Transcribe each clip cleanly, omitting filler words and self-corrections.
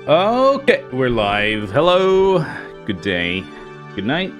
Okay, we're live. Hello, good day, good night.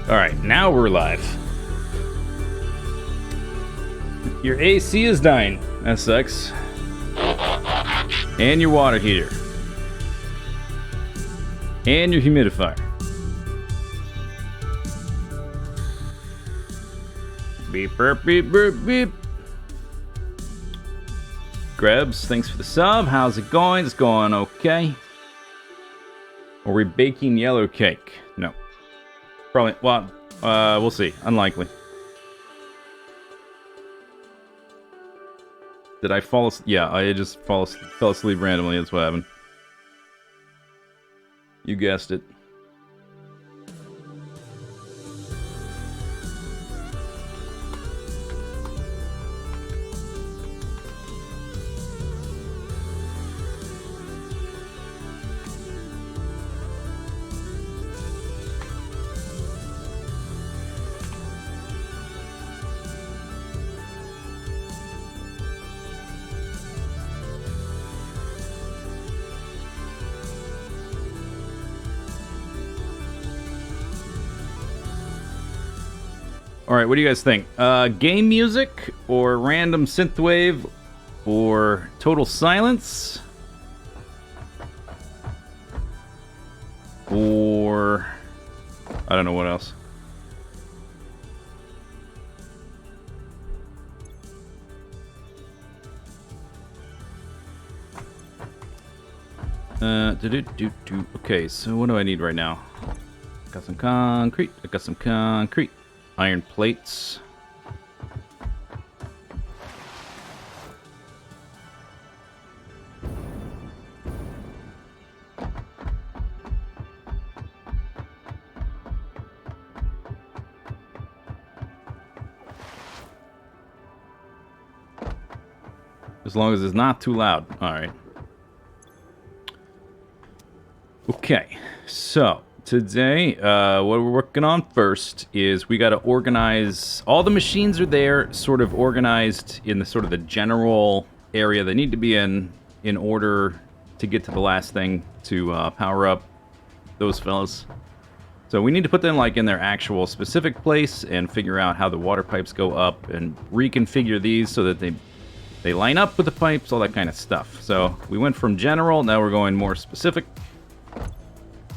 Alright, now we're live. Your AC is dying. That sucks. And your water heater. And your humidifier. Beep, burp, beep, burp, beep. Grebs, thanks for the sub. How's it going? It's going okay. Are we baking yellow cake? No. Probably, well, we'll see. Unlikely. Did I fall asleep? Yeah, I just fell asleep randomly. That's what happened. You guessed it. Alright, what do you guys think? Game music, or random synthwave, or total silence? Or I don't know what else. Okay, so what do I need right now? Got some concrete. I got some concrete. Iron plates. As long as it's not too loud. Alright. Okay, so today, what we're working on first is we got to organize. All the machines are there, sort of organized in the sort of the general area they need to be in order to get to the last thing to power up those fellas. So we need to put them like in their actual specific place and figure out how the water pipes go up and reconfigure these so that they line up with the pipes, all that kind of stuff. So we went from general, now we're going more specific.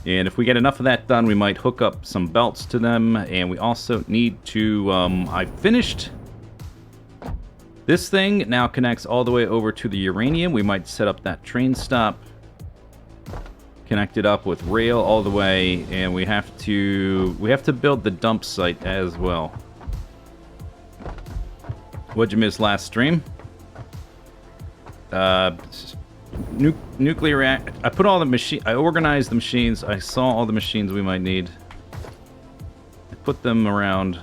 And if we get enough of that done, we might hook up some belts to them. And we also need to, I finished this thing. Now connects all the way over to the uranium. We might set up that train stop connected up with rail all the way, and we have to build the dump site as well. What'd you miss last stream? Nuclear react. I put all the machine. I organized the machines. I saw all the machines we might need. I put them around.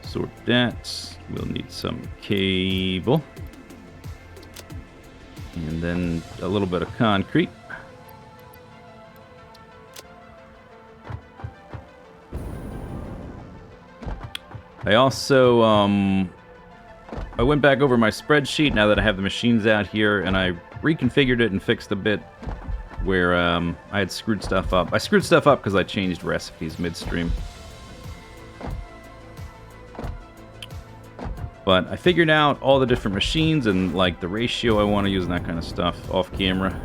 Sort that. We'll need some cable. And then a little bit of concrete. I also, I went back over my spreadsheet now that I have the machines out here, and I reconfigured it and fixed a bit where I had screwed stuff up. I screwed stuff up because I changed recipes midstream. But I figured out all the different machines and like the ratio I want to use and that kind of stuff off camera.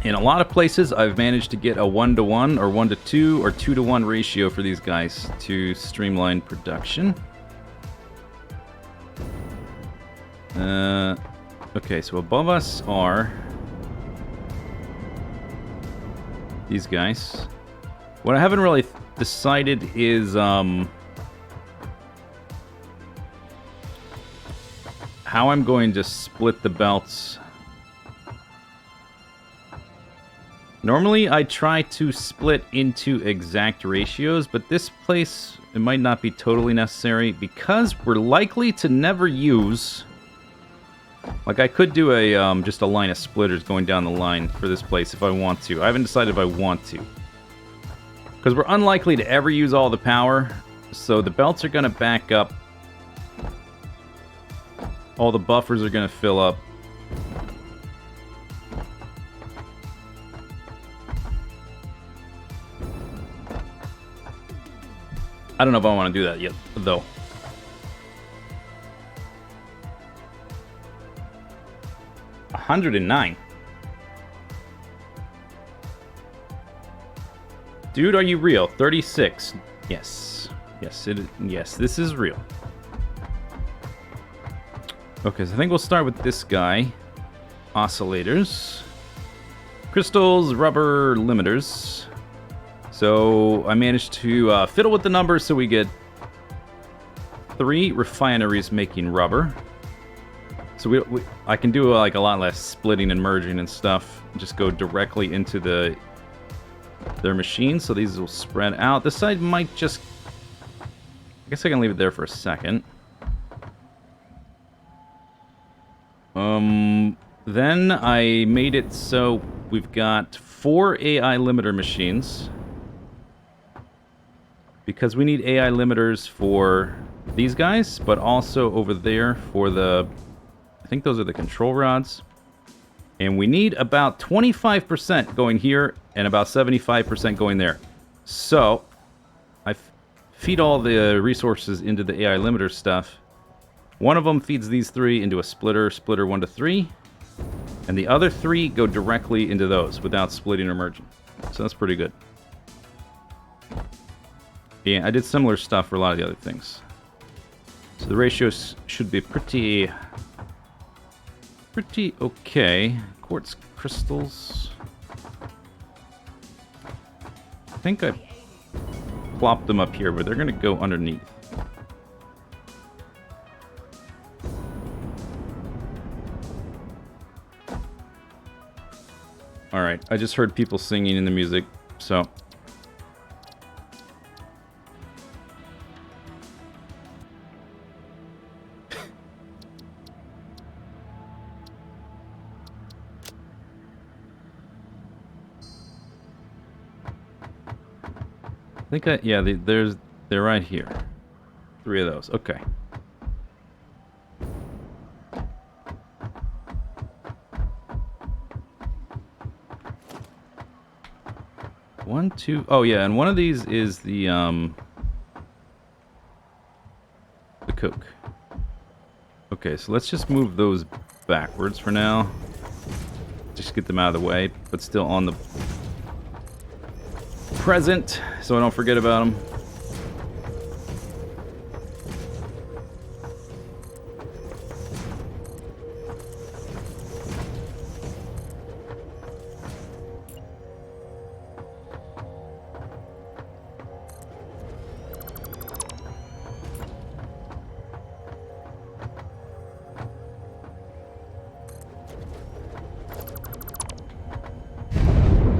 In a lot of places, I've managed to get a 1-to-1 or 1-to-2 or 2-to-1 ratio for these guys to streamline production. Okay, so above us are these guys. What I haven't really decided is how I'm going to split the belts. Normally I try to split into exact ratios, but this place it might not be totally necessary because we're likely to never use. Like, I could do a just a line of splitters going down the line for this place if I want to. I haven't decided if I want to. Because we're unlikely to ever use all the power, so the belts are going to back up. All the buffers are going to fill up. I don't know if I want to do that yet, though. $109. Dude, are you real? 36. Yes. Yes, this is real. Okay, so I think we'll start with this guy. Oscillators. Crystals, rubber, limiters. So I managed to fiddle with the numbers so we get 3 refineries making rubber. So I can do like a lot less splitting and merging and stuff. Just go directly into their machines, so these will spread out. This side might just... I guess I can leave it there for a second. Then I made it so we've got 4 AI limiter machines. Because we need AI limiters for these guys, but also over there for the... I think those are the control rods. And we need about 25% going here and about 75% going there. So, I feed all the resources into the AI limiter stuff. One of them feeds these 3 into a splitter 1 to 3. And the other 3 go directly into those without splitting or merging. So that's pretty good. Yeah, I did similar stuff for a lot of the other things. So the ratios should be pretty okay. Quartz crystals. I think I plopped them up here, but they're going to go underneath. Alright, I just heard people singing in the music, so... I think yeah, they're right here. 3 of those. Okay. One, two. Oh yeah, and one of these is the coke. Okay, so let's just move those backwards for now. Just get them out of the way, but still on the present, so I don't forget about them.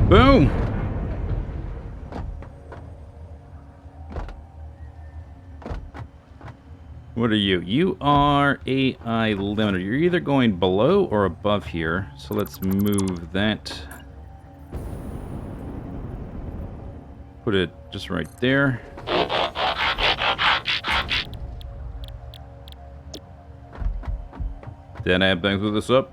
Boom! What are you? You are AI limiter. You're either going below or above here. So let's move that. Put it just right there. Then I have things with this up.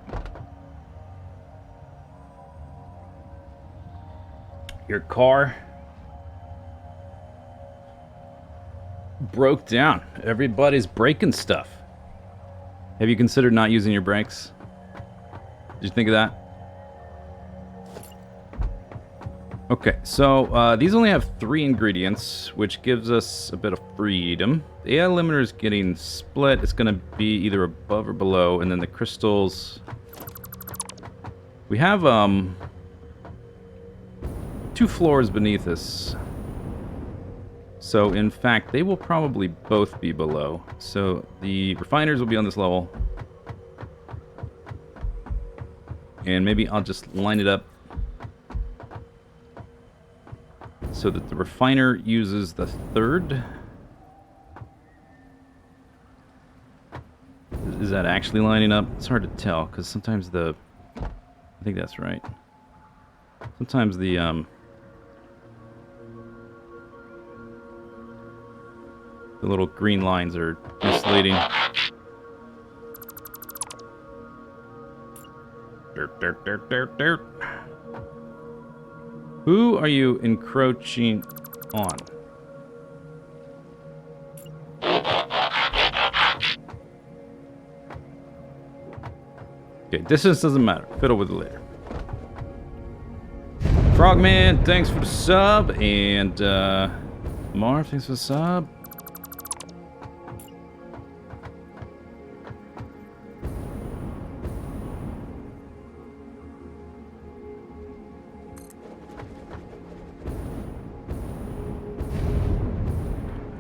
Your car broke down. Everybody's breaking stuff. Have you considered not using your brakes? Did you think of that? Okay, so these only have 3 ingredients, which gives us a bit of freedom. The AI limiter is getting split. It's going to be either above or below, and then the crystals. We have 2 floors beneath us. So, in fact, they will probably both be below. So, the refiners will be on this level. And maybe I'll just line it up so that the refiner uses the 3rd. Is that actually lining up? It's hard to tell, because sometimes I think that's right. Sometimes the little green lines are misleading. Dirt, dirt, dirt, dirt, dirt. Who are you encroaching on? Okay, distance doesn't matter. Fiddle with it later. Frogman, thanks for the sub. And Marv, thanks for the sub.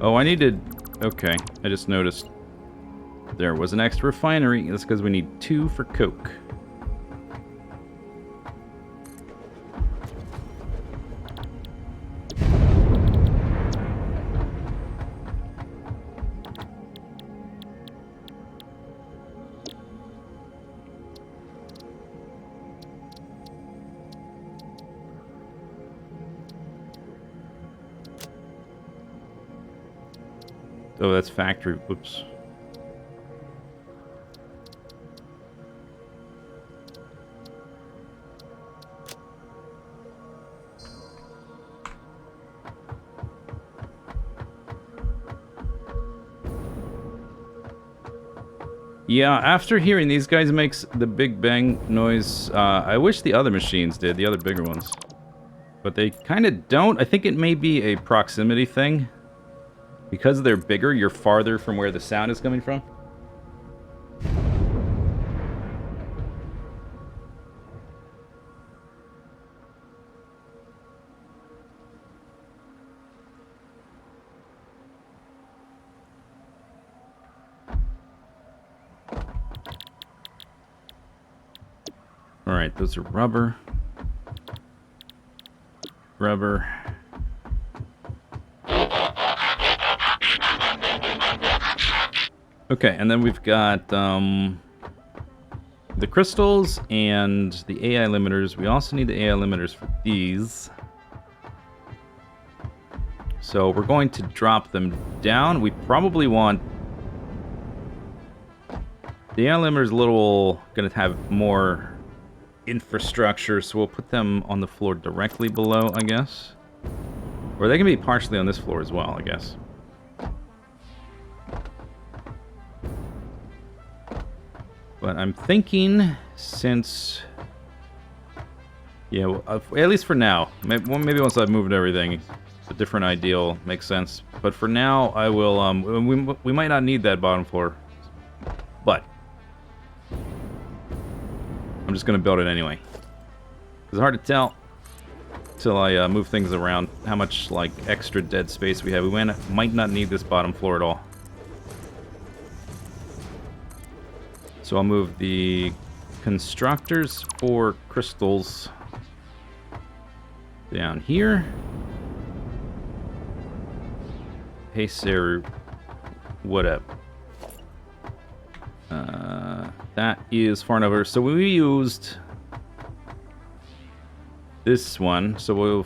Oh, I needed... Okay, I just noticed there was an extra refinery. That's because we need 2 for coke. Oh, that's factory. Whoops. Yeah, after hearing these guys makes the big bang noise, I wish the other machines did, the other bigger ones. But they kind of don't. I think it may be a proximity thing. Because they're bigger, you're farther from where the sound is coming from. Alright, those are rubber. Rubber. Okay, and then we've got the crystals and the AI limiters. We also need the AI limiters for these. So we're going to drop them down. We probably want... The AI limiters going to have more infrastructure, so we'll put them on the floor directly below, I guess. Or they can be partially on this floor as well, I guess. But I'm thinking since... Yeah, well, at least for now. Maybe once I've moved everything, a different ideal makes sense. But for now, I will... we might not need that bottom floor. But... I'm just going to build it anyway. It's hard to tell till I move things around how much like extra dead space we have. We might not need this bottom floor at all. So I'll move the constructors for crystals down here. Hey, sir. What up? That is far enough over. So we used this one. So we'll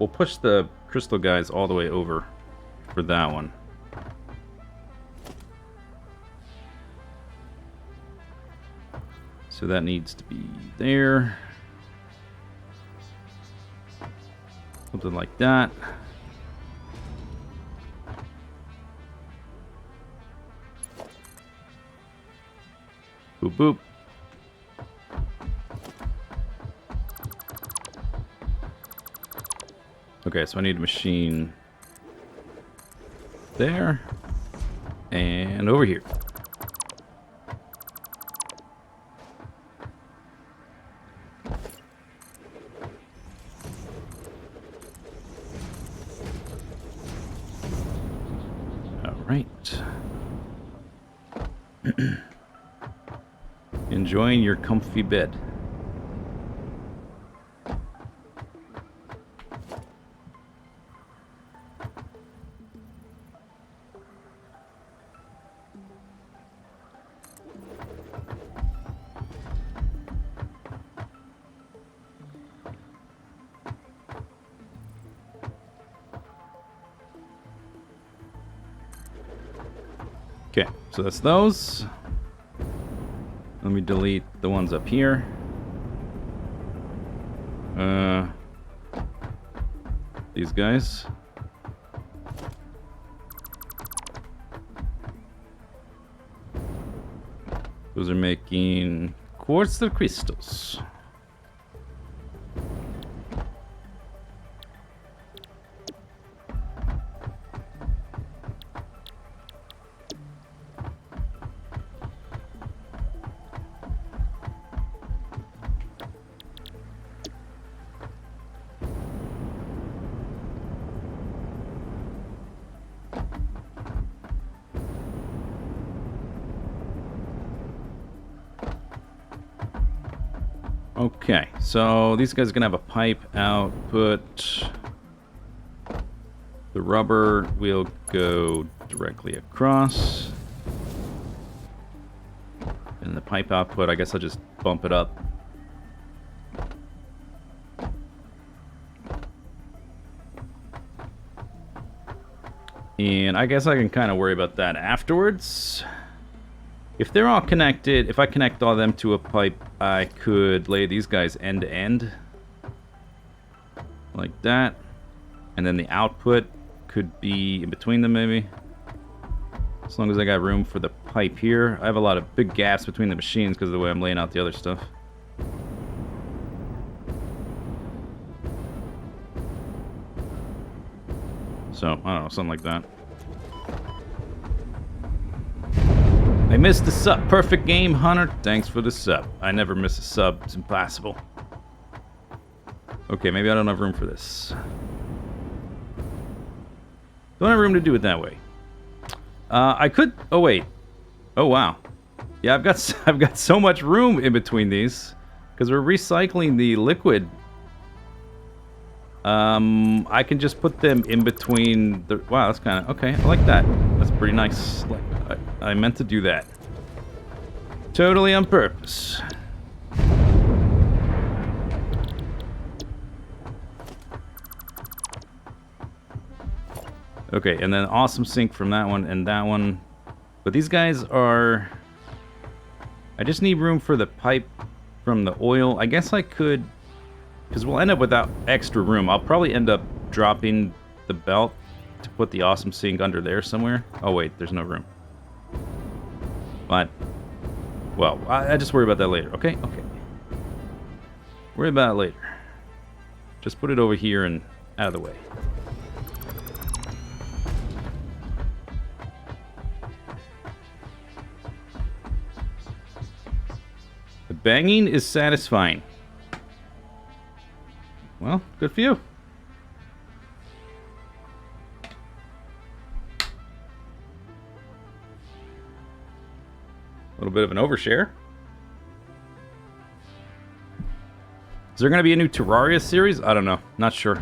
push the crystal guys all the way over for that one. So that needs to be there. Something like that. Boop, boop. Okay, so I need a machine there and over here. All right. Enjoying your comfy bed. Okay, so that's those. Let me delete the ones up here. These guys. Those are making quartz of crystals. Okay, so these guys are gonna have a pipe output. The rubber will go directly across. And the pipe output, I guess I'll just bump it up. And I guess I can kind of worry about that afterwards. If they're all connected, if I connect all of them to a pipe, I could lay these guys end to end. Like that. And then the output could be in between them maybe. As long as I got room for the pipe here. I have a lot of big gaps between the machines because of the way I'm laying out the other stuff. So, I don't know, something like that. I missed the sub. Perfect game, Hunter. Thanks for the sub. I never miss a sub. It's impossible. Okay, maybe I don't have room for this. Don't have room to do it that way. I could... Oh, wait. Oh, wow. Yeah, I've got so much room in between these. Because we're recycling the liquid. I can just put them in between the... Wow, that's kind of... Okay, I like that. That's pretty nice. I meant to do that. Totally on purpose. Okay, and then awesome sink from that one and that one. But these guys are... I just need room for the pipe from the oil. I guess I could... Because we'll end up without extra room. I'll probably end up dropping the belt to put the awesome sink under there somewhere. Oh wait, there's no room. But Well, I just worry about that later, okay? Okay. Worry about it later. Just put it over here and out of the way. The banging is satisfying. Well, good for you. A little bit of an overshare. Is there going to be a new Terraria series? I don't know. Not sure.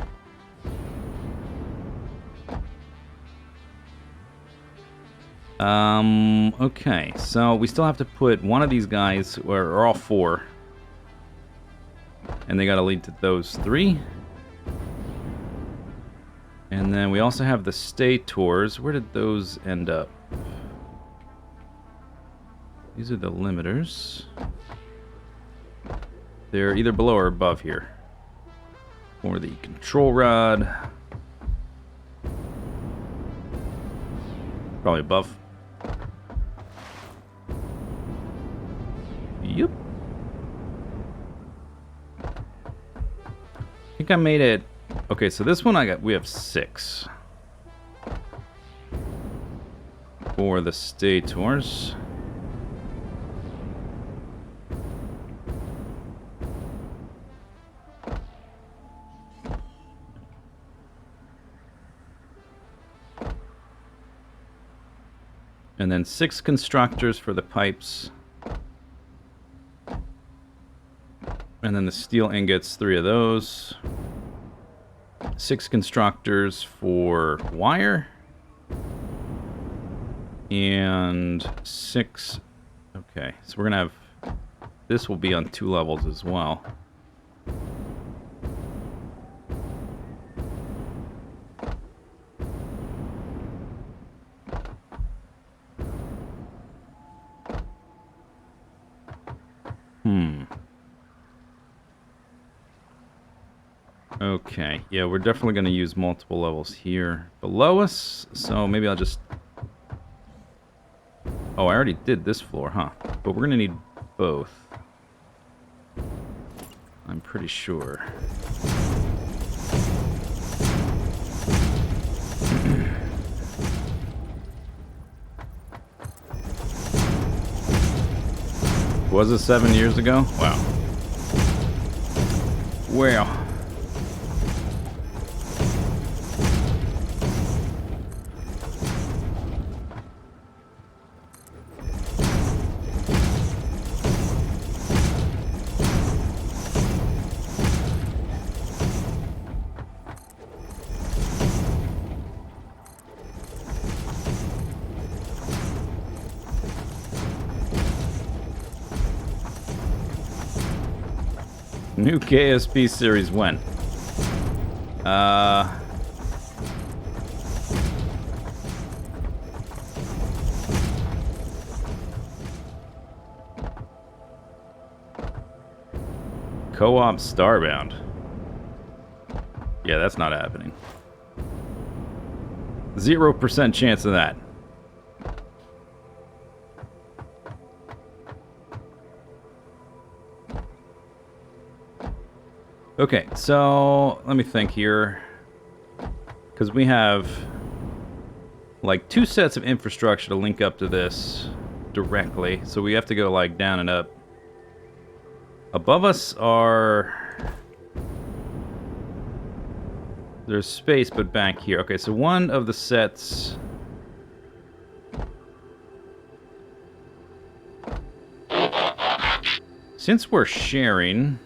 Okay. So we still have to put one of these guys, or all four. And they got to lead to those three. And then we also have the stay tours. Where did those end up? These are the limiters. They're either below or above here. Or the control rod. Probably above. Yep. I think I made it. Okay, so this one we have 6. For the stay tours. And then 6 constructors for the pipes. And then the steel ingots, 3 of those. 6 constructors for wire. And 6... Okay, so we're going to have... This will be on 2 levels as well. Okay, yeah, we're definitely going to use multiple levels here below us, so maybe I'll just... Oh, I already did this floor, huh? But we're going to need both. I'm pretty sure. Was it 7 years ago? Wow. Well... New KSP series when? Co-op Starbound. Yeah, that's not happening. 0% chance of that. Okay, so let me think here. Because we have like 2 sets of infrastructure to link up to this directly. So we have to go like down and up. Above us are... There's space, but back here. Okay, so one of the sets... Since we're sharing...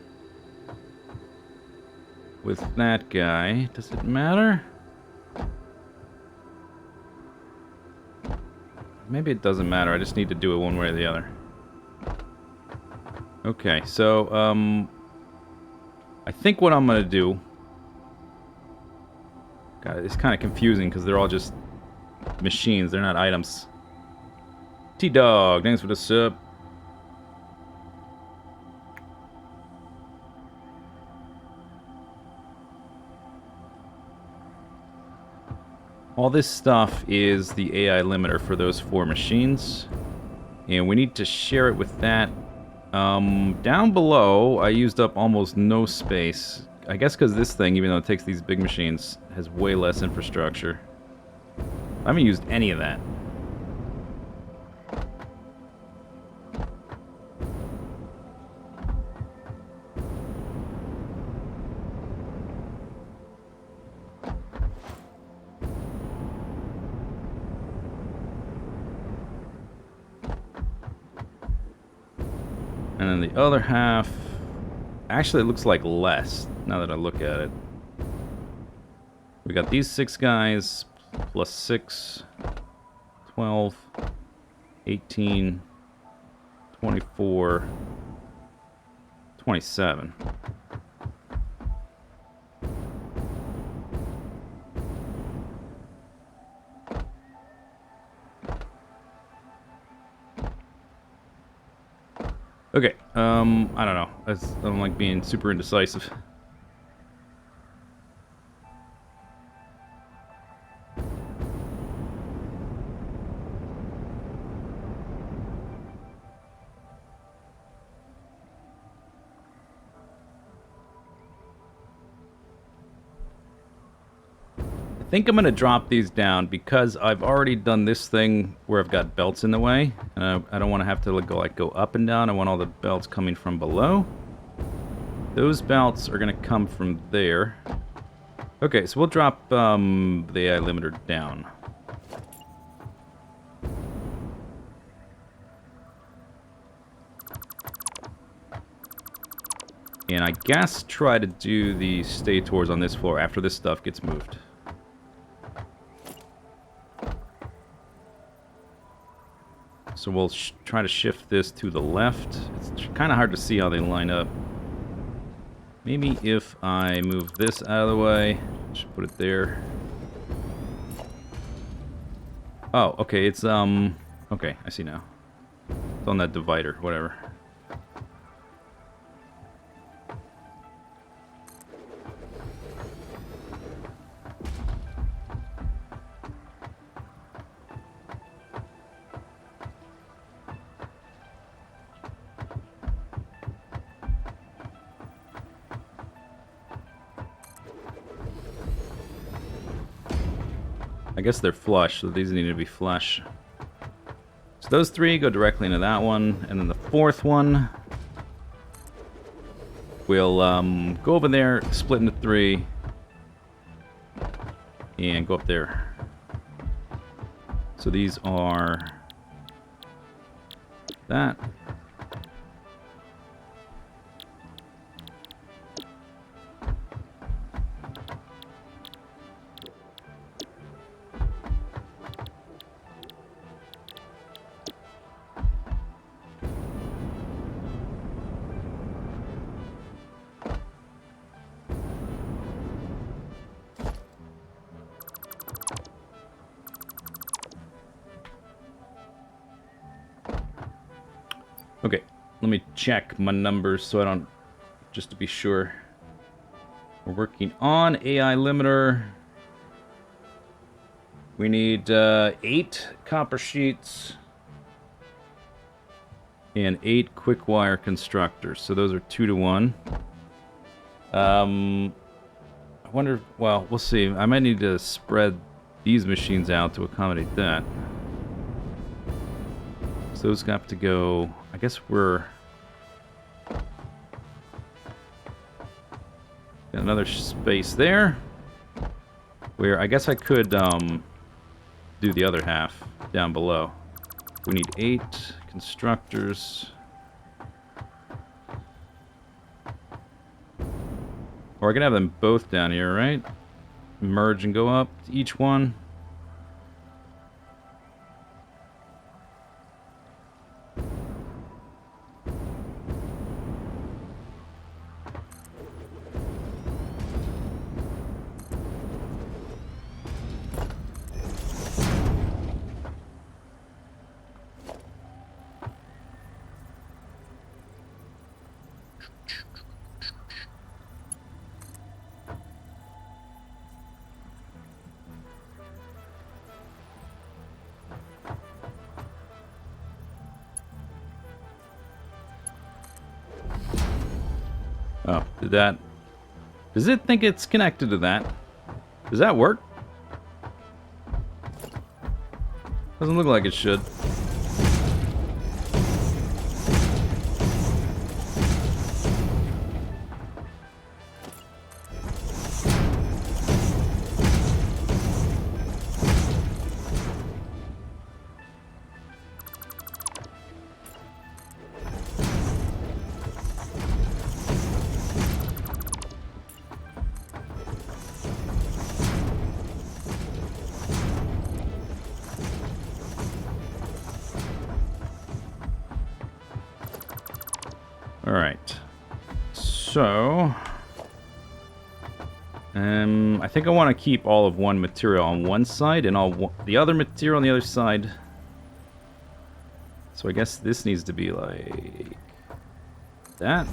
with that guy, does it matter? Maybe it doesn't matter, I just need to do it one way or the other. Okay, so, I think what I'm gonna do... God, it's kind of confusing because they're all just machines, they're not items. T-Dog, thanks for the sub. All this stuff is the AI limiter for those 4 machines. And we need to share it with that. Down below, I used up almost no space. I guess because this thing, even though it takes these big machines, has way less infrastructure. I haven't used any of that. And then the other half... Actually, it looks like less, now that I look at it. We got these 6 guys, plus 6, 12, 18, 24, 27. Okay, I don't know. I don't like being super indecisive. I think I'm going to drop these down because I've already done this thing where I've got belts in the way. And I don't want to have to go up and down. I want all the belts coming from below. Those belts are going to come from there. Okay, so we'll drop the AI limiter down. And I guess try to do the stay tours on this floor after this stuff gets moved. So we'll try to shift this to the left. It's kind of hard to see how they line up. Maybe if I move this out of the way, just put it there. Oh, okay, it's, okay, I see now. It's on that divider, whatever. I guess they're flush, so these need to be flush. So those 3 go directly into that one, and then the 4th one will go over there, split into 3, and go up there. So these are that. Okay, let me check my numbers so I don't, just to be sure. We're working on AI limiter. We need 8 copper sheets and 8 quick wire constructors. So those are 2 to 1. I wonder, well, we'll see. I might need to spread these machines out to accommodate that. So those have to go, I guess we're... Got another space there. Where I guess I could do the other half down below. We need 8 constructors. Or I can have them both down here, right? Merge and go up to each one. Oh, did that... Does it think it's connected to that? Does that work? Doesn't look like it should. Alright. So... I think I want to keep all of one material on one side and all the other material on the other side. So I guess this needs to be like... that.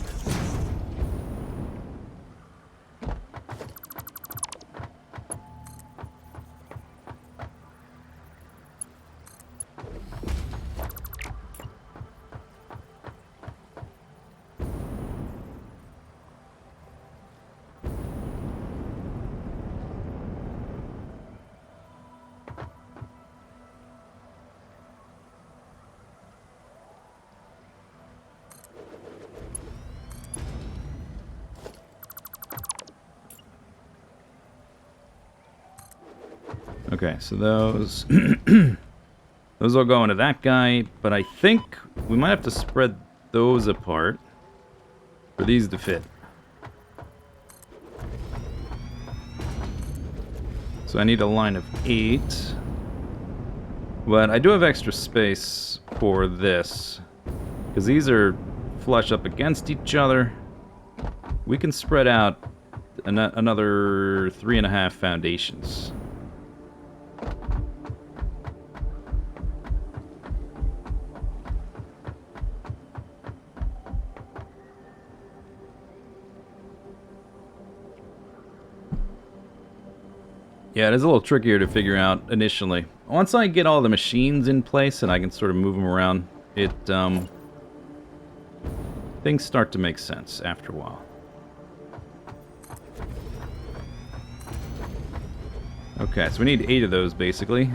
Okay, so those... those all go into that guy, but I think we might have to spread those apart for these to fit. So I need a line of 8. But I do have extra space for this, because these are flush up against each other. We can spread out another 3.5 foundations. Yeah, it is a little trickier to figure out initially. Once I get all the machines in place and I can sort of move them around, it, things start to make sense after a while. Okay, so we need 8 of those, basically.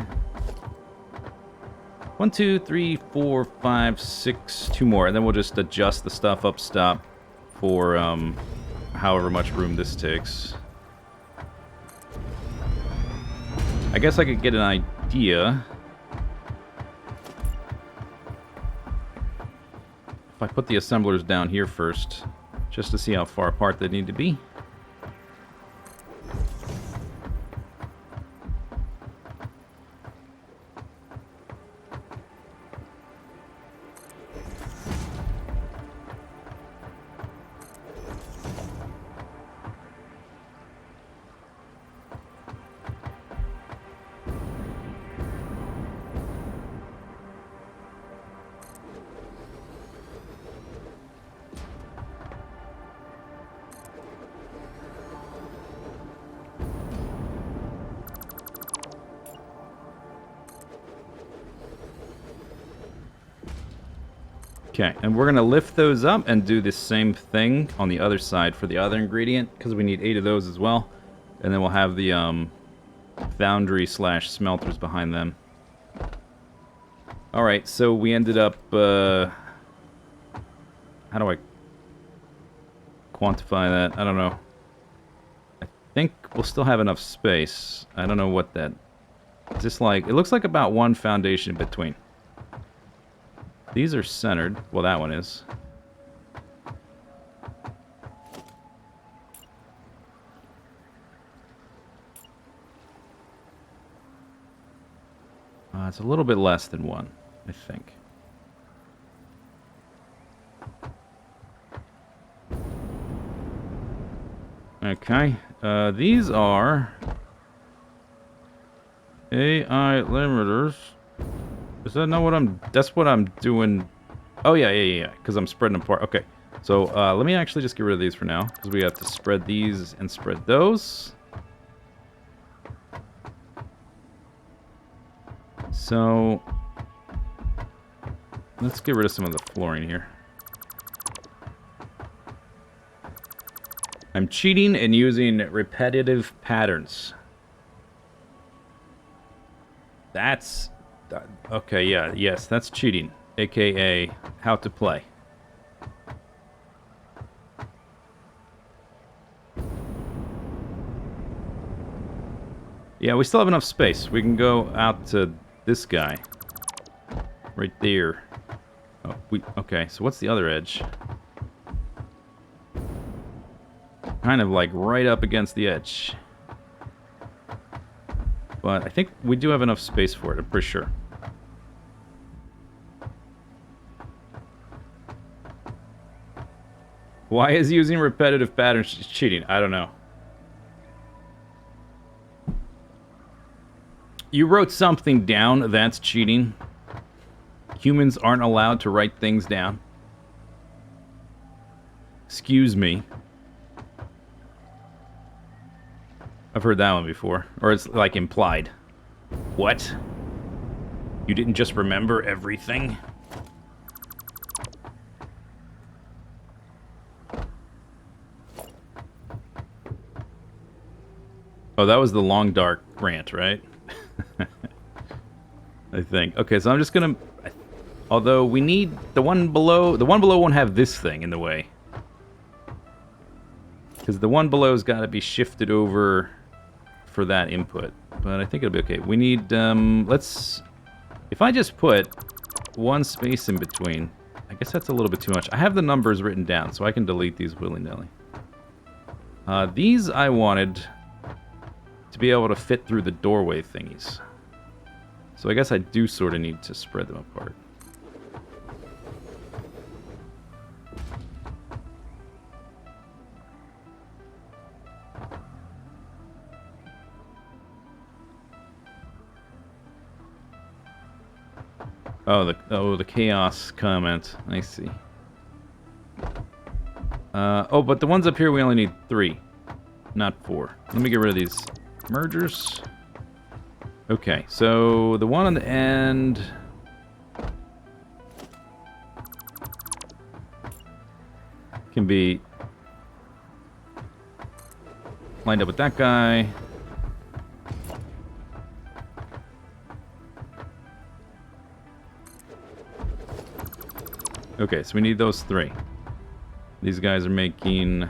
1, 2, 3, 4, 5, 6, 2 more, and then we'll just adjust the stuff up stop for, however much room this takes. I guess I could get an idea if I put the assemblers down here first, just to see how far apart they need to be. Okay, and we're going to lift those up and do the same thing on the other side for the other ingredient, because we need 8 of those as well. And then we'll have the foundry slash smelters behind them. Alright, so we ended up... how do I quantify that? I don't know. I think we'll still have enough space. I don't know what that... It's just like... It looks like about 1 foundation in between. These are centered. Well, that one is. It's a little bit less than 1, I think. Okay. These are AI limiters. Is that not what I'm... That's what I'm doing... Oh, yeah. Because I'm spreading them apart. Okay. So, let me actually just get rid of these for now. Because we have to spread these and spread those. So... Let's get rid of some of the flooring here. I'm cheating and using repetitive patterns. That's... okay, yeah, yes, that's cheating. AKA, how to play. Yeah, we still have enough space. We can go out to this guy. Right there. Oh, okay, so what's the other edge? Kind of like right up against the edge. But I think we do have enough space for it, I'm pretty sure. Why is using repetitive patterns cheating? I don't know. You wrote something down, that's cheating. Humans aren't allowed to write things down. Excuse me. I've heard that one before. Or it's like implied. What? You didn't just remember everything? Oh, that was the long dark rant, right? I think. Okay, so I'm just gonna... although we need the one below... the one below won't have this thing in the way. Because the one below's got to be shifted over for that input. But I think it'll be okay. We need... let's... if I just put one space in between... I guess that's a little bit too much. I have the numbers written down, so I can delete these willy-nilly. These I wanted to be able to fit through the doorway thingies. So I guess I do sort of need to spread them apart. Oh, the chaos comment. I see. Oh, but the ones up here we only need 3, not 4. Let me get rid of these mergers. Okay, so the one on the end... can be lined up with that guy. Okay, so we need those 3. These guys are making...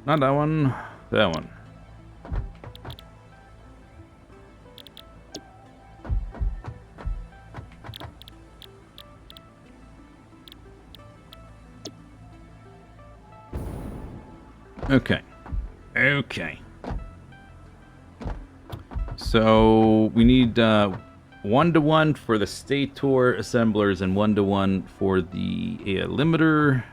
not that one. That one. Okay. Okay. So we need 1-to-1 for the stator assemblers and 1-to-1 for the AI limiter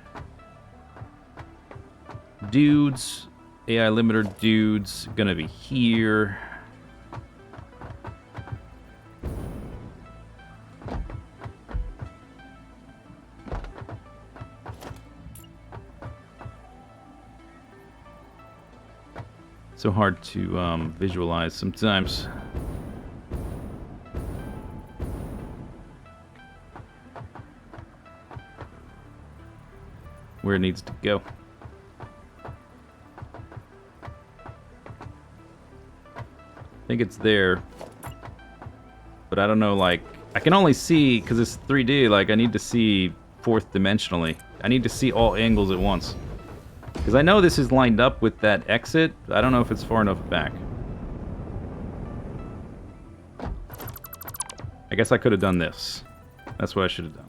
dudes. AI limiter dudes gonna be here. So hard to visualize sometimes. Where it needs to go. I think it's there. But I don't know, like... I can only see, because it's 3D, like, I need to see fourth dimensionally. I need to see all angles at once. Because I know this is lined up with that exit. I don't know if it's far enough back. I guess I could have done this. That's what I should have done.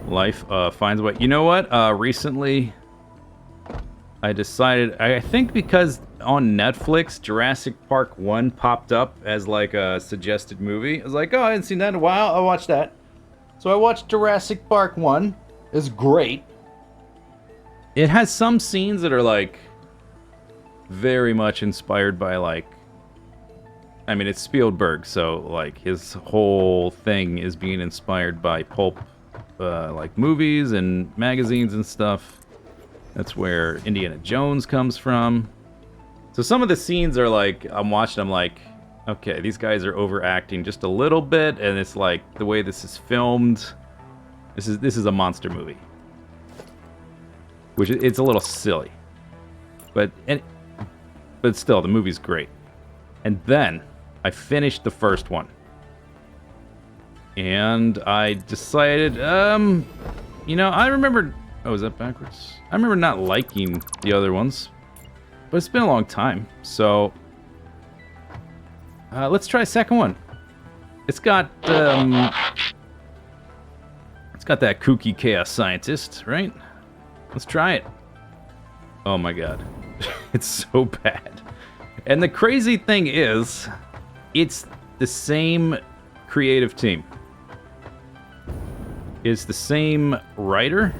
Life finds a way. You know what? Recently, I decided... I think because on Netflix, Jurassic Park 1 popped up as like a suggested movie. I was like, oh, I hadn't seen that in a while. I'll watch that. So I watched Jurassic Park 1. It's great. It has some scenes that are like very much inspired by like I mean, it's Spielberg, so like his whole thing is being inspired by pulp, like movies and magazines and stuff. That's where Indiana Jones comes from. So some of the scenes are like, I'm watching, I'm like, okay, these guys are overacting just a little bit, and it's like the way this is filmed. This is a monster movie, which it's a little silly, but still the movie's great. And then I finished the first one, and I decided, you know, I remember. Oh, is that backwards? I remember not liking the other ones, but it's been a long time, so let's try a second one. It's got that kooky chaos scientist, right? Let's try it. Oh my god, it's so bad. And the crazy thing is, it's the same creative team. It's the same writer.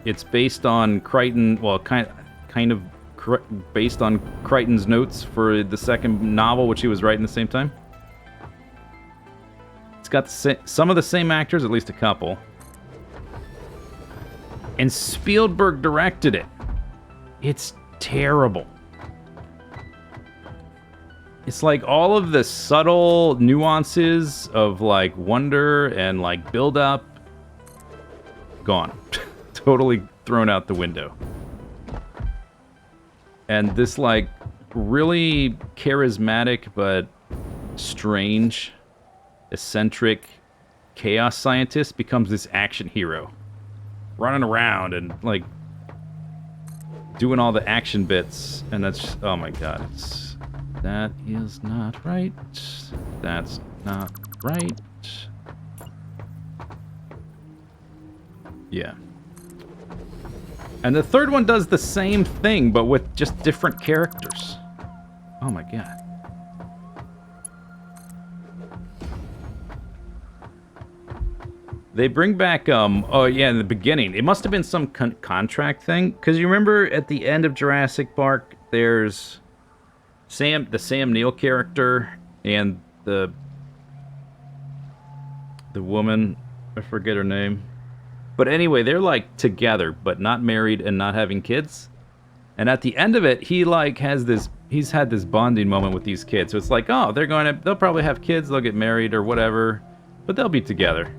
It's based on Crichton, well, kind of based on Crichton's notes for the second novel, which he was writing at the same time. It's got some of the same actors, at least a couple. And Spielberg directed it. It's terrible. It's like all of the subtle nuances of like wonder and like build up, gone. Totally thrown out the window. And this like really charismatic but strange, eccentric chaos scientist becomes this action hero, running around and like doing all the action bits, and that's just, oh my god, that is not right. That's not right. Yeah. And the third one does the same thing, but with just different characters. Oh my god. They bring back, oh yeah, in the beginning, it must have been some contract thing, because you remember at the end of Jurassic Park, there's the Sam Neill character, and the woman, I forget her name. But anyway, they're like together, but not married and not having kids. And at the end of it, he like he's had this bonding moment with these kids. So it's like, oh, they'll probably have kids, they'll get married or whatever, but they'll be together.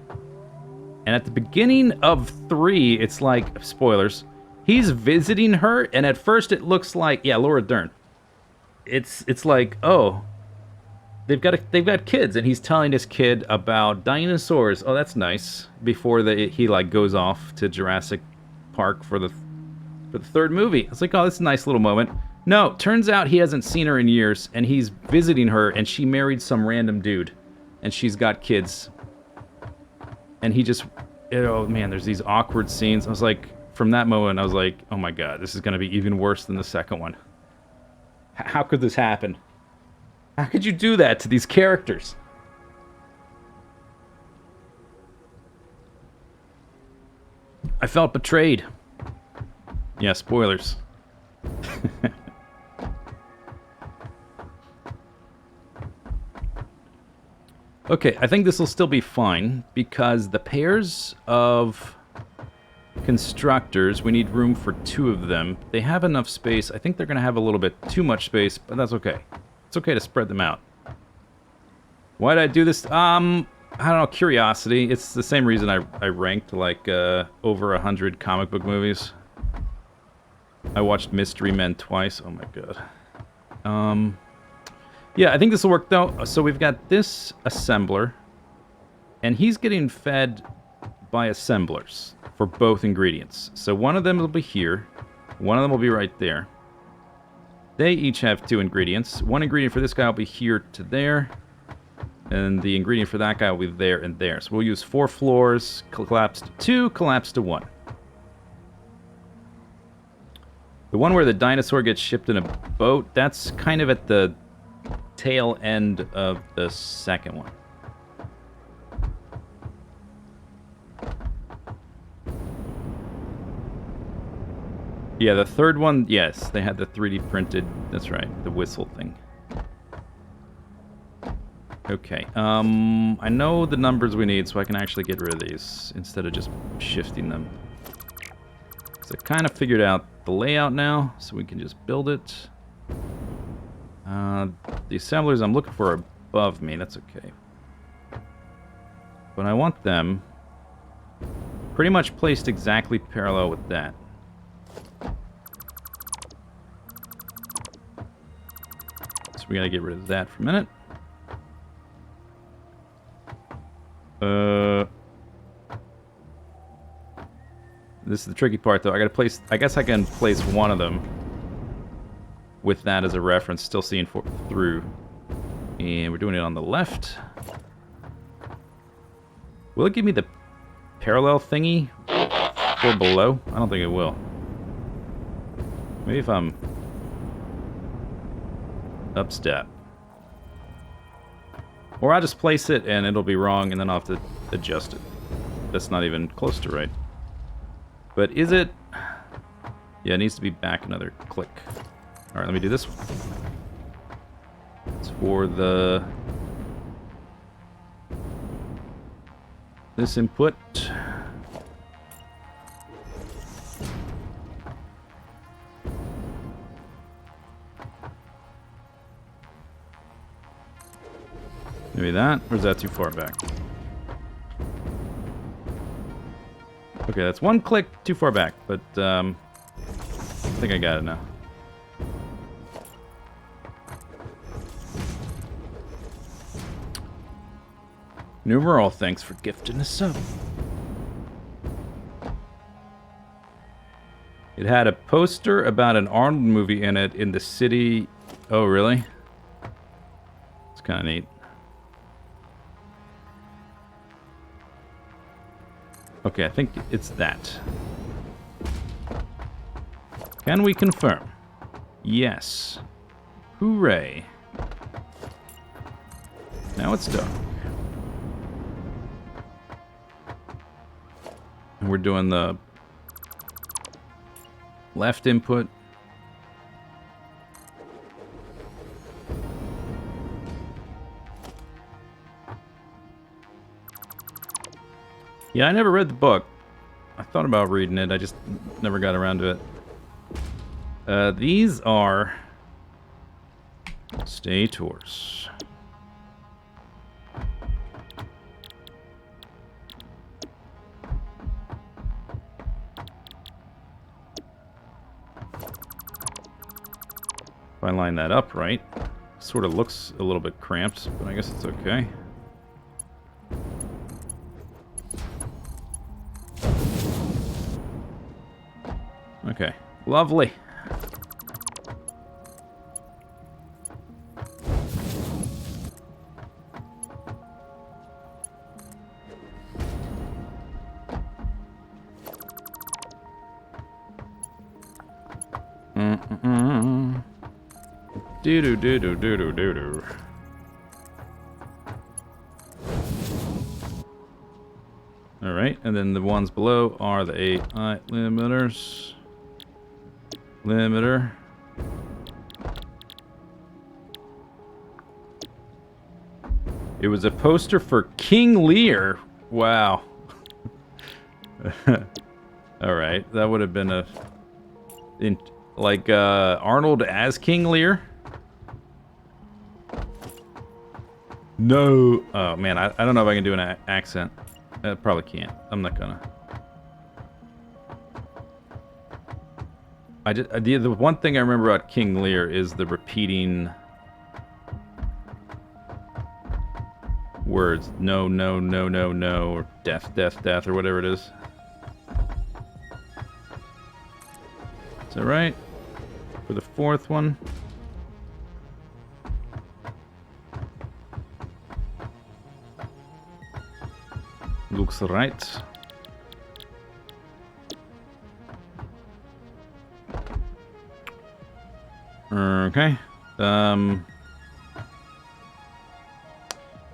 And at the beginning of 3, it's like, spoilers, he's visiting her, and at first it looks like, yeah, Laura Dern. It's like, oh, they've got kids, and he's telling this kid about dinosaurs. Oh, that's nice. Before he like goes off to Jurassic Park for the third movie. It's like, oh, this is a nice little moment. No, turns out he hasn't seen her in years, and he's visiting her, and she married some random dude, and she's got kids. And he just, oh man, there's these awkward scenes. I was like, from that moment, I was like, oh my god, this is going to be even worse than the second one. How could this happen? How could you do that to these characters? I felt betrayed. Yeah, spoilers. Okay, I think this will still be fine, because the pairs of constructors, we need room for 2 of them. They have enough space. I think they're going to have a little bit too much space, but that's okay. It's okay to spread them out. Why did I do this? I don't know, curiosity. It's the same reason I ranked like over 100 comic book movies. I watched Mystery Men twice. Oh my god. Yeah, I think this will work though. So we've got this assembler, and he's getting fed by assemblers for both ingredients. So one of them will be here, one of them will be right there. They each have 2 ingredients. One ingredient for this guy will be here to there, and the ingredient for that guy will be there and there. So we'll use 4 floors, collapse to 2, collapse to 1. The one where the dinosaur gets shipped in a boat, that's kind of at the tail end of the second one. Yeah, the third one, yes, they had the 3D printed, that's right, the whistle thing. Okay, I know the numbers we need, so I can actually get rid of these instead of just shifting them. So I kind of figured out the layout now, so we can just build it. The assemblers I'm looking for are above me, that's okay. But I want them pretty much placed exactly parallel with that. So we gotta get rid of that for a minute. This is the tricky part, though. I gotta place... I guess I can place one of them with that as a reference, still seeing through. And we're doing it on the left. Will it give me the parallel thingy for below? I don't think it will. Maybe if I'm up step. Or I'll just place it and it'll be wrong and then I'll have to adjust it. That's not even close to right. But is it... Yeah, it needs to be back another click. Alright, let me do this one. It's for the... this input. Maybe that, or is that too far back? Okay, that's one click too far back, but I think I got it now. Numeral, thanks for gifting a sub. It had a poster about an Arnold movie in it in the city. Oh, really? It's kind of neat. Okay, I think it's that. Can we confirm? Yes. Hooray. Now it's dark. And we're doing the left input. Yeah, I never read the book. I thought about reading it, I just never got around to it. These are stators. If I line that up right, sort of looks a little bit cramped, but I guess it's okay. Okay, lovely. Do-do-do-do-do-do-do-do. Alright, and then the ones below are the 8i limiters. Limiter. It was a poster for King Lear. Wow. Alright, that would have been a... Arnold as King Lear? No. Oh, man, I don't know if I can do an accent. I probably can't. I'm not gonna. The one thing I remember about King Lear is the repeating words. No, no, no, no, no, or death, death, death, or whatever it is. Is that right? For the fourth one? Looks right. Okay.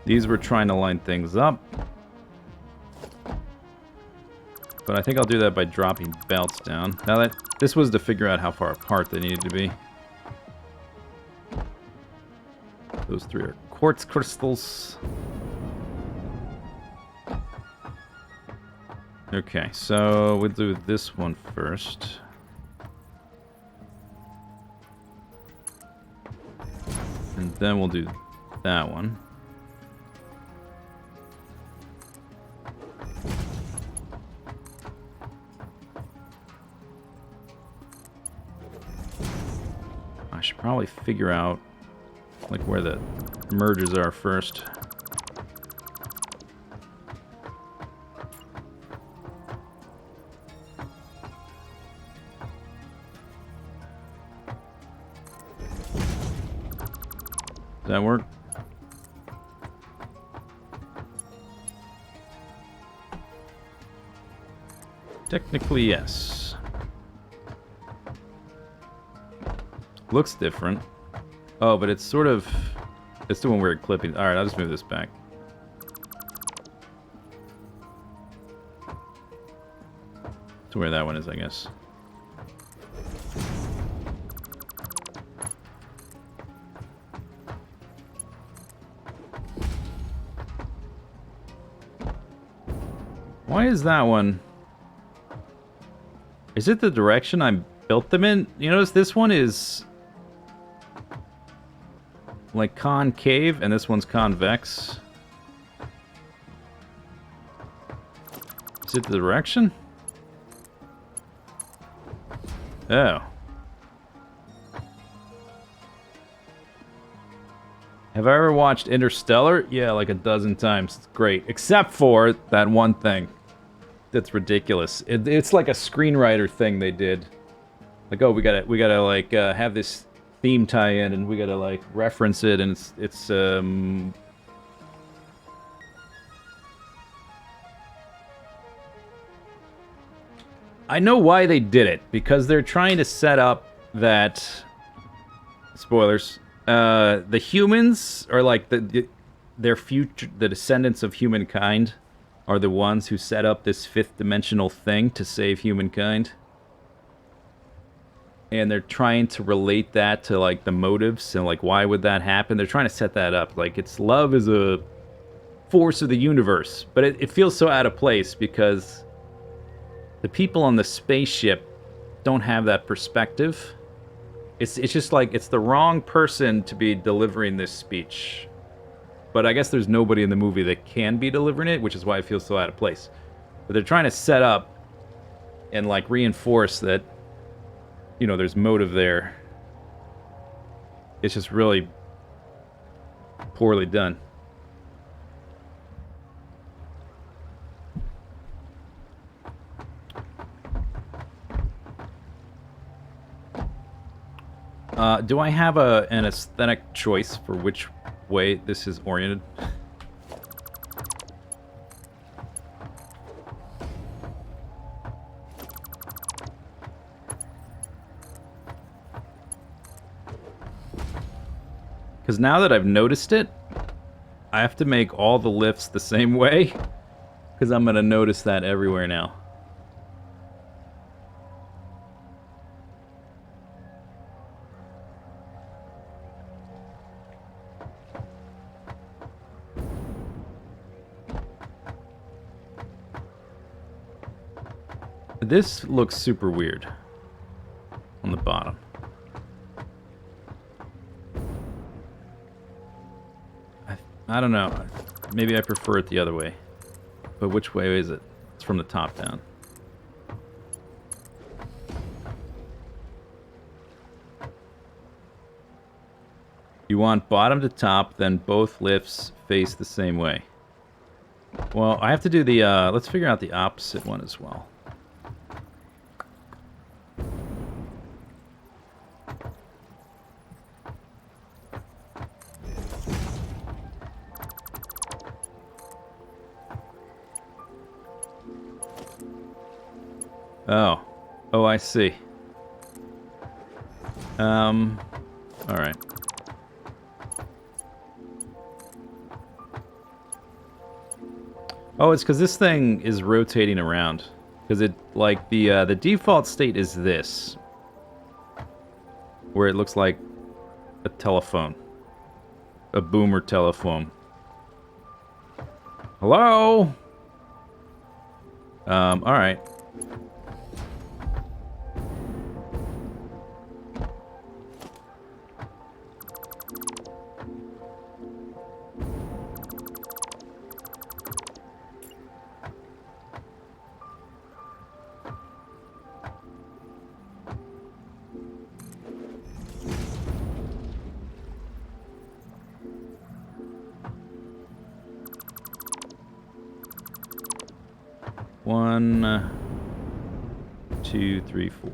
These were trying to line things up. But I think I'll do that by dropping belts down. Now that this was to figure out how far apart they needed to be. Those 3 are quartz crystals. Okay, so we'll do this one first. And then we'll do that one. I should probably figure out like where the mergers are first. Does that work? Technically, yes. Looks different. Oh, but it's sort of... It's doing weird clipping. Alright, I'll just move this back. To where that one is, I guess. Why is that one... Is it the direction I built them in? You notice this one is... like concave, and this one's convex. Is it the direction? Oh. Have I ever watched Interstellar? Yeah, like a dozen times. It's great. Except for that one thing. That's ridiculous. It's like a screenwriter thing they did. Like, oh, we gotta like have this theme tie-in, and we gotta like reference it, and it's I know why they did it, because they're trying to set up that spoilers. The humans are like their future, the descendants of humankind are the ones who set up this 5th dimensional thing to save humankind. And they're trying to relate that to like the motives and like why would that happen. They're trying to set that up. Like it's love is a force of the universe. But it feels so out of place because the people on the spaceship don't have that perspective. It's just like it's the wrong person to be delivering this speech. But I guess there's nobody in the movie that can be delivering it, which is why it feels so out of place. But they're trying to set up and like reinforce that, you know, there's motive there. It's just really poorly done. Do I have an aesthetic choice for which way this is oriented? Because now that I've noticed it, I have to make all the lifts the same way, because I'm going to notice that everywhere now. This looks super weird on the bottom. I don't know. Maybe I prefer it the other way. But which way is it? It's from the top down. You want bottom to top, then both lifts face the same way. Well, I have to do the, let's figure out the opposite one as well. Oh, I see. Alright. Oh, it's because this thing is rotating around. Because it, like, the default state is this. Where it looks like a telephone. a boomer telephone. Hello? Alright. One, 2, 3, 4.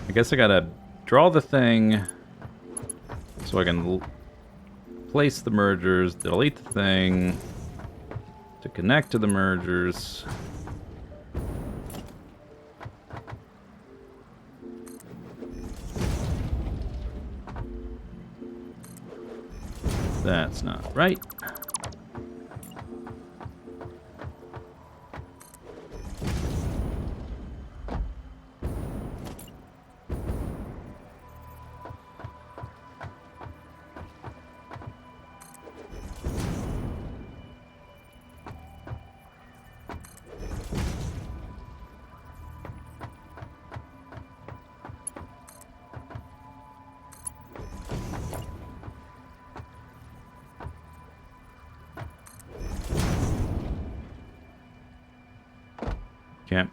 I guess I gotta draw the thing so I can place the mergers, delete the thing to connect to the mergers. That's not right. Okay.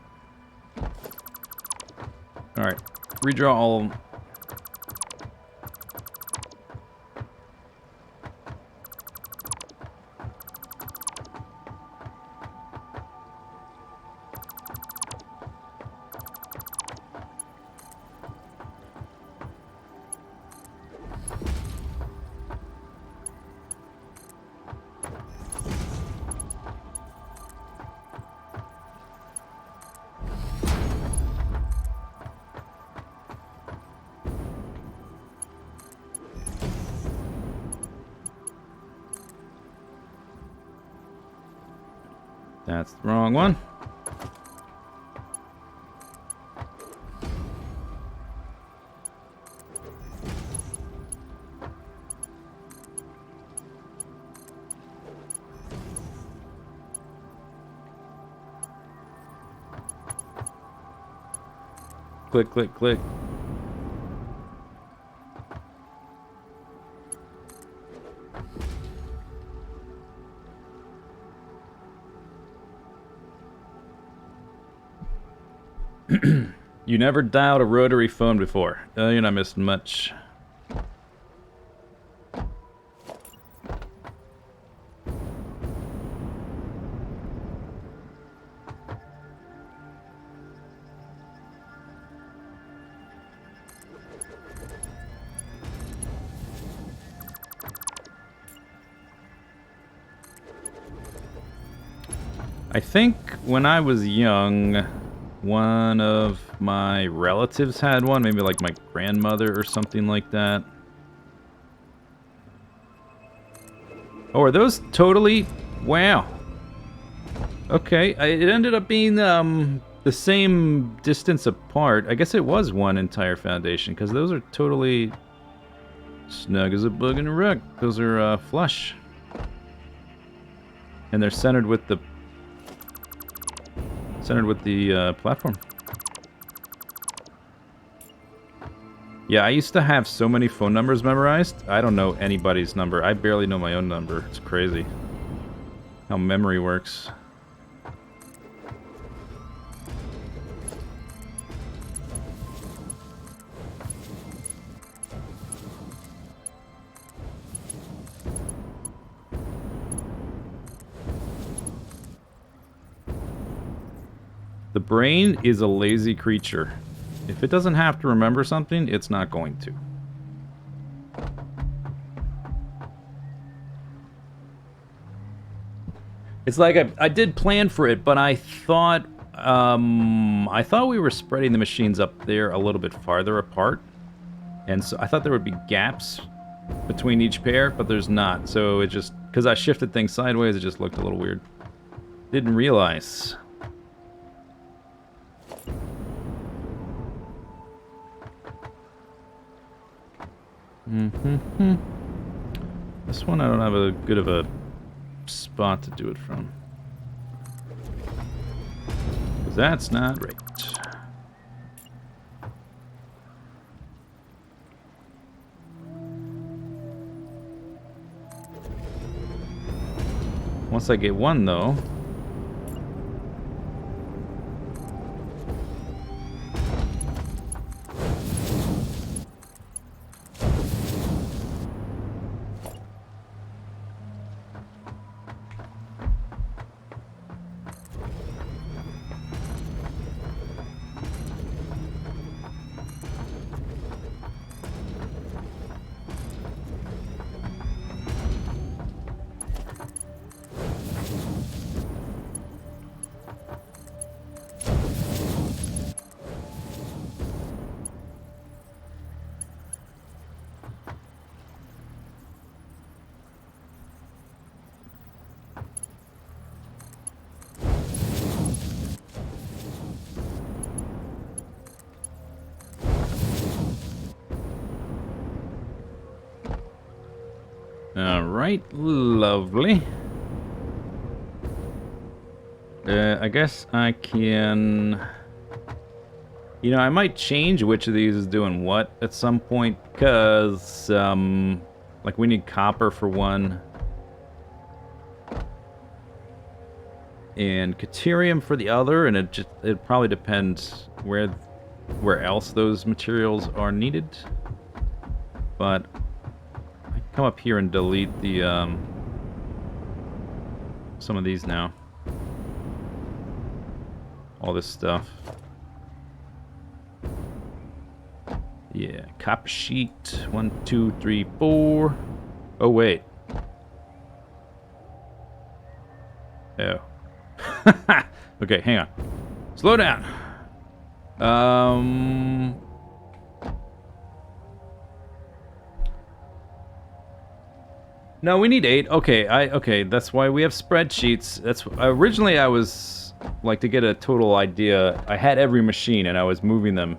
Alright. Redraw all of them. That's the wrong one. Click, click, click. You never dialed a rotary phone before. You're not missing much. I think when I was young, one of my relatives had one, maybe like my grandmother or something like that. Oh, are those totally... Wow. Okay, it ended up being the same distance apart. I guess it was one entire foundation, because those are totally snug as a bug in a rug. Those are flush. And they're centered with the platform. Yeah, I used to have so many phone numbers memorized. I don't know anybody's number. I barely know my own number. It's crazy how memory works. The brain is a lazy creature. If it doesn't have to remember something, it's not going to. It's like I did plan for it, but I thought we were spreading the machines up there a little bit farther apart. And so I thought there would be gaps between each pair, but there's not. So it just, because I shifted things sideways, it just looked a little weird. Didn't realize. Mm-hmm. This one I don't have a good of a spot to do it from. 'Cause that's not right. Once I get one, though... Alright, lovely. I guess I can... You know, I might change which of these is doing what at some point, because, like, we need copper for one. And Caterium for the other, and it probably depends where else those materials are needed. But I can come up here and delete the, some of these now. All this stuff. Yeah, copper sheet. 1, 2, 3, 4. Oh, wait. Oh. Okay, hang on. Slow down. No, we need 8. Okay, okay, that's why we have spreadsheets. That's originally I was like to get a total idea. I had every machine and I was moving them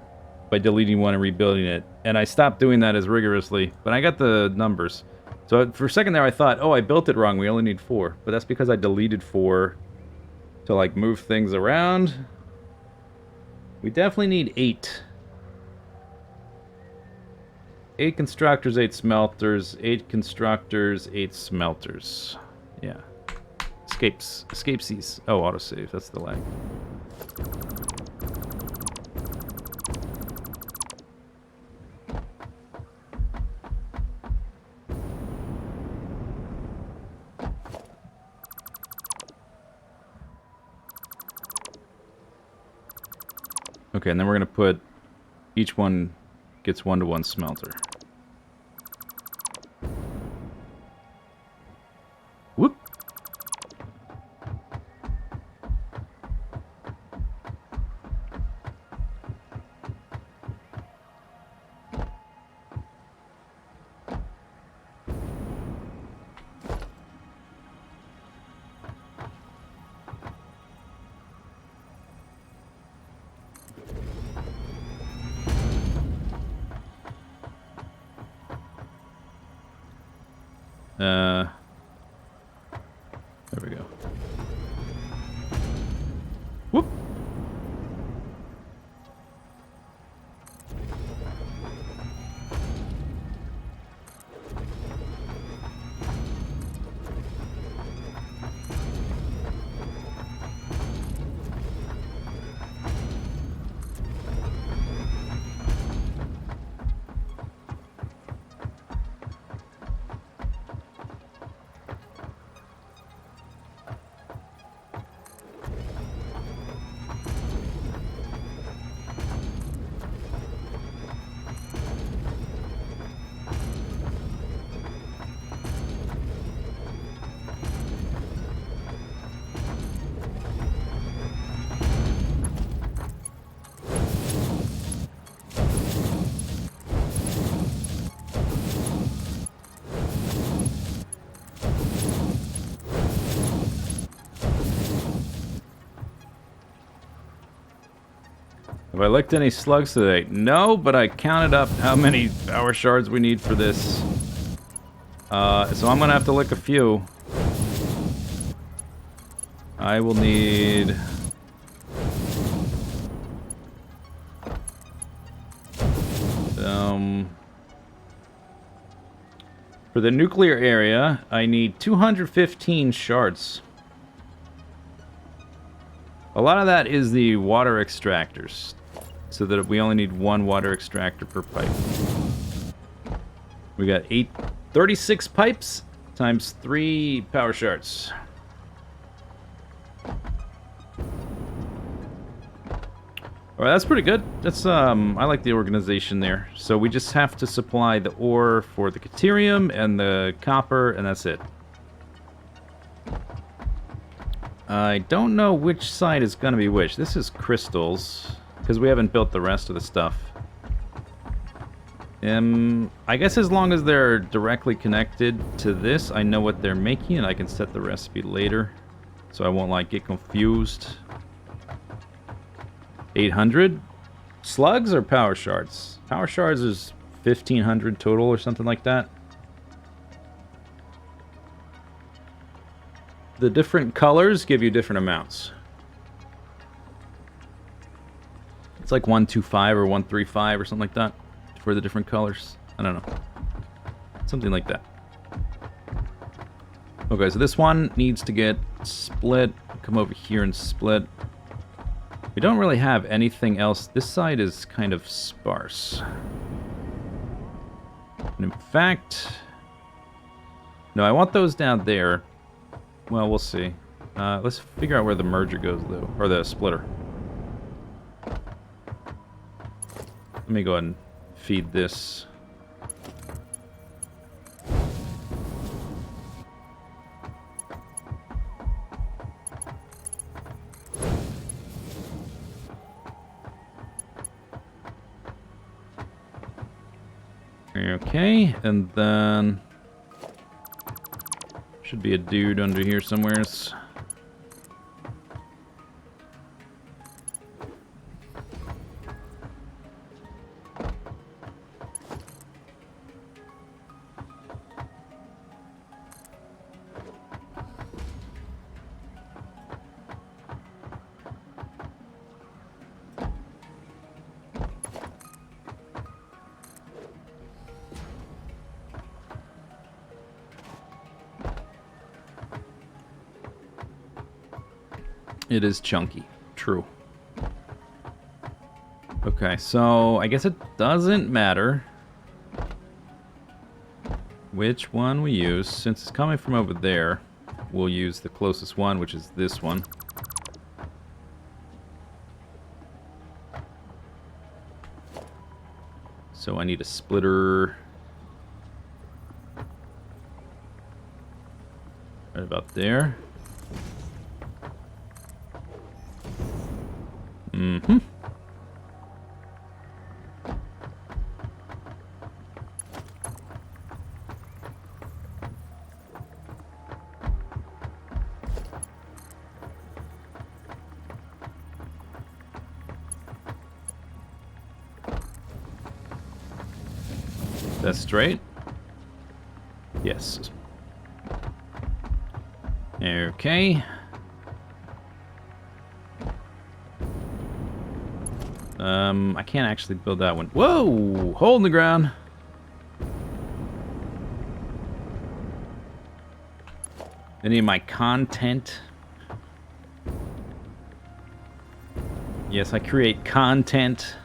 by deleting one and rebuilding it. And I stopped doing that as rigorously, but I got the numbers. So for a second there I thought, oh, I built it wrong. We only need 4. But that's because I deleted 4 to like move things around. We definitely need 8. 8 constructors, 8 smelters, 8 constructors, 8 smelters. Yeah. Escapesies. Oh, autosave. That's the lag. Okay, and then we're going to put... Each one gets 1-to-1 smelter. Whoop! There we go. Whoop! Have I licked any slugs today? No, but I counted up how many power shards we need for this. So I'm gonna have to lick a few. I will need... For the nuclear area, I need 215 shards. A lot of that is the water extractors, so that we only need one water extractor per pipe. We got 36 pipes times 3 power shards. Alright, that's pretty good. That's I like the organization there. So we just have to supply the ore for the Caterium and the copper, and that's it. I don't know which side is going to be which. This is crystals, because we haven't built the rest of the stuff. I guess as long as they're directly connected to this, I know what they're making, and I can set the recipe later, so I won't, like, get confused. 800 slugs or power shards? Power shards is 1,500 total or something like that. The different colors give you different amounts. It's like 125 or 135 or something like that for the different colors. I don't know. Something like that. Okay, so this one needs to get split. Come over here and split. We don't really have anything else. This side is kind of sparse. And in fact... No, I want those down there. Well, we'll see. Let's figure out where the merger goes, though. Or the splitter. Let me go ahead and feed this. Okay, and then... Should be a dude under here somewheres. It is chunky. True. Okay, so I guess it doesn't matter which one we use. Since it's coming from over there, we'll use the closest one, which is this one. So I need a splitter right about there. Mm-hmm. That's straight? Yes. Okay. I can't actually build that one. Whoa! Hole in the ground. Any of my content? Yes, I create content.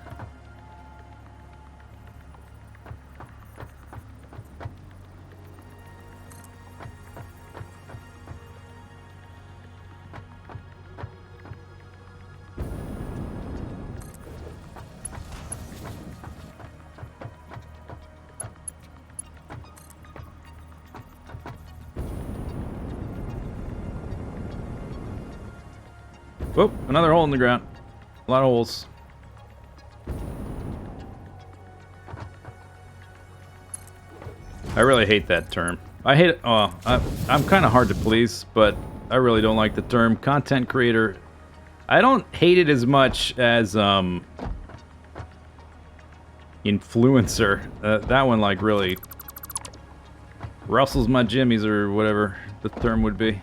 Whoop, another hole in the ground. A lot of holes. I really hate that term. I hate it. Oh, I'm kind of hard to please, but I really don't like the term content creator. I don't hate it as much as influencer. That one, like, really rustles my jimmies, or whatever the term would be.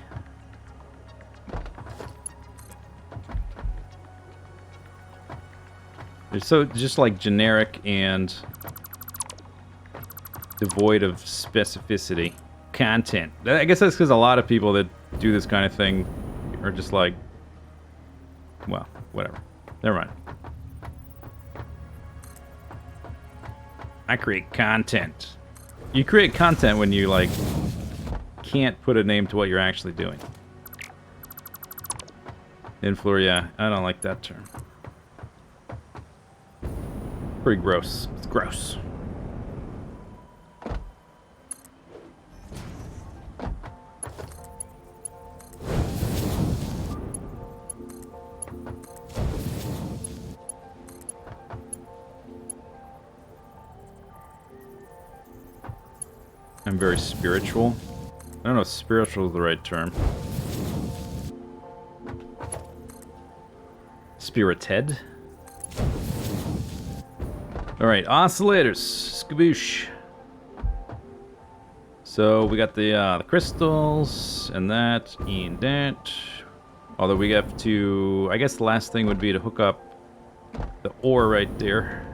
They're so just, like, generic and devoid of specificity. Content. I guess that's because a lot of people that do this kind of thing are just like, well, whatever. Never mind. I create content. You create content when you, like, can't put a name to what you're actually doing. Influencer, yeah. I don't like that term. Pretty gross. It's gross. I'm very spiritual. I don't know if spiritual is the right term. Spirited. Alright, oscillators. Skaboosh. So we got the crystals and that and that. Although we have to, I guess the last thing would be to hook up the ore right there.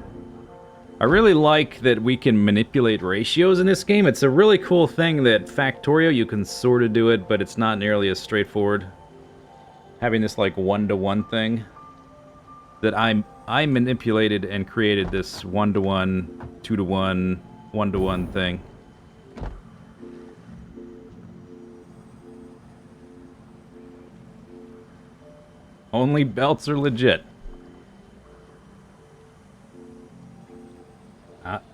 I really like that we can manipulate ratios in this game. It's a really cool thing that Factorio, you can sort of do it, but it's not nearly as straightforward. Having this, like, 1-to-1 thing. That I manipulated and created this 1-to-1, 2-to-1, 1-to-1 thing. Only belts are legit.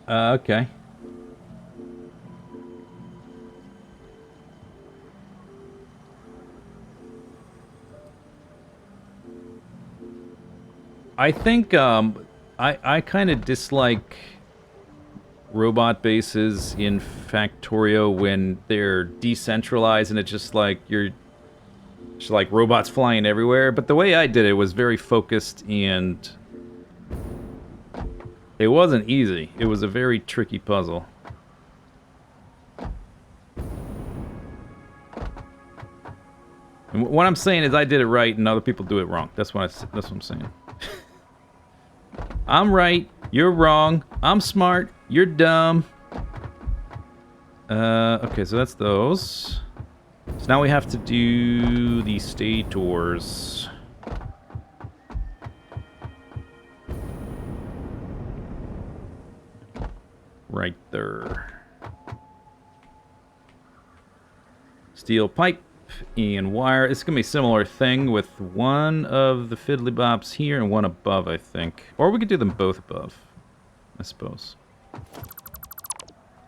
Okay. I think, I kind of dislike robot bases in Factorio when they're decentralized and it's just like, just like robots flying everywhere. But the way I did it was very focused and it wasn't easy. It was a very tricky puzzle. And what I'm saying is I did it right and other people do it wrong. That's what I'm saying. I'm right, you're wrong. I'm smart, you're dumb. Okay, so that's those. So now we have to do the stators. Right there. Steel pipe and wire. It's going to be a similar thing with one of the fiddly bops here and one above, I think. Or we could do them both above, I suppose.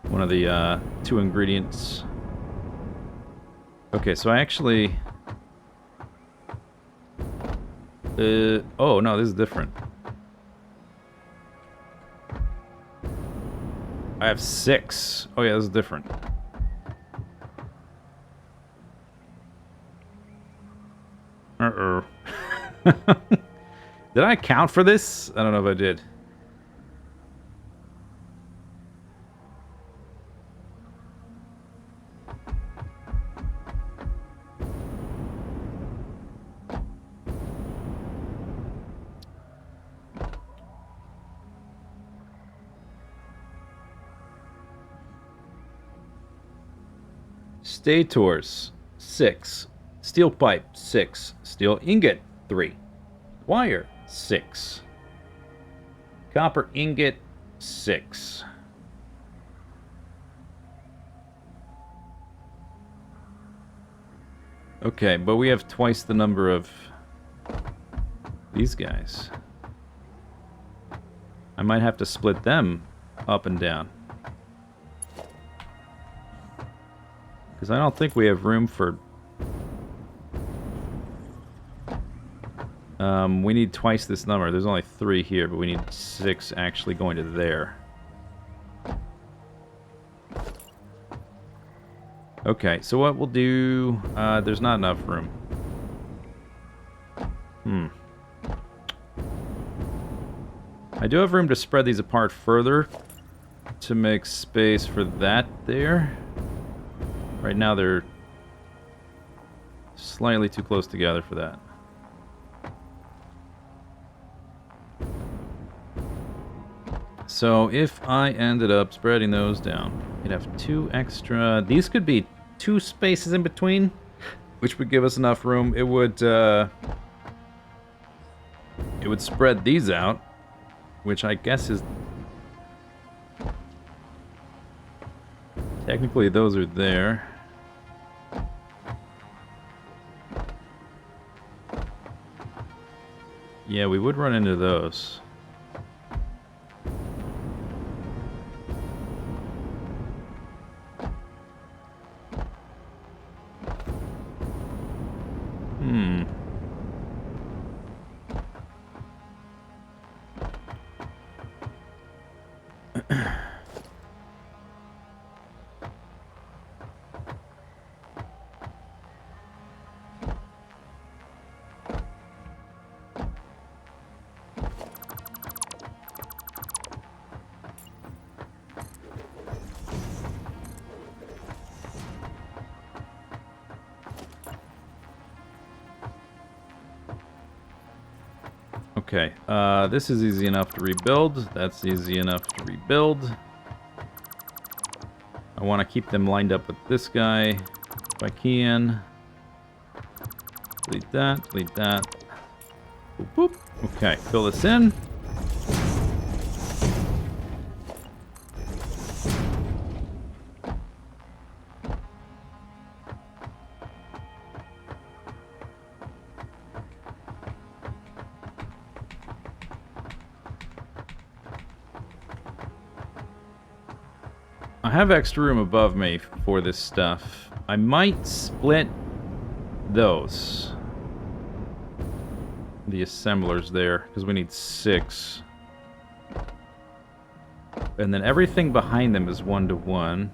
One of the two ingredients. Okay, so I actually... oh, no, this is different. I have 6. Oh, yeah, this is different. Uh-oh. Did I count for this? I don't know if I did. Stators, 6. Steel pipe, 6. Steel ingot, 3. Wire, 6. Copper ingot, 6. Okay, but we have twice the number of these guys. I might have to split them up and down. Because I don't think we have room for... we need twice this number. There's only 3 here, but we need 6 actually going to there. Okay, so what we'll do... there's not enough room. I do have room to spread these apart further to make space for that there. Right now they're slightly too close together for that. So if I ended up spreading those down, you'd have 2 extra. These could be 2 spaces in between, which would give us enough room. It would spread these out, which I guess is technically those are there. Yeah, we would run into those. Okay, this is easy enough to rebuild. That's easy enough to rebuild. I want to keep them lined up with this guy, if I can. Delete that, delete that. Boop, boop. Okay, fill this in. I have extra room above me for this stuff. I might split those. The assemblers there, because we need 6. And then everything behind them is 1-to-1.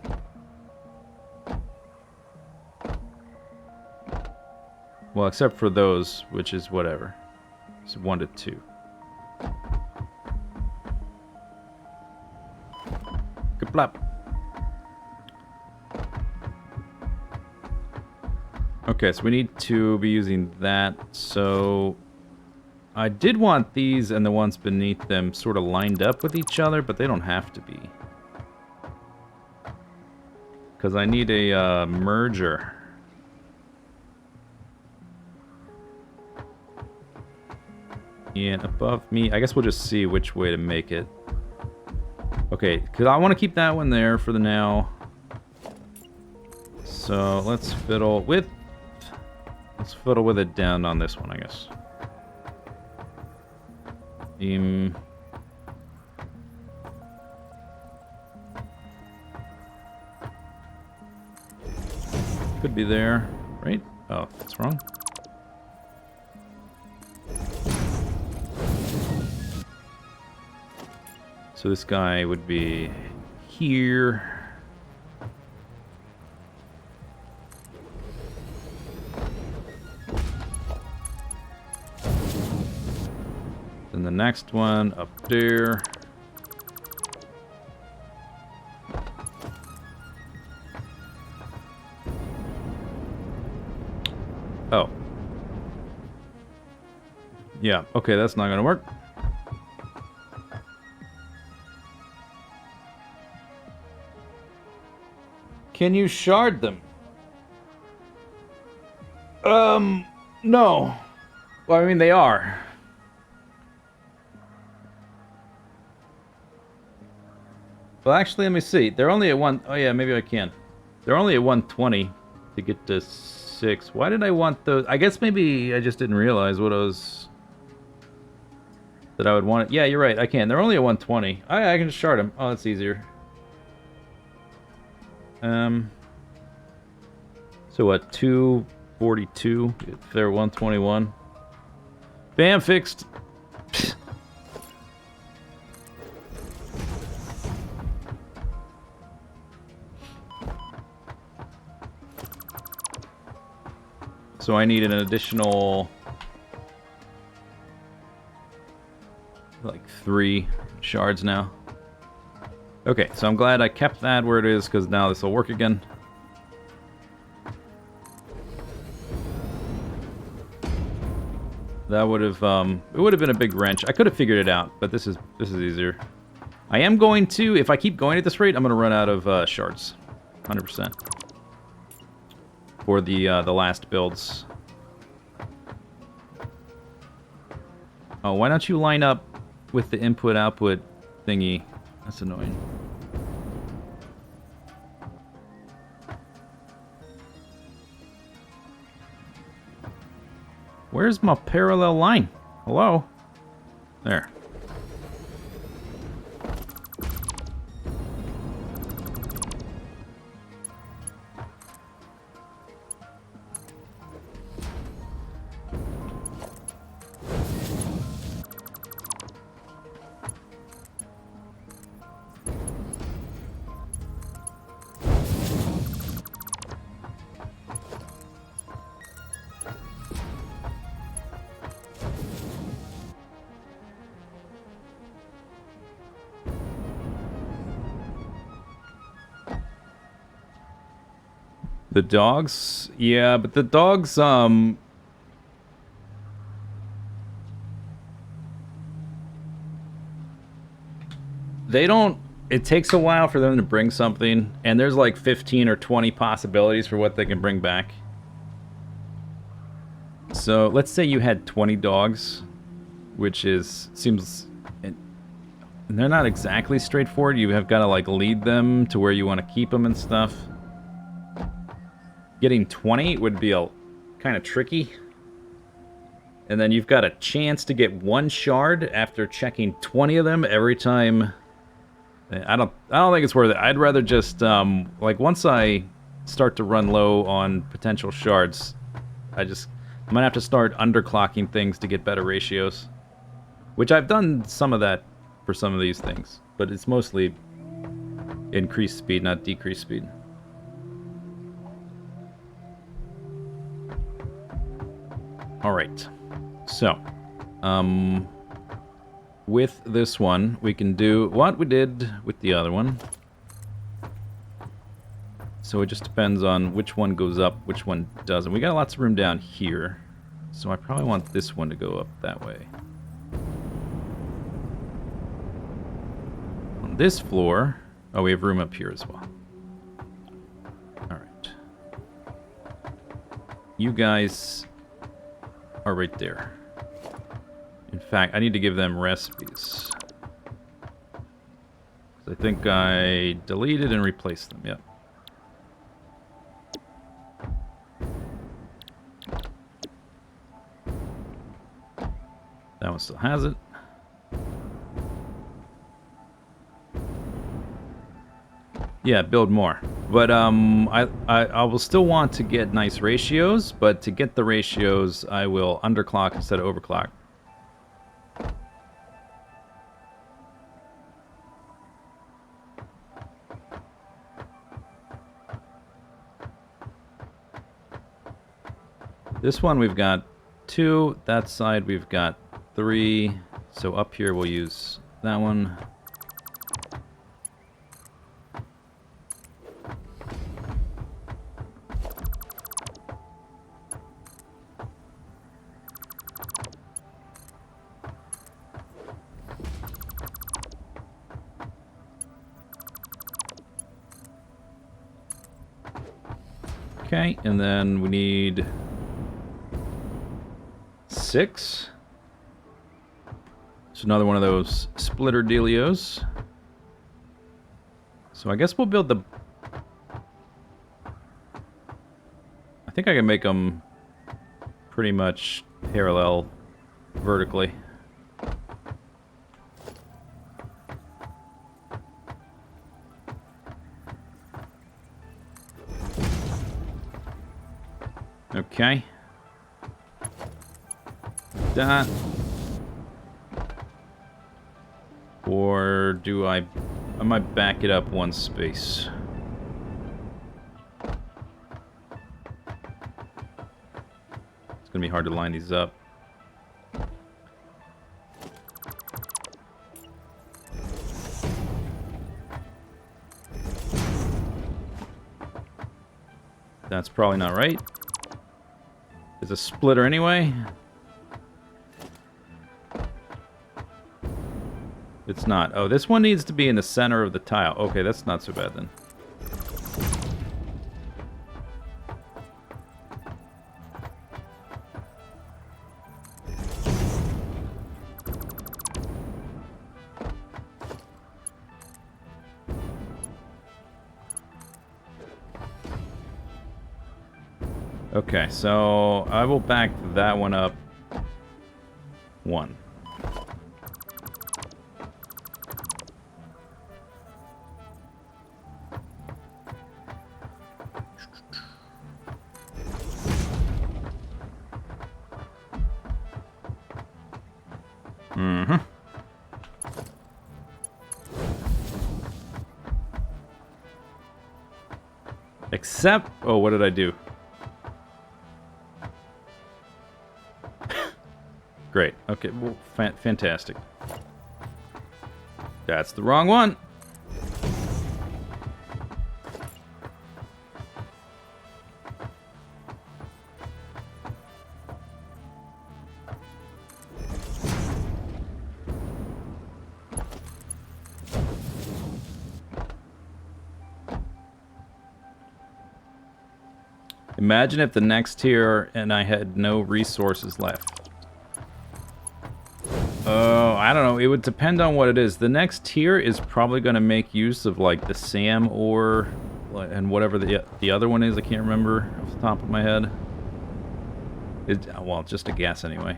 Well, except for those, which is whatever. It's 1-to-2. Kaplop. Okay, so we need to be using that. So I did want these and the ones beneath them sort of lined up with each other, but they don't have to be. Because I need a merger. And above me, I guess we'll just see which way to make it. Okay, because I want to keep that one there for the now. So let's fiddle with it down on this one, I guess. Could be there, right? Oh, that's wrong. So this guy would be here. Then the next one up there. Oh. Yeah, okay, that's not gonna work. Can you shard them? No. Well, I mean, they are. Well, actually, let me see. They're only at 1... Oh, yeah, maybe I can. They're only at 120 to get to 6. Why did I want those? I guess maybe I just didn't realize what I was... That I would want it. Yeah, you're right. I can. They're only at 120. I can just shard them. Oh, that's easier. So what? 242 if they're 121. Bam, fixed. So I need an additional like 3 shards now. Okay, so I'm glad I kept that where it is, because now this will work again. That would have, it would have been a big wrench. I could have figured it out, but this is easier. I am going to, if I keep going at this rate, I'm going to run out of shards. 100%. For the last builds. Oh, why don't you line up with the input-output thingy? That's annoying. Where's my parallel line? Hello? There. The dogs? Yeah, but the dogs, they don't... It takes a while for them to bring something, and there's like 15 or 20 possibilities for what they can bring back. So, let's say you had 20 dogs, which seems... And they're not exactly straightforward. You have got to, like, lead them to where you want to keep them and stuff. Getting 20 would be kind of tricky. And then you've got a chance to get 1 shard after checking 20 of them every time. I don't think it's worth it. I'd rather just like once I start to run low on potential shards, I might have to start underclocking things to get better ratios. Which I've done some of that for some of these things, but it's mostly increased speed, not decreased speed. Alright, so, with this one, we can do what we did with the other one. So it just depends on which one goes up, which one doesn't. We got lots of room down here, so I probably want this one to go up that way. On this floor, oh, we have room up here as well. Alright. You guys... are right there. In fact, I need to give them recipes. I think I deleted and replaced them, yep. That one still has it. Yeah, build more. But I will still want to get nice ratios, but to get the ratios, I will underclock instead of overclock. This one we've got 2, that side we've got 3, so up here we'll use that one. Okay, and then we need 6. It's another one of those splitter dealios. So I guess we'll build the... I think I can make them pretty much parallel vertically. Okay. That. Or do I might back it up 1 space. It's gonna be hard to line these up. That's probably not right. It's a splitter anyway. It's not. Oh, this one needs to be in the center of the tile. Okay, that's not so bad then. Okay, so I will back that one up 1. Mm-hmm. Except, oh, what did I do? Great. Okay, well, fantastic. That's the wrong one. Imagine if the next tier and I had no resources left. Oh, I don't know. It would depend on what it is. The next tier is probably going to make use of, like, the SAM ore and whatever the other one is. I can't remember off the top of my head. Well, just a guess anyway.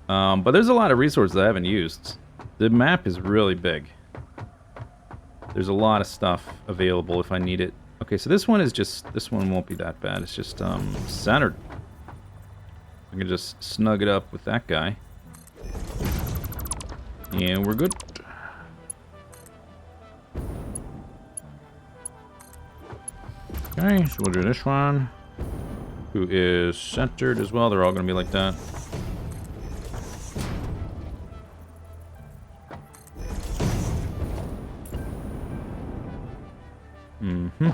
But there's a lot of resources I haven't used. The map is really big. There's a lot of stuff available if I need it. Okay, so this one is just... This one won't be that bad. It's just centered. I can just snug it up with that guy. And we're good. Okay, so we'll do this one. Who is centered as well. They're all going to be like that. Mm-hmm.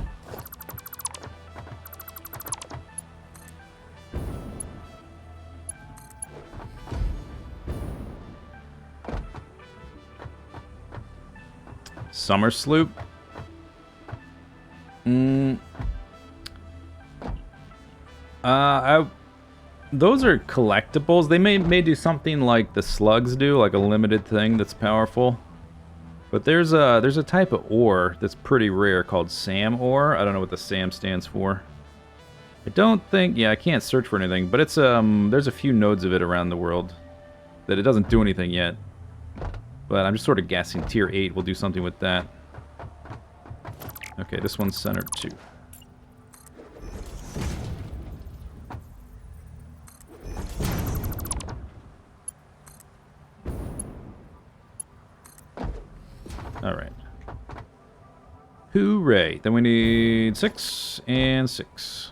Summer sloop. Those are collectibles. They may do something like the slugs do, like a limited thing that's powerful. But there's a type of ore that's pretty rare called SAM ore. I don't know what the SAM stands for. I don't think... Yeah, I can't search for anything, but it's there's a few nodes of it around the world that it doesn't do anything yet. But I'm just sort of guessing tier 8 will do something with that. Okay, this one's centered too. Alright. Hooray! Then we need 6 and 6.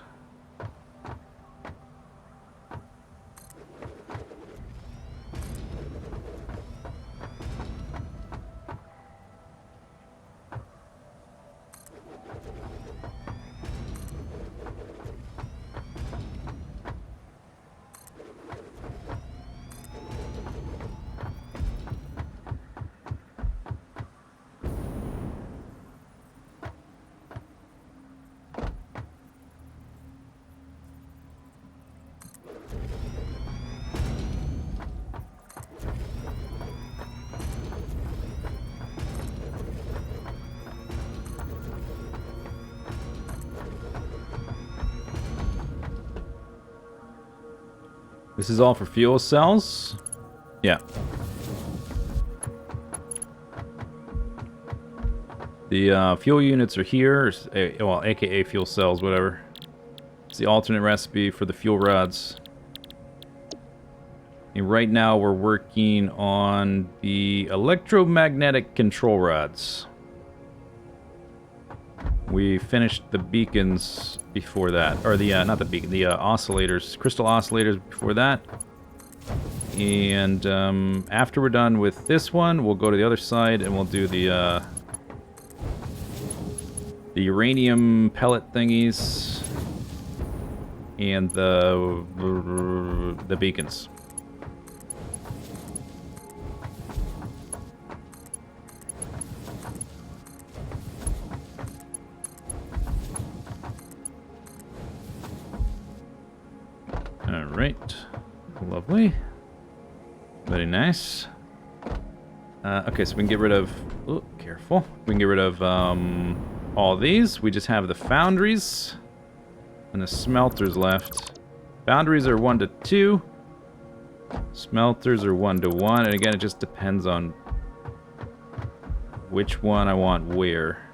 This is all for fuel cells? Yeah. The fuel units are here, well, aka fuel cells, whatever. It's the alternate recipe for the fuel rods. And right now we're working on the electromagnetic control rods. We finished the beacons before that, or the not the beacon, the oscillators, crystal oscillators before that. And after we're done with this one, we'll go to the other side and we'll do the The uranium pellet thingies. And the beacons. All right. Lovely. Very nice. Okay, so we can get rid of... Oh, careful. We can get rid of all these. We just have the foundries and the smelters left. Foundries are 1 to 2. Smelters are 1 to 1. And again, it just depends on which one I want where.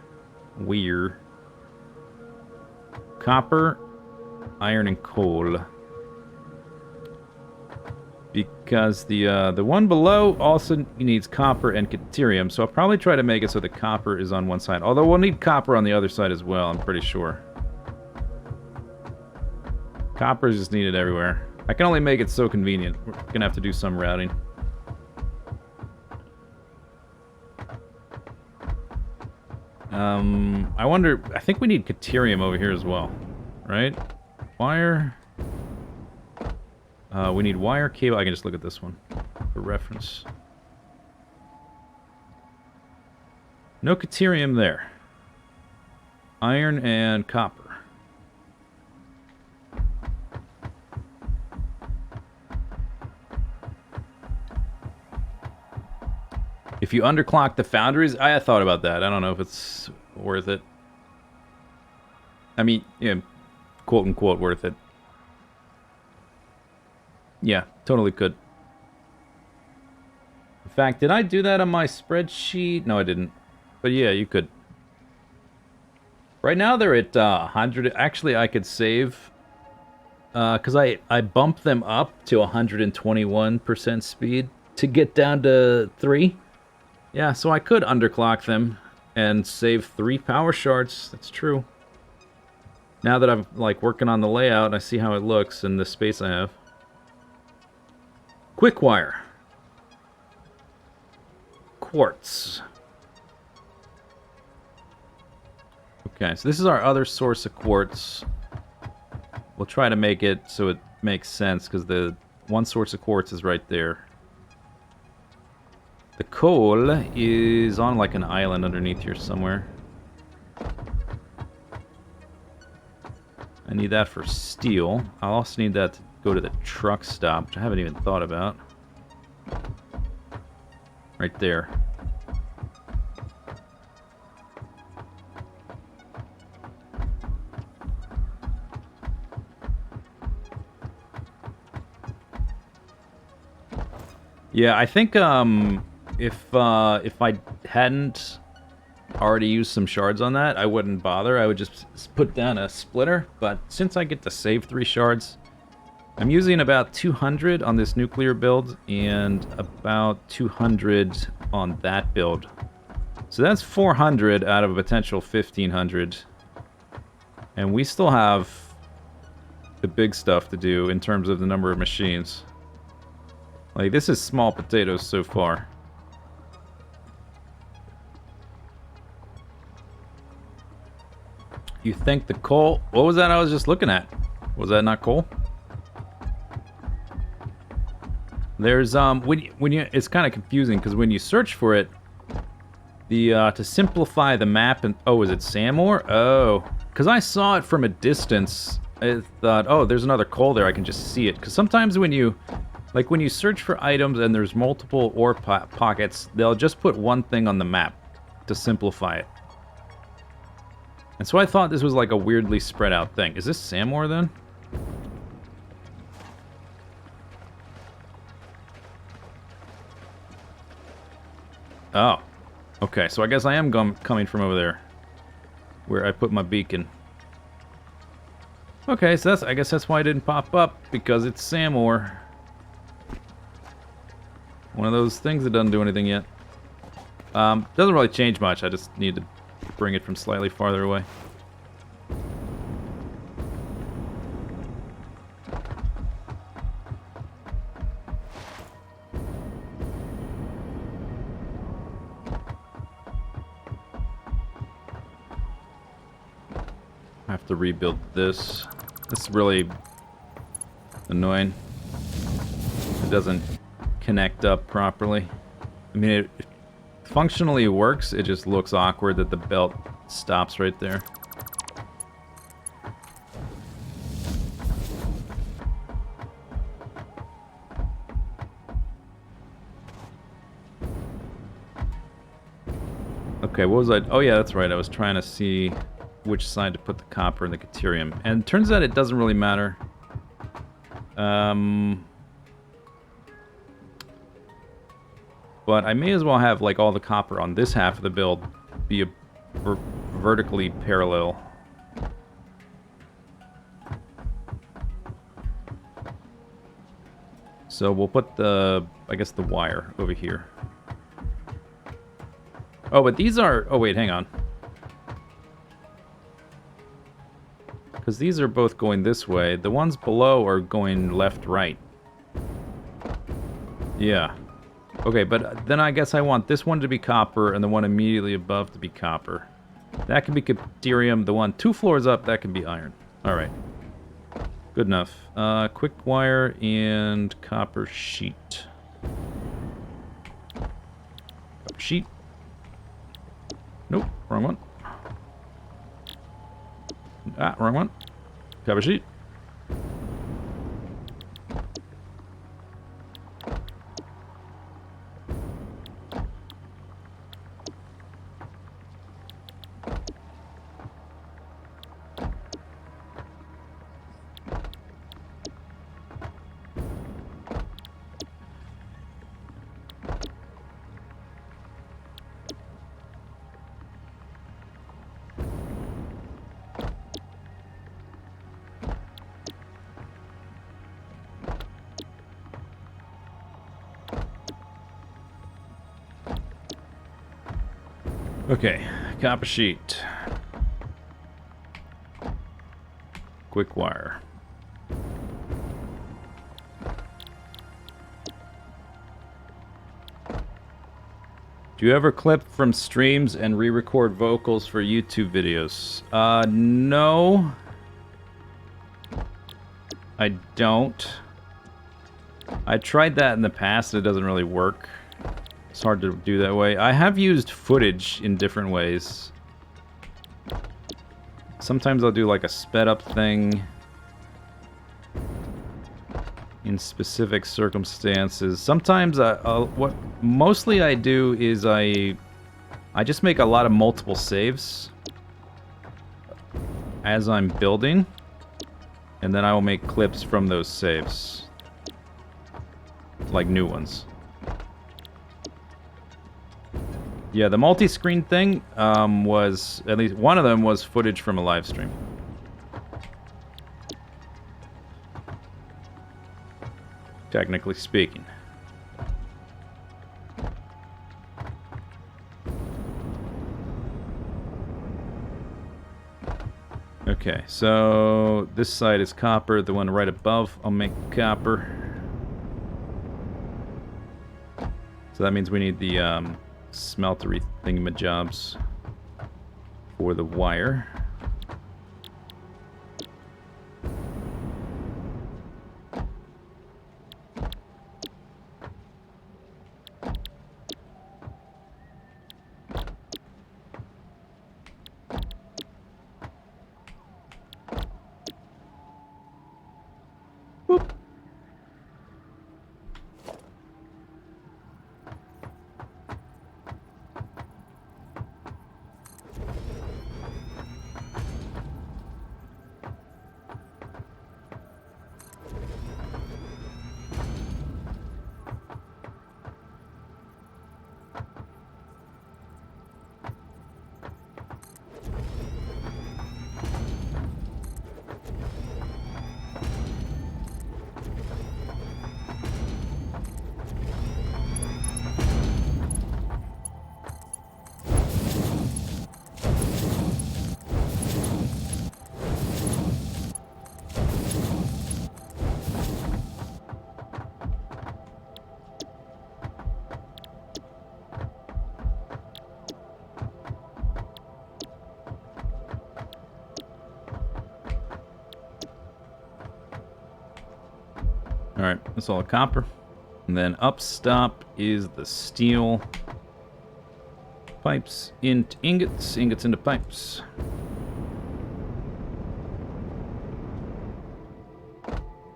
Where. Copper, iron, and coal. Because the one below also needs copper and caterium, so I'll probably try to make it so the copper is on one side. Although we'll need copper on the other side as well, I'm pretty sure. Copper is just needed everywhere. I can only make it so convenient. We're gonna have to do some routing. I wonder... I think we need caterium over here as well, right? Wire... we need wire, cable. I can just look at this one for reference. No caterium there. Iron and copper. If you underclock the foundries, I had thought about that. I don't know if it's worth it. I mean, yeah, quote unquote worth it. Yeah, totally could. In fact, did I do that on my spreadsheet? No, I didn't. But yeah, you could. Right now they're at 100. Actually, I could save. Because I bumped them up to 121% speed to get down to 3. Yeah, so I could underclock them and save 3 power shards. That's true. Now that I'm like working on the layout, I see how it looks and the space I have. Quick wire. Quartz. Okay, so this is our other source of quartz. We'll try to make it so it makes sense, because the one source of quartz is right there. The coal is on like an island underneath here somewhere. I need that for steel. I'll also need that to go to the truck stop, which I haven't even thought about. Right there. Yeah, I think if I hadn't already used some shards on that, I wouldn't bother. I would just put down a splitter. But since I get to save 3 shards, I'm using about 200 on this nuclear build and about 200 on that build. So that's 400 out of a potential 1500. And we still have the big stuff to do in terms of the number of machines. Like, this is small potatoes so far. You think the coal... What was that I was just looking at? Was that not coal? There's, when you... It's kind of confusing, because when you search for it, the, to simplify the map and... Oh, is it sand ore? Oh. Because I saw it from a distance. I thought, oh, there's another coal there. I can just see it. Because sometimes when you... Like, when you search for items and there's multiple ore pockets, they'll just put one thing on the map to simplify it. And so I thought this was like a weirdly spread out thing. Is this sand ore then? Oh. Okay, so I guess I am coming from over there. Where I put my beacon. Okay, so I guess that's why it didn't pop up. Because it's sand ore. One of those things that doesn't do anything yet. Doesn't really change much. I just need to bring it from slightly farther away. I have to rebuild this. This is really annoying. It doesn't connect up properly. I mean, it functionally works. It just looks awkward that the belt stops right there. Okay, what was I... Oh yeah, that's right. I was trying to see which side to put the copper and the caterium. And it turns out it doesn't really matter. But I may as well have like all the copper on this half of the build be vertically parallel. So we'll put the, I guess, the wire over here. Oh, but these are... Oh, wait, hang on. Because these are both going this way. The ones below are going left-right. Yeah. Okay, but then I guess I want this one to be copper and the one immediately above to be copper. That can be caterium. The one 2 floors up, that can be iron. Alright. Good enough. Quick wire and copper sheet. Copper sheet. Nope, wrong one. Ah, wrong one. Copper sheet. Okay, copper sheet. Quick wire. Do you ever clip from streams and re-record vocals for YouTube videos? No. I don't. I tried that in the past, it doesn't really work. It's hard to do that way. I have used footage in different ways. Sometimes I'll do like a sped up thing in specific circumstances. Sometimes what mostly I do is I just make a lot of multiple saves as I'm building, and then I will make clips from those saves, like new ones. Yeah, the multi-screen thing was, at least one of them was footage from a live stream. Technically speaking. Okay, so this side is copper, the one right above I'll make copper. So that means we need the smeltery thingamajobs for the wire. Boop. Alright, that's all the copper. And then upstop is the steel. Pipes into ingots, ingots into pipes.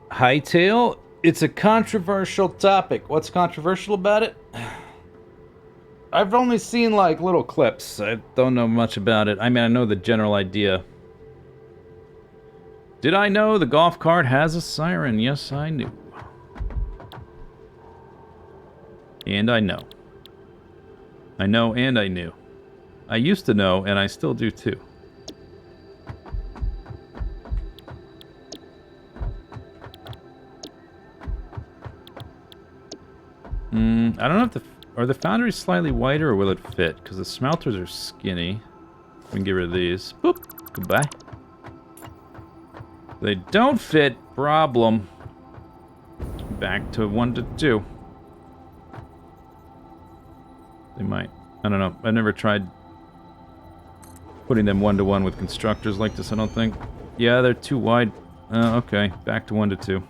Hightail, it's a controversial topic. What's controversial about it? I've only seen like little clips. I don't know much about it. I mean, I know the general idea. Did I know the golf cart has a siren? Yes, I knew. And I know. I know and I knew. I used to know, and I still do too. I don't know if are the foundries slightly wider or will it fit? Because the smelters are skinny. We can get rid of these. Boop. Goodbye. They don't fit. Problem. Back to 1 to 2. They might. I don't know. I've never tried putting them 1 to 1 with constructors like this, I don't think. Yeah, they're too wide. Okay. Back to 1 to 2.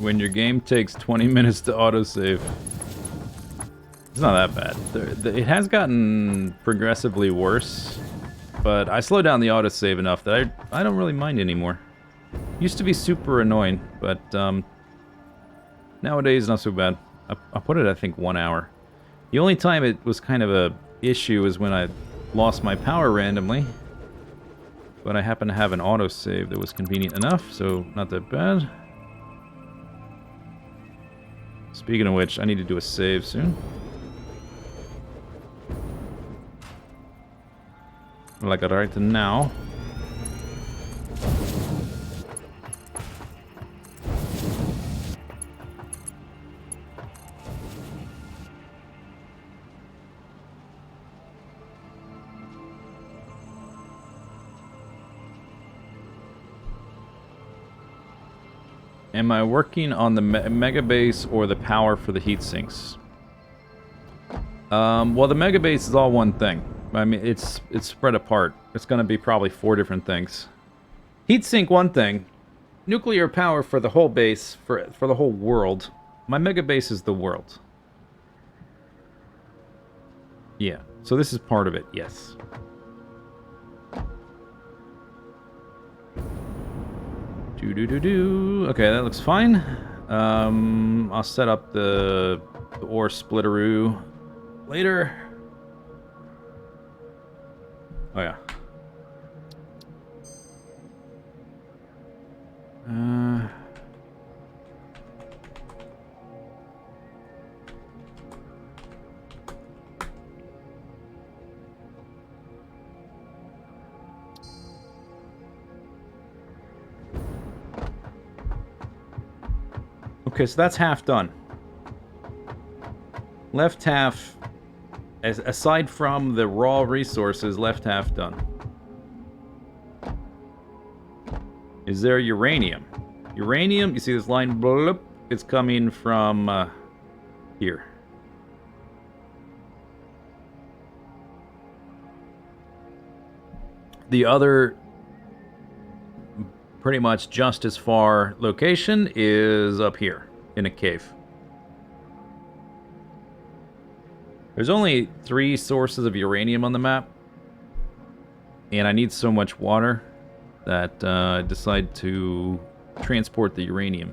When your game takes 20 minutes to autosave. It's not that bad. It has gotten progressively worse, but I slowed down the autosave enough that I don't really mind anymore. Used to be super annoying, but nowadays not so bad. I put it, I think, 1 hour. The only time it was kind of a issue is when I lost my power randomly, but I happen to have an autosave that was convenient enough, so not that bad. Speaking of which, I need to do a save soon. Like right now. Am I working on the mega base or the power for the heat sinks? Well, the mega base is all one thing. I mean, it's spread apart. It's going to be probably 4 different things. Heat sink, one thing. Nuclear power for the whole base, for the whole world. My mega base is the world. Yeah, so this is part of it, yes. Okay, that looks fine. I'll set up the ore splitteroo later. Oh yeah. Okay, so that's half done. Left half, aside from the raw resources, left half done. Is there uranium? Uranium, you see this line, bloop, it's coming from here. The other, pretty much just as far location, is up here in a cave. There's only 3 sources of uranium on the map, and I need so much water that I decide to transport the uranium.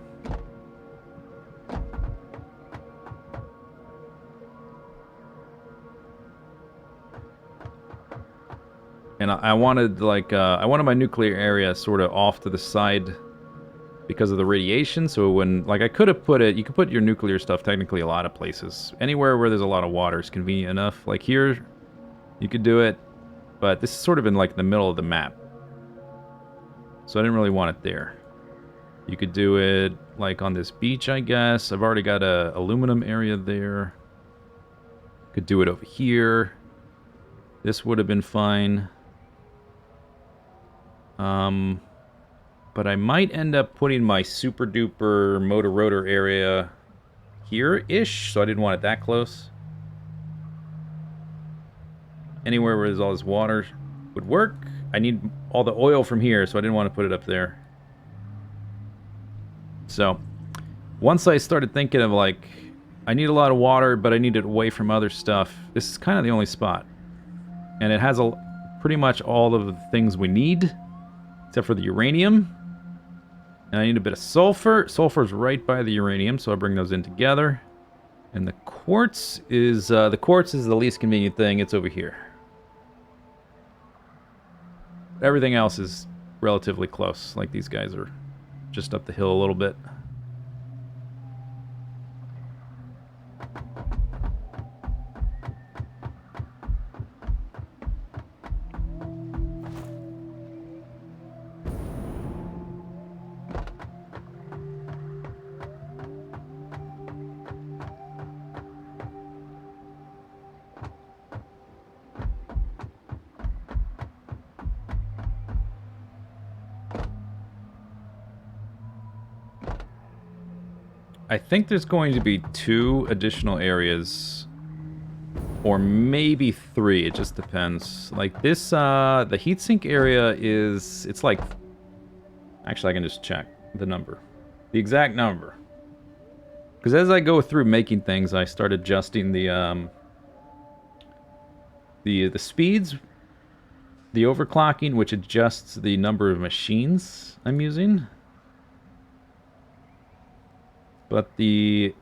and I wanted like I wanted my nuclear area sort of off to the side because of the radiation. So when like I could have put it, you could put your nuclear stuff technically a lot of places. Anywhere where there's a lot of water is convenient enough. Like here, you could do it, but this is sort of in like the middle of the map, so I didn't really want it there. You could do it like on this beach, I guess. I've already got a aluminum area there. Could do it over here. This would have been fine. But I might end up putting my super duper motor rotor area here-ish, so I didn't want it that close. Anywhere where there's all this water would work. I need all the oil from here, so I didn't want to put it up there. So, once I started thinking of like, I need a lot of water, but I need it away from other stuff, this is kind of the only spot. And it has pretty much all of the things we need, except for the uranium. And I need a bit of sulfur. Sulfur's right by the uranium, so I'll bring those in together. And the quartz is the least convenient thing. It's over here. Everything else is relatively close. Like these guys are just up the hill a little bit. I think there's going to be 2 additional areas, or maybe 3, it just depends. Like this, the heatsink area is, it's like, actually I can just check the number, the exact number. Because as I go through making things, I start adjusting the speeds, the overclocking, which adjusts the number of machines I'm using. But the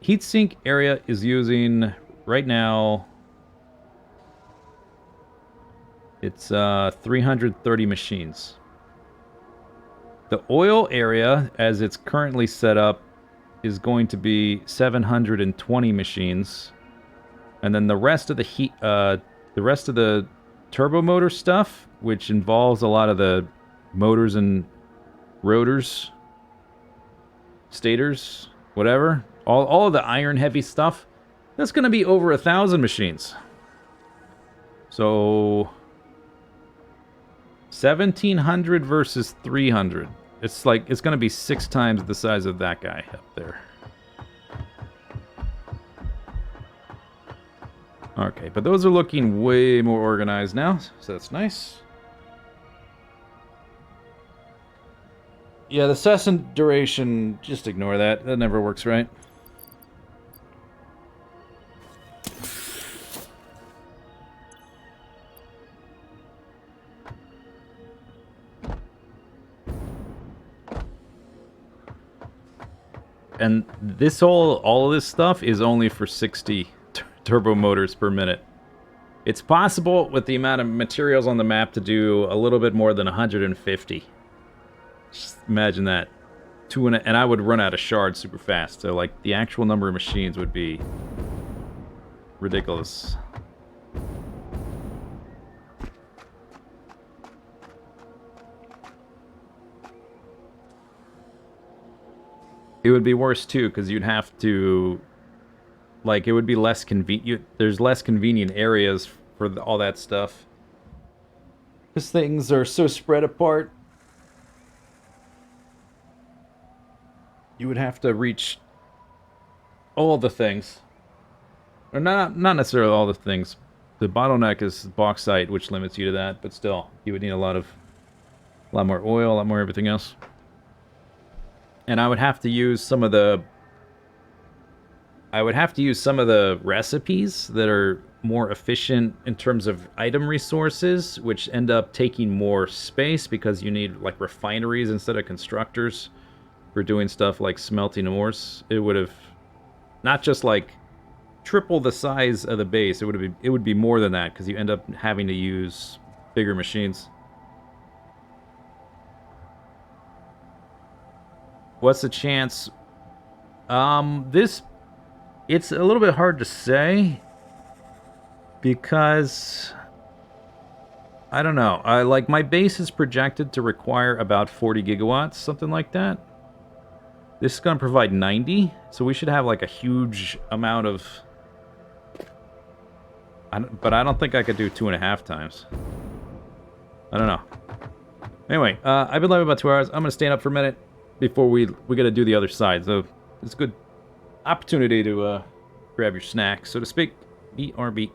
heatsink area is using, right now, it's 330 machines. The oil area, as it's currently set up, is going to be 720 machines. And then the rest of the turbo motor stuff, which involves a lot of the motors and rotors, stators, whatever, all of the iron heavy stuff, that's going to be over 1,000 machines. So 1,700 versus 300. It's like, it's going to be 6 times the size of that guy up there. Okay, but those are looking way more organized now, so that's nice. Yeah, the session duration, just ignore that. That never works right. And this all of this stuff is only for 60 turbo motors per minute. It's possible with the amount of materials on the map to do a little bit more than 150. Just imagine that. And I would run out of shards super fast. So, like, the actual number of machines would be ridiculous. It would be worse, too, because you'd have to... Like, it would be less convenient. There's less convenient areas for all that stuff. Because things are so spread apart. You would have to reach all the things. Or not necessarily all the things. The bottleneck is bauxite, which limits you to that, but still, you would need a lot more oil, a lot more everything else. And I would have to use some of the recipes that are more efficient in terms of item resources, which end up taking more space because you need like refineries instead of constructors for doing stuff like smelting ores. It would have not just like triple the size of the base. It would be more than that because you end up having to use bigger machines. What's the chance? It's a little bit hard to say because I don't know. I like my base is projected to require about 40 gigawatts, something like that. This is going to provide 90, so we should have like a huge amount of. But I don't think I could do 2.5 times. I don't know. Anyway, I've been live about 2 hours. I'm going to stand up for a minute before we got to do the other side. So it's a good opportunity to grab your snack, so to speak. BRB.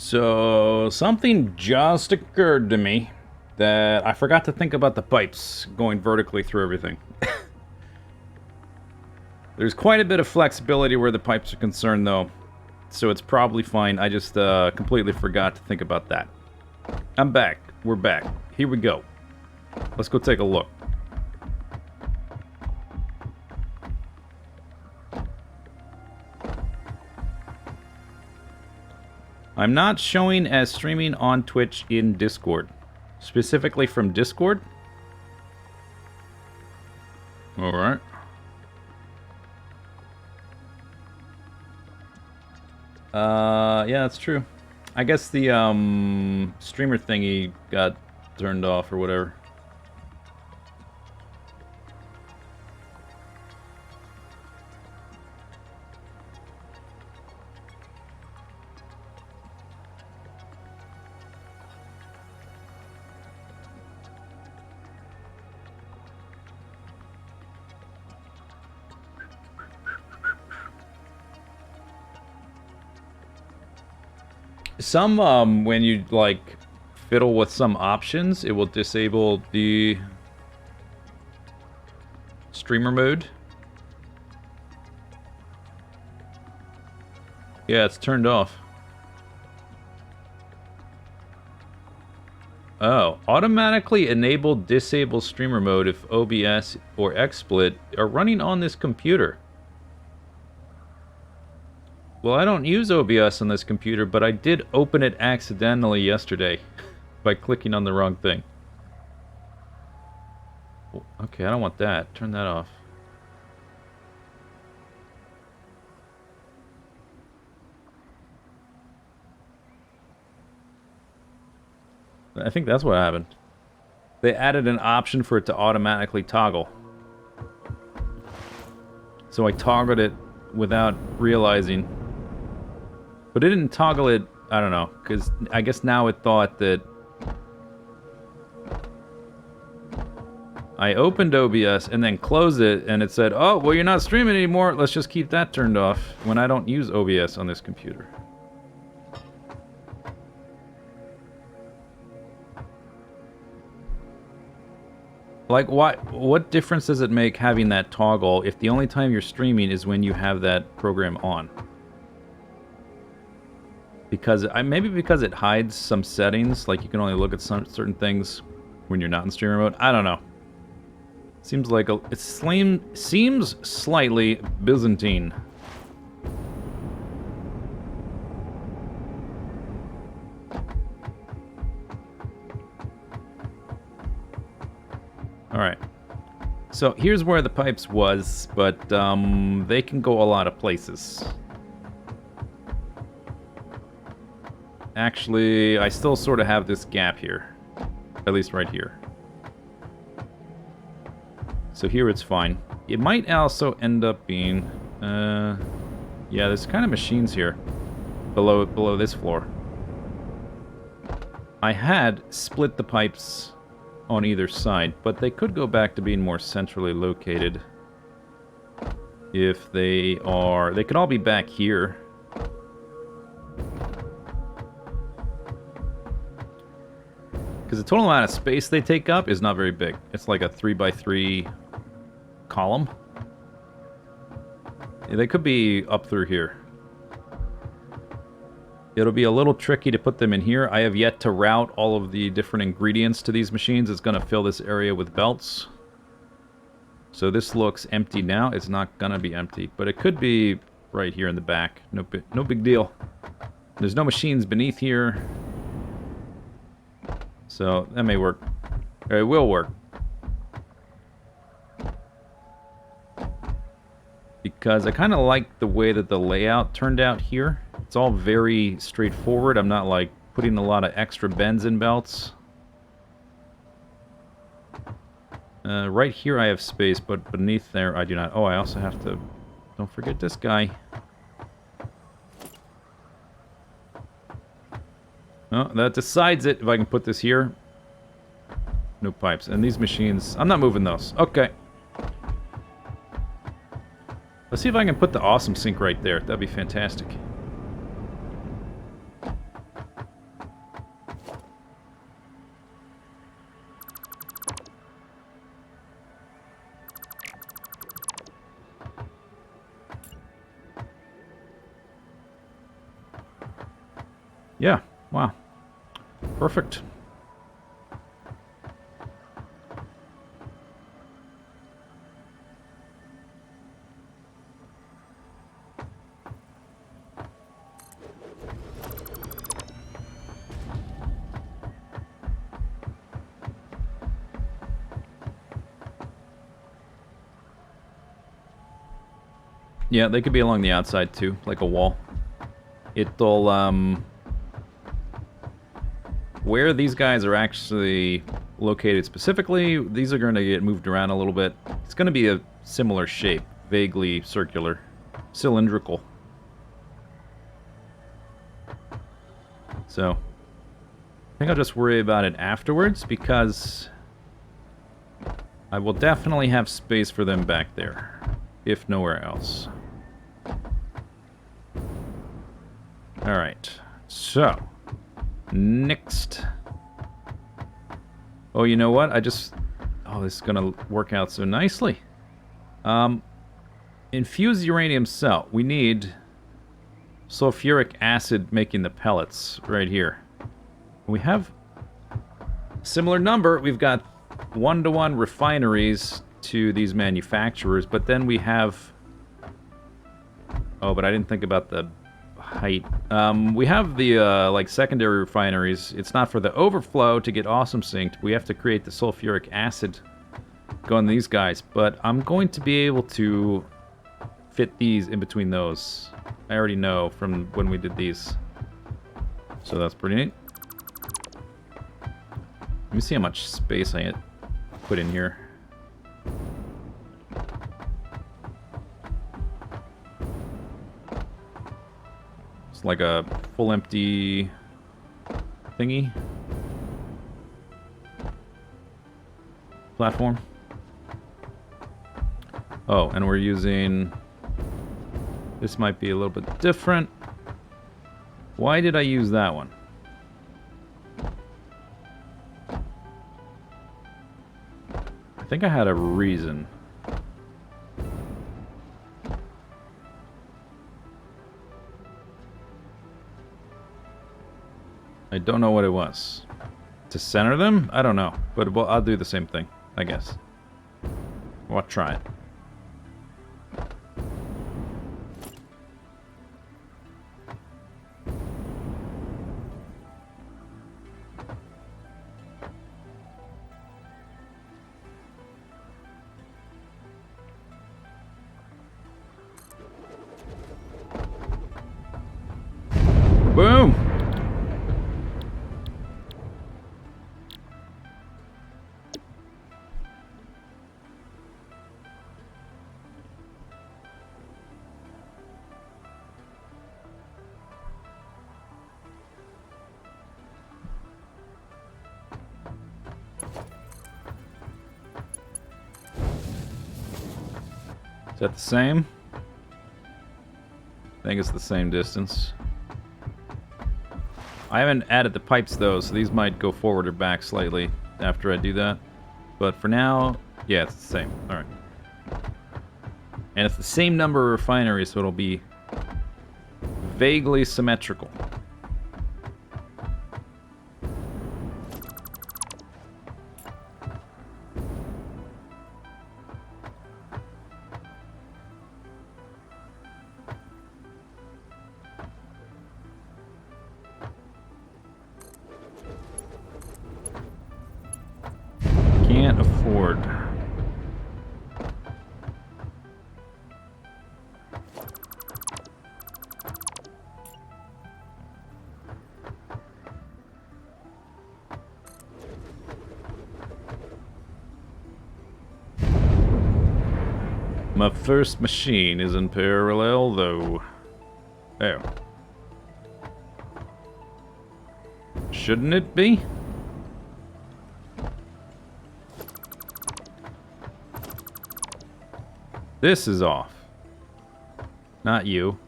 So, something just occurred to me that I forgot to think about the pipes going vertically through everything. There's quite a bit of flexibility where the pipes are concerned, though, so it's probably fine. I just completely forgot to think about that. I'm back. We're back. Here we go. Let's go take a look. I'm not showing as streaming on Twitch in Discord. Specifically from Discord? Alright. Yeah, that's true. I guess the, streamer thingy got turned off or whatever. Some, when you, like, fiddle with some options, it will disable the streamer mode. Yeah, it's turned off. Oh, automatically enable disable streamer mode if OBS or XSplit are running on this computer. Well, I don't use OBS on this computer, but I did open it accidentally yesterday by clicking on the wrong thing. Okay, I don't want that. Turn that off. I think that's what happened. They added an option for it to automatically toggle. So I toggled it without realizing. But it didn't toggle it, I don't know, because I guess now it thought that I opened OBS and then closed it, and it said, oh, well, you're not streaming anymore, let's just keep that turned off, when I don't use OBS on this computer. Like, what difference does it make having that toggle if the only time you're streaming is when you have that program on? Because maybe because it hides some settings, like you can only look at some certain things when you're not in streamer mode. I don't know. Seems like it seems slightly Byzantine. All right. So here's where the pipes was, but they can go a lot of places. Actually, I still sort of have this gap here. At least right here. So here it's fine. It might also end up being... yeah, there's kind of machines here. Below this floor. I had split the pipes on either side, but they could go back to being more centrally located. If they are... They could all be back here. Because the total amount of space they take up is not very big. It's like a 3x3 column. Yeah, they could be up through here. It'll be a little tricky to put them in here. I have yet to route all of the different ingredients to these machines. It's going to fill this area with belts. So this looks empty now. It's not going to be empty. But it could be right here in the back. No big deal. There's no machines beneath here. So, that may work. Or it will work. Because I kind of like the way that the layout turned out here. It's all very straightforward. I'm not, like, putting a lot of extra bends in belts. Right here I have space, but beneath there I do not. Oh, I also have to... Don't forget this guy. Oh, that decides it. If I can put this here. No pipes. And these machines... I'm not moving those. Okay. Let's see if I can put the awesome sink right there. That'd be fantastic. Yeah, wow. Perfect. Yeah, they could be along the outside too, like a wall. It'll, where these guys are actually located specifically, these are going to get moved around a little bit. It's going to be a similar shape, vaguely circular, cylindrical. So, I think I'll just worry about it afterwards, because I will definitely have space for them back there, if nowhere else. Alright, so, next. Oh, you know what? Oh, this is gonna work out so nicely. Infused uranium cell. We need sulfuric acid making the pellets right here. We have a similar number. We've got 1-to-1 refineries to these manufacturers, but then we have... Oh, but I didn't think about the height. We have the, like, secondary refineries. It's not for the overflow to get awesome synced. We have to create the sulfuric acid going to these guys, but I'm going to be able to fit these in between those. I already know from when we did these. So that's pretty neat. Let me see how much space I put in here. It's like a full empty thingy. Platform. Oh, and we're using... This might be a little bit different. Why did I use that one? I think I had a reason. I don't know what it was. To center them? I don't know. But well, I'll do the same thing, I guess. Well, I'll try it. Boom! Is that the same? I think it's the same distance. I haven't added the pipes though, so these might go forward or back slightly after I do that. But for now, yeah, it's the same. Alright. And it's the same number of refineries, so it'll be vaguely symmetrical. Can't afford. My first machine is in parallel, though. Oh. Shouldn't it be? This is off. Not you.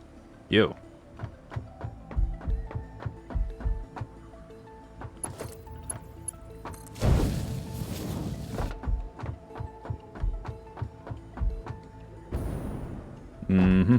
You. Mm-hmm.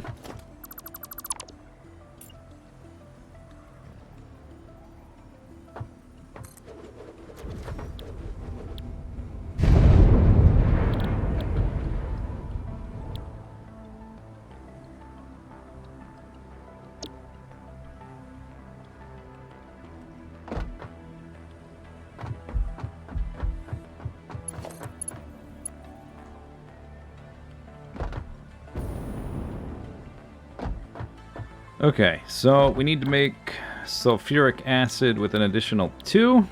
Okay, so we need to make sulfuric acid with an additional 2.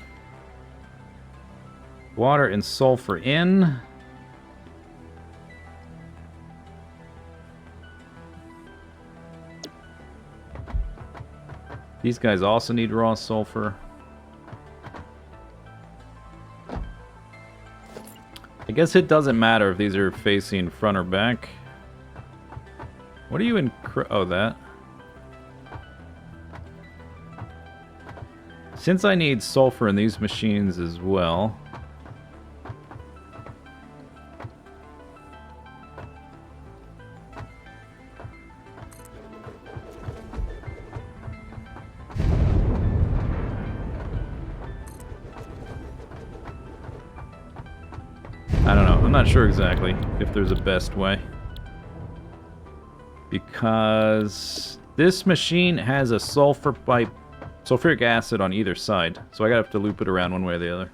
Water and sulfur in. These guys also need raw sulfur. I guess it doesn't matter if these are facing front or back. What are you in? Oh, that. Since I need sulfur in these machines as well. I don't know. I'm not sure exactly if there's a best way. Because this machine has a sulfuric acid on either side. So I gotta have to loop it around one way or the other.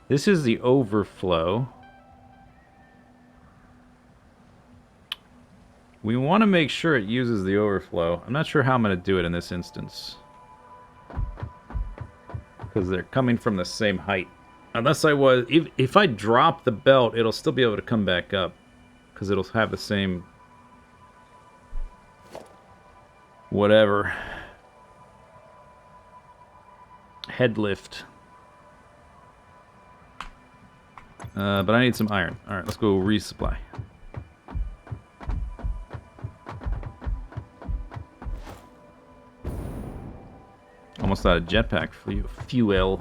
This is the overflow. We want to make sure it uses the overflow. I'm not sure how I'm going to do it in this instance. Because they're coming from the same height. Unless I was... If I drop the belt, it'll still be able to come back up. Because it'll have the same... whatever. Head lift. But I need some iron. Alright, let's go resupply. Almost out of jetpack fuel.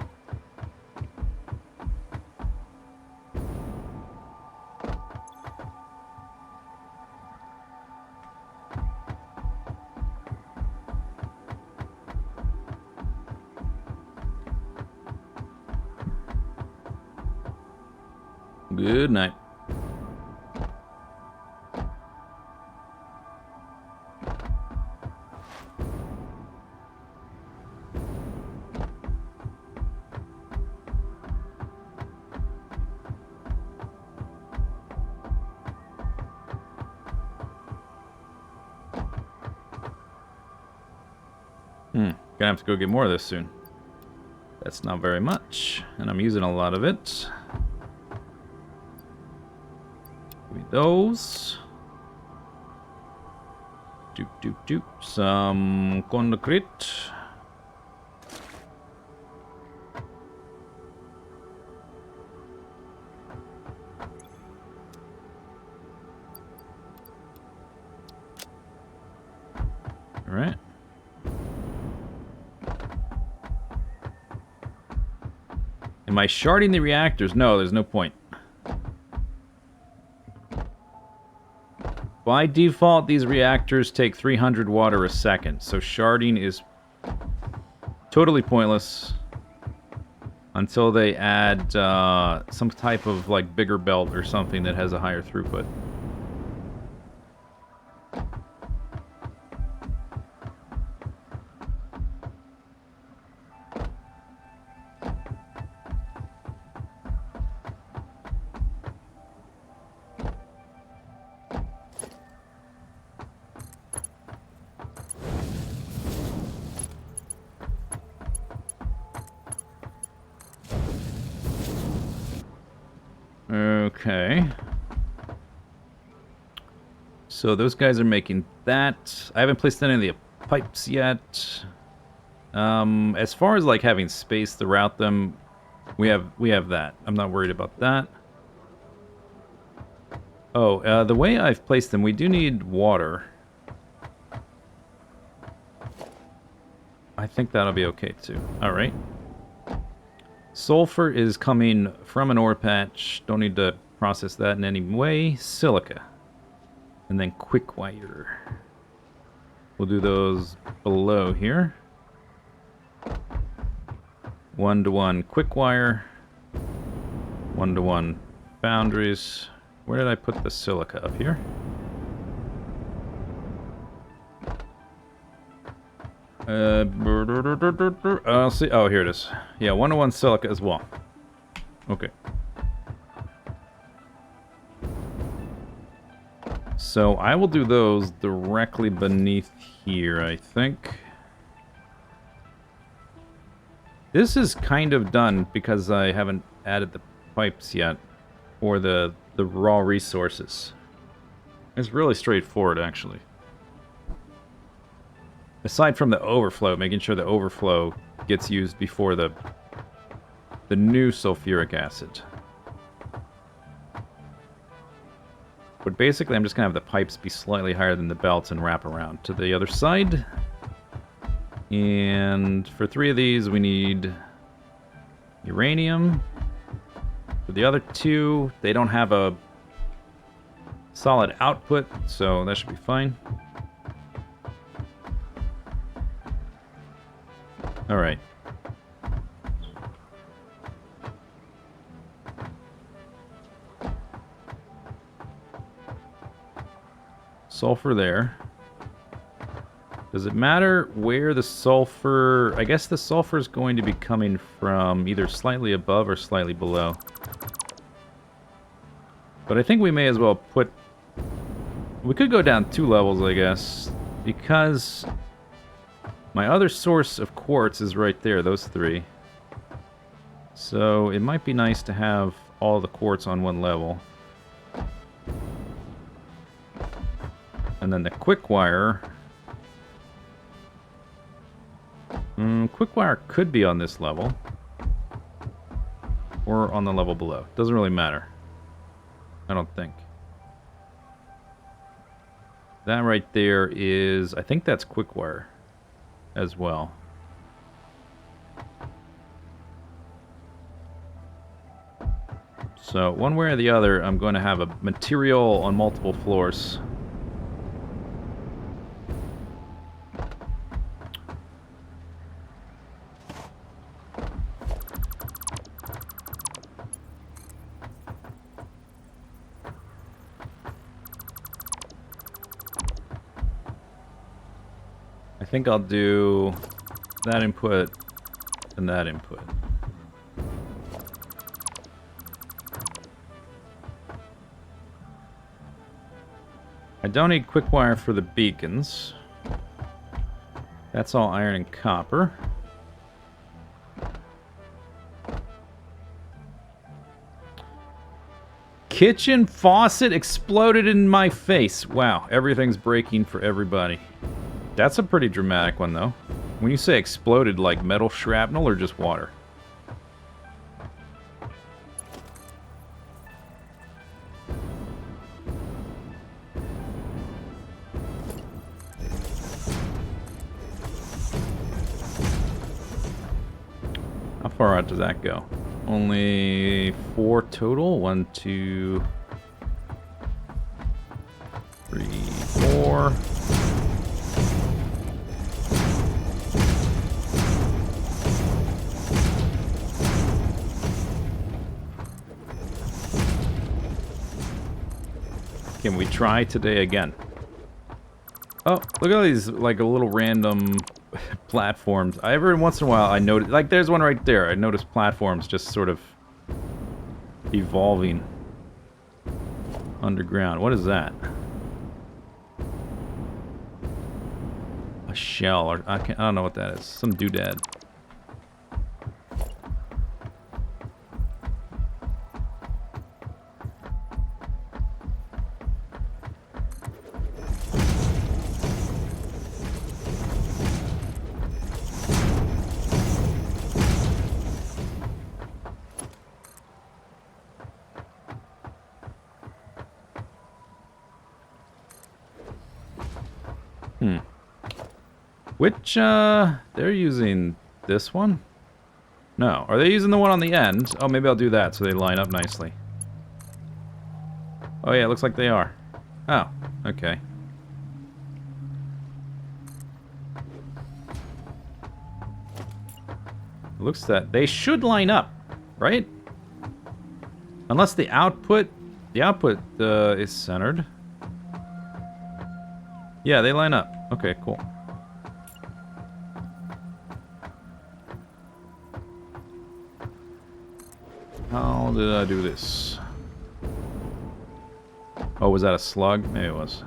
Good night. Gonna have to go get more of this soon. That's not very much, and I'm using a lot of it. Give me those. Some concrete. All right. Am I sharding the reactors? No, there's no point. By default, these reactors take 300 water a second, so sharding is totally pointless until they add some type of like bigger belt or something that has a higher throughput. Okay. So those guys are making that. I haven't placed any of the pipes yet. As far as like having space to route them, we have that. I'm not worried about that. Oh, the way I've placed them, we do need water. I think that'll be okay too. All right. Sulfur is coming from an ore patch. Don't need to process that in any way. Silica. And then quick wire. We'll do those below here. 1-to-1 quick wire. 1-to-1 boundaries. Where did I put the silica? Up here? I'll see. Oh, here it is. Yeah, 1-to-1 silica as well. Okay. So I will do those directly beneath here, I think. This is kind of done because I haven't added the pipes yet, or the raw resources. It's really straightforward, actually. Aside from the overflow, making sure the overflow gets used before the new sulfuric acid. But basically, I'm just going to have the pipes be slightly higher than the belts and wrap around to the other side. And for 3 of these, we need uranium. For the other 2, they don't have a solid output, so that should be fine. Alright. Sulfur there. Does it matter where the sulfur... I guess the sulfur is going to be coming from either slightly above or slightly below. But I think we may as well put... We could go down 2 levels, I guess, because my other source of quartz is right there, those 3. So it might be nice to have all the quartz on 1 level. And then the quick wire... quick wire could be on this level. Or on the level below. Doesn't really matter. I don't think. That right there is... I think that's quick wire as well. So, one way or the other, I'm going to have a material on multiple floors. I think I'll do that input and that input. I don't need quick wire for the beacons. That's all iron and copper. Kitchen faucet exploded in my face. Wow, everything's breaking for everybody. That's a pretty dramatic one, though. When you say exploded, like metal shrapnel or just water? How far out does that go? Only 4 total. 1, 2, 3, 4. Can we try today again? Oh, look at all these, like, a little random platforms. Every once in a while I notice, like, there's one right there. I notice platforms just sort of evolving underground. What is that? A shell, or I don't know what that is. Some doodad. Which, they're using this one? No. Are they using the one on the end? Oh, maybe I'll do that so they line up nicely. Oh yeah, it looks like they are. Oh, okay. It looks that they should line up, right? Unless the output is centered. Yeah, they line up. Okay, cool. How did I do this? Oh, was that a slug? Maybe it was.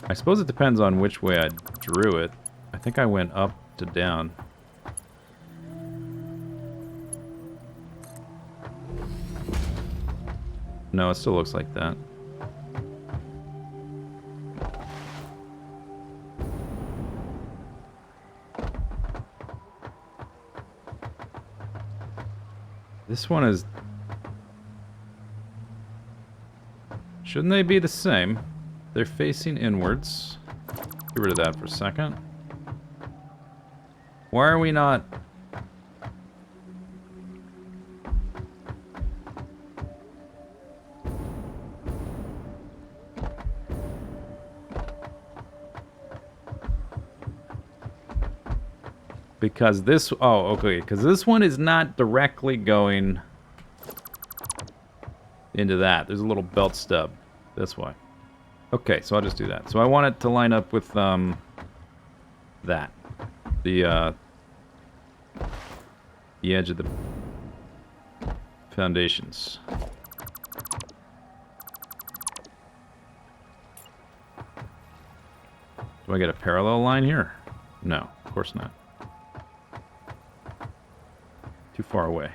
I suppose it depends on which way I drew it. I think I went up to down. No, it still looks like that. This one is... Shouldn't they be the same? They're facing inwards. Get rid of that for a second. Why are we not... Because this... Oh, okay. Because this one is not directly going into that. There's a little belt stub. That's why. Okay, so I'll just do that. So I want it to line up with that. The edge of the foundations. Do I get a parallel line here? No, of course not. Too far away.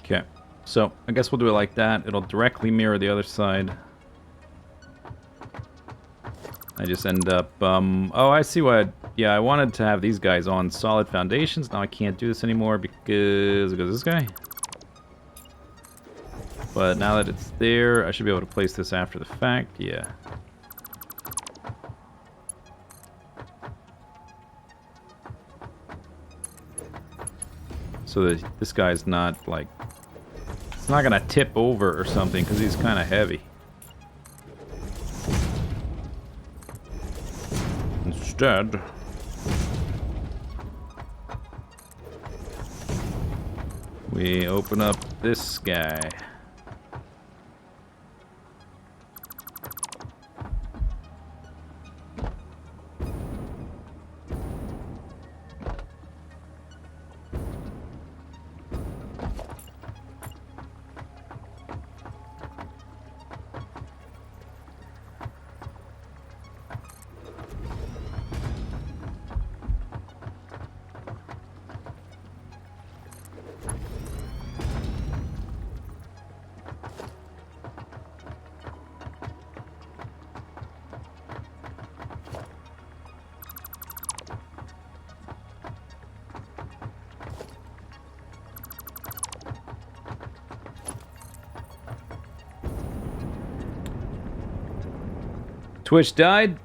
Okay, so I guess we'll do it like that. It'll directly mirror the other side. I just end up, oh, I see what, yeah, I wanted to have these guys on solid foundations. Now I can't do this anymore because it goes this guy. But now that it's there, I should be able to place this after the fact, yeah. So that this guy's not, like, it's not gonna tip over or something because he's kind of heavy. Instead, we open up this guy. Twitch died.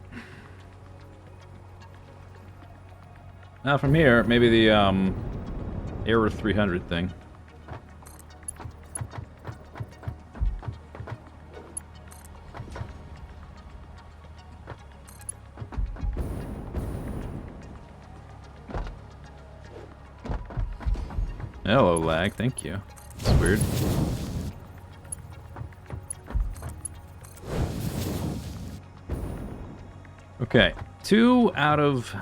Now from here, maybe the error 300 thing. Hello, lag. Thank you. That's weird. Okay, 2 out of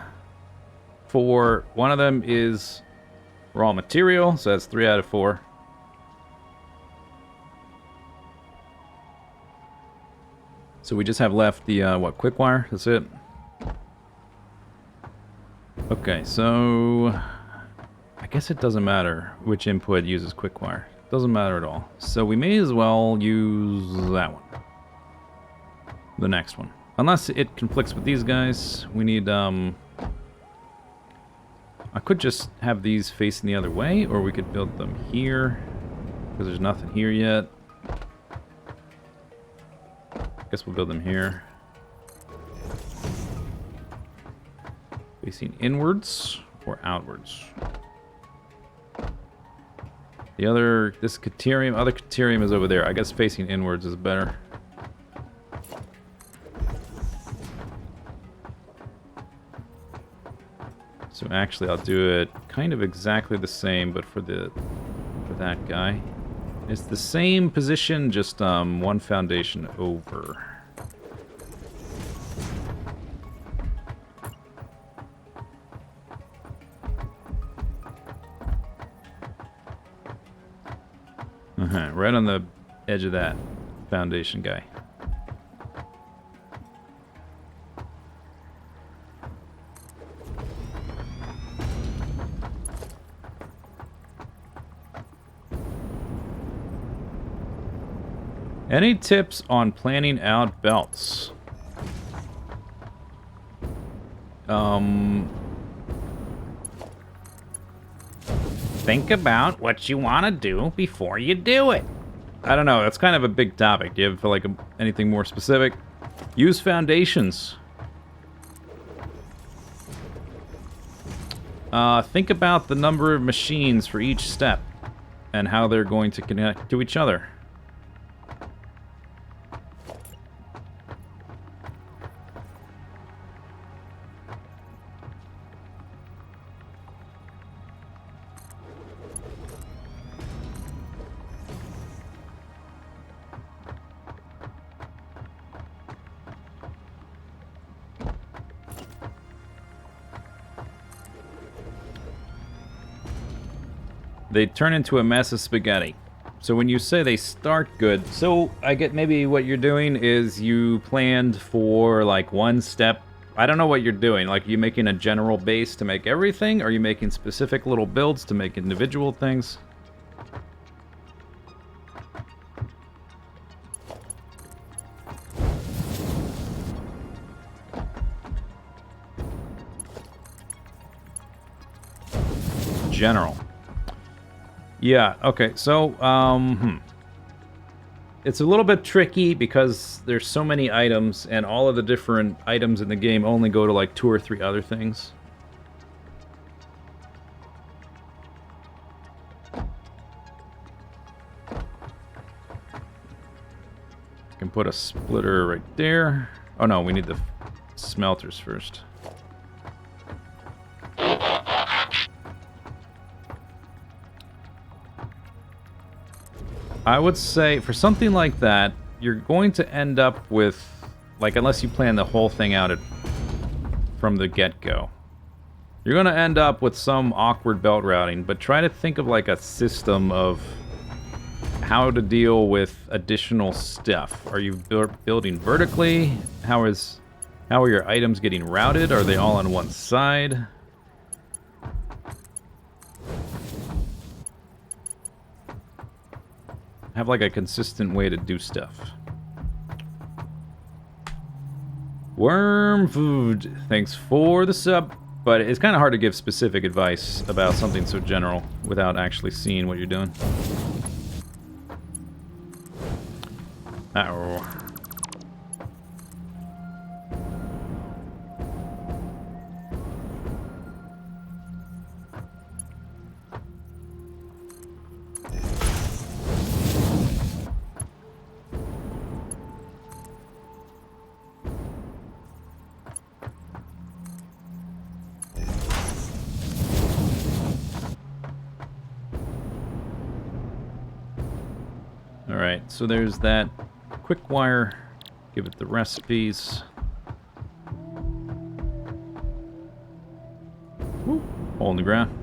4. One of them is raw material, so that's 3 out of 4. So we just have left the, what, quick wire? That's it? Okay, so I guess it doesn't matter which input uses quick wire. Doesn't matter at all. So we may as well use that one. The next one. Unless it conflicts with these guys. We need, I could just have these facing the other way, or we could build them here, because there's nothing here yet. Guess we'll build them here. Facing inwards or outwards. The other, this Caterium, other Caterium is over there. I guess facing inwards is better. So actually I'll do it kind of exactly the same, but for that guy. It's the same position, just one foundation over. Right on the edge of that foundation guy. Any tips on planning out belts? Think about what you want to do before you do it. I don't know, that's kind of a big topic. Do you have like anything more specific? Use foundations. Think about the number of machines for each step and how they're going to connect to each other. They turn into a mess of spaghetti. So when you say they start good, so I get maybe what you're doing is you planned for like one step. I don't know what you're doing. Like, are you making a general base to make everything? Or are you making specific little builds to make individual things? General. Yeah, okay, so, it's a little bit tricky because there's so many items, and all of the different items in the game only go to like 2 or 3 other things. I can put a splitter right there. Oh no, we need the smelters first. I would say, for something like that, you're going to end up with, like, unless you plan the whole thing out from the get-go, you're going to end up with some awkward belt routing, but try to think of, like, a system of how to deal with additional stuff. Are you building vertically? How are your items getting routed? Are they all on one side? Have like a consistent way to do stuff. Worm food, thanks for the sub. But it's kind of hard to give specific advice about something so general without actually seeing what you're doing. Uh-oh. Alright, so there's that quick wire. Give it the recipes. Woo, hole in the ground.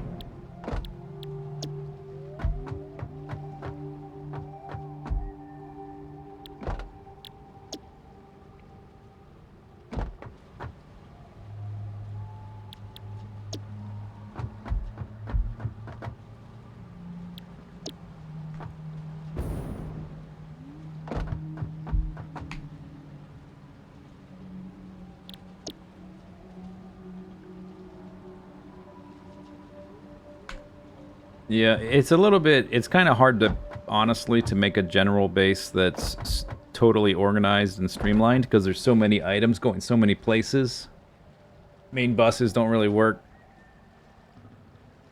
Yeah, it's a little bit. It's kind of hard to, honestly, to make a general base that's totally organized and streamlined because there's so many items going so many places. Main buses don't really work.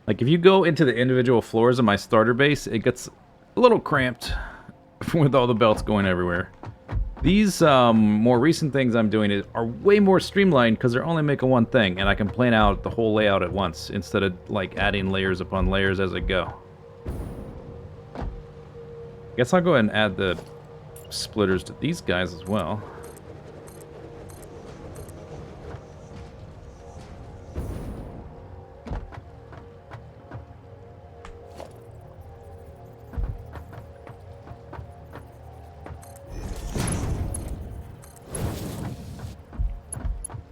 Like, if you go into the individual floors of my starter base, it gets a little cramped with all the belts going everywhere. These more recent things I'm doing are way more streamlined because they're only making one thing, and I can plan out the whole layout at once instead of, like, adding layers upon layers as I go. Guess I'll go ahead and add the splitters to these guys as well.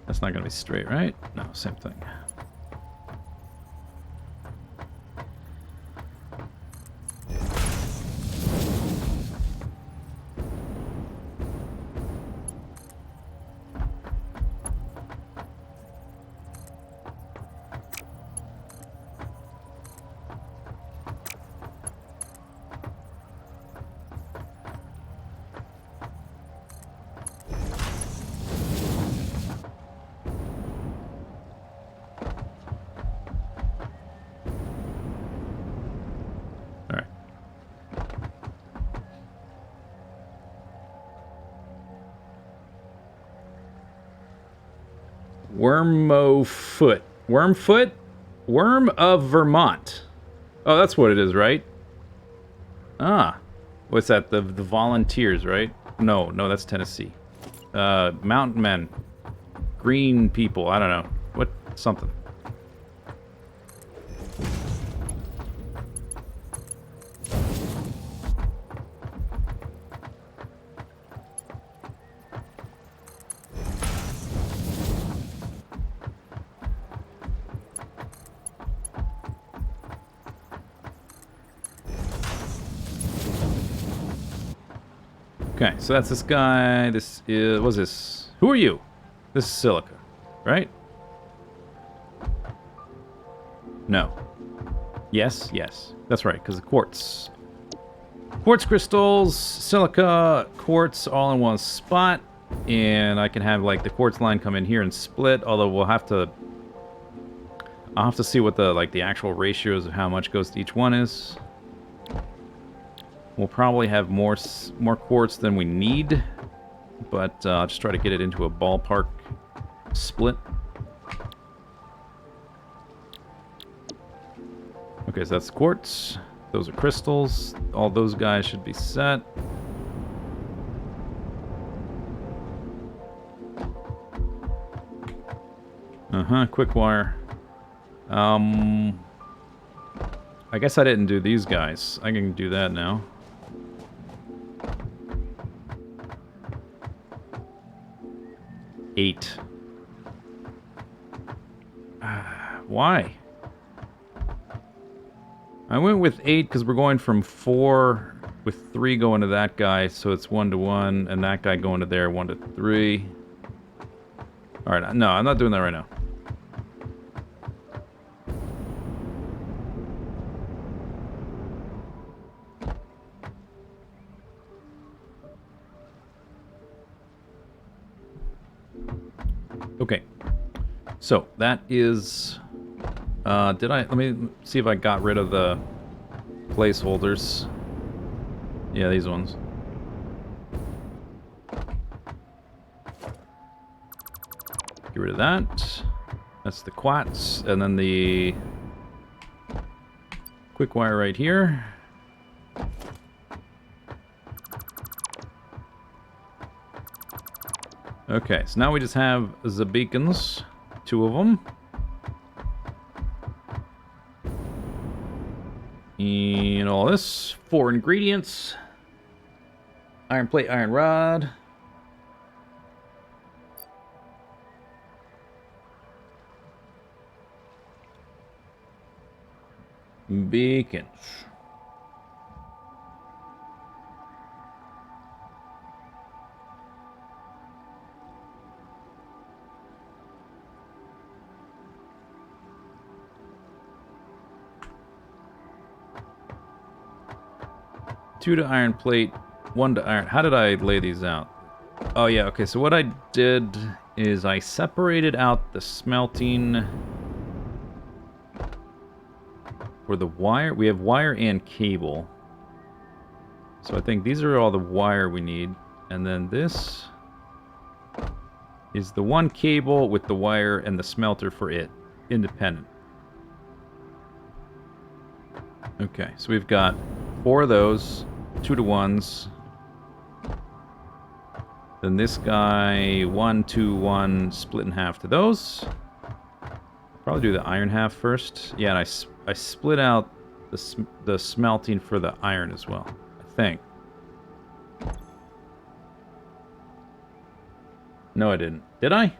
That's not going to be straight, right? No, same thing. Wormfoot. Wormfoot? Worm of Vermont. Oh, that's what it is, right? Ah. What's that? The volunteers, right? No, that's Tennessee. Mountain men. Green people. I don't know. What? Something. Okay, so that's this guy. This is... What's this? Who are you? This is silica, right? No. Yes, yes. That's right, because the quartz. Quartz crystals, silica, quartz all in one spot. And I can have, like, the quartz line come in here and split, although we'll have to... I'll have to see what the, like, the actual ratios of how much goes to each one is. We'll probably have more quartz than we need, but I'll just try to get it into a ballpark split. Okay, so that's quartz. Those are crystals. All those guys should be set. Quick wire. I guess I didn't do these guys. I can do that now. Eight. Why? I went with 8 because we're going from 4 with 3 going to that guy, so it's 1 to 1, and that guy going to there 1 to 3. Alright, no, I'm not doing that right now. Okay. So, that is... let me see if I got rid of the placeholders. Yeah, these ones. Get rid of that. That's the quats, and then the quick wire right here. Okay, so now we just have the beacons, 2 of them. And all this, 4 ingredients. Iron plate, iron rod. Beacons. 2 to iron plate, 1 to iron. How did I lay these out? Oh yeah, okay, so what I did is I separated out the smelting for the wire. We have wire and cable. So I think these are all the wire we need. And then this is the one cable with the wire and the smelter for it. Independent. Okay, so we've got 4 of those. 2 to 1s. Then this guy, 1, 2, 1, split in half to those. Probably do the iron half first. Yeah, and I split out the smelting for the iron as well, I think. No, I didn't. Did I?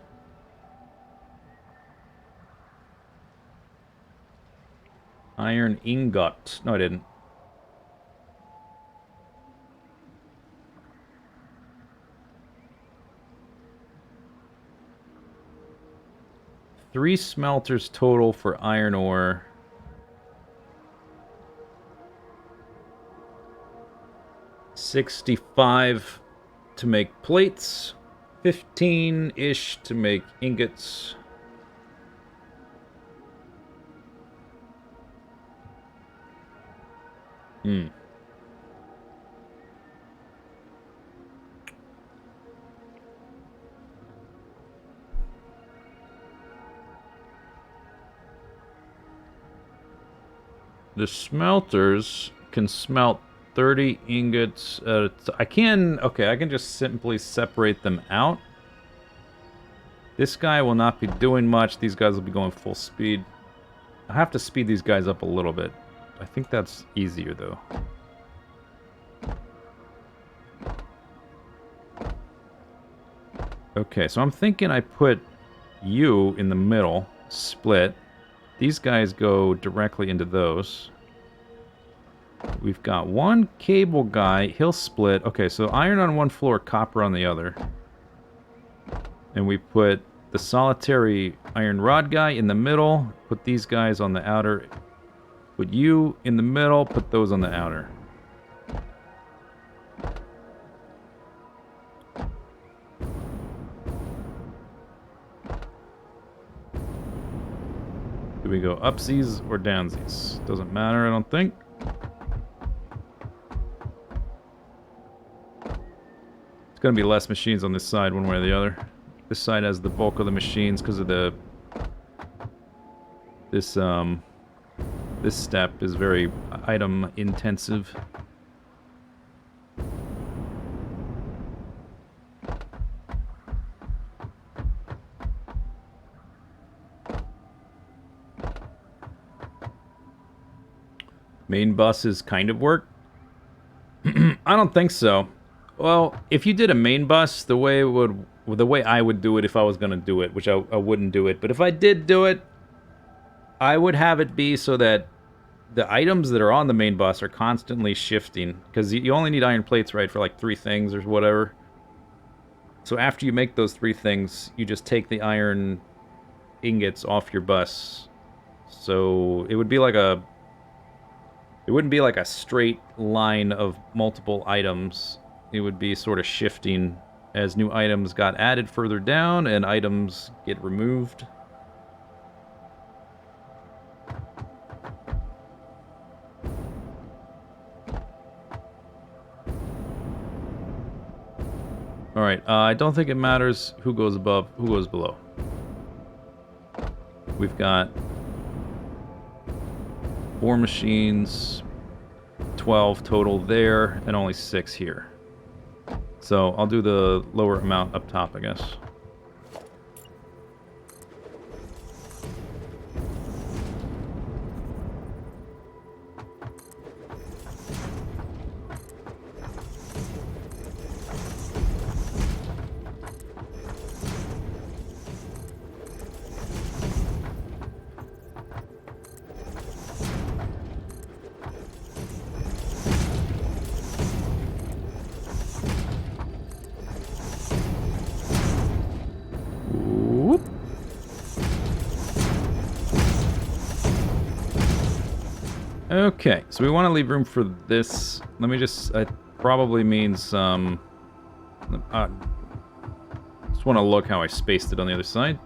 Iron ingot. No, I didn't. Three smelters total for iron ore. $65 to make plates. 15-ish to make ingots. The smelters can smelt 30 ingots. I can just simply separate them out. This guy will not be doing much. These guys will be going full speed. I have to speed these guys up a little bit. I think that's easier, though. Okay, so I'm thinking I put you in the middle, split. These guys go directly into those. We've got one cable guy. He'll split. Okay, so iron on one floor, copper on the other. And we put the solitary iron rod guy in the middle. Put these guys on the outer. Put you in the middle. Put those on the outer. Do we go upsies or downsies? Doesn't matter, I don't think. It's going to be less machines on this side, one way or the other. This side has the bulk of the machines because of the... This step is very item intensive. Main buses kind of work? I don't think so. Well, if you did a main bus, the way I would do it if I was going to do it, which I wouldn't do it, but if I did do it, I would have it be so that the items that are on the main bus are constantly shifting, because you only need iron plates, right, for like 3 things or whatever. So after you make those 3 things, you just take the iron ingots off your bus. So it would be like a... It wouldn't be like a straight line of multiple items. It would be sort of shifting as new items got added further down and items get removed. Alright, I don't think it matters who goes above, who goes below. We've got 4 machines, 12 total there, and only 6 here. So I'll do the lower amount up top, I guess. Okay, so we want to leave room for this. Let me just... It probably means... just want to look how I spaced it on the other side.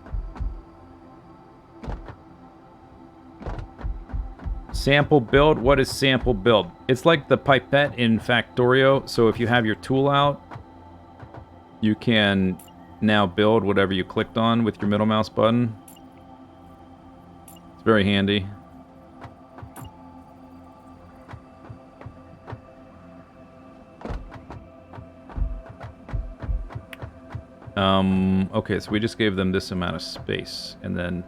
Sample build? What is sample build? It's like the pipette in Factorio, so if you have your tool out, you can now build whatever you clicked on with your middle mouse button. It's very handy. Okay, so we just gave them this amount of space, and then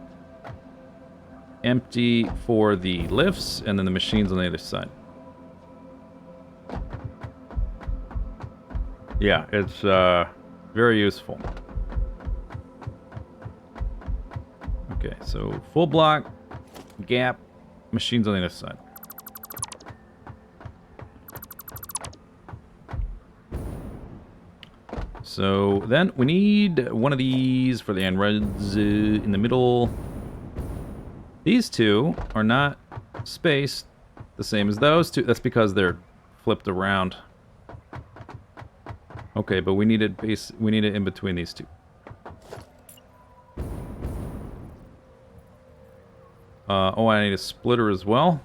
empty for the lifts, and then the machines on the other side. Yeah, it's very useful. Okay, so full block, gap, machines on the other side. So then we need one of these for the end-reds in the middle. These two are not spaced the same as those two. That's because they're flipped around. Okay, but we need it in between these two. Oh, I need a splitter as well.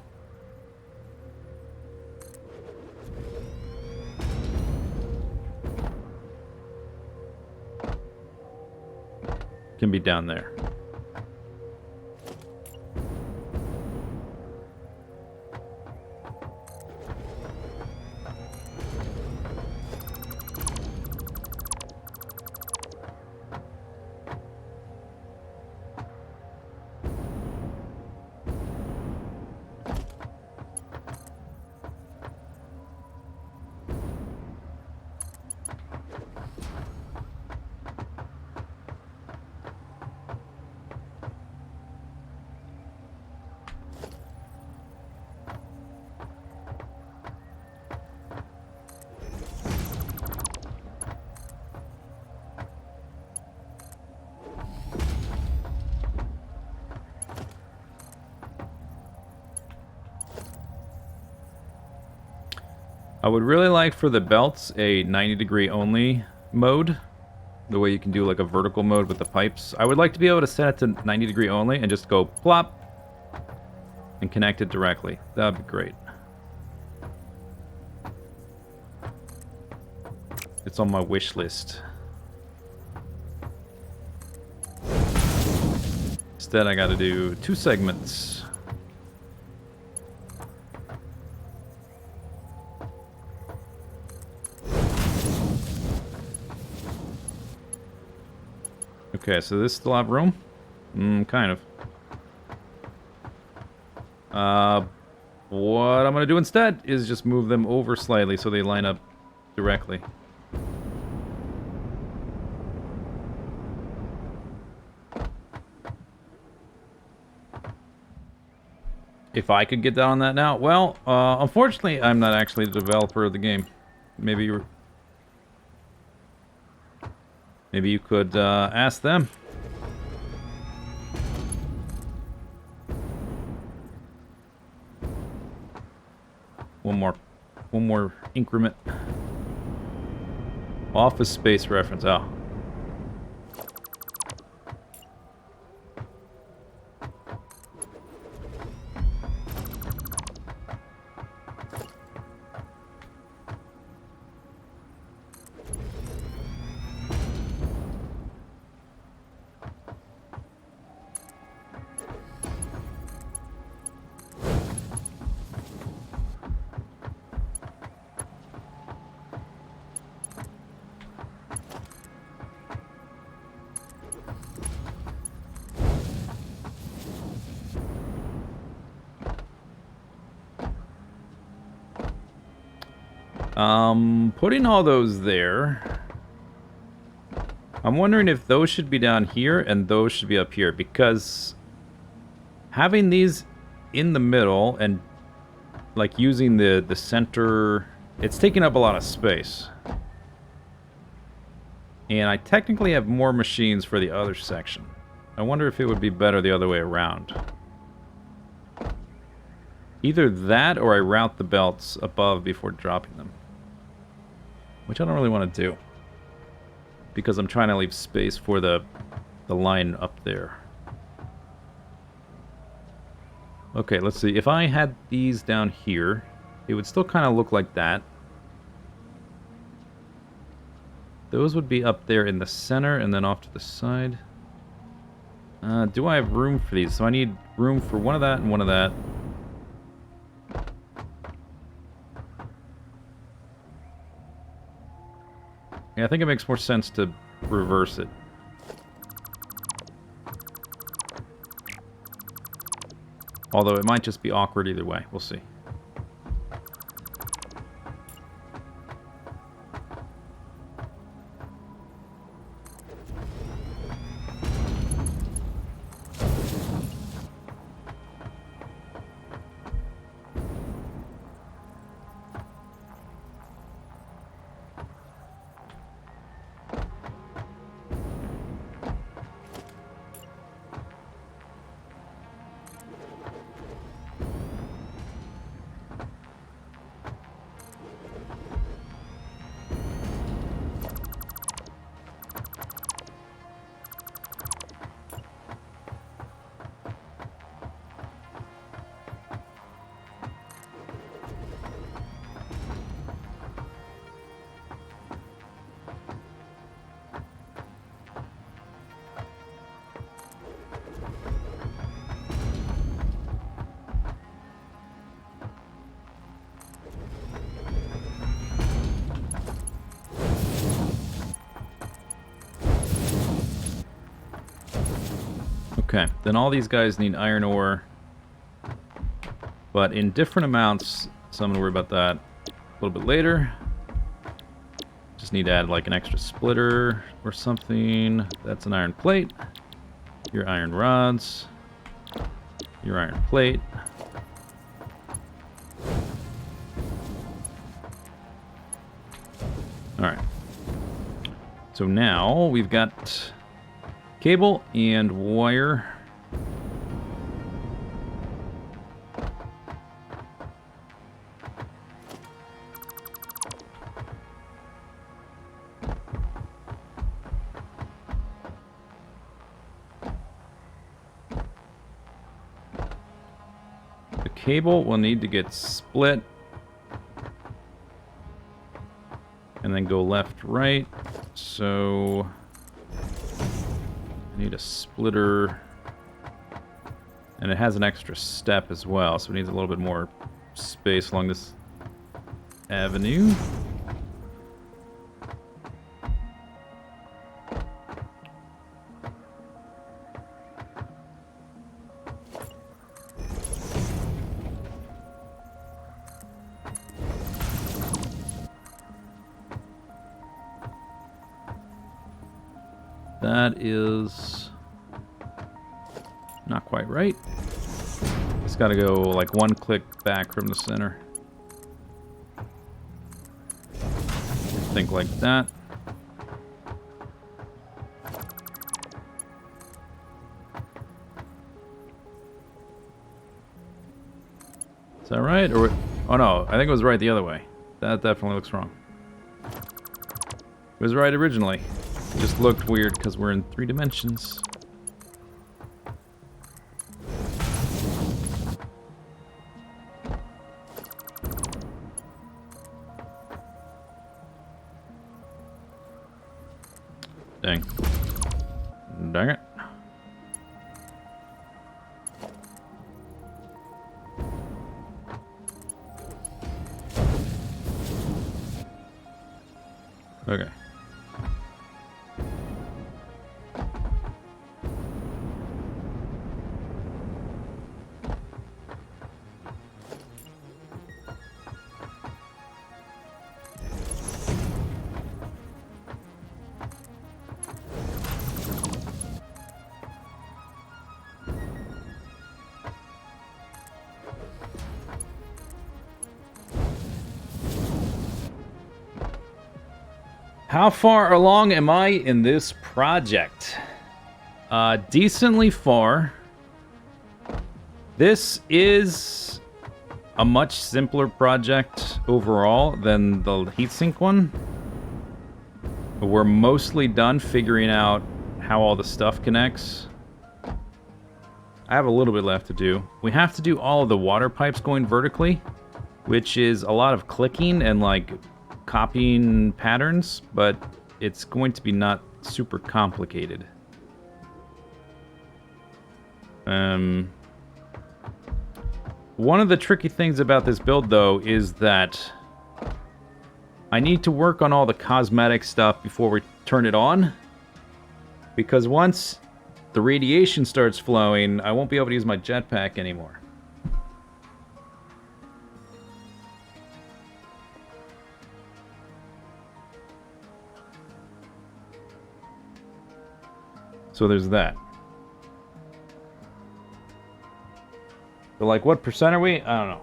Can be down there. I would really like for the belts a 90-degree only mode. The way you can do like a vertical mode with the pipes. I would like to be able to set it to 90-degree only and just go plop and connect it directly. That would be great. It's on my wish list. Instead, I gotta do 2 segments. Okay, so this still have room? Kind of. What I'm gonna do instead is just move them over slightly so they line up directly. If I could get down on that now. Well, unfortunately, I'm not actually the developer of the game. Maybe you could ask them. One more increment. Office Space reference. Oh. Putting all those there. I'm wondering if those should be down here and those should be up here, because having these in the middle and like using the center, it's taking up a lot of space. And I technically have more machines for the other section. I wonder if it would be better the other way around. Either that or I route the belts above before dropping them. Which I don't really want to do. Because I'm trying to leave space for the line up there. Okay, let's see. If I had these down here, it would still kind of look like that. Those would be up there in the center and then off to the side. Do I have room for these? So I need room for one of that and one of that. Yeah, I think it makes more sense to reverse it. Although it might just be awkward either way. We'll see. Okay, then all these guys need iron ore, but in different amounts, so I'm going to worry about that a little bit later. Just need to add like an extra splitter or something. That's an iron plate. Your iron rods. Your iron plate. Alright. So now we've got cable and wire. The cable will need to get split and then go left, right. So I need a splitter, and it has an extra step as well, so it needs a little bit more space along this avenue. That is not quite right. It's got to go like one click back from the center. Think like that. Is that right? Or oh no, I think it was right the other way. That definitely looks wrong. It was right originally. It just looked weird because we're in 3 dimensions. Dang. Dang it. Okay. How far along am I in this project? Decently far. This is a much simpler project overall than the heatsink one. We're mostly done figuring out how all the stuff connects. I have a little bit left to do. We have to do all of the water pipes going vertically, which is a lot of clicking and like copying patterns, but it's going to be not super complicated. One of the tricky things about this build, though, is that I need to work on all the cosmetic stuff before we turn it on. Because once the radiation starts flowing, I won't be able to use my jetpack anymore. So there's that. But like, what percent are we? I don't know.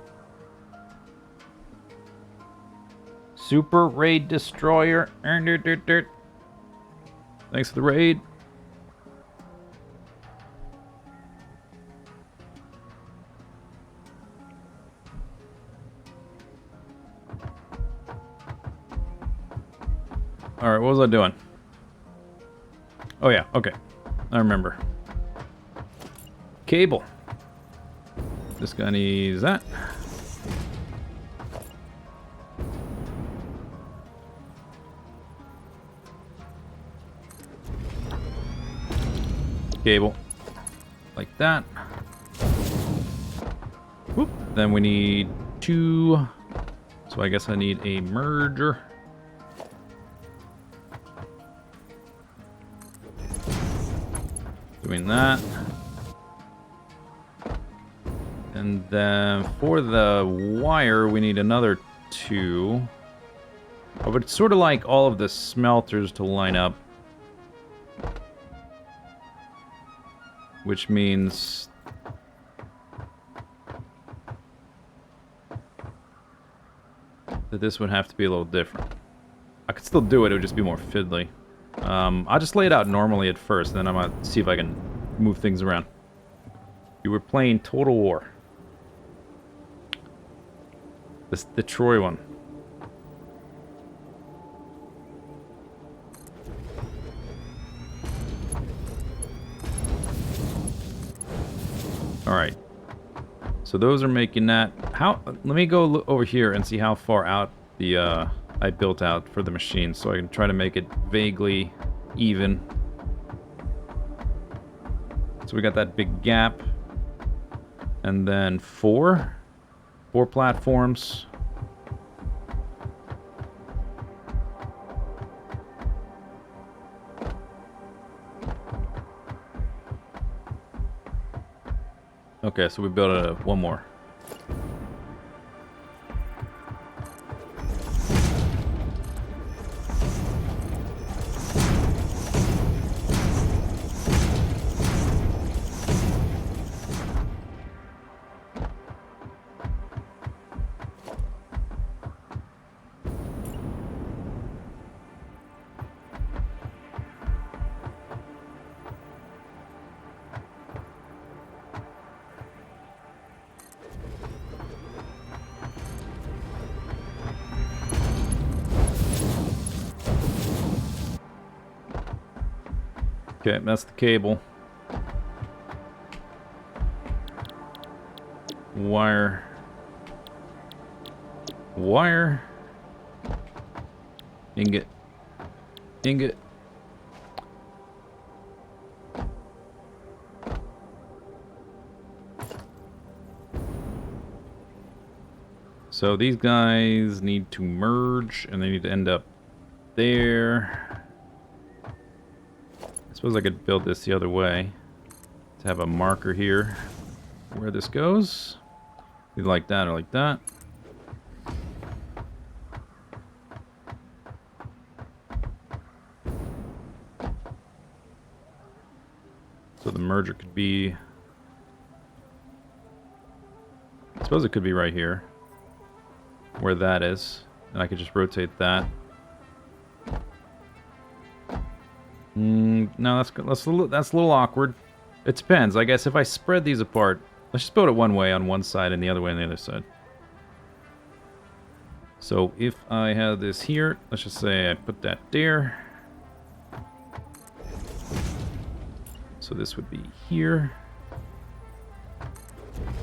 Super Raid Destroyer. Thanks for the raid. Alright, what was I doing? Oh yeah, okay. I remember. Cable. This guy needs that. Cable. Like that. Whoop. Then we need 2. So I guess I need a merger. Doing that. And then for the wire, we need another 2. I would sort of like all of the smelters to line up. Which means that this would have to be a little different. I could still do it, it would just be more fiddly. I'll just lay it out normally at first, then I'm gonna see if I can move things around. You were playing Total War. The Troy one. Alright. So those are making that. Let me go over here and see how far out the I built out for the machine, so I can try to make it vaguely even. So we got that big gap. And then 4 platforms. Okay, so we built one more. Okay, that's the cable. Wire. Wire. Ingot. Ingot. So these guys need to merge, and they need to end up there. I suppose I could build this the other way to have a marker here where this goes. Either like that or like that. So the merger could be... I suppose it could be right here where that is, and I could just rotate that. No, that's a little awkward. It depends. I guess if I spread these apart, let's just build it one way on one side and the other way on the other side. So if I have this here, let's just say I put that there. So this would be here.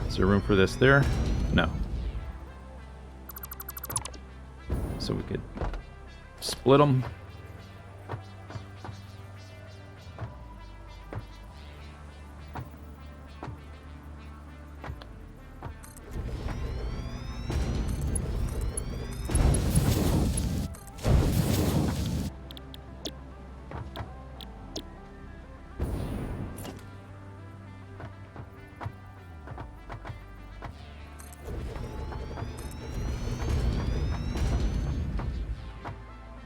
Is there room for this there? No. So we could split them.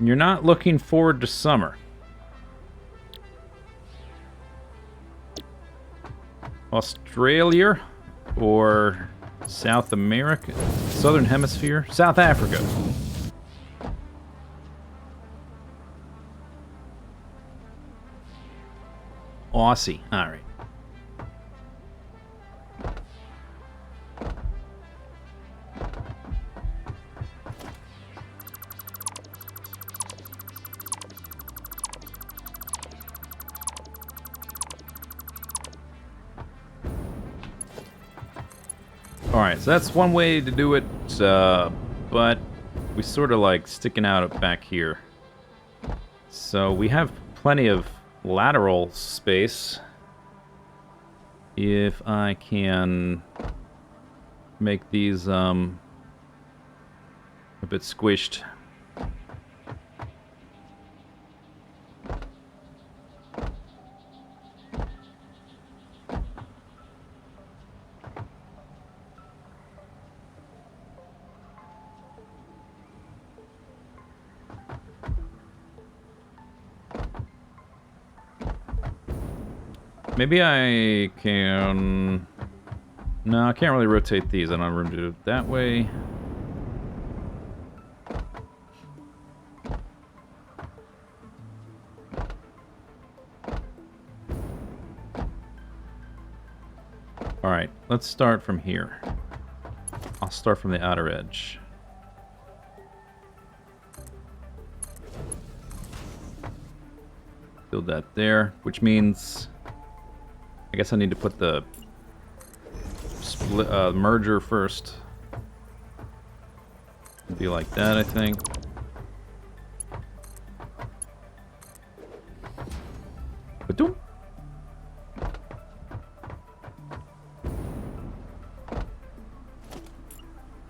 You're not looking forward to summer. Australia or South America? Southern Hemisphere? South Africa. Aussie. All right. Alright, so that's one way to do it, but we sort of like sticking out back here. So we have plenty of lateral space. If I can make these a bit squished. Maybe I can... No, I can't really rotate these. I don't have room to do it that way. Alright, let's start from here. I'll start from the outer edge. Build that there, which means... I guess I need to put the split, merger first. It'd be like that, I think. Ba-doom.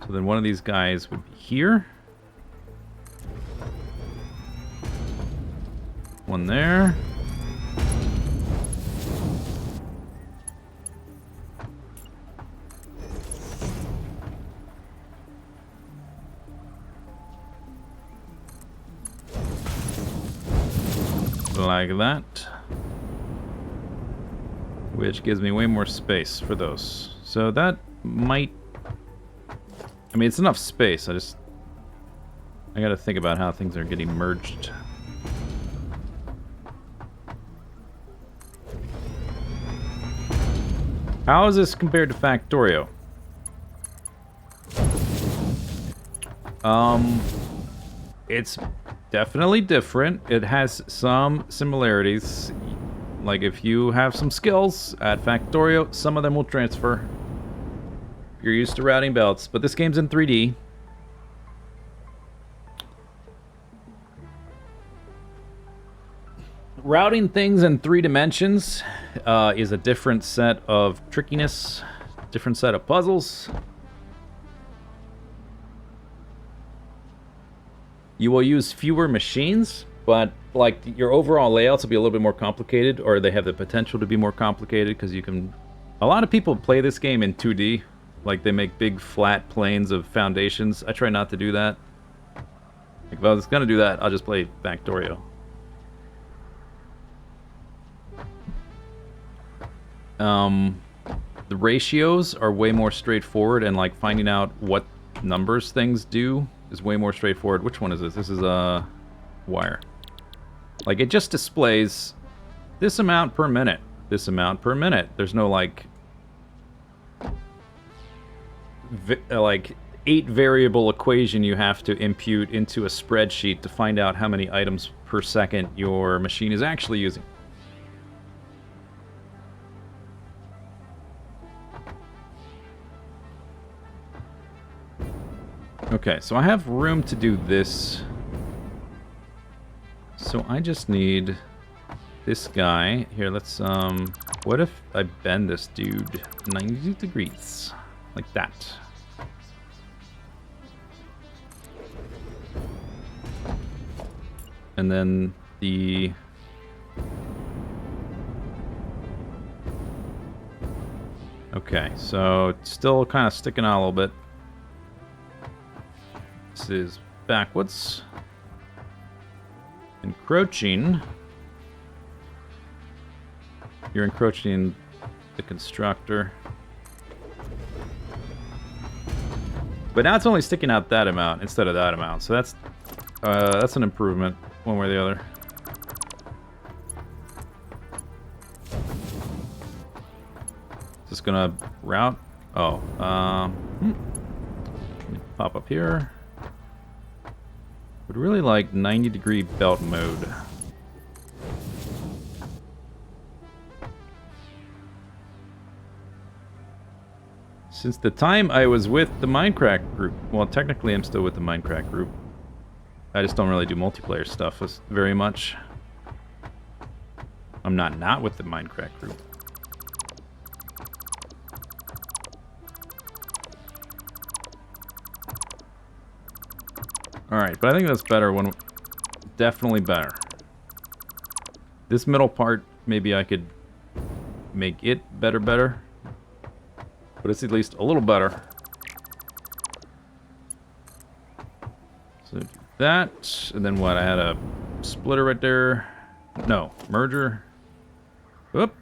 So then one of these guys would be here. One there. Like that, which gives me way more space for those. So that might, I mean, it's enough space. I gotta think about how things are getting merged. How is this compared to Factorio? It's definitely different. It has some similarities. Like if you have some skills at Factorio, some of them will transfer. You're used to routing belts, but this game's in 3D. Routing things in 3 dimensions is a different set of trickiness, different set of puzzles. You will use fewer machines, but like your overall layouts will be a little bit more complicated, or they have the potential to be more complicated because you can... A lot of people play this game in 2D, like they make big flat planes of foundations. I try not to do that. Like if I was gonna do that, I'll just play Factorio. The ratios are way more straightforward, and like finding out what numbers things do is way more straightforward. Which one is this? This is a wire. Like it just displays this amount per minute, this amount per minute. There's no like 8 variable equation you have to impute into a spreadsheet to find out how many items per second your machine is actually using. Okay, so I have room to do this. So I just need this guy. Here, let's, what if I bend this dude 90 degrees? Like that. And then the... Okay, so it's still kind of sticking out a little bit. This is backwards. Encroaching. You're encroaching the constructor. But now it's only sticking out that amount instead of that amount. So that's an improvement, one way or the other. Just gonna route. Oh, pop up here. Would really like 90-degree belt mode. Since the time I was with the Minecraft group, well, technically I'm still with the Minecraft group. I just don't really do multiplayer stuff very much. I'm not with the Minecraft group. Alright, but I think that's better when... Definitely better. This middle part, maybe I could make it better. But it's at least a little better. So do that, and then what? I had a splitter right there. No, merger. Oop.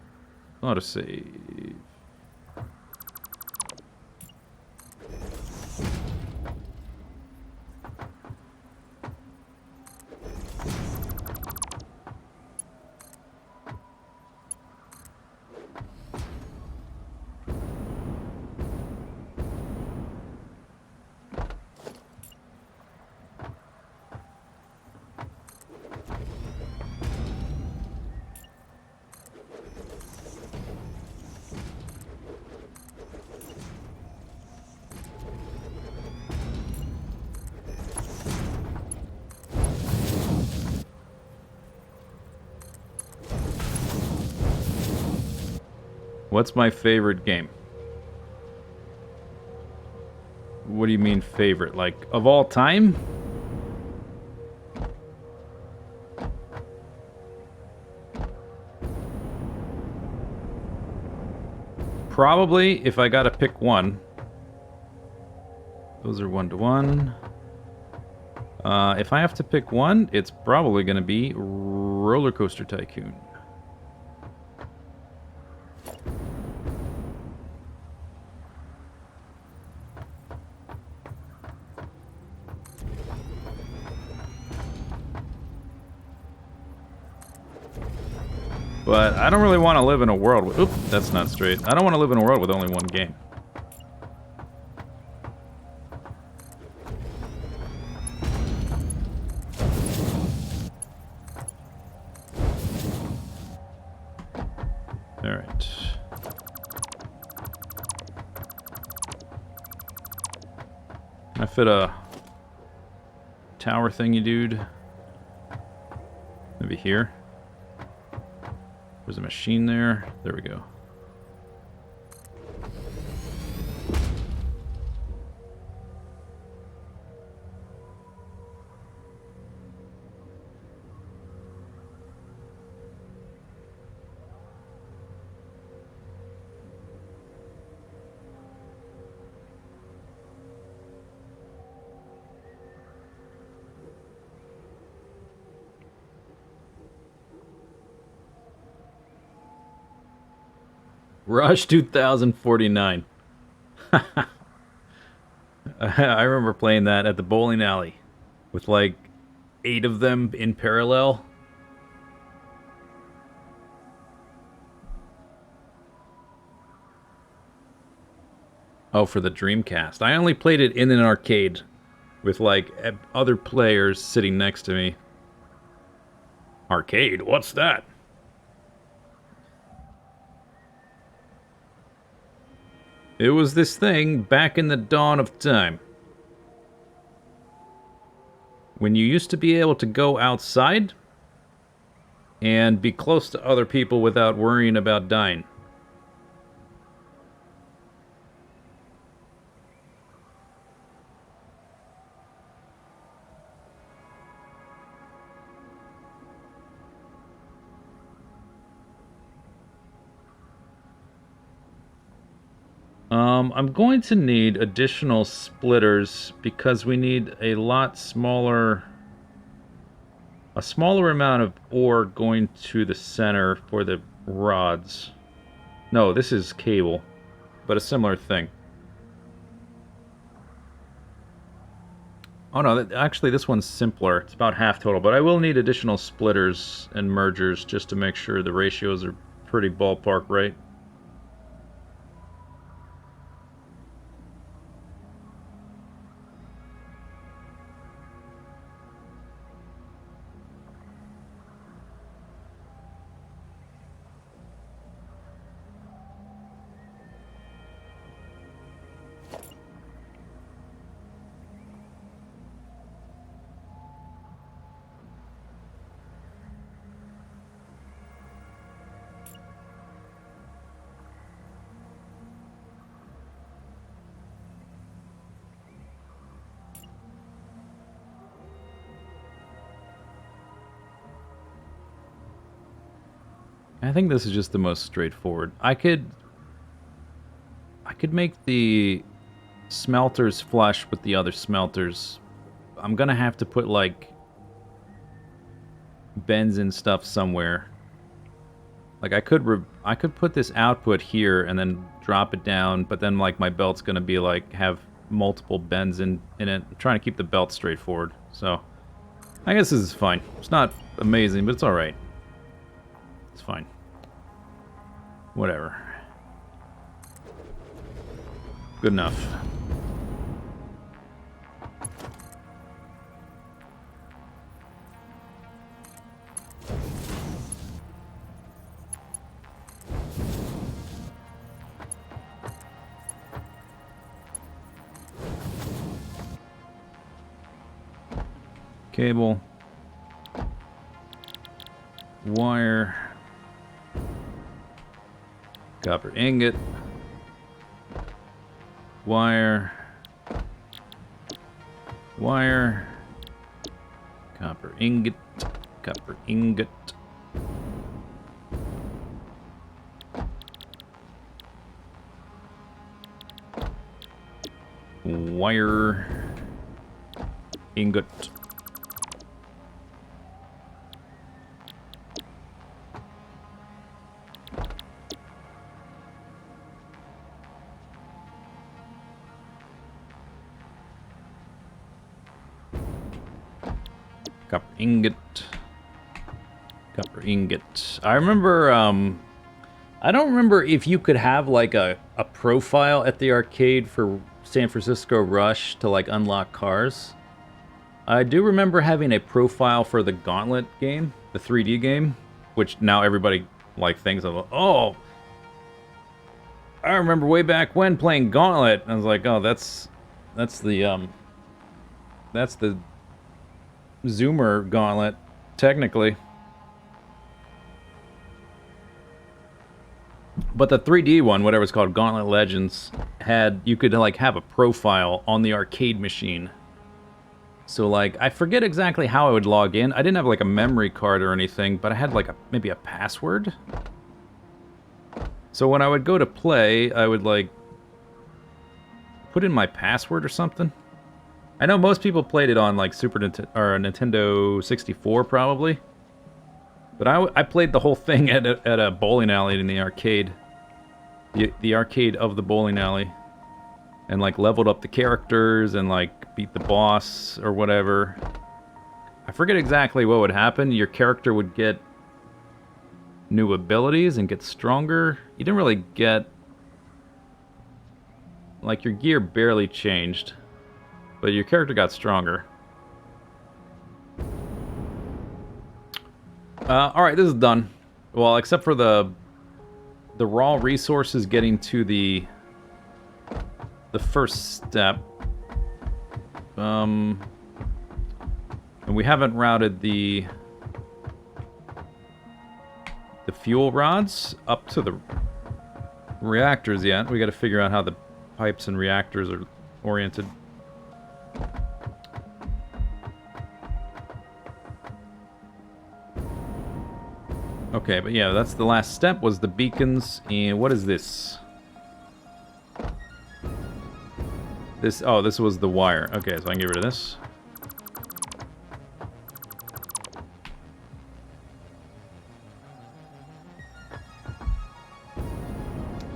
Autosave. What's my favorite game? What do you mean favorite? Like, of all time? Probably, if I gotta pick one. Those are 1-to-1. If I have to pick one, it's probably gonna be Roller Coaster Tycoon. But I don't really want to live in a world with... Oop, that's not straight. I don't want to live in a world with only one game. Alright. Can I fit a tower thingy, dude? Maybe here? There's a machine there. There we go. Rush 2049. I remember playing that at the bowling alley with like 8 of them in parallel. Oh, for the Dreamcast. I only played it in an arcade with, like, other players sitting next to me. Arcade? What's that? It was this thing back in the dawn of time. When you used to be able to go outside and be close to other people without worrying about dying. I'm going to need additional splitters because we need a smaller amount of ore going to the center for the rods. No, this is cable, but a similar thing. Oh no, actually this one's simpler. It's about half total, but I will need additional splitters and mergers just to make sure the ratios are pretty ballpark right. I think this is just the most straightforward. I could make the smelters flush with the other smelters. I'm gonna have to put like bends and stuff somewhere. Like I could put this output here and then drop it down, but then like my belt's gonna be like have multiple bends in it. I'm trying to keep the belt straightforward. So I guess this is fine. It's not amazing, but it's alright. It's fine. Whatever. Good enough. Cable. Wire. Copper ingot. Wire. Wire. Copper ingot. Copper ingot. Wire. Ingot. Copper ingot. Copper ingot. I remember, I don't remember if you could have like a profile at the arcade for San Francisco Rush to like unlock cars. I do remember having a profile for the Gauntlet game, the 3D game, which now everybody like thinks of. Oh, I remember way back when playing Gauntlet. I was like, oh, that's the Zoomer Gauntlet, technically. But the 3D one, whatever it's called, Gauntlet Legends, you could like have a profile on the arcade machine. So like, I forget exactly how I would log in. I didn't have like a memory card or anything, but I had like maybe a password. So when I would go to play, I would like put in my password or something. I know most people played it on like Super Nintendo or Nintendo 64 probably. But I played the whole thing at a bowling alley in the arcade. The arcade of the bowling alley. And like leveled up the characters and like beat the boss or whatever. I forget exactly what would happen. Your character would get new abilities and get stronger. You didn't really get Like, your gear barely changed, but your character got stronger. Alright, this is done. Well, except for the raw resources getting to the first step. And we haven't routed the fuel rods up to the reactors yet. We got to figure out how the pipes and reactors are oriented. Okay, but yeah, that's the last step, was the beacons. And what is this? This was the wire. Okay, so I can get rid of this.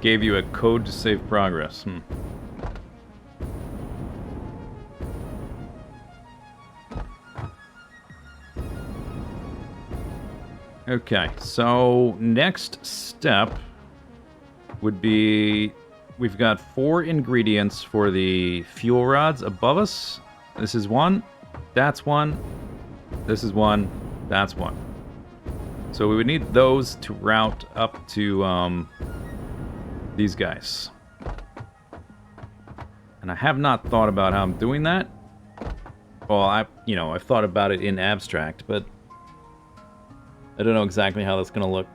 Gave you a code to save progress. Okay, so next step would be, we've got 4 ingredients for the fuel rods above us. This is 1, that's 1, this is 1, that's 1. So we would need those to route up to these guys. And I have not thought about how I'm doing that. Well, I've thought about it in abstract, but I don't know exactly how that's going to look.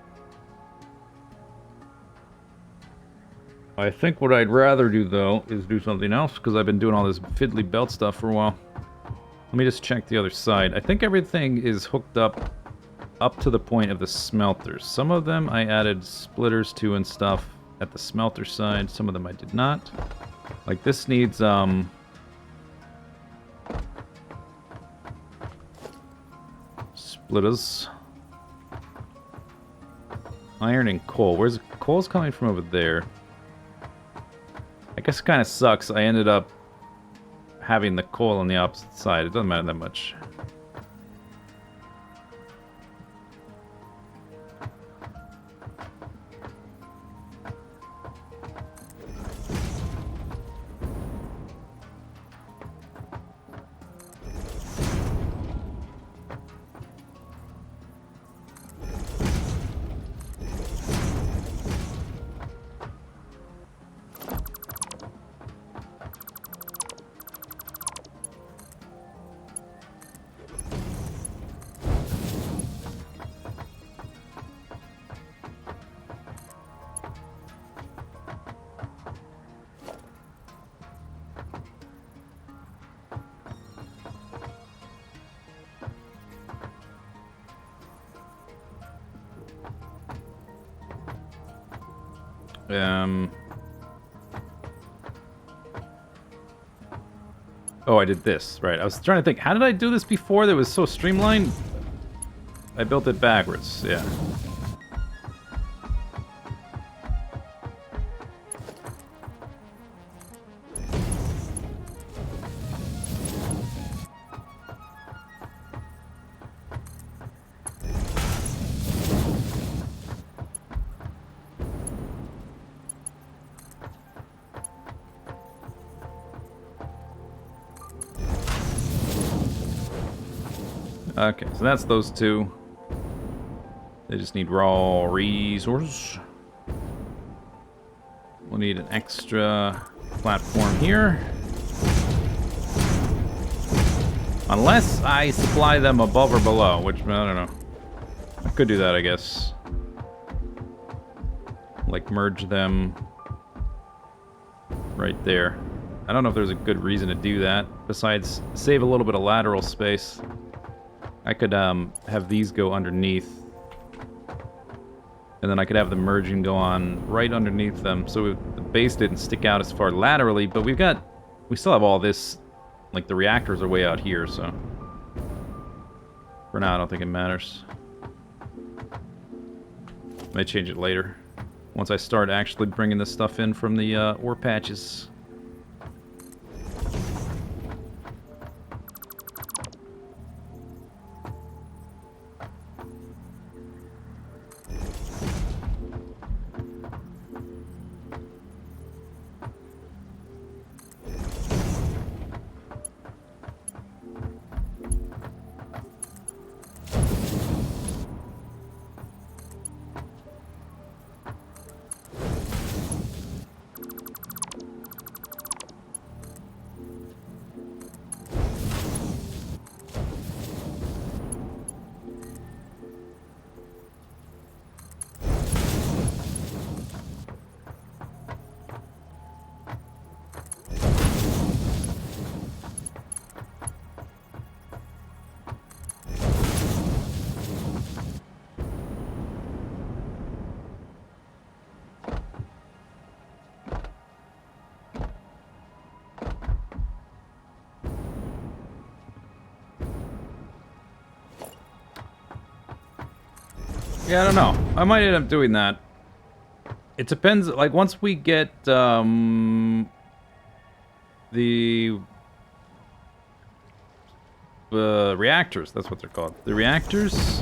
I think what I'd rather do, though, is do something else, because I've been doing all this fiddly belt stuff for a while. Let me just check the other side. I think everything is hooked up to the point of the smelters. Some of them I added splitters to and stuff at the smelter side. Some of them I did not. Like this needs, splitters. Iron and coal. Where's coal's coming from over there? I guess it kind of sucks. I ended up having the coal on the opposite side. It doesn't matter that much. Oh, I did this. Right. I was trying to think, how did I do this before that was so streamlined? I built it backwards. Yeah. Okay, so that's those two. They just need raw resources. We'll need an extra platform here. Unless I supply them above or below, which, I don't know. I could do that, I guess. Like, merge them right there. I don't know if there's a good reason to do that, besides save a little bit of lateral space. I could have these go underneath, and then I could have the merging go on right underneath them, so the base didn't stick out as far laterally, but we still have all this, like the reactors are way out here, so for now I don't think it matters. May change it later, once I start actually bringing this stuff in from the ore patches. Yeah, I don't know. I might end up doing that. It depends. Like, once we get the reactors, that's what they're called. The reactors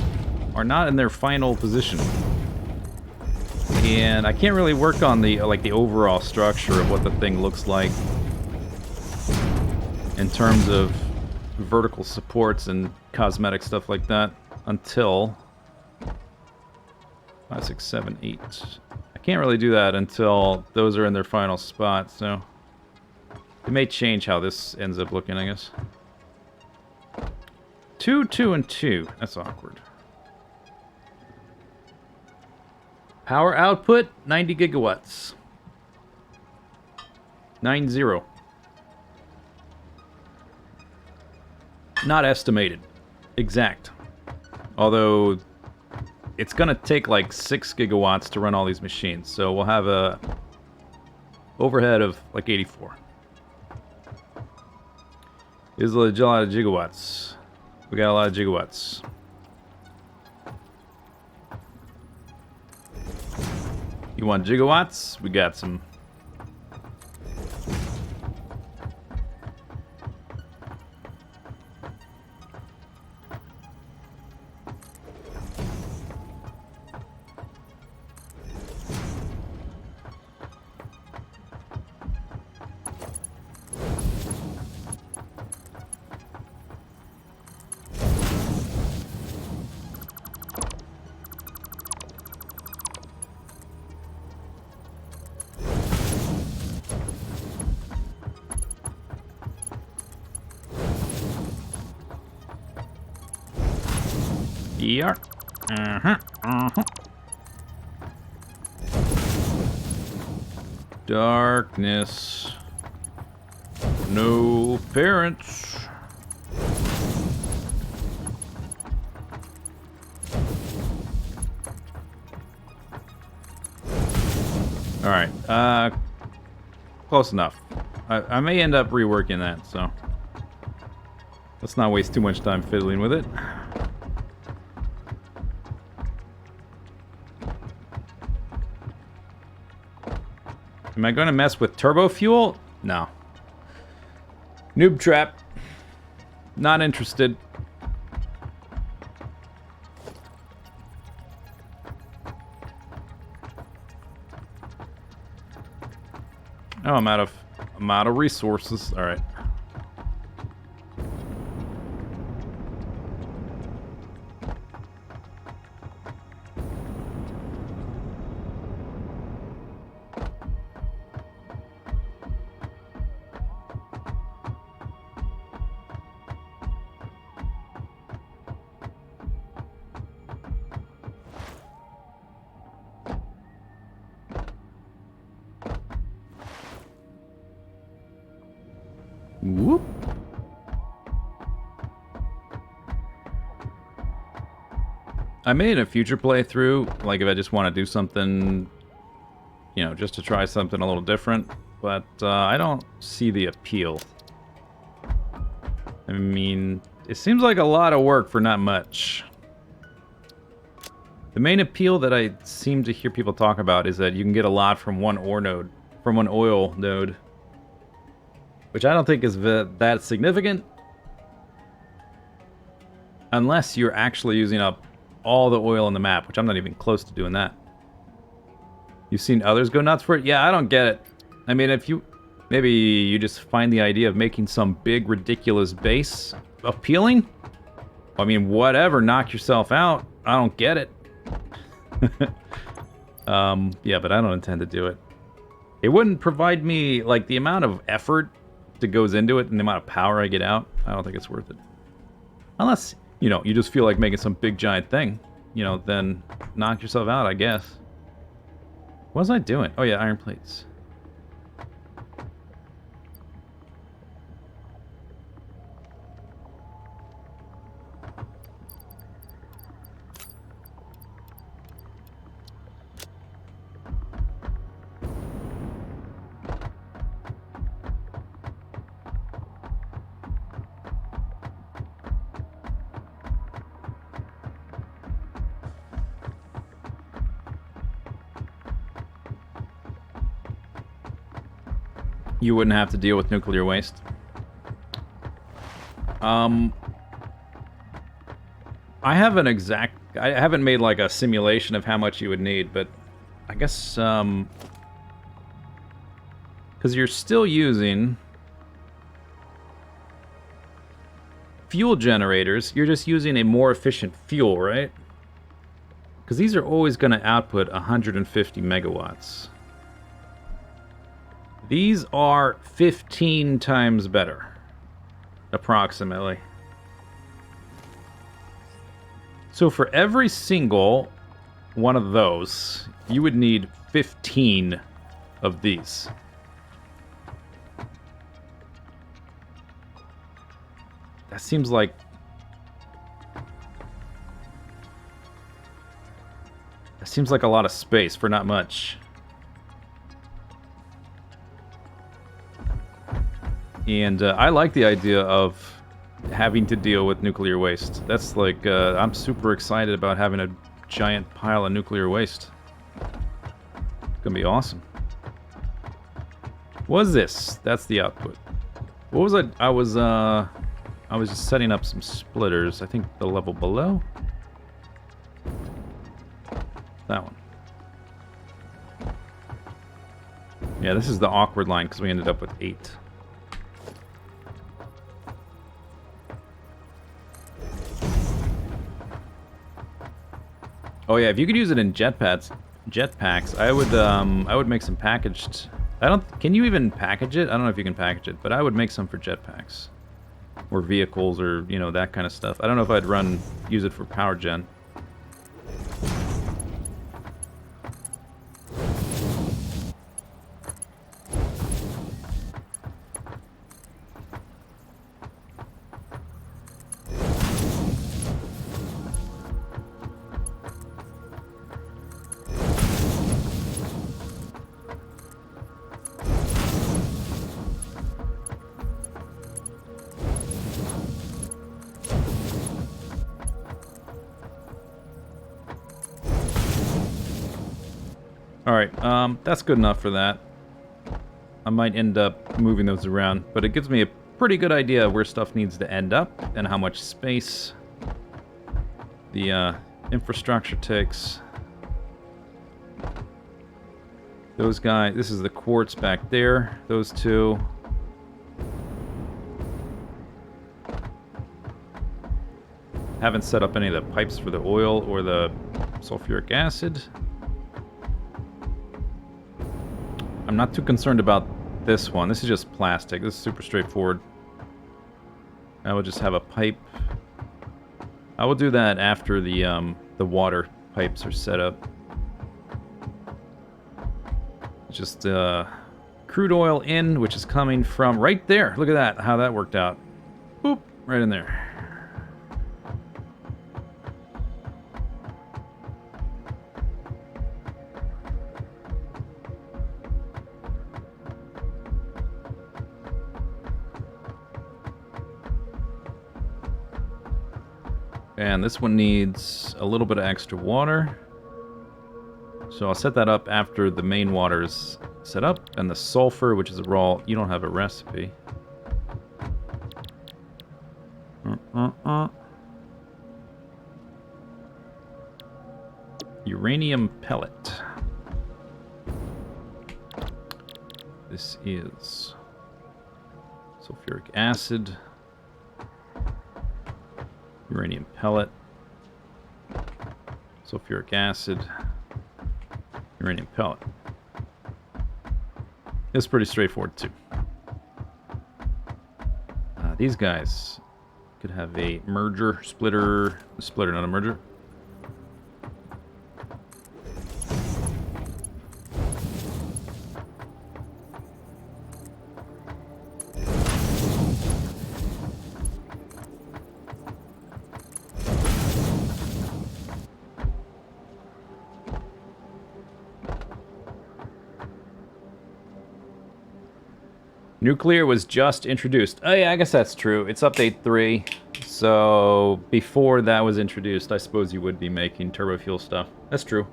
are not in their final position. And I can't really work on the the overall structure of what the thing looks like in terms of vertical supports and cosmetic stuff like that until 5, 6, 7, 8. I can't really do that until those are in their final spot, so it may change how this ends up looking, I guess. 2, 2, and 2. That's awkward. Power output, 90 gigawatts. 90. Not estimated. Exact. Although, it's going to take like 6 gigawatts to run all these machines. So we'll have a overhead of like 84. Is a lot of gigawatts. We got a lot of gigawatts. You want gigawatts? We got some. Yeah. Darkness. No parents. Alright, close enough. I may end up reworking that, so let's not waste too much time fiddling with it. Am I going to mess with turbo fuel? No. Noob trap. Not interested. Oh, I'm out of resources. All right. Whoop. I may in a future playthrough, like if I just want to do something, you know, just to try something a little different, but I don't see the appeal. I mean, it seems like a lot of work for not much. The main appeal that I seem to hear people talk about is that you can get a lot from one ore node, from one oil node. Which I don't think is that significant. Unless you're actually using up all the oil on the map, which I'm not even close to doing that. You've seen others go nuts for it? Yeah, I don't get it. I mean, if you... Maybe you just find the idea of making some big, ridiculous base appealing? I mean, whatever, knock yourself out. I don't get it. Yeah, but I don't intend to do it. It wouldn't provide me, like, the amount of effort that goes into it and the amount of power I get out. I don't think it's worth it. Unless, you know, you just feel like making some big giant thing. You know, then knock yourself out, I guess. What was I doing? Oh yeah, iron plates. you wouldn't have to deal with nuclear waste. I haven't made like a simulation of how much you would need, but I guess, because you're still using fuel generators, you're just using a more efficient fuel, right? Because these are always going to output 150 megawatts. These are 15 times better, approximately. So for every single one of those, you would need 15 of these. That seems like... That seems like a lot of space for not much. And I like the idea of having to deal with nuclear waste. That's like, I'm super excited about having a giant pile of nuclear waste. It's gonna be awesome. What is this? That's the output. What was it? I was just setting up some splitters. I think the level below. That one. Yeah, this is the awkward line because we ended up with 8. Oh yeah, if you could use it in jetpacks, I would make some packaged. Can you even package it? I don't know if you can package it, but I would make some for jetpacks, or vehicles, or you know, that kind of stuff. I don't know if I'd use it for power gen. Alright, that's good enough for that. I might end up moving those around, but it gives me a pretty good idea of where stuff needs to end up and how much space the infrastructure takes. Those guys, this is the quartz back there, those two. Haven't set up any of the pipes for the oil or the sulfuric acid. I'm not too concerned about this one. This is just plastic. This is super straightforward. I will just have a pipe. I will do that after the water pipes are set up. Just crude oil in, which is coming from right there. Look at that, how that worked out. Boop, right in there. And this one needs a little bit of extra water. So I'll set that up after the main water is set up. And the sulfur, which is a raw... You don't have a recipe. Uranium pellet. This is sulfuric acid. Uranium pellet, sulfuric acid, uranium pellet. It's pretty straightforward too. These guys could have a merger, splitter, not a merger. Nuclear was just introduced. Oh yeah, I guess that's true. It's update 3. So before that was introduced, I suppose you would be making turbo fuel stuff. That's true.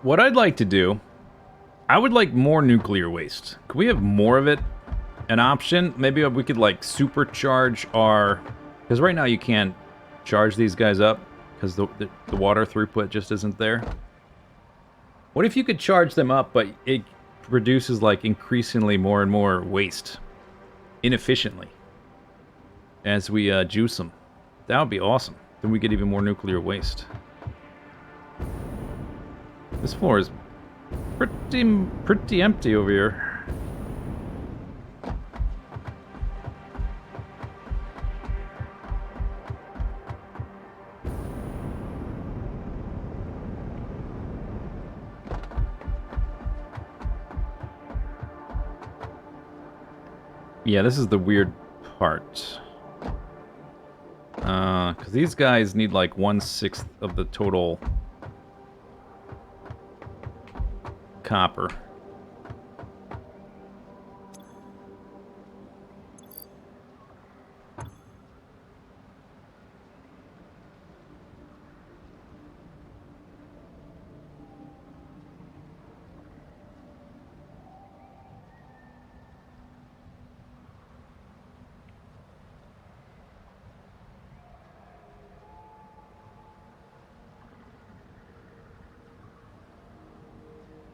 what I'd like to do, I would like more nuclear waste. Could we have more of it? An option? Maybe we could like supercharge our... Because right now you can't charge these guys up because the water throughput just isn't there. What if you could charge them up, but it produces like increasingly more and more waste inefficiently as we juice them? That would be awesome. Then we get even more nuclear waste. This floor is pretty empty over here. Yeah, this is the weird part. Because these guys need like 1/6 of the total copper.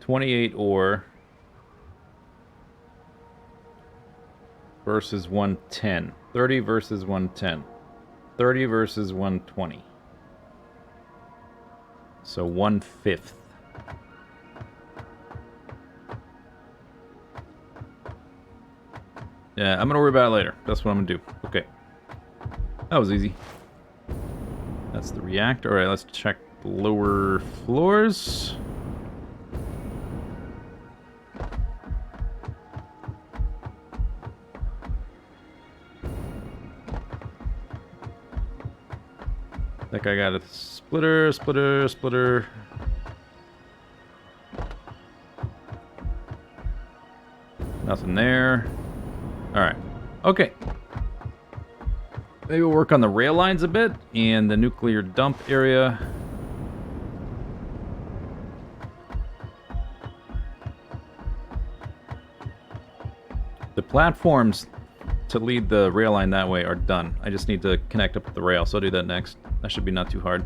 $28 ore versus 110. 30 versus 110. 30 versus 120. So 1/5. Yeah, I'm gonna worry about it later. That's what I'm gonna do. Okay. That was easy. That's the reactor. Alright, let's check the lower floors. I think I got a splitter. Nothing there. Alright. Okay. Maybe we'll work on the rail lines a bit and the nuclear dump area. The platforms to lead the rail line that way are done. I just need to connect up with the rail, so I'll do that next. That should be not too hard.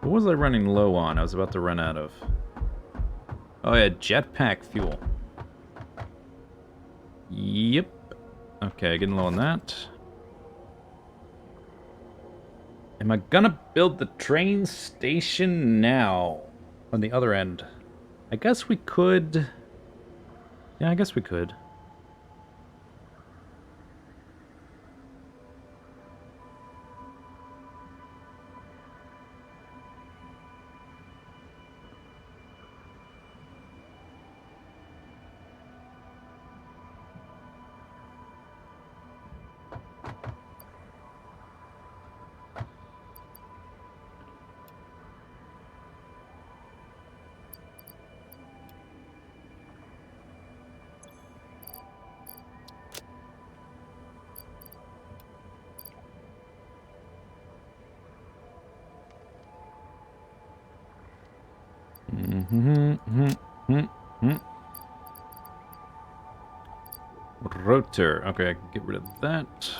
What was I running low on? I was about to run out of... Oh yeah, jetpack fuel. Yep. Okay, getting low on that. Am I gonna build the train station now? On the other end. I guess we could... Yeah, I guess we could. Rotor. Okay, I can get rid of that.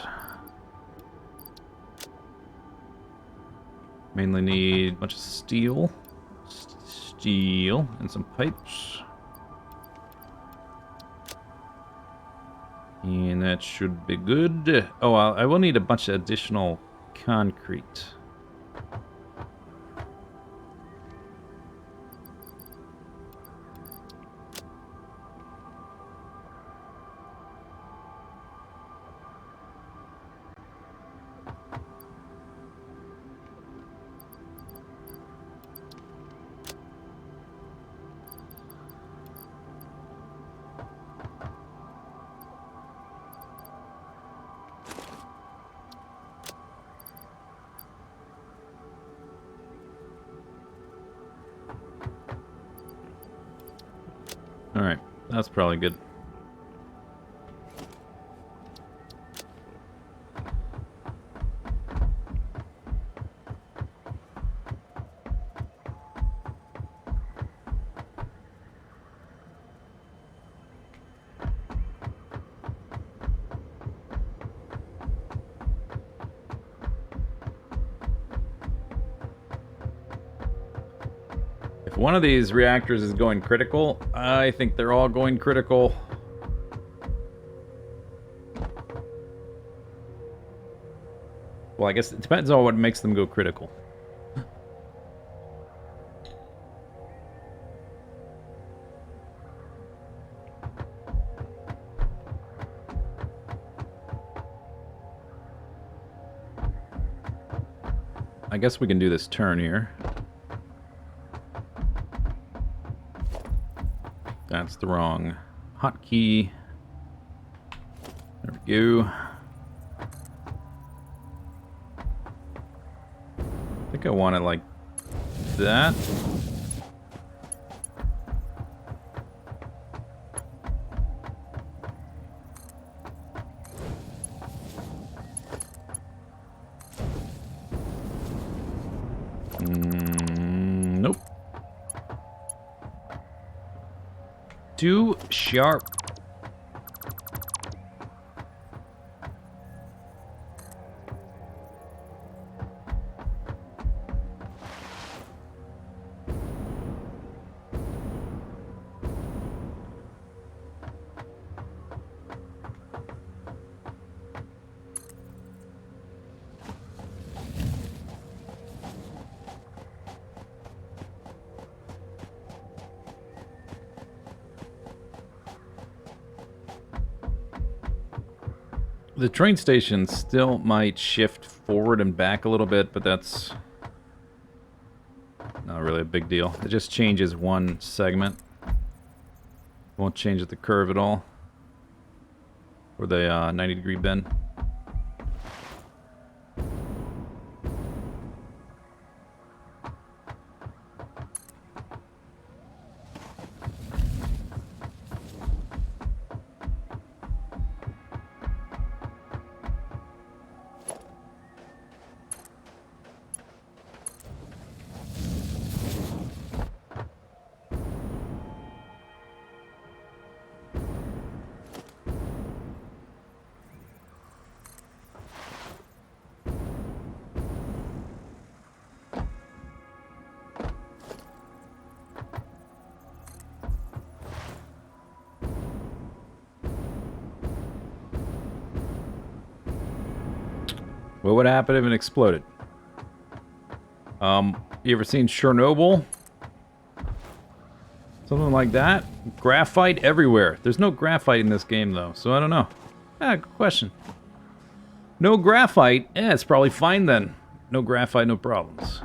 Mainly need a bunch of steel. Steel and some pipes. And that should be good. Oh, I will need a bunch of additional concrete. That's probably good. If one of these reactors is going critical, I think they're all going critical. Well, I guess it depends on what makes them go critical. I guess we can do this turn here. That's the wrong hotkey. There we go. I think I want it like that. Nope. Too sharp. The train station still might shift forward and back a little bit, but that's not really a big deal. It just changes one segment. Won't change the curve at all. Or the 90-degree bend. What would happen if it exploded? You ever seen Chernobyl? Something like that? Graphite everywhere. There's no graphite in this game, though, so I don't know. Ah, good question. No graphite? Yeah, it's probably fine then. No graphite, no problems.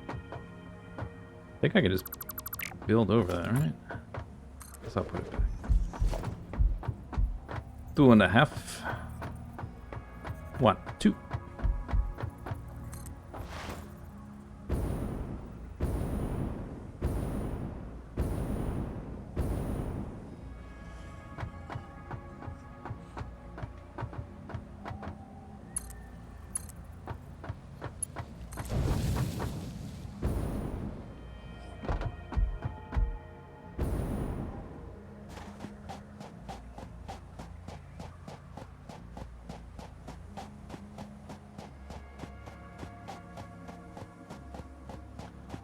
I think I could just build over that, right? Guess I'll put it back. 2.5. 1, 2.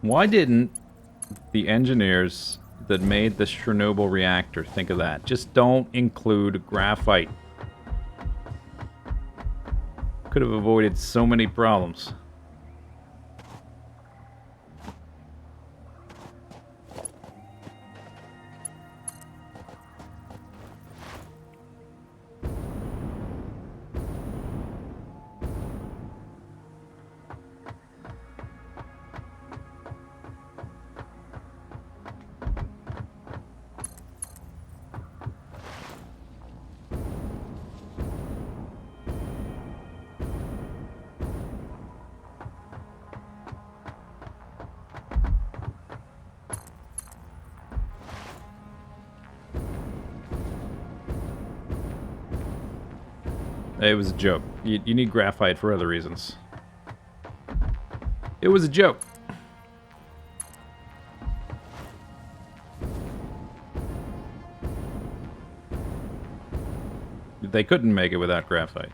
Why didn't the engineers that made the Chernobyl reactor think of that? Just don't include graphite. Could have avoided so many problems. It was a joke. You need graphite for other reasons. It was a joke. They couldn't make it without graphite.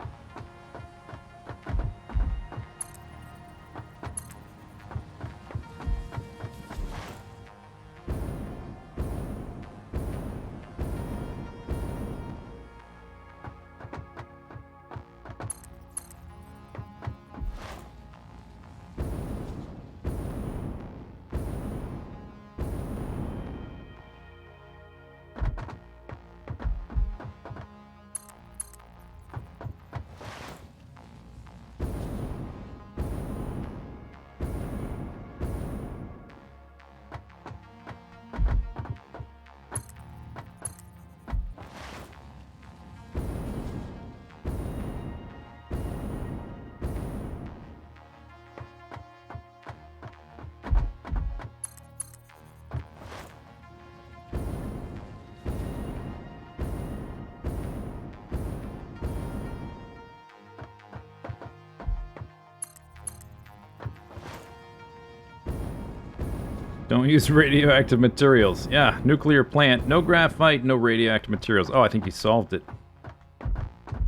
Don't use radioactive materials. Yeah, nuclear plant. No graphite, no radioactive materials. Oh, I think he solved it.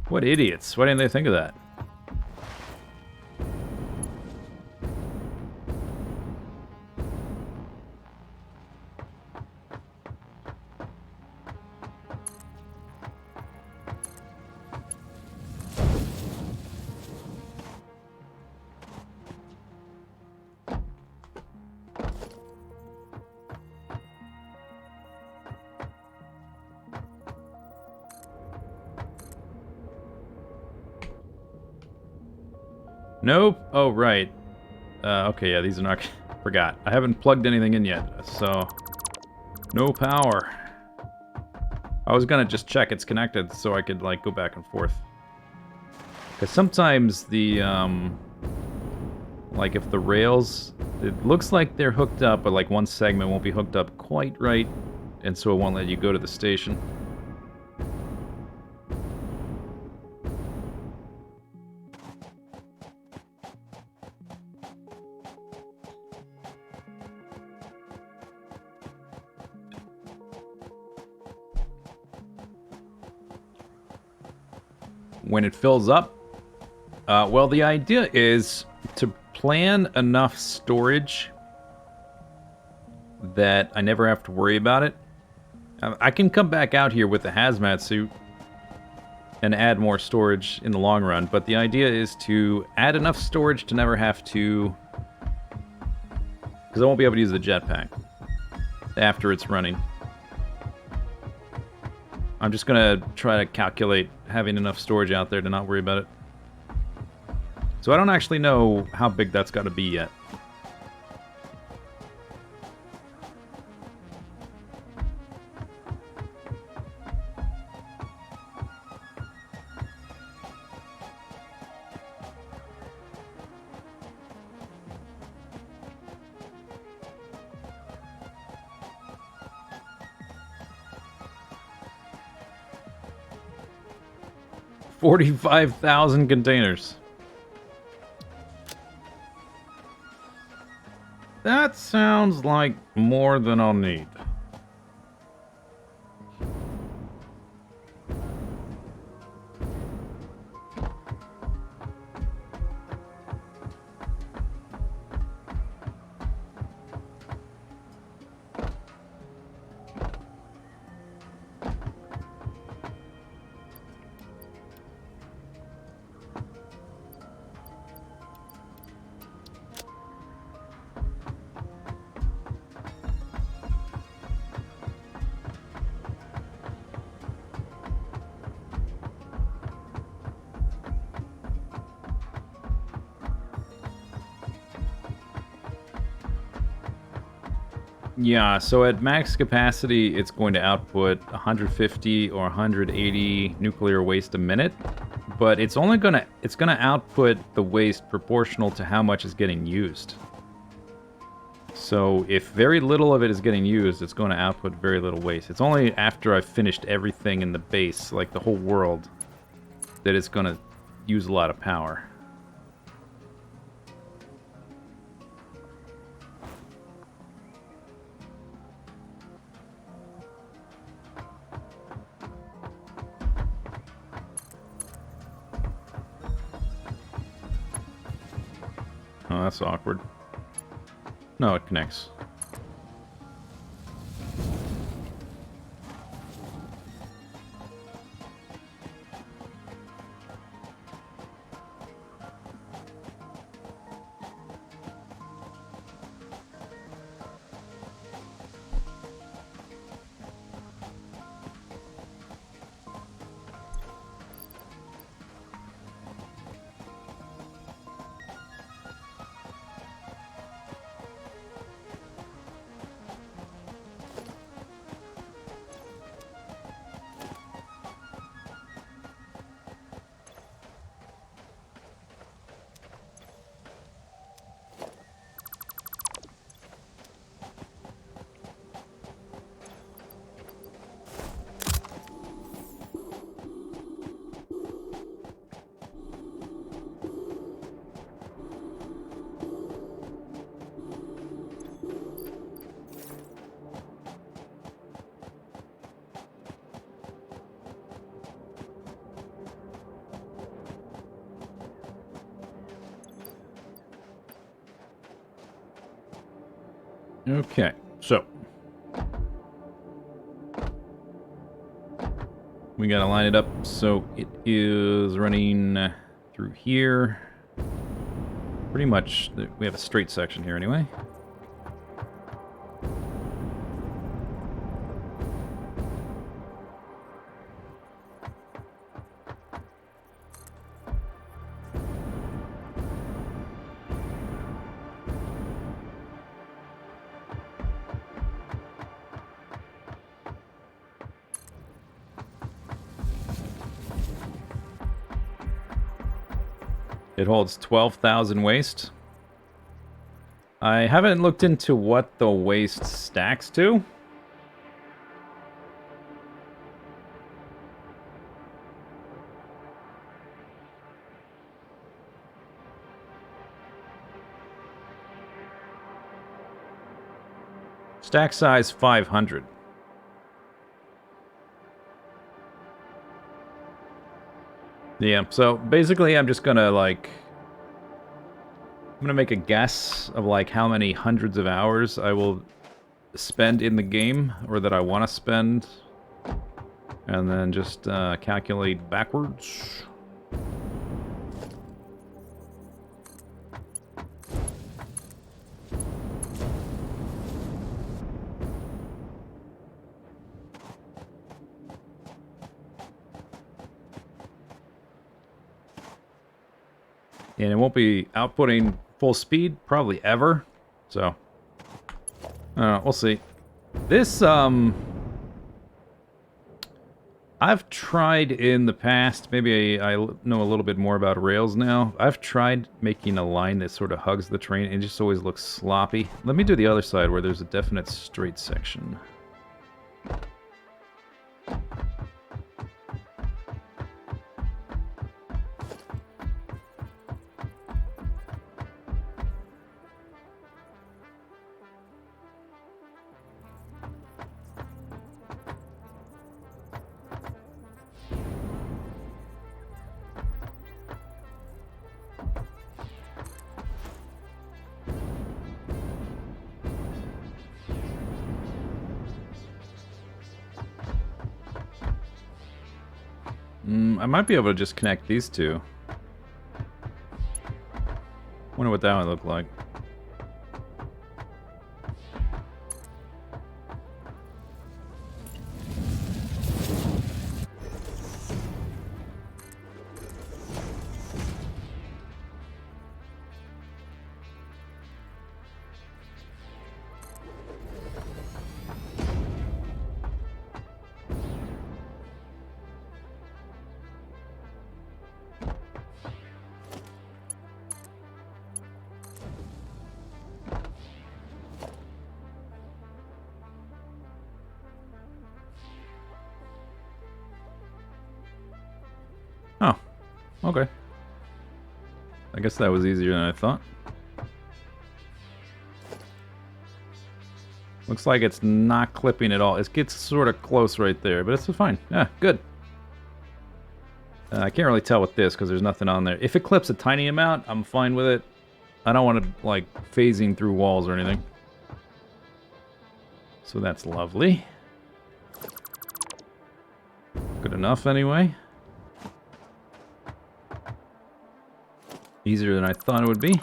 What idiots. Why didn't they think of that? Nope. Oh, right. Okay, yeah, these are not... Forgot. I haven't plugged anything in yet, so... No power. I was gonna just check it's connected so I could, like, go back and forth. Because sometimes the, like, if the rails... It looks like they're hooked up, but, like, one segment won't be hooked up quite right, and so it won't let you go to the station. When it fills up, well, the idea is to plan enough storage that I never have to worry about it. I can come back out here with the hazmat suit and add more storage in the long run, but the idea is to add enough storage to never have to... Because I won't be able to use the jetpack after it's running. I'm just gonna try to calculate having enough storage out there to not worry about it. So I don't actually know how big that's got to be yet. $45,000 containers. That sounds like more than I'll need. Yeah, so at max capacity, it's going to output 150 or 180 nuclear waste a minute, but it's gonna output the waste proportional to how much is getting used. So if very little of it is getting used, it's going to output very little waste. It's only after I've finished everything in the base, like the whole world, that it's going to use a lot of power. Oh, that's awkward. No, it connects. Okay, so we gotta line it up so it is running through here. Pretty much, we have a straight section here anyway. It holds 12,000 waste. I haven't looked into what the waste stacks to. Stack size 500. Yeah, so basically I'm just gonna, like... I'm gonna make a guess of, like, how many hundreds of hours I will spend in the game, or that I want to spend, and then just calculate backwards. And it won't be outputting full speed, probably ever. So, we'll see. This, I've tried in the past, maybe I know a little bit more about Rails now. I've tried making a line that sort of hugs the train, and it just always looks sloppy. Let me do the other side where there's a definite straight section. I might be able to just connect these two. Wonder what that would look like. Oh, okay. I guess that was easier than I thought. Looks like it's not clipping at all. It gets sort of close right there, but it's fine. Yeah, good. I can't really tell with this because there's nothing on there. If it clips a tiny amount, I'm fine with it. I don't want to, like, phasing through walls or anything. So that's lovely. Good enough, anyway. Easier than I thought it would be.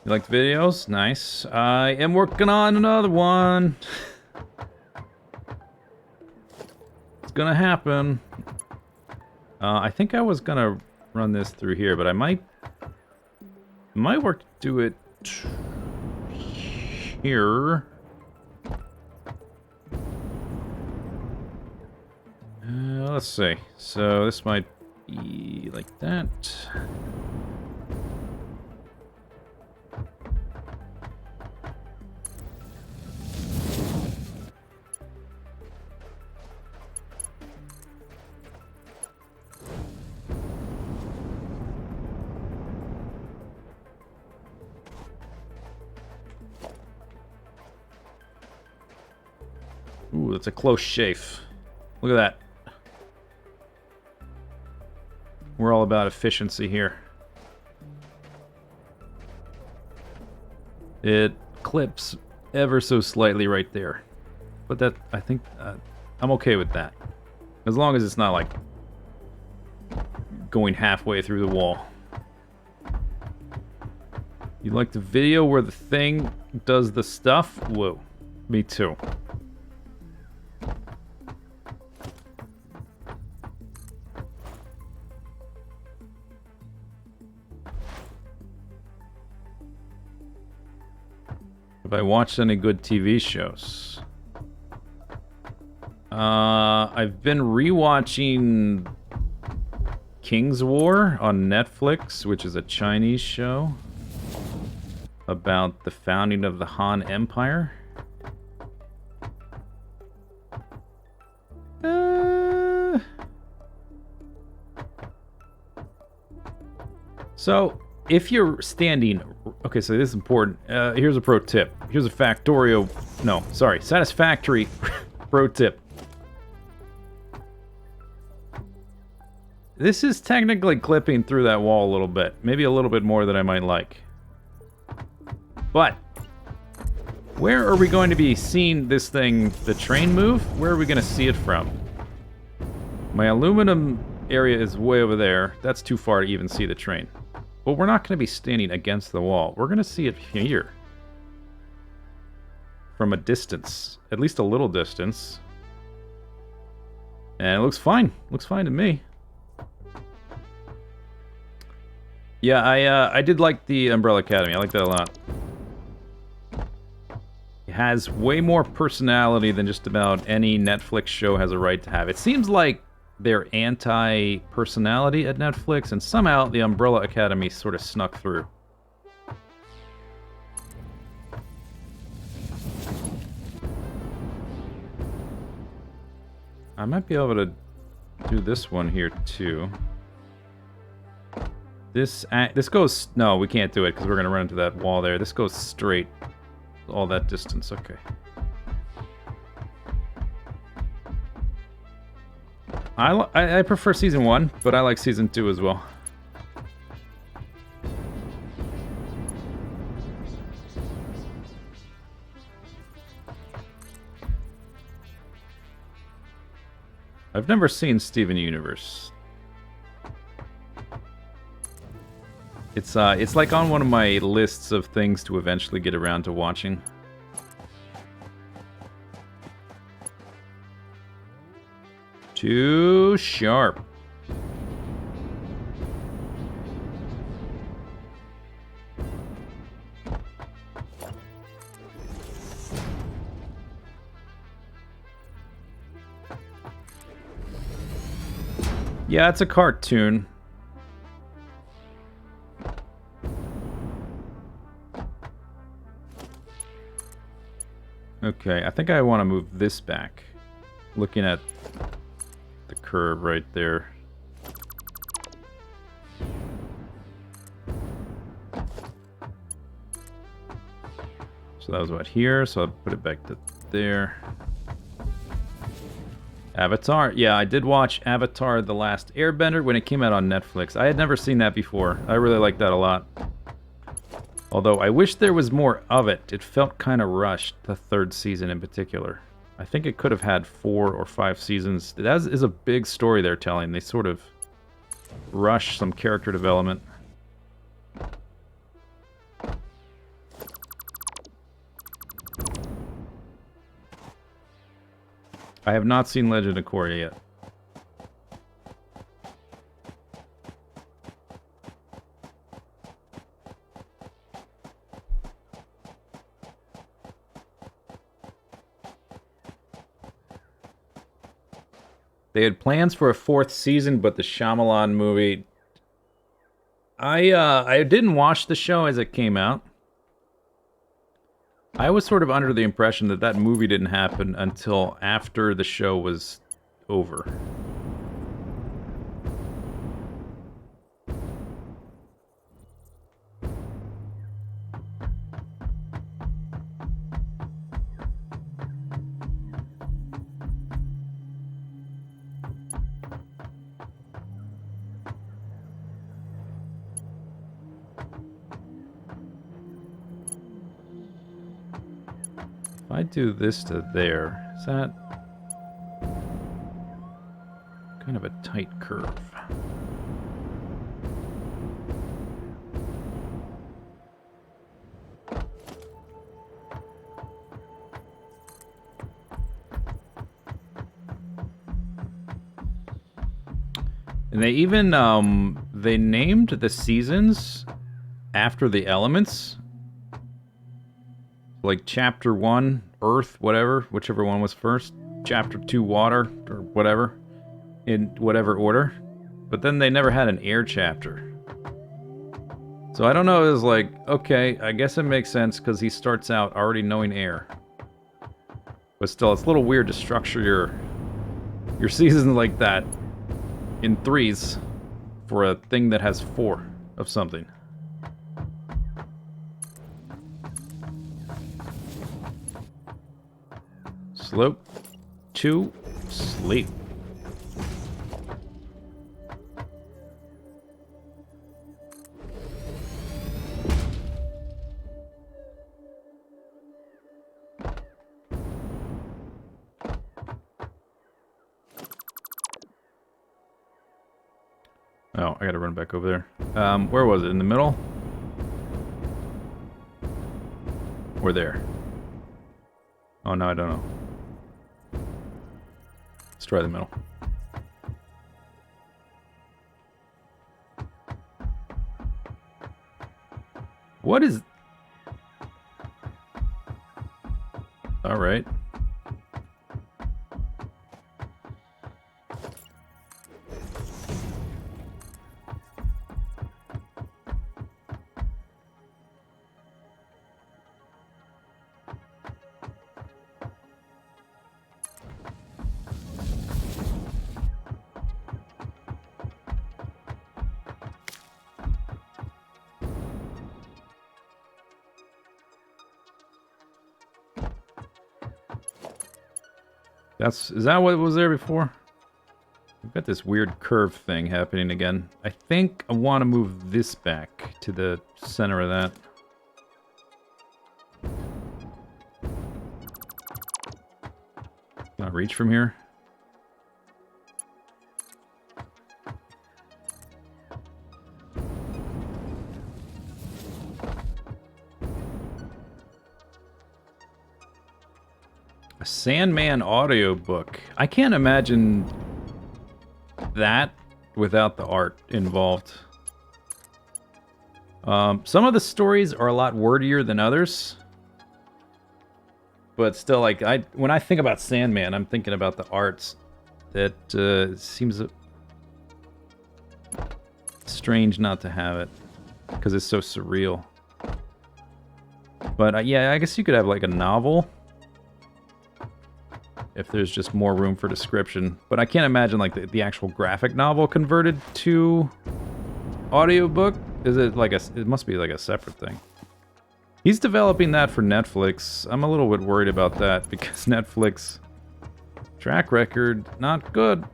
You like the videos? Nice. I am working on another one. It's gonna happen. I think I was gonna run this through here, but I might work to do it here. Let's see. So this might be like that. Ooh, that's a close shave. Look at that. We're all about efficiency here. It clips ever so slightly right there. But that, I think, I'm okay with that. As long as it's not like going halfway through the wall. You like the video where the thing does the stuff? Whoa, me too. Have I watched any good TV shows? I've been rewatching King's War on Netflix, which is a Chinese show about the founding of the Han Empire. So, if you're standing... Okay, so this is important. Here's a pro tip. Here's a Factorio... No, sorry. Satisfactory pro tip. This is technically clipping through that wall a little bit. Maybe a little bit more than I might like. But, where are we going to be seeing this thing, the train move? Where are we going to see it from? My aluminum area is way over there. That's too far to even see the train. But we're not going to be standing against the wall. We're going to see it here. From a distance. At least a little distance. And it looks fine. Looks fine to me. Yeah, I did like the Umbrella Academy. I like that a lot. It has way more personality than just about any Netflix show has a right to have. It seems like they're anti-personality at Netflix, and somehow the Umbrella Academy sort of snuck through. I might be able to do this one here, too. This goes... No, we can't do it, because we're going to run into that wall there. This goes straight all that distance. Okay. I prefer Season 1, but I like Season 2 as well. I've never seen Steven Universe. It's like on one of my lists of things to eventually get around to watching. Too sharp. Yeah, it's a cartoon. Okay, I think I want to move this back. Looking at the curve right there. So that was what here, so I'll put it back to there. Avatar. Yeah, I did watch Avatar The Last Airbender when it came out on Netflix. I had never seen that before. I really liked that a lot. Although I wish there was more of it. It felt kind of rushed, the third season in particular. I think it could have had 4 or 5 seasons. That is a big story they're telling. They sort of rush some character development. I have not seen Legend of Korra yet. They had plans for a 4th season, but the Shyamalan movie... I didn't watch the show as it came out. I was sort of under the impression that that movie didn't happen until after the show was over. If I do this to there, is that kind of a tight curve? And they even, they named the seasons after the elements. Like Chapter 1, Earth, whatever, whichever one was first. Chapter 2, Water, or whatever. In whatever order. But then they never had an air chapter. So I don't know, it was like, okay, I guess it makes sense because he starts out already knowing air. But still, it's a little weird to structure your seasons like that in 3s for a thing that has 4 of something. Slope to sleep. Oh, I gotta run back over there. Where was it? In the middle? Or there? Oh, no, I don't know. Let's try the middle. What is... Alright. Is that what was there before? We've got this weird curve thing happening again. I think I want to move this back to the center of that. Can I reach from here? A Sandman audiobook. I can't imagine that without the art involved. Some of the stories are a lot wordier than others. But still, like, when I think about Sandman, I'm thinking about the arts. That seems strange not to have it. Because it's so surreal. But yeah, I guess you could have like a novel. if there's just more room for description. But I can't imagine like the actual graphic novel converted to audiobook. Is it like it must be like a separate thing. He's developing that for Netflix. I'm a little bit worried about that because Netflix track record, not good.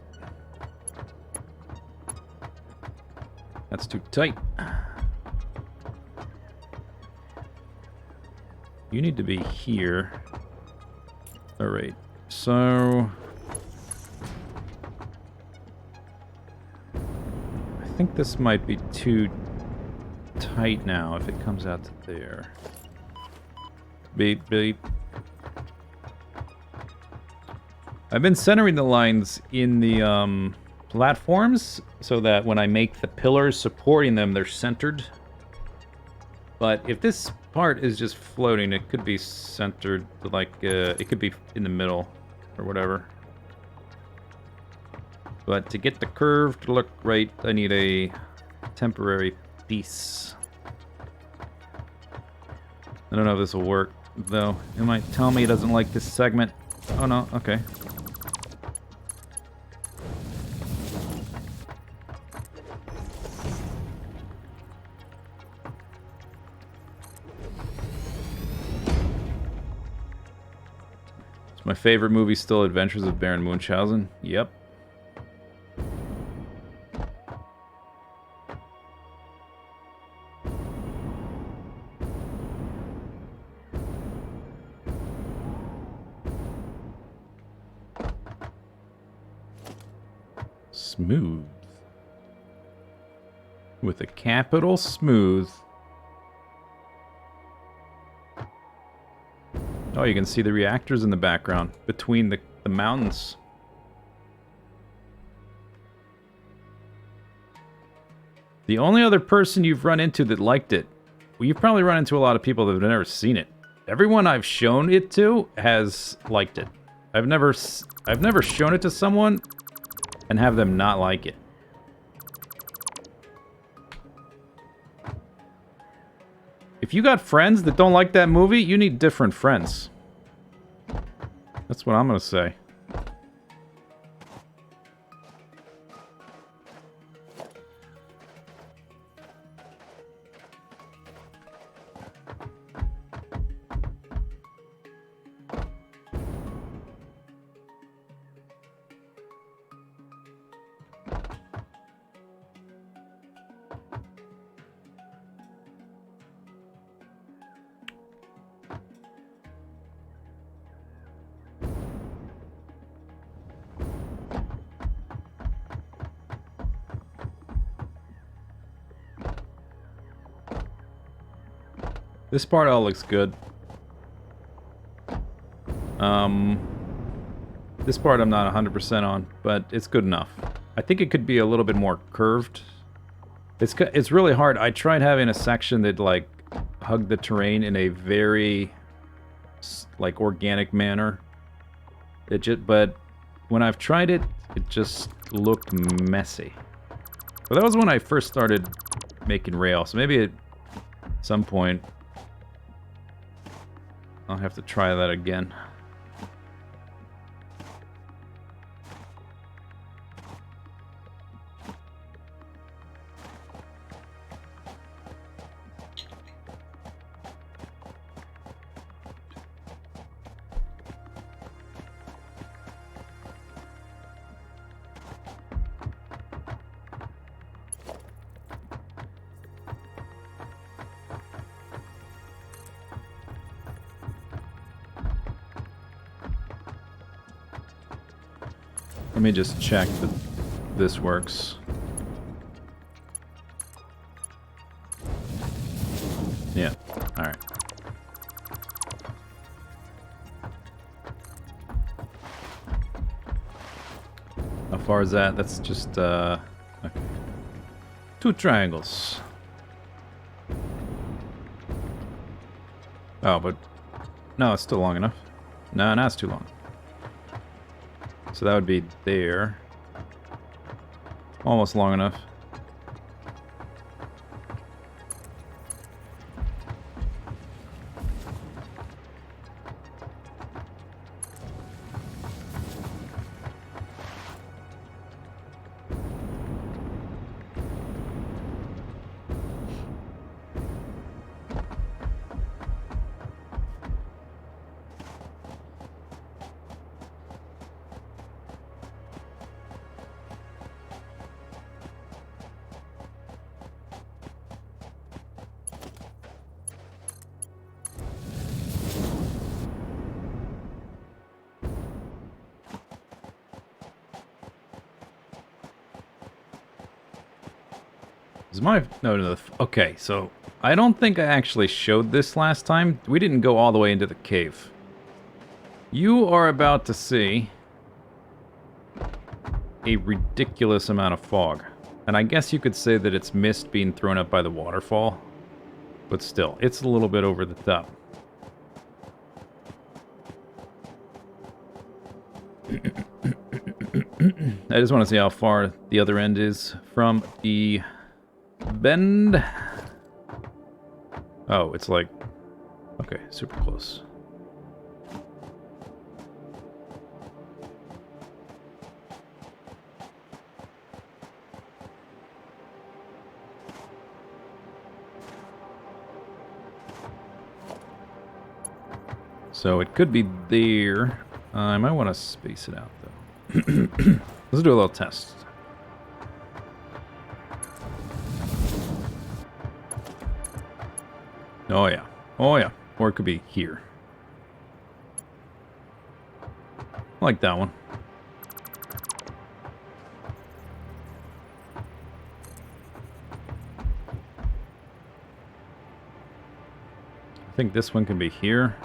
That's too tight. You need to be here. Alright, so... I think this might be too tight now if it comes out to there. Beep, beep. I've been centering the lines in the platforms so that when I make the pillars supporting them, they're centered. But if this part is just floating, it could be centered, like, it could be in the middle or whatever. But to get the curve to look right, I need a temporary piece. I don't know if this will work, though. It might tell me it doesn't like this segment. Oh no, okay. My favorite movie still Adventures of Baron Munchausen. Yep. Smooth. With a capital smooth. Oh, you can see the reactors in the background between the mountains. The only other person you've run into that liked it, well, you've probably run into a lot of people that have never seen it. Everyone I've shown it to has liked it. I've never shown it to someone and have them not like it. If you got friends that don't like that movie, you need different friends. That's what I'm gonna say. This part all looks good. This part I'm not 100% on, but it's good enough. I think it could be a little bit more curved. It's really hard. I tried having a section that like hugged the terrain in a very like organic manner. But when I've tried it, it just looked messy. But that was when I first started making rail, so maybe at some point I'll have to try that again. Let me just check that this works. Yeah, alright. How far is that? That's just, okay. 2 triangles. Oh, but... no, it's still long enough. No, now it's too long. So that would be there. Almost long enough. Is my... No, no, okay, so... I don't think I actually showed this last time. We didn't go all the way into the cave. You are about to see a ridiculous amount of fog. And I guess you could say that it's mist being thrown up by the waterfall. But still, it's a little bit over the top. I just want to see how far the other end is from the bend. Oh, it's like... Okay, super close. So it could be there. I might want to space it out, though. Let's do a little test. Oh, yeah. Oh, yeah. Or it could be here. I like that one. I think this one can be here.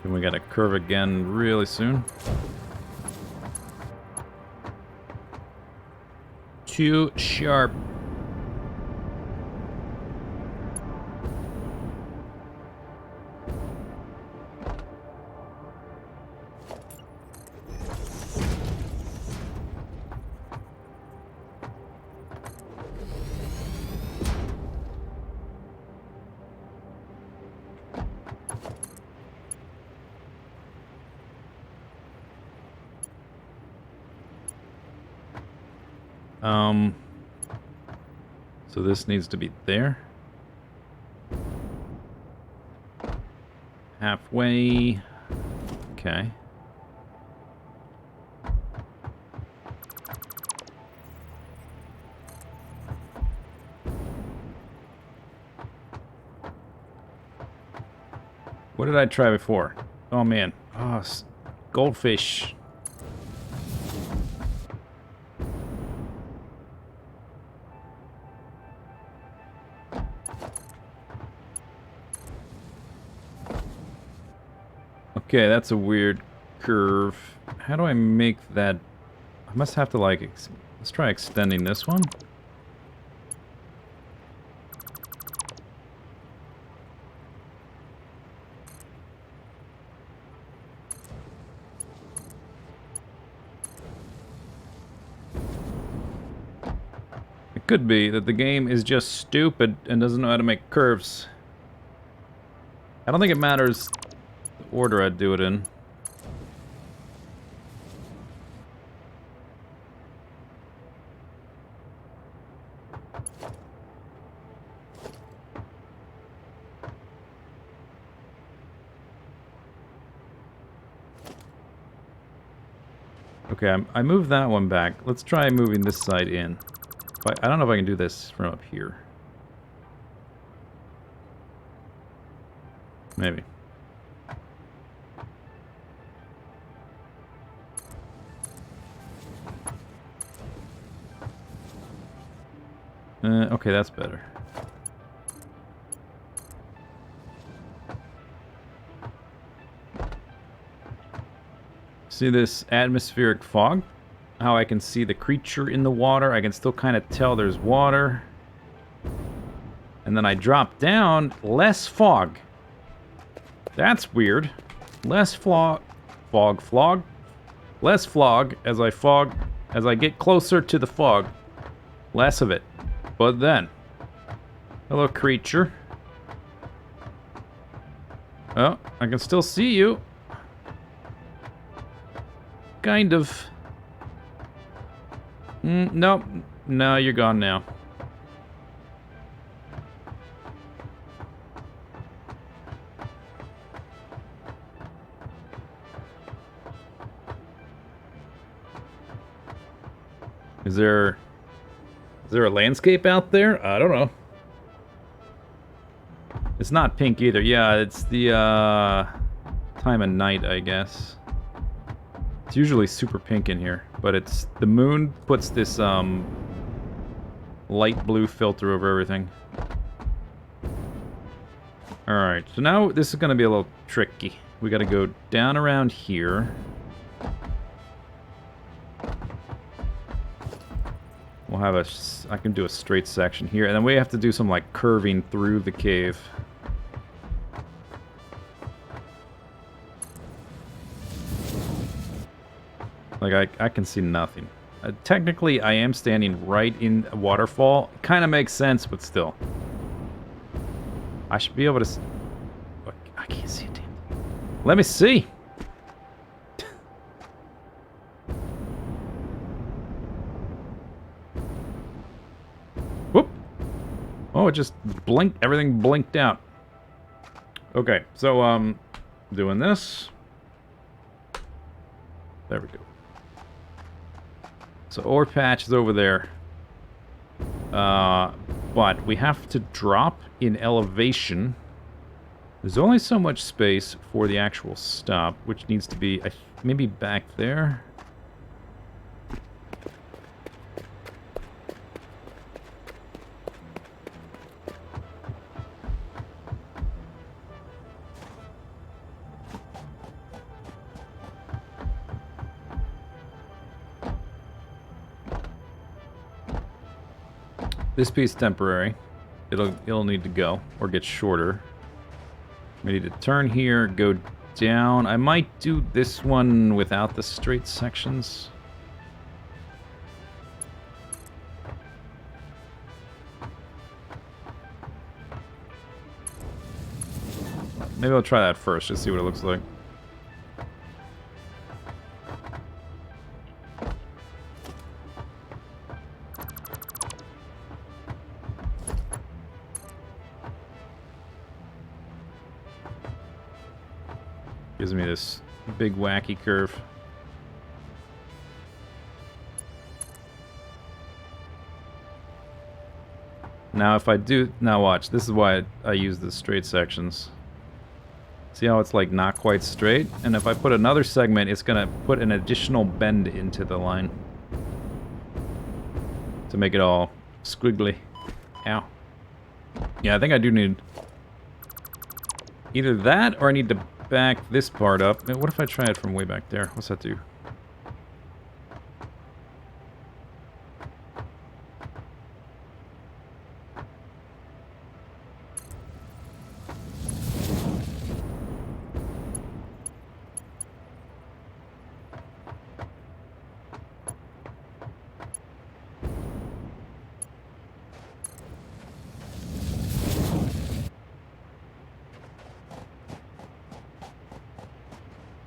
Then we gotta curve again really soon. Too sharp. So this needs to be there. Halfway. Okay. What did I try before? Oh man. Oh, goldfish. Okay, that's a weird curve. How do I make that? I must have to like... Let's try extending this one. It could be that the game is just stupid and doesn't know how to make curves. I don't think it matters the order I do it in. Okay, I moved that one back. Let's try moving this side in. I don't know if I can do this from up here. Maybe. Okay, that's better. See this atmospheric fog? How I can see the creature in the water. I can still kind of tell there's water. And then I drop down, less fog. That's weird. Less flog, less fog as I get closer to the fog. Less of it. But then, hello creature. Oh, I can still see you. Kind of. Nope. No, you're gone now. Is there a landscape out there? I don't know. It's not pink either. Yeah, it's the time of night, I guess. It's usually super pink in here, but it's the moon puts this light blue filter over everything. Alright, so now this is going to be a little tricky. We got to go down around here. We'll have a... I can do a straight section here, and then we have to do some, like, curving through the cave. Like, I can see nothing. Technically, I am standing right in a waterfall. Kind of makes sense, but still. I should be able to... I can't see a damn thing. Let me see! Whoop! Oh, it just blinked. Everything blinked out. Okay, so, doing this. There we go. So ore patch is over there. But we have to drop in elevation. There's only so much space for the actual stop, which needs to be maybe back there. This piece temporary. It'll need to go or get shorter. We need to turn here, go down. I might do this one without the straight sections. Maybe I'll try that first, just see what it looks like. Gives me this big wacky curve. Now if I do... Now watch, this is why I use the straight sections. See how it's like not quite straight? And if I put another segment, it's gonna put an additional bend into the line. To make it all squiggly. Ow. Yeah, I think I do need... either that, or I need to back this part up. What if I try it from way back there? What's that do?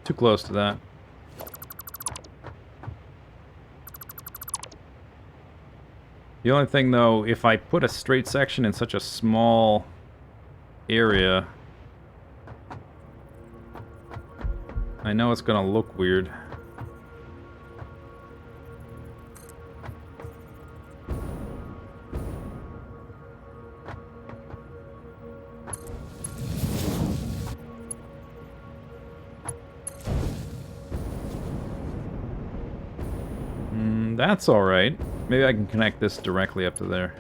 Too close to that. The only thing though, if I put a straight section in such a small area, I know it's gonna look weird. That's alright. Maybe I can connect this directly up to there.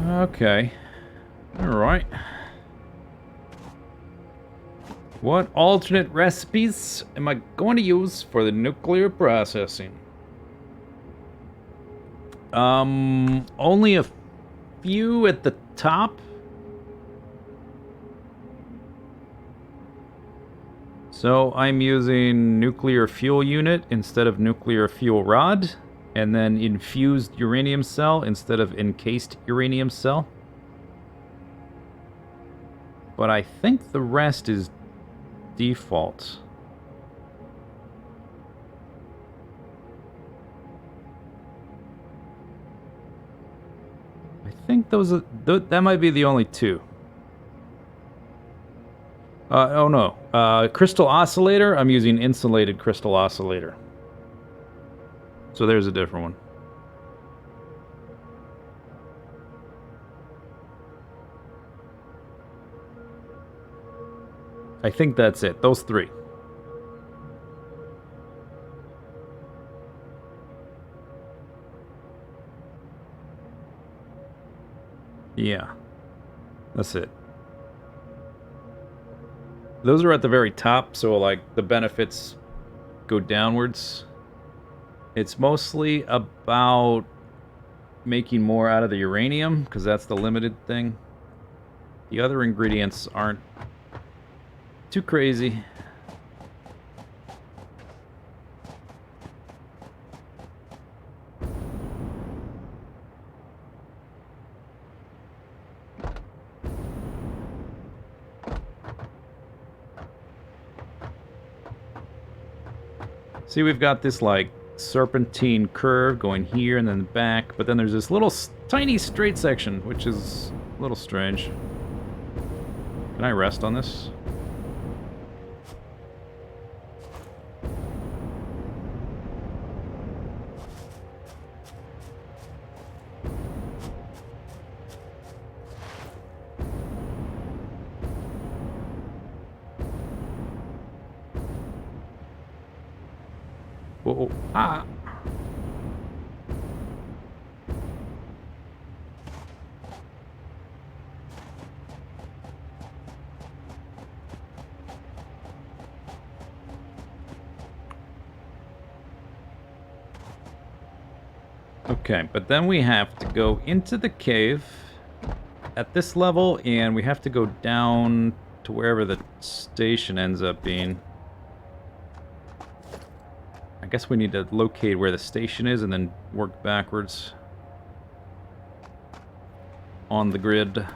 Okay. Alright. What alternate recipes am I going to use for the nuclear processing? Only a few at the top. So I'm using nuclear fuel unit instead of nuclear fuel rod, and then infused uranium cell instead of encased uranium cell. But I think the rest is default. I think those are, that might be the only two. Oh no. Crystal oscillator, I'm using insulated crystal oscillator. So there's a different one. I think that's it. Those three. Yeah. That's it. Those are at the very top, so like the benefits go downwards. It's mostly about making more out of the uranium, because that's the limited thing. The other ingredients aren't too crazy. See, we've got this, like, serpentine curve going here and then back, but then there's this little tiny straight section, which is a little strange. Can I rest on this? Whoa, ah! Okay, but then we have to go into the cave at this level, and we have to go down to wherever the station ends up being. I guess we need to locate where the station is and then work backwards on the grid.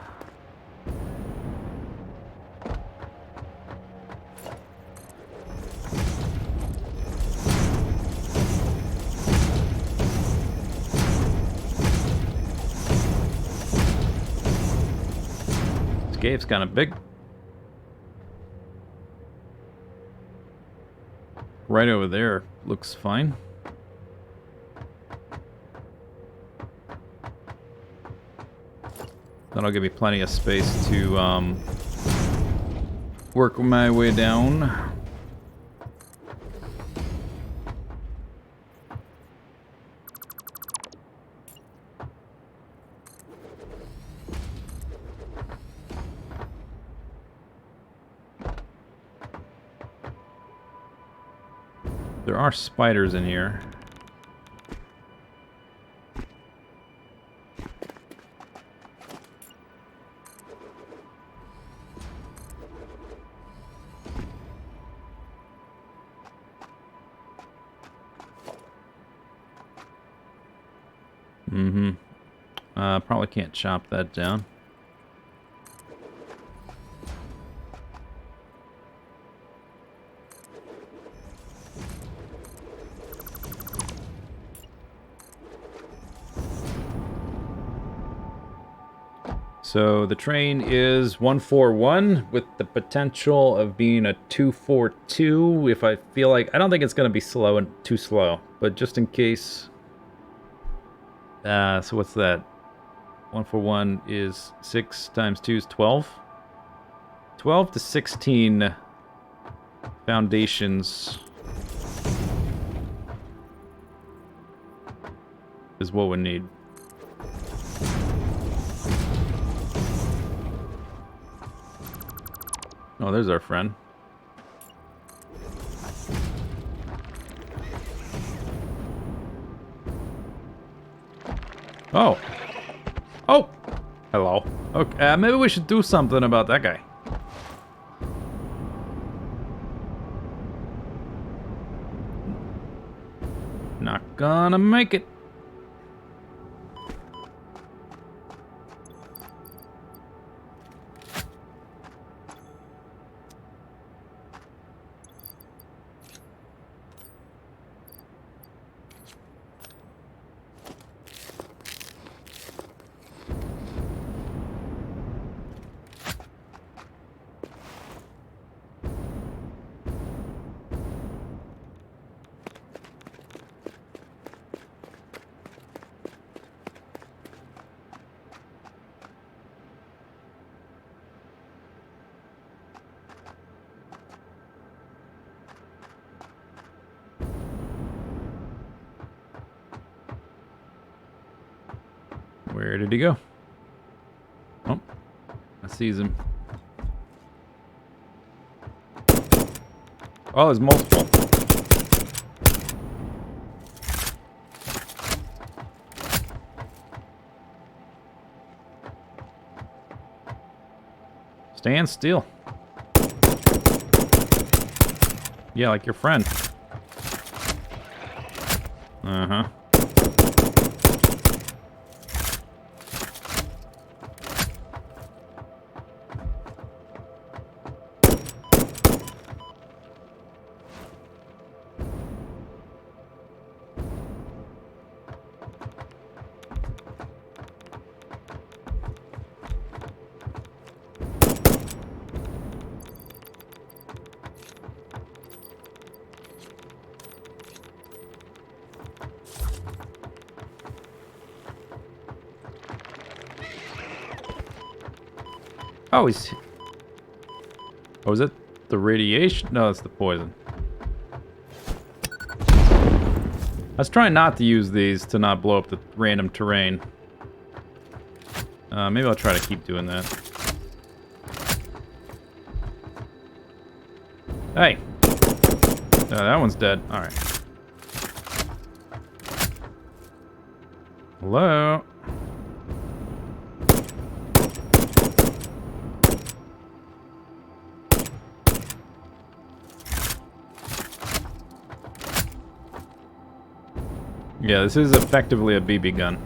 This cave's kind of big. Right over there looks fine. That'll give me plenty of space to work my way down. There are spiders in here. Probably can't chop that down. So the train is 141 with the potential of being a 242 if I feel like... I don't think it's going to be slow and too slow, but just in case... so what's that? 141 is 6 times 2 is 12. 12 to 16 foundations is what we need. Oh, there's our friend. Oh. Oh! Hello. Okay, maybe we should do something about that guy. Not gonna make it. Where did he go? Oh, I sees him. Oh, there's multiple. Stand still. Yeah, like your friend. Uh-huh. Oh, he's... Oh, is it the radiation? No, it's the poison. I was trying not to use these to not blow up the random terrain. Maybe I'll try to keep doing that. Hey! That one's dead. Alright. Hello? Yeah, this is effectively a BB gun.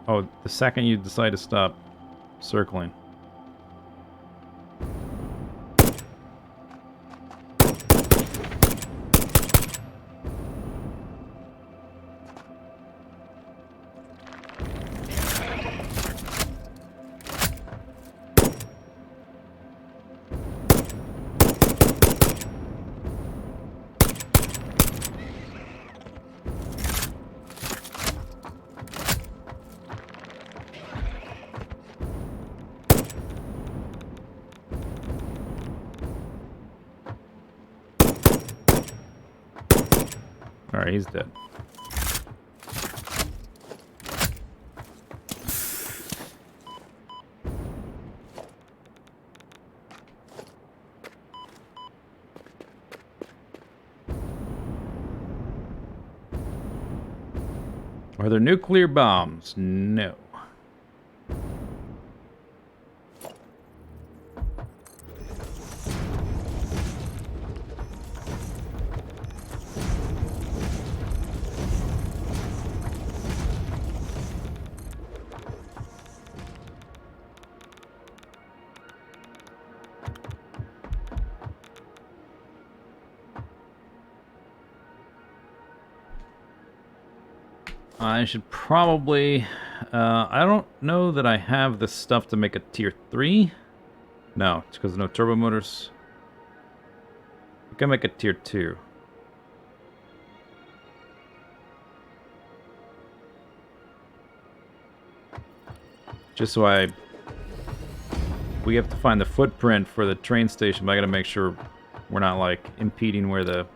Oh, the second you decide to stop circling. Alright, he's dead. Are there nuclear bombs? No. I should probably... I don't know that I have the stuff to make a tier 3. No, it's because no turbo motors. I can make a tier 2. Just so we have to find the footprint for the train station, but I gotta make sure we're not, like, impeding where the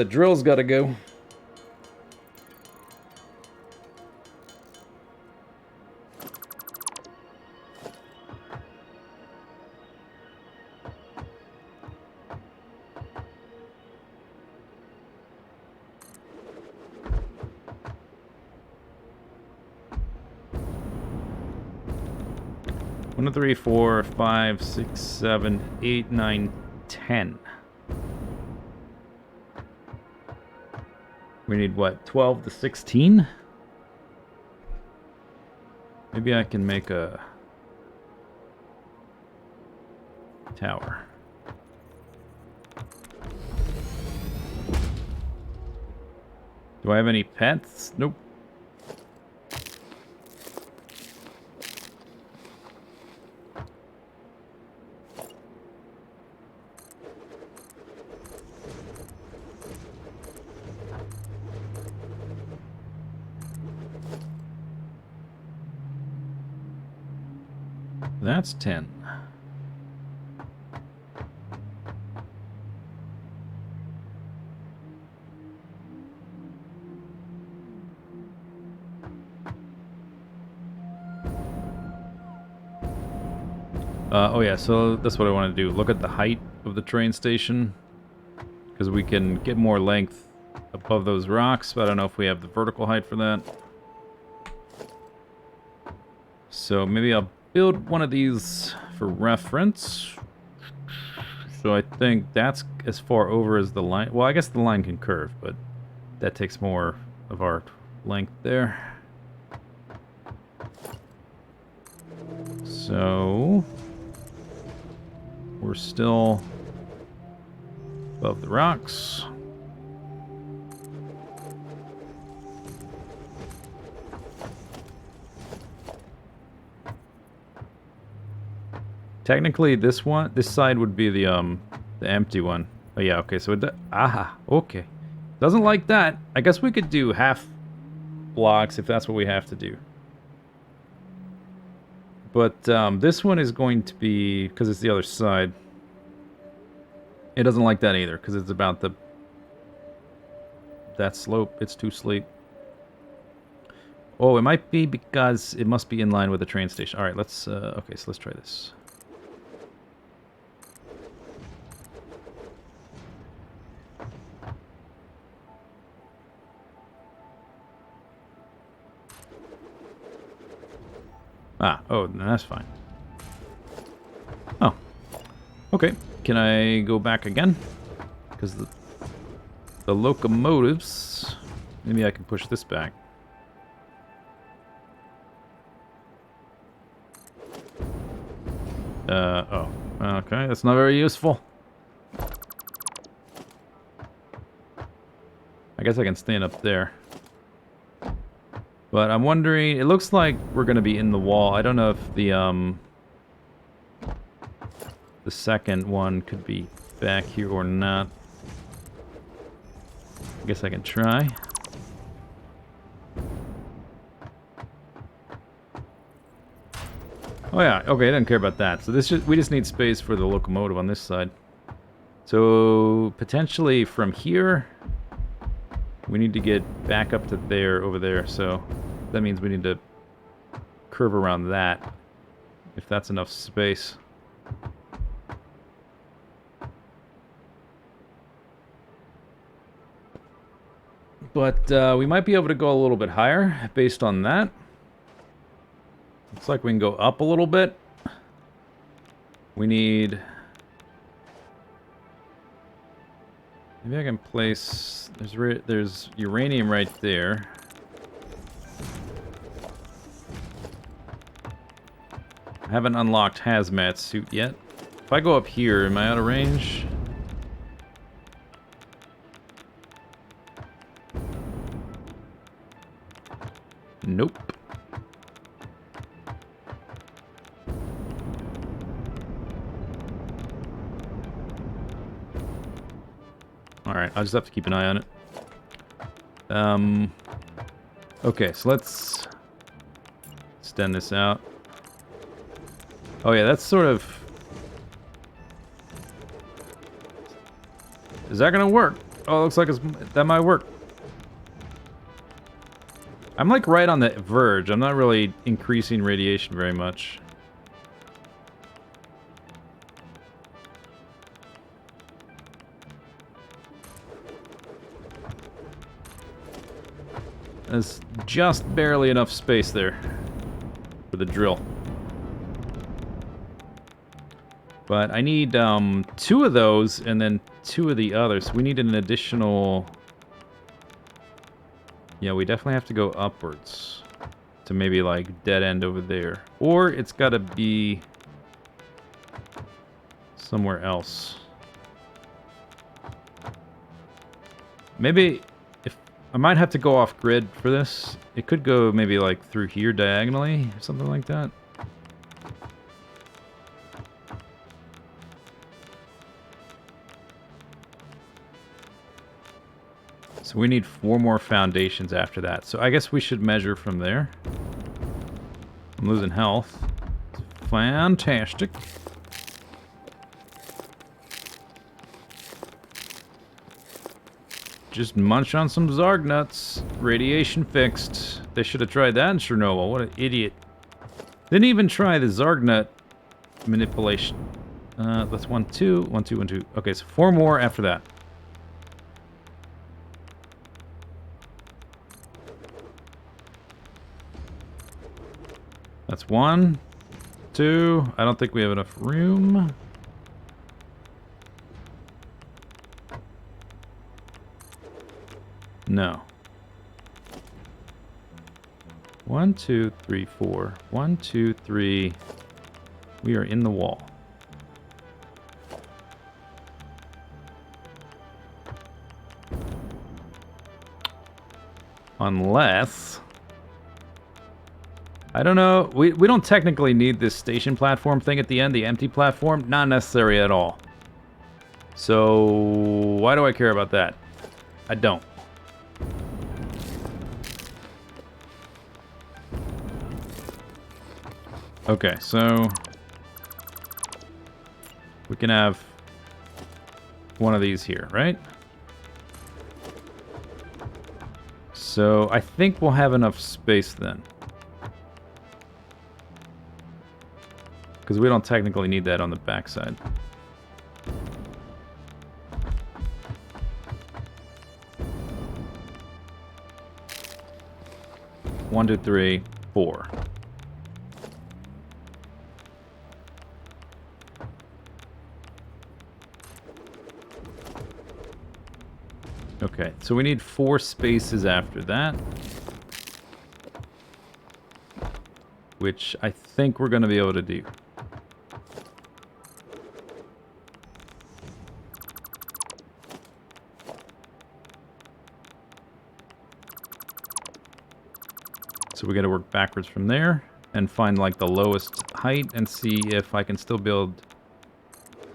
drill's gotta go. One, two, three, 4, 5, 6, 7, 8, 9, 10. We need what, 12 to 16? Maybe I can make a tower. Do I have any pets? Nope. That's 10. Oh yeah, so that's what I want to do. Look at the height of the train station. Because we can get more length above those rocks, but I don't know if we have the vertical height for that. So maybe I'll build one of these for reference. So I think that's as far over as the line. Well, I guess the line can curve, but that takes more of our length there. So we're still above the rocks. Technically, this side would be the empty one. Oh yeah, okay. So okay. Doesn't like that. I guess we could do half blocks if that's what we have to do. But this one is going to be, because it's the other side. It doesn't like that either, because it's about that slope. It's too steep. Oh, it might be because it must be in line with the train station. All right, let's. Okay, so let's try this. Oh, then that's fine. Oh, okay. Can I go back again? Because the locomotives. Maybe I can push this back. Oh, okay. That's not very useful. I guess I can stand up there. But I'm wondering, it looks like we're going to be in the wall. I don't know if the second one could be back here or not. I guess I can try. Oh yeah, okay, I didn't care about that. So we just need space for the locomotive on this side. So potentially from here, we need to get back up to there, over there. So that means we need to curve around that, if that's enough space. But we might be able to go a little bit higher based on that. Looks like we can go up a little bit. We need... Maybe I can place... There's uranium right there. I haven't unlocked hazmat suit yet. If I go up here, am I out of range? Nope. Alright, I'll just have to keep an eye on it. Okay, so let's extend this out. Oh yeah, that's sort of... Is that gonna work? Oh, it looks like that might work. I'm like right on the verge. I'm not really increasing radiation very much. There's just barely enough space there for the drill. But I need 2 of those and then 2 of the others. We need an additional... Yeah, we definitely have to go upwards to maybe like dead end over there. Or it's got to be somewhere else. Maybe if I might have to go off grid for this. It could go maybe like through here diagonally, something like that. So we need 4 more foundations after that. So I guess we should measure from there. I'm losing health. Fantastic. Just munch on some Zarg nuts. Radiation fixed. They should have tried that in Chernobyl. What an idiot. Didn't even try the Zarg nut manipulation. That's 1, 2, 1, 2, 1, 2. Okay, so 4 more after that. That's 1, 2. I don't think we have enough room. No. 1, 2, 3, 4. 1, 2, 3. We are in the wall. Unless... I don't know. We don't technically need this station platform thing at the end, the empty platform. Not necessary at all. So, why do I care about that? I don't. Okay, so... we can have one of these here, right? So, I think we'll have enough space then. Because we don't technically need that on the backside. One, two, three, 4. Okay, so we need 4 spaces after that. Which I think we're going to be able to do. So we got to work backwards from there and find like the lowest height and see if I can still build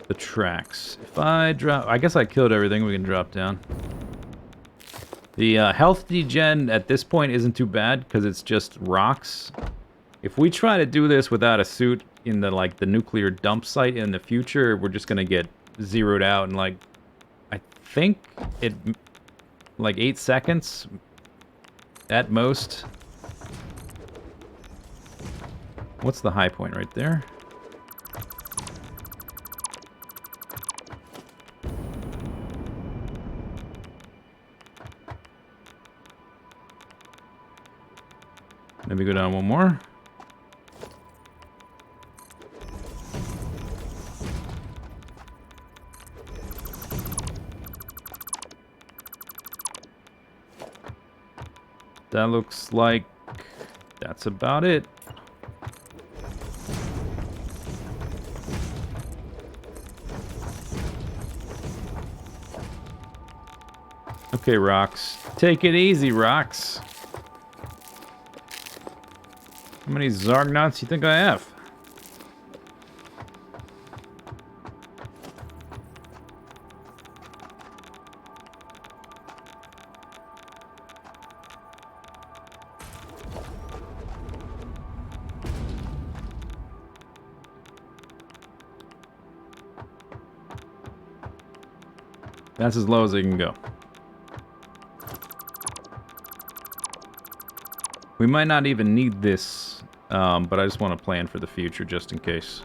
the tracks. If I drop... I guess I killed everything. We can drop down. The health degen at this point isn't too bad because it's just rocks. If we try to do this without a suit in the like the nuclear dump site in the future, we're just going to get zeroed out in like... I think it... like 8 seconds at most. What's the high point right there? Maybe go down one more. That looks like that's about it. Okay, Rocks. Take it easy, Rocks. How many Zargnauts you think I have? That's as low as they can go. We might not even need this, but I just want to plan for the future just in case.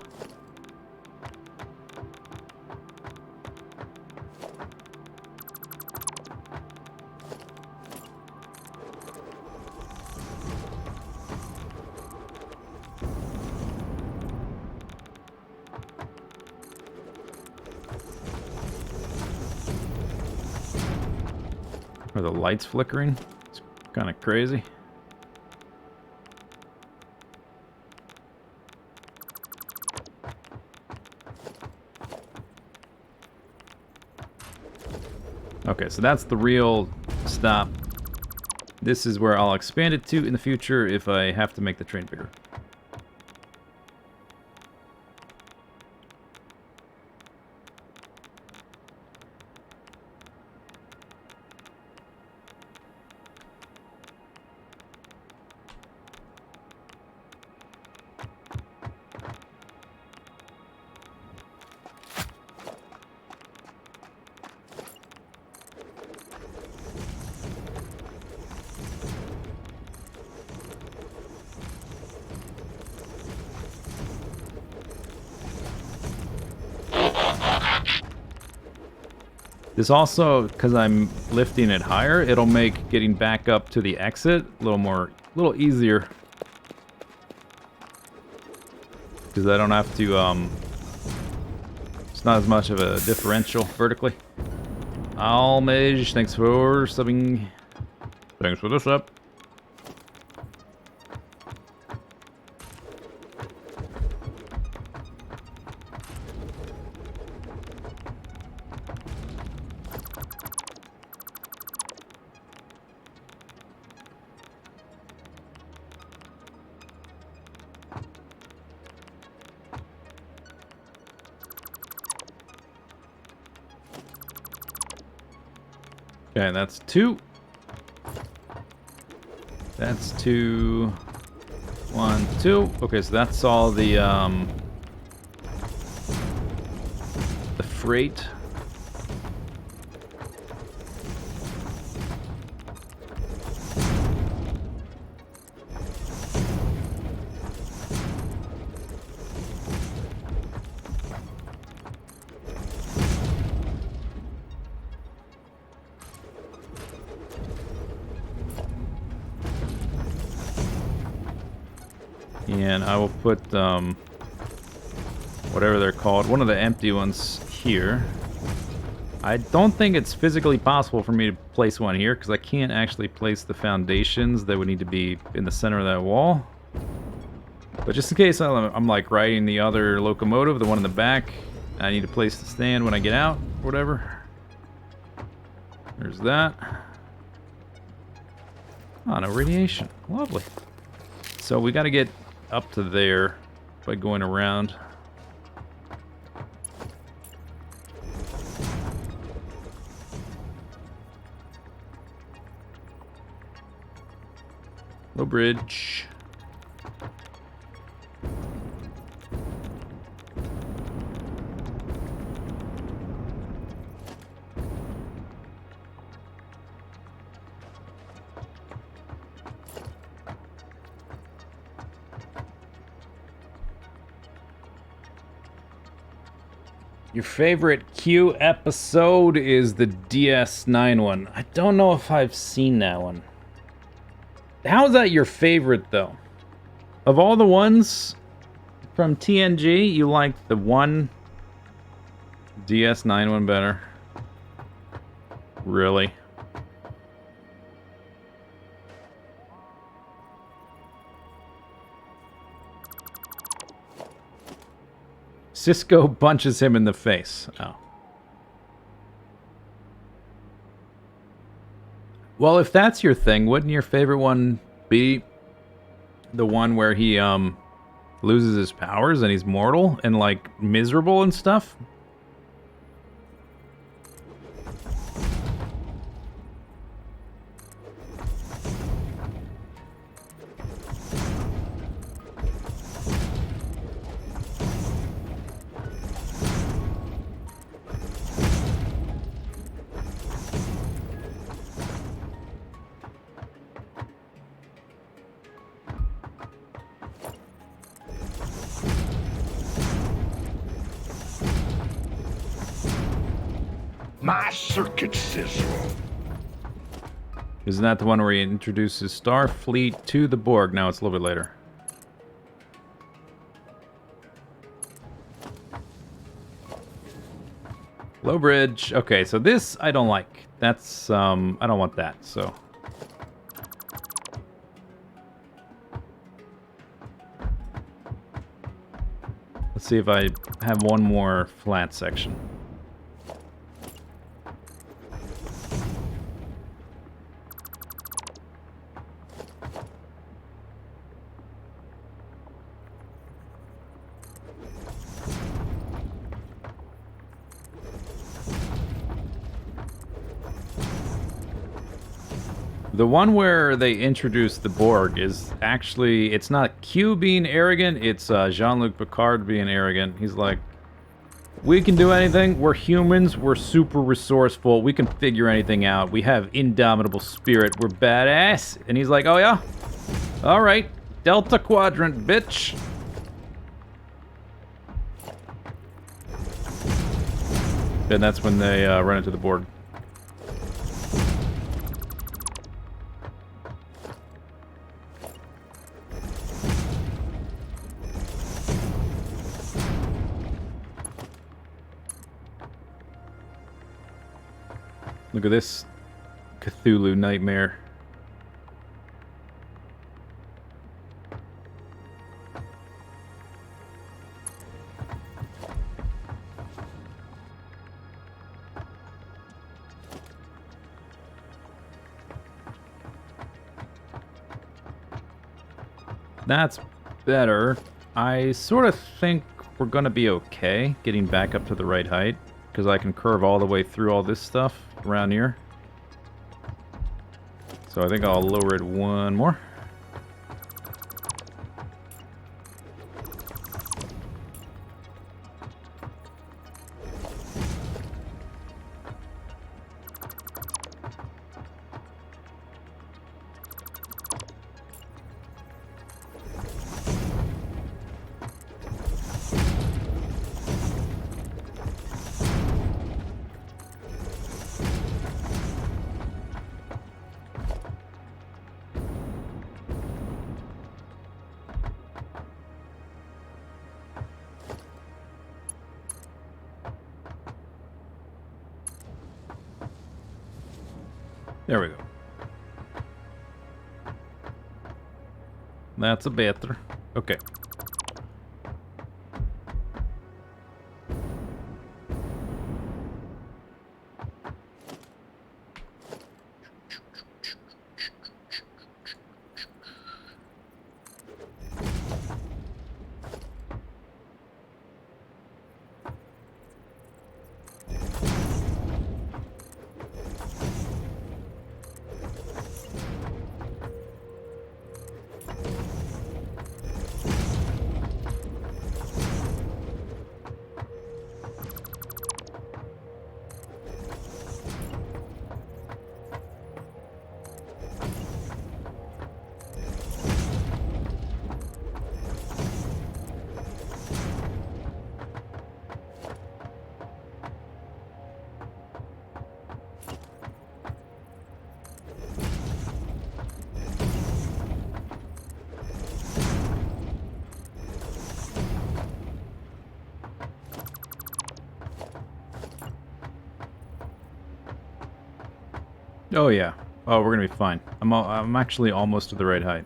Are the lights flickering? It's kind of crazy. Okay, so that's the real stop. This is where I'll expand it to in the future if I have to make the train bigger. This also, because I'm lifting it higher, it'll make getting back up to the exit a little easier. Because I don't have to, it's not as much of a differential vertically. Almage, thanks for subbing. Thanks for the sub. Okay, that's 2. That's 2. 1, 2. Okay, so that's all the freight. And I will put, whatever they're called, one of the empty ones here. I don't think it's physically possible for me to place one here, because I can't actually place the foundations that would need to be in the center of that wall. But just in case I'm like riding the other locomotive, the one in the back, I need a place to stand when I get out, or whatever. There's that. Oh, no radiation. Lovely. So we got to get up to there by going around. Low bridge. Your favorite Q episode is the DS9 one. I don't know if I've seen that one. How is that your favorite, though? Of all the ones from TNG, you like the one DS9 one better? Really? Cisco punches him in the face. Oh. Well, if that's your thing, wouldn't your favorite one be the one where he loses his powers and he's mortal and like miserable and stuff? My circuit sizzle. Isn't that the one where he introduces Starfleet to the Borg? No, it's a little bit later. Low bridge. Okay, so this I don't like. That's, I don't want that, so. Let's see if I have one more flat section. The one where they introduce the Borg is actually, it's not Q being arrogant, it's Jean-Luc Picard being arrogant. He's like, we can do anything, we're humans, we're super resourceful, we can figure anything out, we have indomitable spirit, we're badass. And he's like, oh yeah? Alright, Delta Quadrant, bitch. And that's when they run into the board. Look at this Cthulhu nightmare. That's better. I sort of think we're going to be okay getting back up to the right height, because I can curve all the way through all this stuff around here. So I think I'll lower it one more. There we go. That's a better. Okay. Oh yeah. Oh, we're gonna be fine. I'm actually almost to the right height.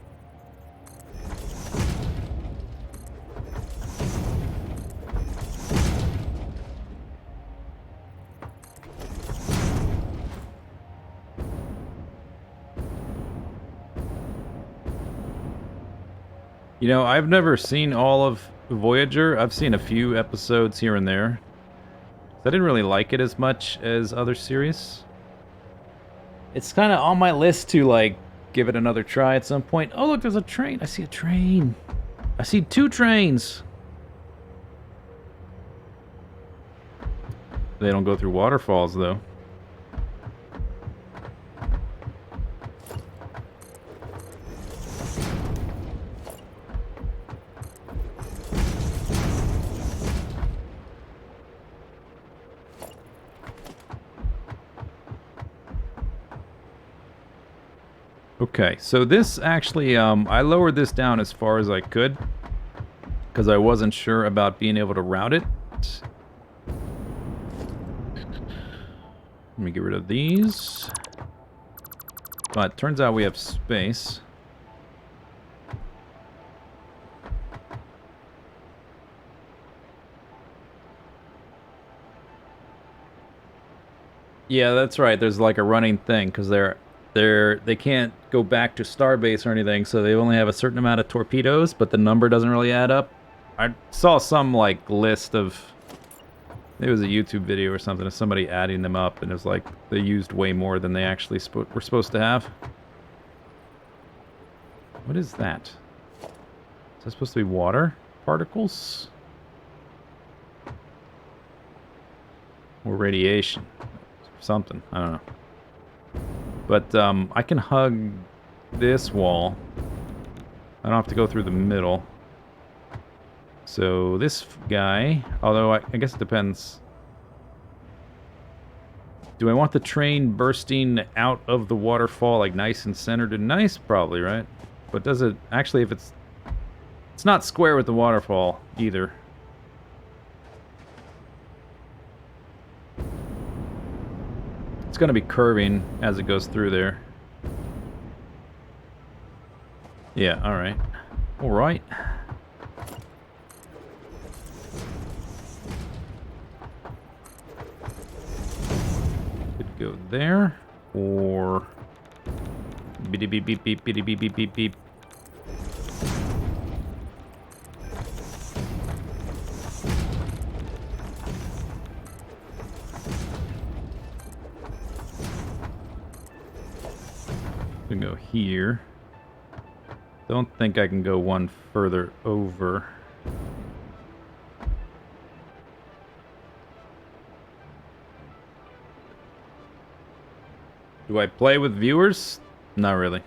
You know, I've never seen all of Voyager. I've seen a few episodes here and there. I didn't really like it as much as other series. It's kind of on my list to, like, give it another try at some point. Oh, look, there's a train. I see a train. I see 2 trains. They don't go through waterfalls, though. Okay, so this actually, I lowered this down as far as I could, because I wasn't sure about being able to route it. Let me get rid of these. But turns out we have space. Yeah, that's right. There's like a running thing, because they can't go back to Starbase or anything, so they only have a certain amount of torpedoes, but the number doesn't really add up. I saw some, like, list of... It was a YouTube video or something of somebody adding them up, and it was like they used way more than they actually were supposed to have. What is that? Is that supposed to be water particles? Or radiation? Something. I don't know. But I can hug this wall. I don't have to go through the middle. So this guy, although I guess it depends. Do I want the train bursting out of the waterfall, like nice and centered and nice? Probably, right? But does it... Actually, if it's... It's not square with the waterfall, either. It's going to be curving as it goes through there. Yeah, alright. Alright. Could go there, or... Beep beep beep beep beep beep beep beep beep. Can go here. Don't think I can go one further over. Do I play with viewers? Not really.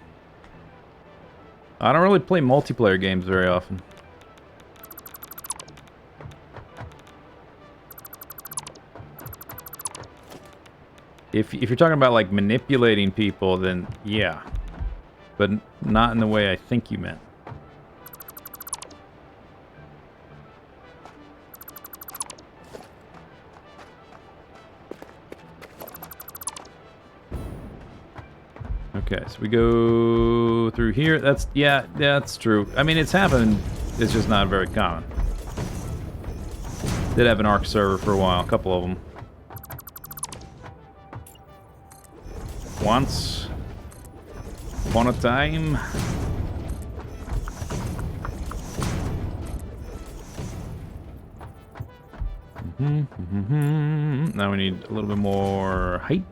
I don't really play multiplayer games very often. If you're talking about like manipulating people, then yeah. But not in the way I think you meant. Okay, so we go through here. That's, yeah, that's true. I mean, it's happened. It's just not very common. Did have an ARC server for a while, a couple of them. Once upon a time. Now we need a little bit more height.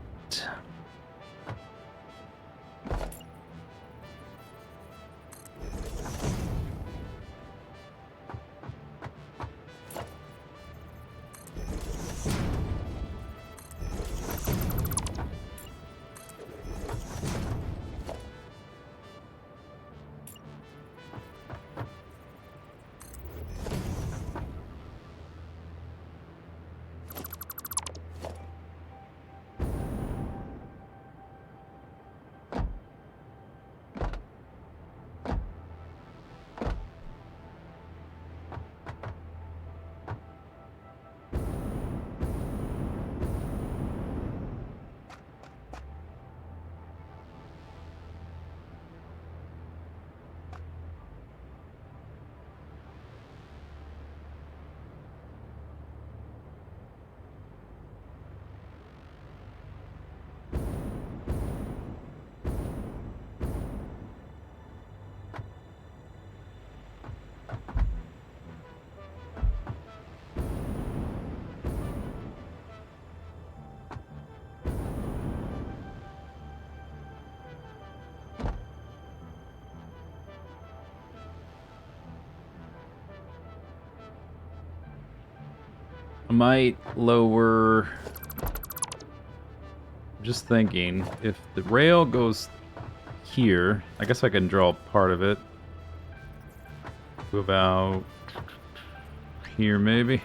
I might lower... I'm just thinking, if the rail goes here, I guess I can draw part of it. To about here, maybe.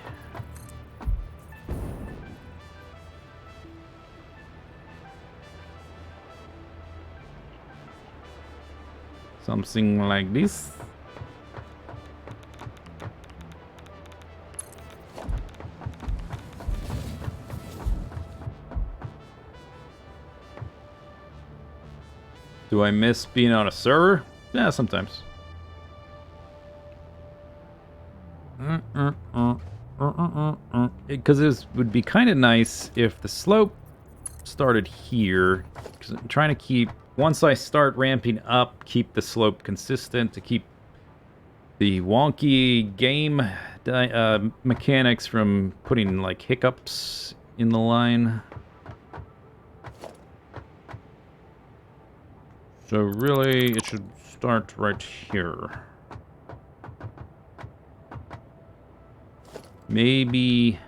Something like this. Do I miss being on a server? Yeah, sometimes. Because it would be kind of nice if the slope started here. Because I'm trying to keep, once I start ramping up, keep the slope consistent to keep the wonky game mechanics from putting like hiccups in the line. So really, it should start right here. Maybe...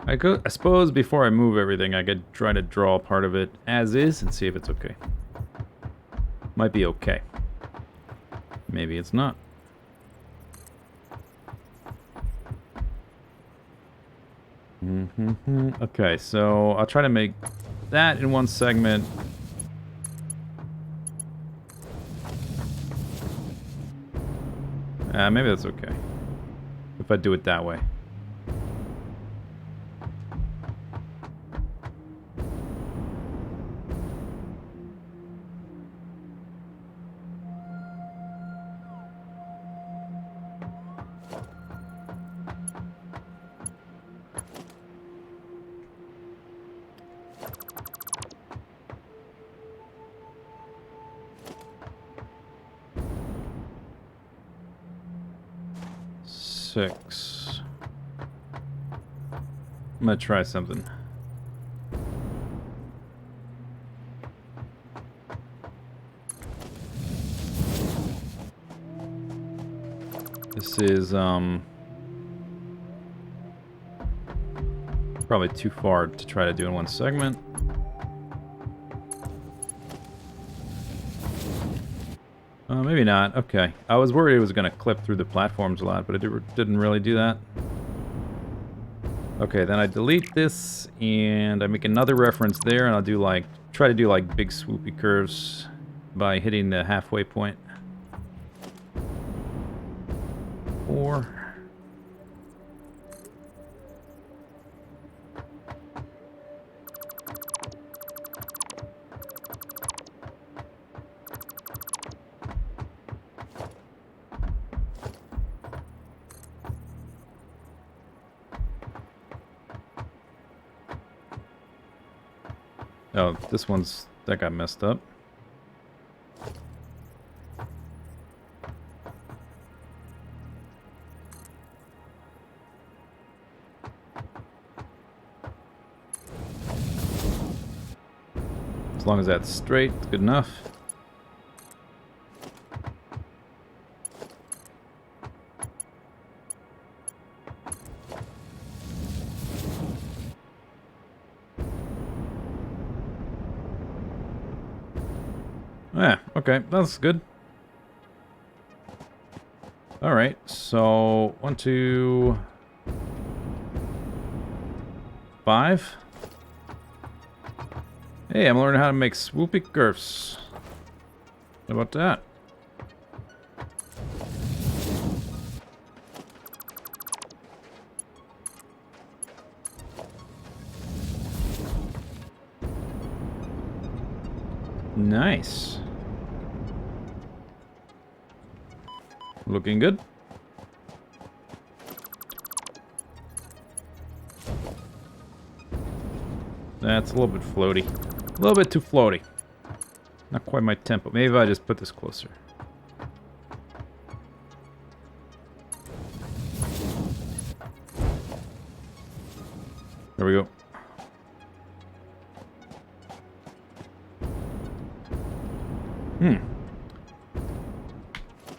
I suppose before I move everything, I could try to draw part of it as is and see if it's okay. Might be okay. Maybe it's not. Okay, so I'll try to make that in one segment. Maybe that's okay. If I do it that way. Six. I'm gonna try something. This is probably too far to try to do in one segment. Maybe not. Okay. I was worried it was going to clip through the platforms a lot, but it didn't really do that. Okay, then I delete this, and I make another reference there, and I'll do like, try to do like big swoopy curves by hitting the halfway point. 4. Oh, this one's, that got messed up. As long as that's straight, it's good enough. Yeah, okay, that's good. Alright, so 1, 2, 5. Hey, I'm learning how to make swoopy curves. How about that? Nice. Looking good. That's a little bit floaty. A little bit too floaty. Not quite my tempo. Maybe if I just put this closer. There we go.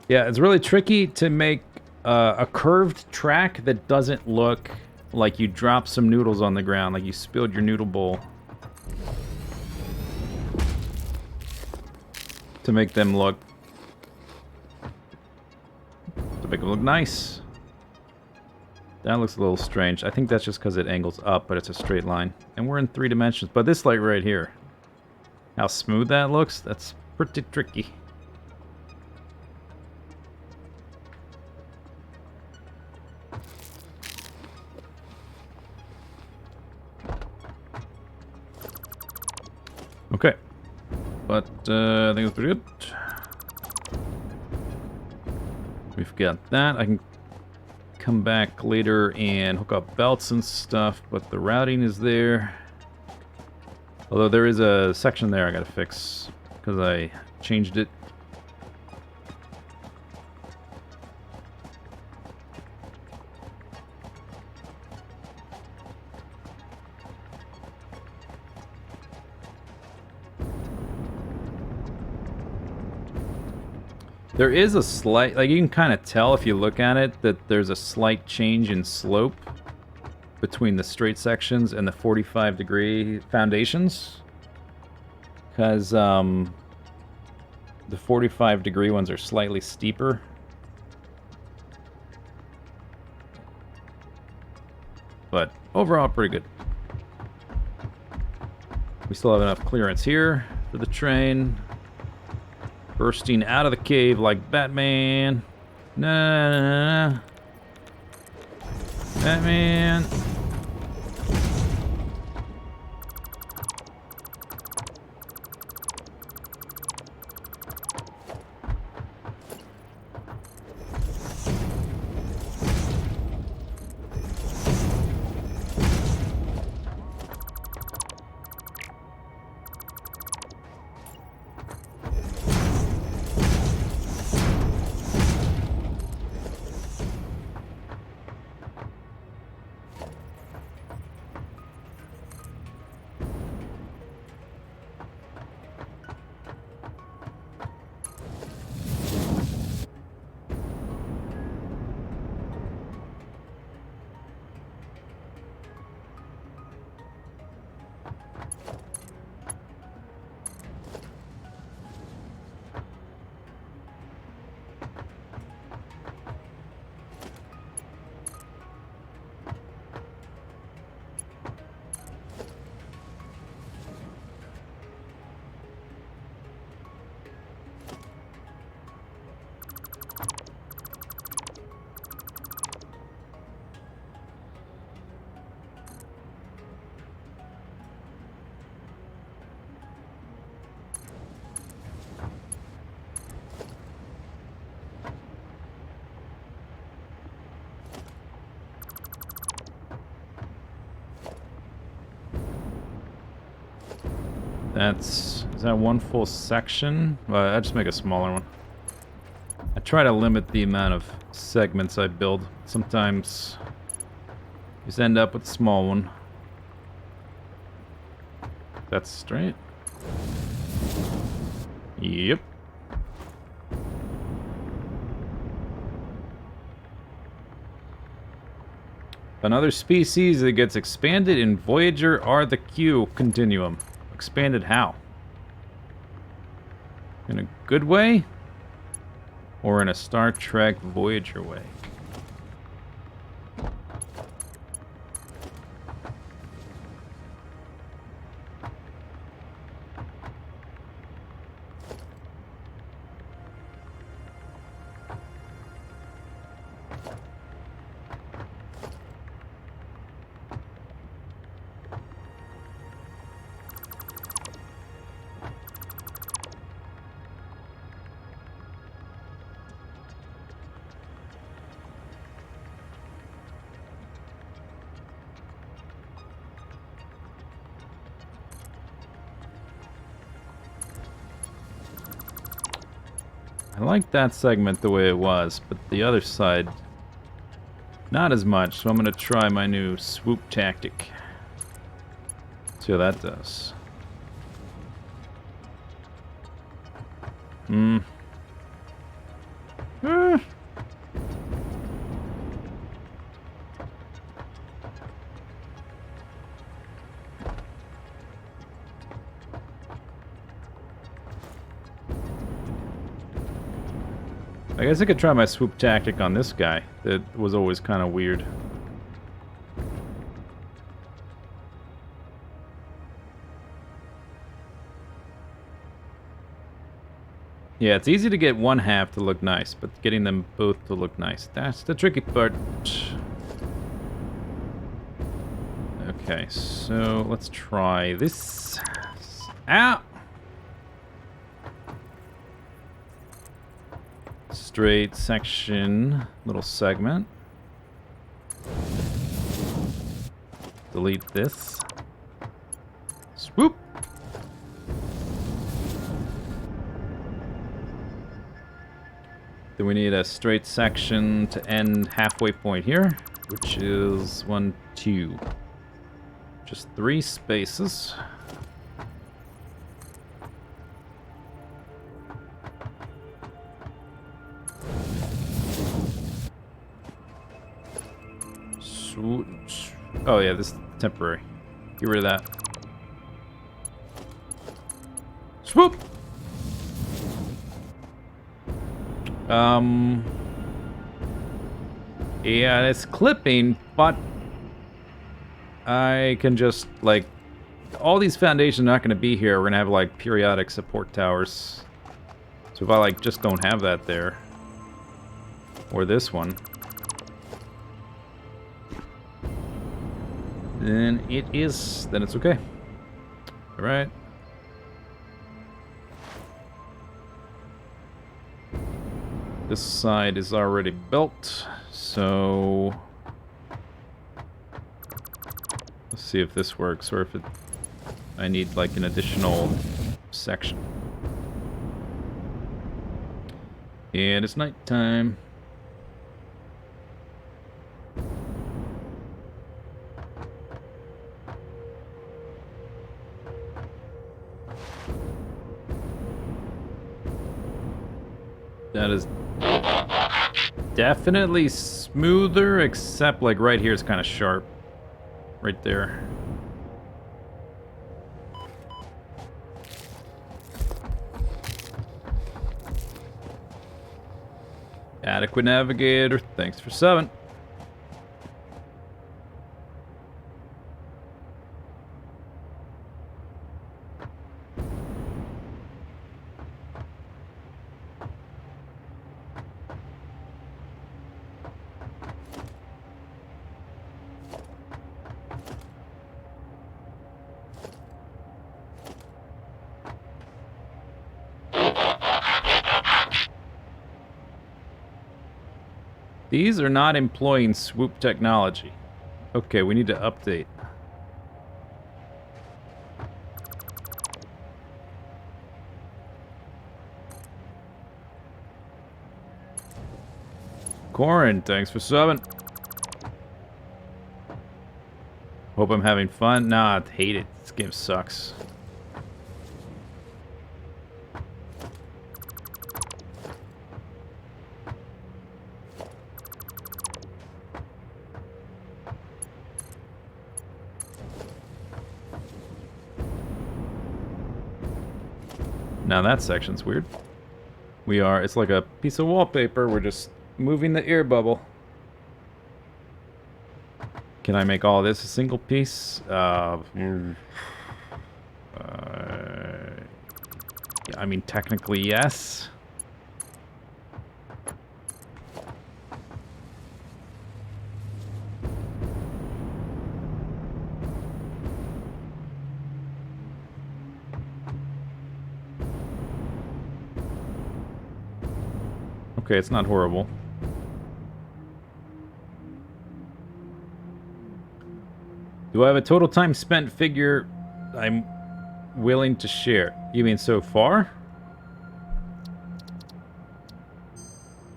Yeah, it's really tricky to make a curved track that doesn't look like you dropped some noodles on the ground, like you spilled your noodle bowl. To make them look nice. That looks a little strange. I think that's just because it angles up, but it's a straight line. And we're in 3 dimensions. But this light right here, how smooth that looks, that's pretty tricky. Okay. But I think it's pretty good. We've got that. I can come back later and hook up belts and stuff, but the routing is there. Although there is a section there I gotta fix because I changed it. There is a slight, like you can kind of tell if you look at it, that there's a slight change in slope between the straight sections and the 45-degree foundations. Because The 45-degree ones are slightly steeper. But overall, pretty good. We still have enough clearance here for the train. Bursting out of the cave like Batman. Nah. Batman. Is that one full section? Well, I just make a smaller one. I try to limit the amount of segments I build. Sometimes you just end up with a small one. That's straight. Yep. Another species that gets expanded in Voyager are the Q continuum. Expanded how? In a good way? Or in a Star Trek Voyager way? I like that segment the way it was, but the other side, not as much, so I'm going to try my new swoop tactic. See how that does. I guess I could try my swoop tactic on this guy. That was always kind of weird. Yeah, it's easy to get one half to look nice, but getting them both to look nice, that's the tricky part. Okay, so let's try this. Ow! Straight section, little segment. Delete this. Swoop! Then we need a straight section to end halfway point here, which is 1, 2. Just 3 spaces. Oh yeah, this is temporary. Get rid of that. Swoop! Yeah, it's clipping, but I can just, like, all these foundations are not going to be here. We're going to have, like, periodic support towers. So if I, like, just don't have that there, or this one, then it's okay. All right. This side is already built, so let's see if this works, or if I need like an additional section. And it's nighttime. That is definitely smoother, except like right here is kind of sharp. Right there. Adequate navigator, thanks for 7. These are not employing swoop technology. Okay, we need to update. Corin, thanks for 7. Hope I'm having fun. Nah, I hate it. This game sucks. Now that section's weird. It's like a piece of wallpaper. We're just moving the air bubble. Can I make all this a single piece? I mean, technically, yes. Okay, it's not horrible. Do I have a total time spent figure I'm willing to share? You mean so far?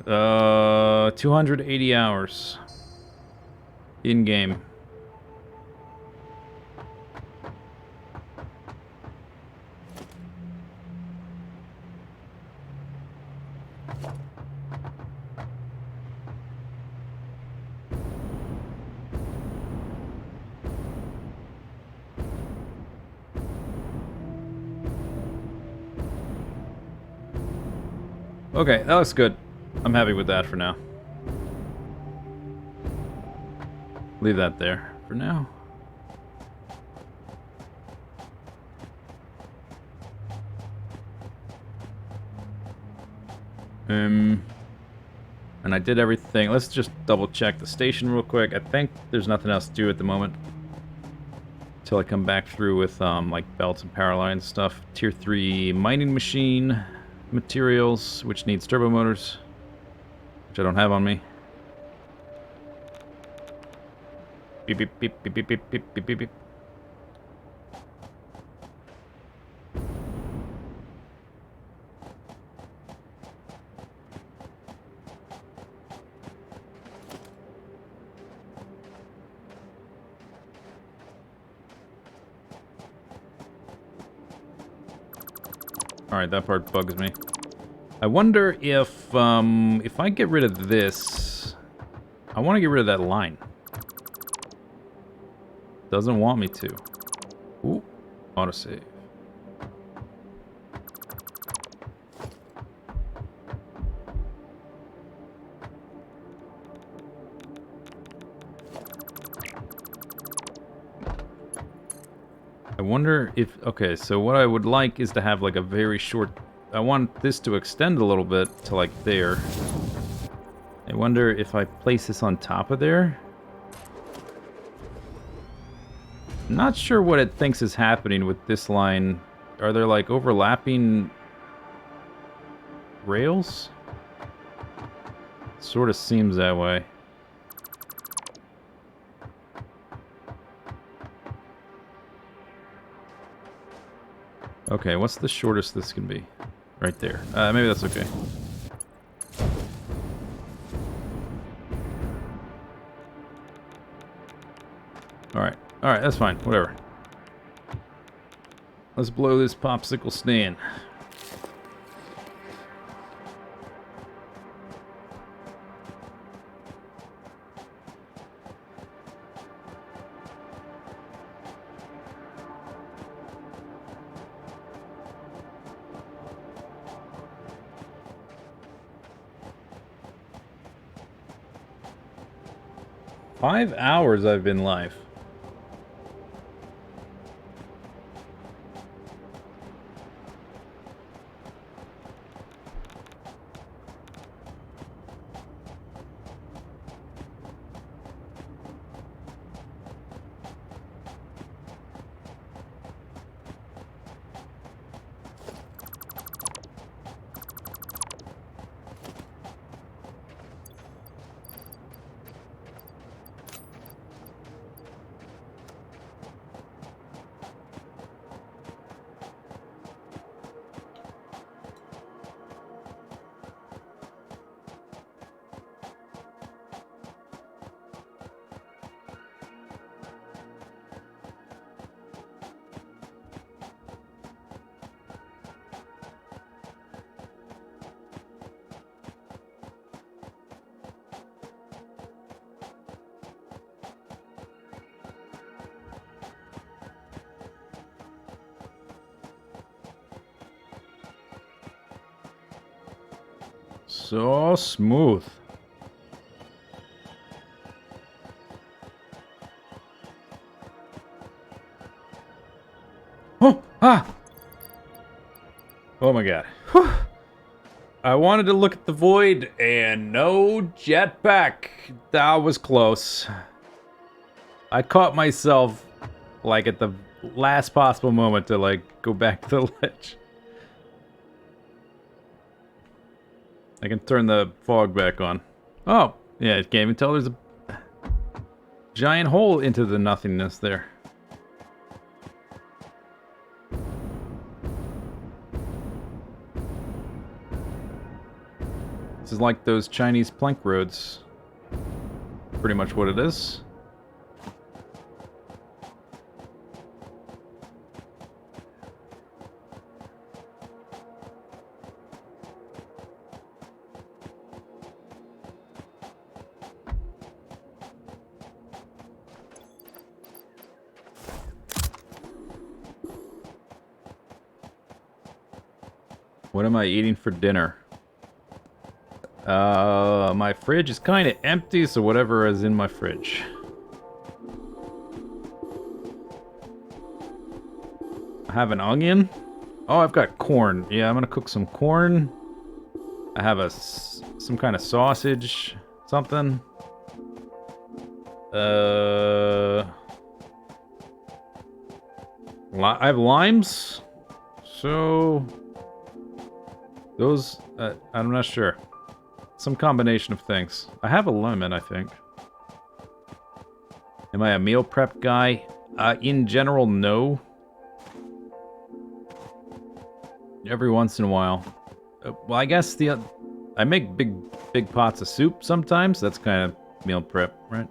280 hours. In-game. Okay, that looks good. I'm happy with that for now. Leave that there for now. And I did everything. Let's just double check the station real quick. I think there's nothing else to do at the moment. Until I come back through with like belts and power lines stuff. Tier 3 mining machine materials, which needs turbo motors, which I don't have on me. Beep beep beep beep beep beep beep beep beep beep. Alright, that part bugs me. I wonder if I get rid of this... I want to get rid of that line. Doesn't want me to. Ooh, autosave. I wonder if... Okay, so what I would like is to have, like, a very short... I want this to extend a little bit to, like, there. I wonder if I place this on top of there. Not sure what it thinks is happening with this line. Are there, like, overlapping rails? Sort of seems that way. Okay, what's the shortest this can be? Right there. Maybe that's okay. Alright. Alright, that's fine. Whatever. Let's blow this popsicle stand. Five hours I've been live. So smooth. Oh! Ah! Oh my god. Whew. I wanted to look at the void, and no jetpack. That was close. I caught myself, like, at the last possible moment to, like, go back to the ledge. I can turn the fog back on. Oh, yeah, it can't even tell there's a giant hole into the nothingness there. This is like those Chinese plank roads. Pretty much what it is. What am I eating for dinner? My fridge is kind of empty, so whatever is in my fridge. I have an onion. Oh, I've got corn. Yeah, I'm gonna cook some corn. I have some kind of sausage, something. I have limes, so those I'm not sure. Some combination of things. I have a lemon, I think. Am I a meal prep guy? In general, no. Every once in a while. Well, I guess I make big pots of soup sometimes. That's kind of meal prep, right?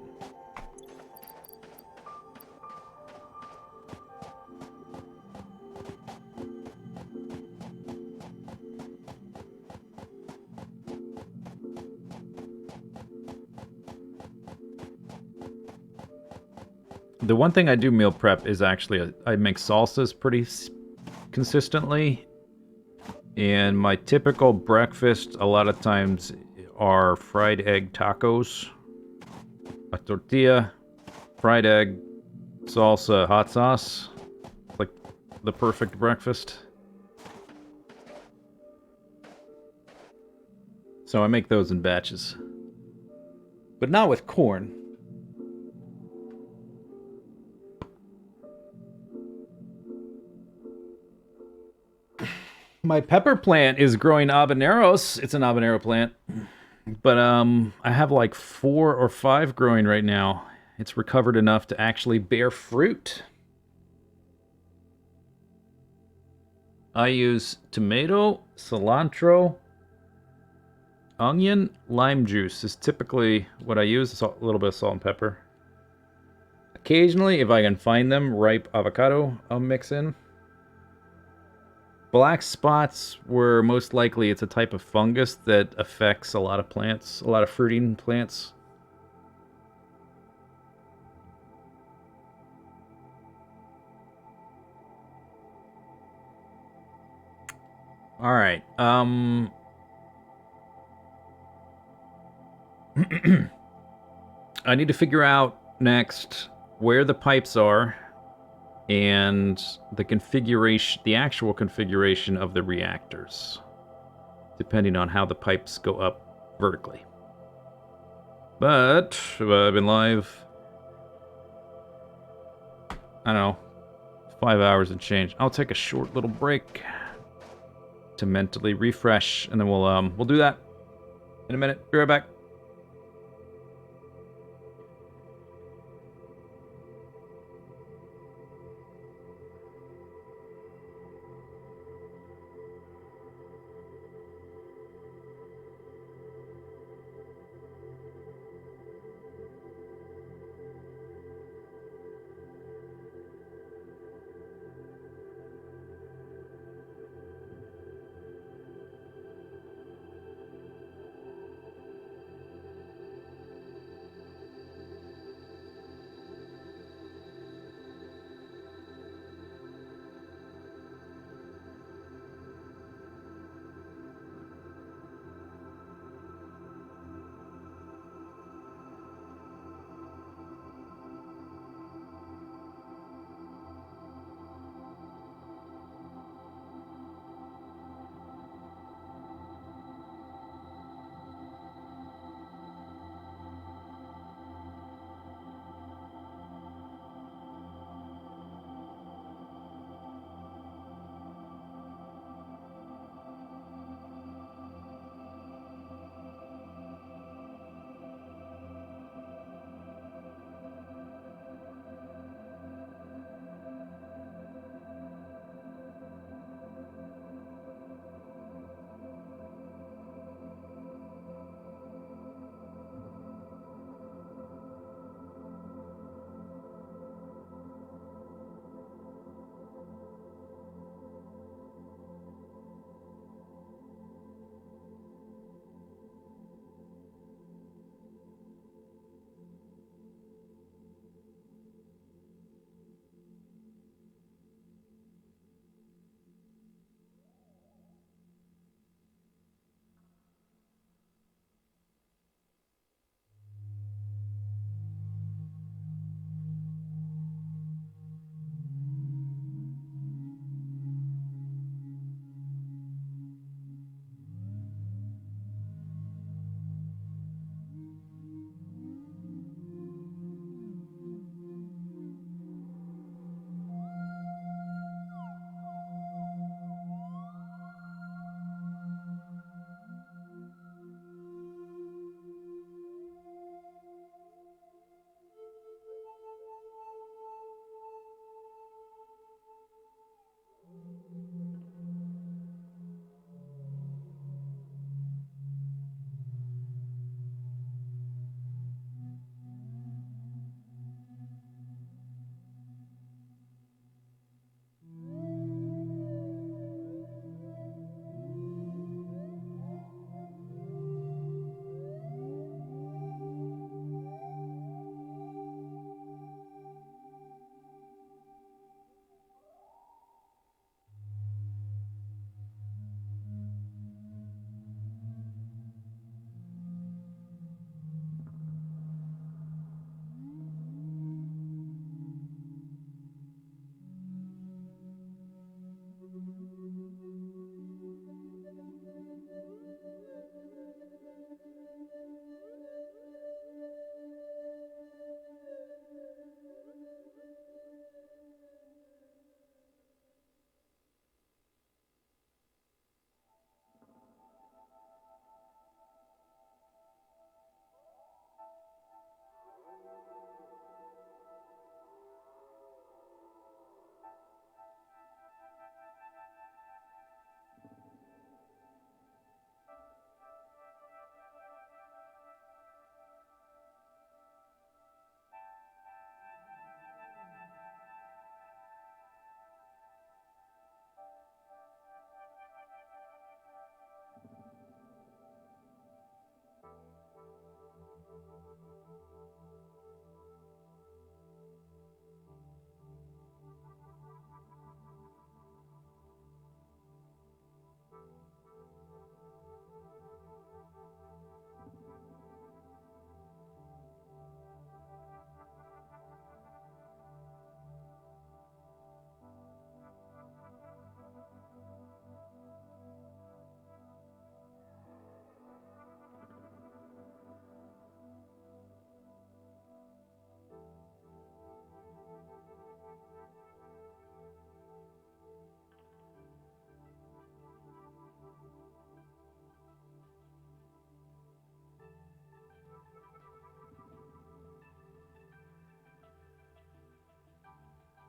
The one thing I do meal prep is actually I make salsas pretty consistently. And my typical breakfast a lot of times are fried egg tacos, a tortilla, fried egg, salsa, hot sauce. Like the perfect breakfast. So I make those in batches. But not with corn. My pepper plant is growing habaneros. It's an habanero plant. But I have like 4 or 5 growing right now. It's recovered enough to actually bear fruit. I use tomato, cilantro, onion, lime juice is typically what I use. A little bit of salt and pepper. Occasionally, if I can find them, ripe avocado I'll mix in. Black spots were most likely it's a type of fungus that affects a lot of plants, a lot of fruiting plants. All right. I need to figure out next where the pipes are and the configuration, the actual configuration of the reactors, depending on how the pipes go up vertically. But I've been live, I don't know, 5 hours and change. I'll take a short little break to mentally refresh, and then we'll do that in a minute. Be right back.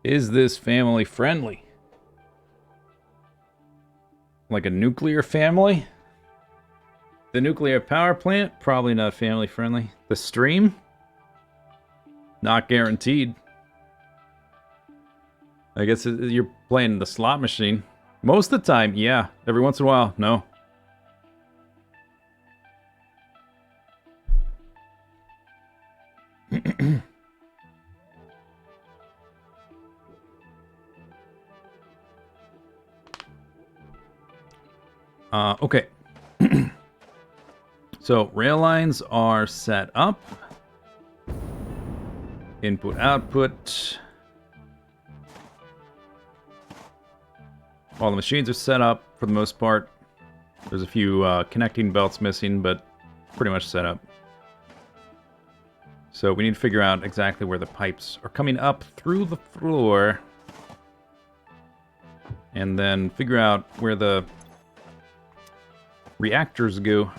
Is this family friendly? Like a nuclear family? The nuclear power plant? Probably not family friendly. The stream? Not guaranteed. I guess you're playing the slot machine. Most of the time, yeah. Every once in a while, no. Okay. So, rail lines are set up. Input, output. All the machines are set up for the most part. There's a few connecting belts missing, but pretty much set up. So we need to figure out exactly where the pipes are coming up through the floor. And then figure out where the reactors go.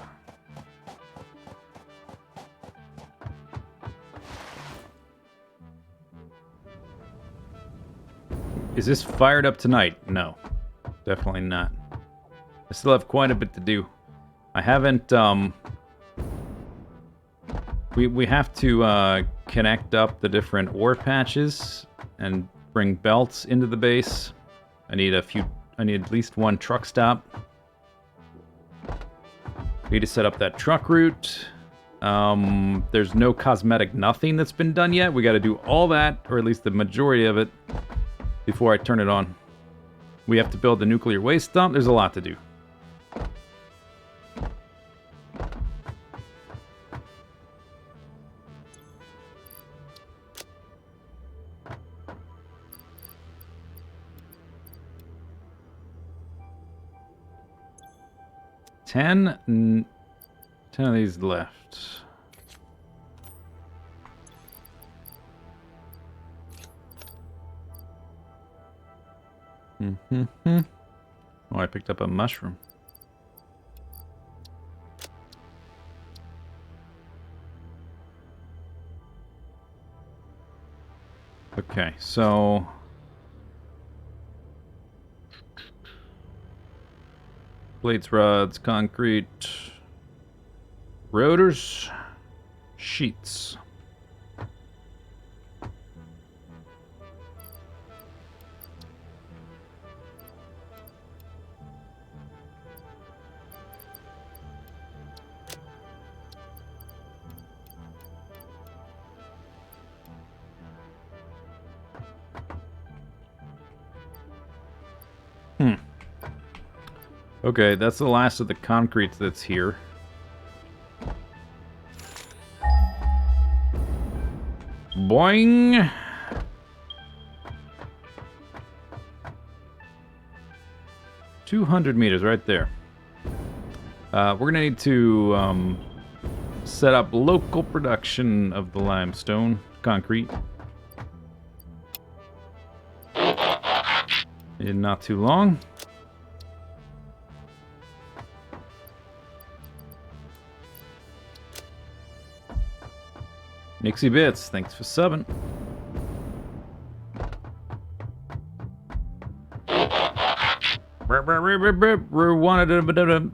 Is this fired up tonight? No. Definitely not. I still have quite a bit to do. I haven't, We have to connect up the different ore patches and bring belts into the base. I need at least one truck stop. We need to set up that truck route. There's no cosmetic nothing that's been done yet. We got to do all that, or at least the majority of it, before I turn it on. We have to build the nuclear waste dump. There's a lot to do. Ten of these left. Oh, I picked up a mushroom. Okay, so plates, rods, concrete, rotors, sheets. Okay, that's the last of the concrete that's here. Boing! $200 right there. We're gonna need to set up local production of the limestone concrete. In not too long. Nixie Bits, thanks for subbing.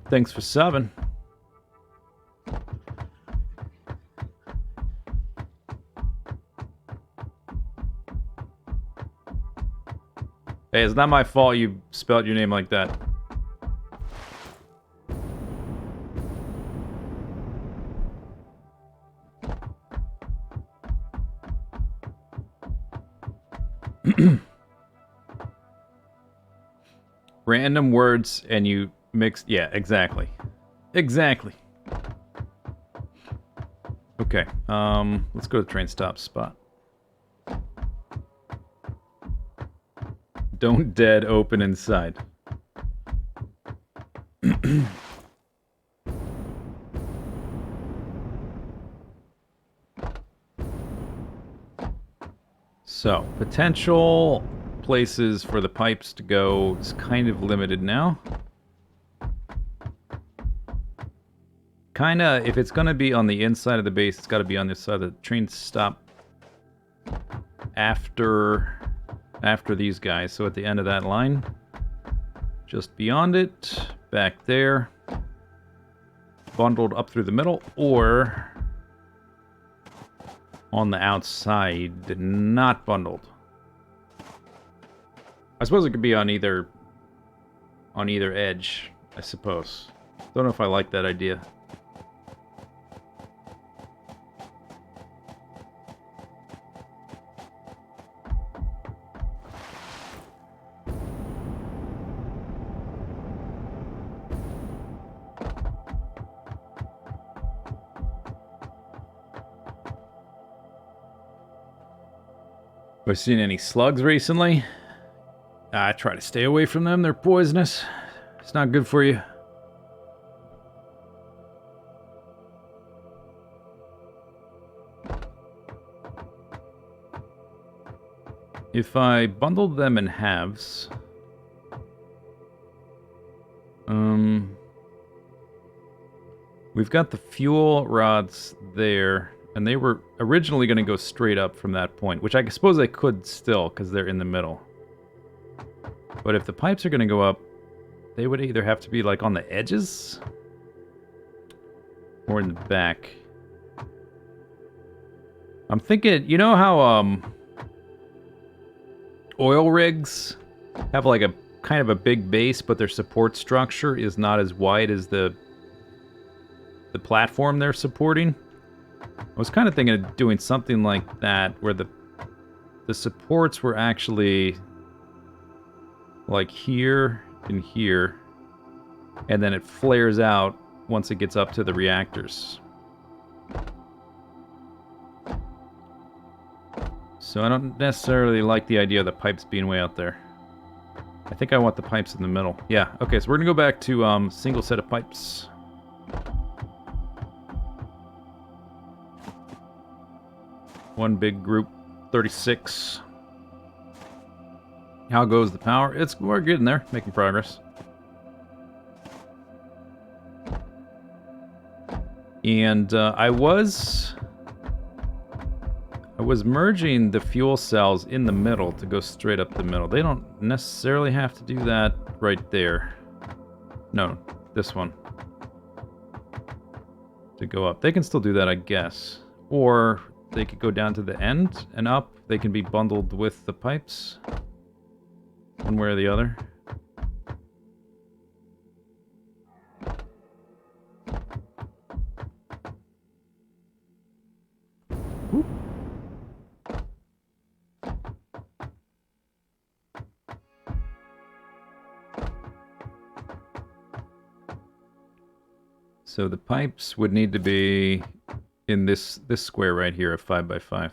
Thanks for subbing. Hey, it's not my fault you spelled your name like that. Random words and you mix... Yeah, exactly. Exactly. Okay, let's go to the train stop spot. Don't dead open inside. So, potential places for the pipes to go is kind of limited now. Kinda, if it's gonna be on the inside of the base, it's gotta be on this side of the train stop after after these guys. So at the end of that line, just beyond it, back there, bundled up through the middle, or on the outside, not bundled. I suppose it could be on either edge, I suppose. Don't know if I like that idea. Have I seen any slugs recently? I try to stay away from them. They're poisonous. It's not good for you. If I bundled them in halves... We've got the fuel rods there, and they were originally going to go straight up from that point, which I suppose they could still, because they're in the middle. But if the pipes are going to go up, they would either have to be, like, on the edges or in the back. I'm thinking, you know how, oil rigs have, like, a kind of a big base, but their support structure is not as wide as the platform they're supporting? I was kind of thinking of doing something like that, where the supports were actually like here and here, and then it flares out once it gets up to the reactors. So I don't necessarily like the idea of the pipes being way out there. I think I want the pipes in the middle. Yeah, okay, so we're gonna go back to single set of pipes. One big group, 36. How goes the power? We're getting there, making progress. And I was merging the fuel cells in the middle to go straight up the middle. They don't necessarily have to do that right there. No, this one. To go up. They can still do that, I guess. Or they could go down to the end and up. They can be bundled with the pipes. One way or the other. Whoop. So the pipes would need to be in this square right here of 5x5.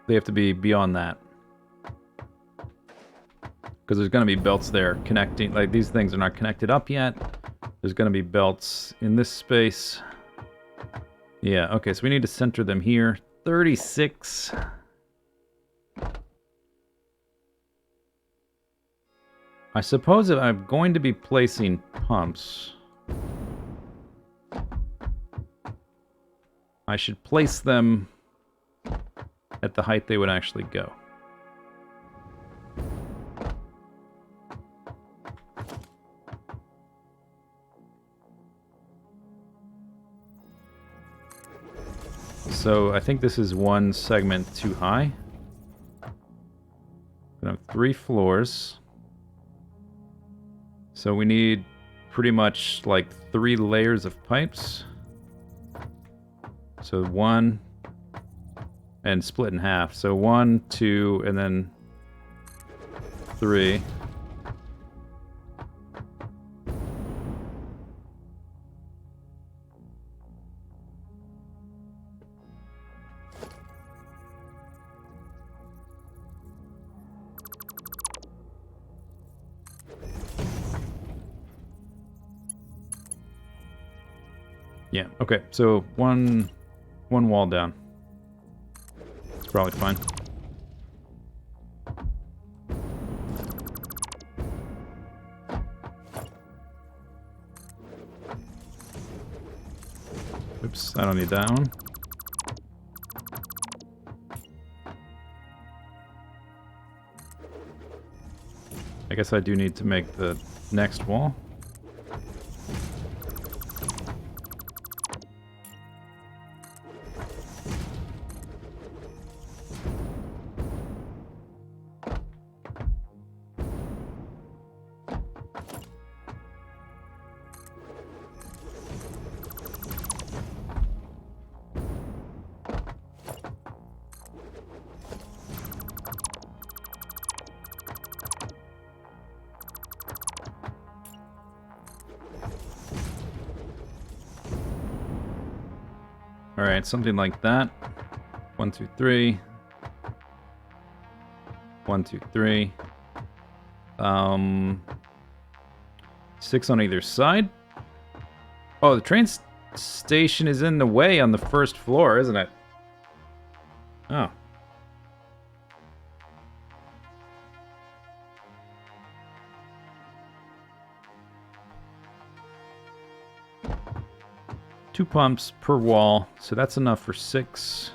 They have to be beyond that. Because there's going to be belts there connecting. Like, these things are not connected up yet. There's going to be belts in this space. Yeah, okay, so we need to center them here. 36. I suppose if I'm going to be placing pumps, I should place them at the height they would actually go. So I think this is one segment too high. We have 3 floors. So we need pretty much like 3 layers of pipes. So 1 and split in half. So 1, 2, and then 3. Yeah, okay, so one wall down. It's probably fine. Oops, I don't need that one. I guess I do need to make the next wall. Alright, something like that. 1, 2, 3. 1, 2, 3. 6 on either side. Oh, the train station is in the way on the first floor, isn't it? Oh. Two pumps per wall, so that's enough for 6.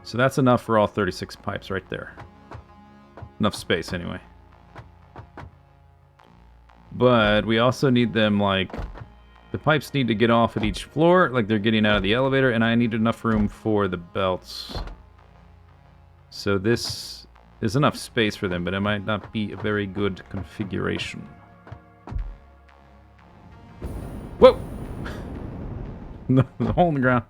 So that's enough for all 36 pipes right there. Enough space, anyway. But we also need them, like... The pipes need to get off at each floor, like they're getting out of the elevator, and I need enough room for the belts. So this is enough space for them, but it might not be a very good configuration. Whoa! The hole in the ground.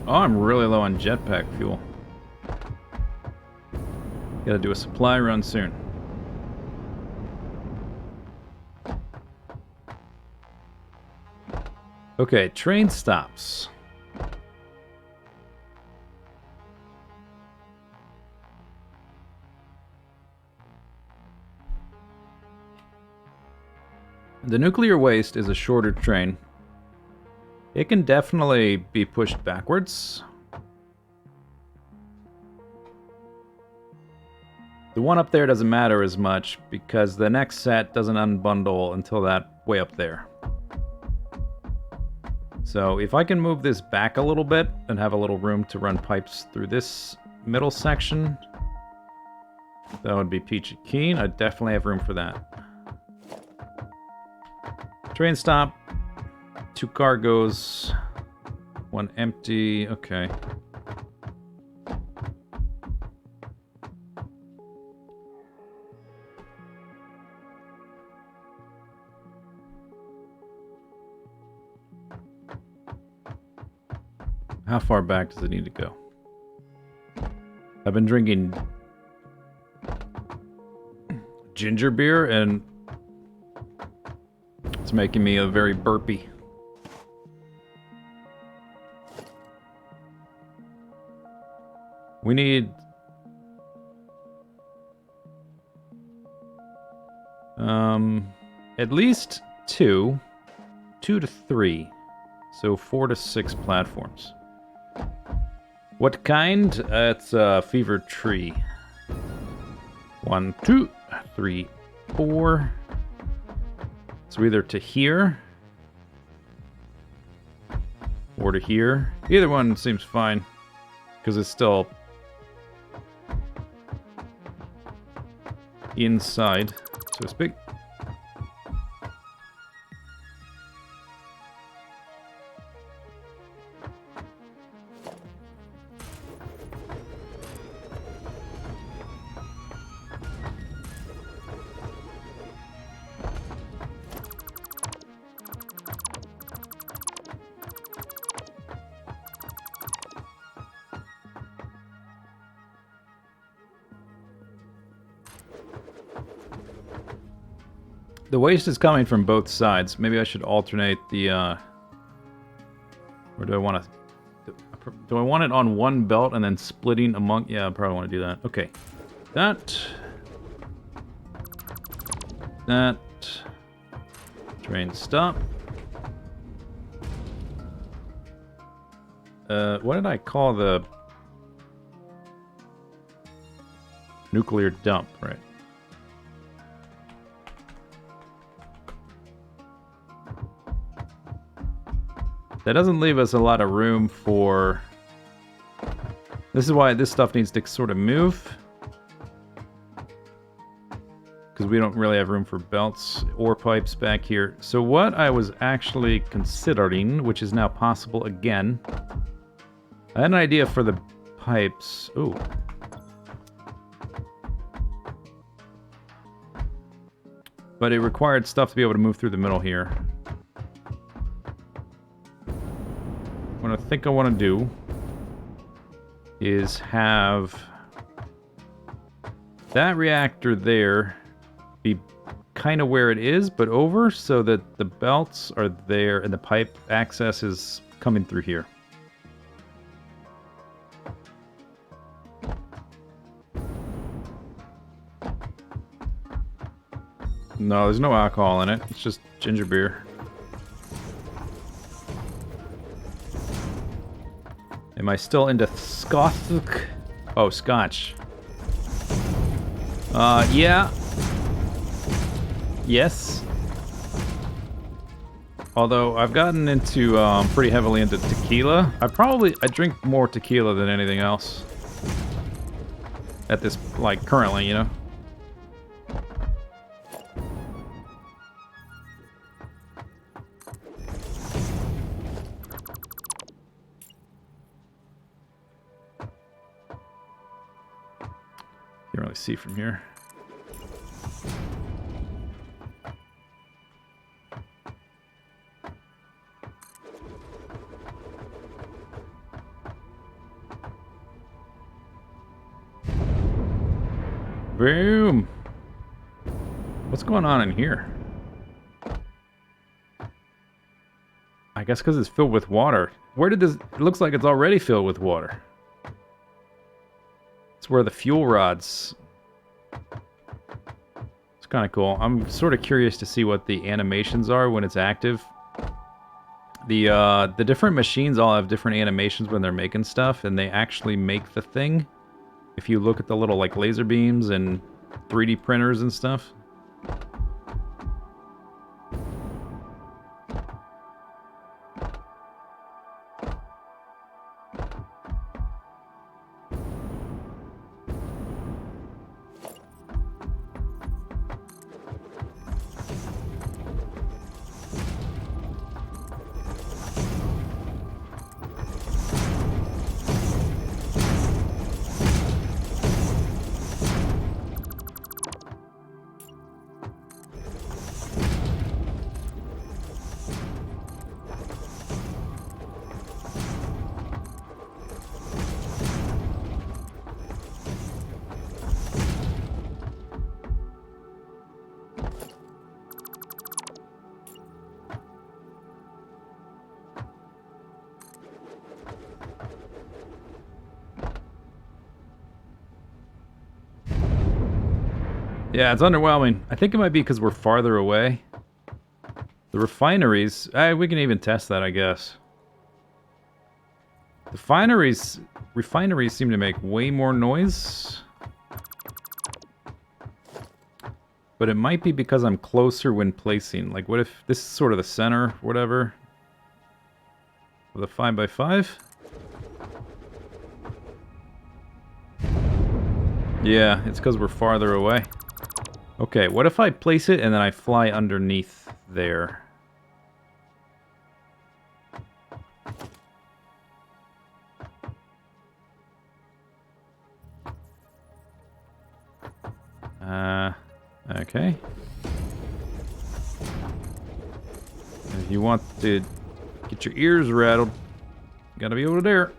Oh, I'm really low on jetpack fuel. Gotta do a supply run soon. Okay, train stops. The nuclear waste is a shorter train. It can definitely be pushed backwards. The one up there doesn't matter as much because the next set doesn't unbundle until that way up there. So if I can move this back a little bit and have a little room to run pipes through this middle section, that would be peachy keen. I definitely have room for that. Train stop. 2 cargoes. 1 empty. Okay. How far back does it need to go? I've been drinking ginger beer and it's making me a very burpy. We need at least 2 to 3, so 4 to 6 platforms. What kind? It's a fever tree. 1, 2, 3, 4. So either to here or to here. Either one seems fine because it's still inside, so to speak. The waste is coming from both sides. Maybe I should alternate the, or do I want to... Do I want it on one belt and then splitting among... Yeah, I probably want to do that. Okay. That. Train stop. What did I call the nuclear dump, right? That doesn't leave us a lot of room for... This is why this stuff needs to sort of move. Because we don't really have room for belts or pipes back here. So what I was actually considering, which is now possible again... I had an idea for the pipes. Ooh. But it required stuff to be able to move through the middle here. What I think I want to do is have that reactor there be kind of where it is, but over, so that the belts are there and the pipe access is coming through here. No, there's no alcohol in it. It's just ginger beer. Am I still into Scotch? Oh, Scotch. Yeah. Yes. Although I've gotten into pretty heavily into tequila. I drink more tequila than anything else. At this, like, currently, you know? Can't really see from here. Boom! What's going on in here? I guess because it's filled with water. Where did this... It looks like it's already filled with water. It's where the fuel rods... It's kind of cool. I'm sort of curious to see what the animations are when it's active. The different machines all have different animations when they're making stuff, and they actually make the thing. If you look at the little, like, laser beams and 3D printers and stuff. Yeah, it's underwhelming. I think it might be because we're farther away. The refineries... we can even test that, I guess. The refineries seem to make way more noise. But it might be because I'm closer when placing. Like, what if this is sort of the center, whatever? With a 5x5? Yeah, it's because we're farther away. Okay, what if I place it and then I fly underneath there? Okay. If you want to get your ears rattled, you gotta be over there.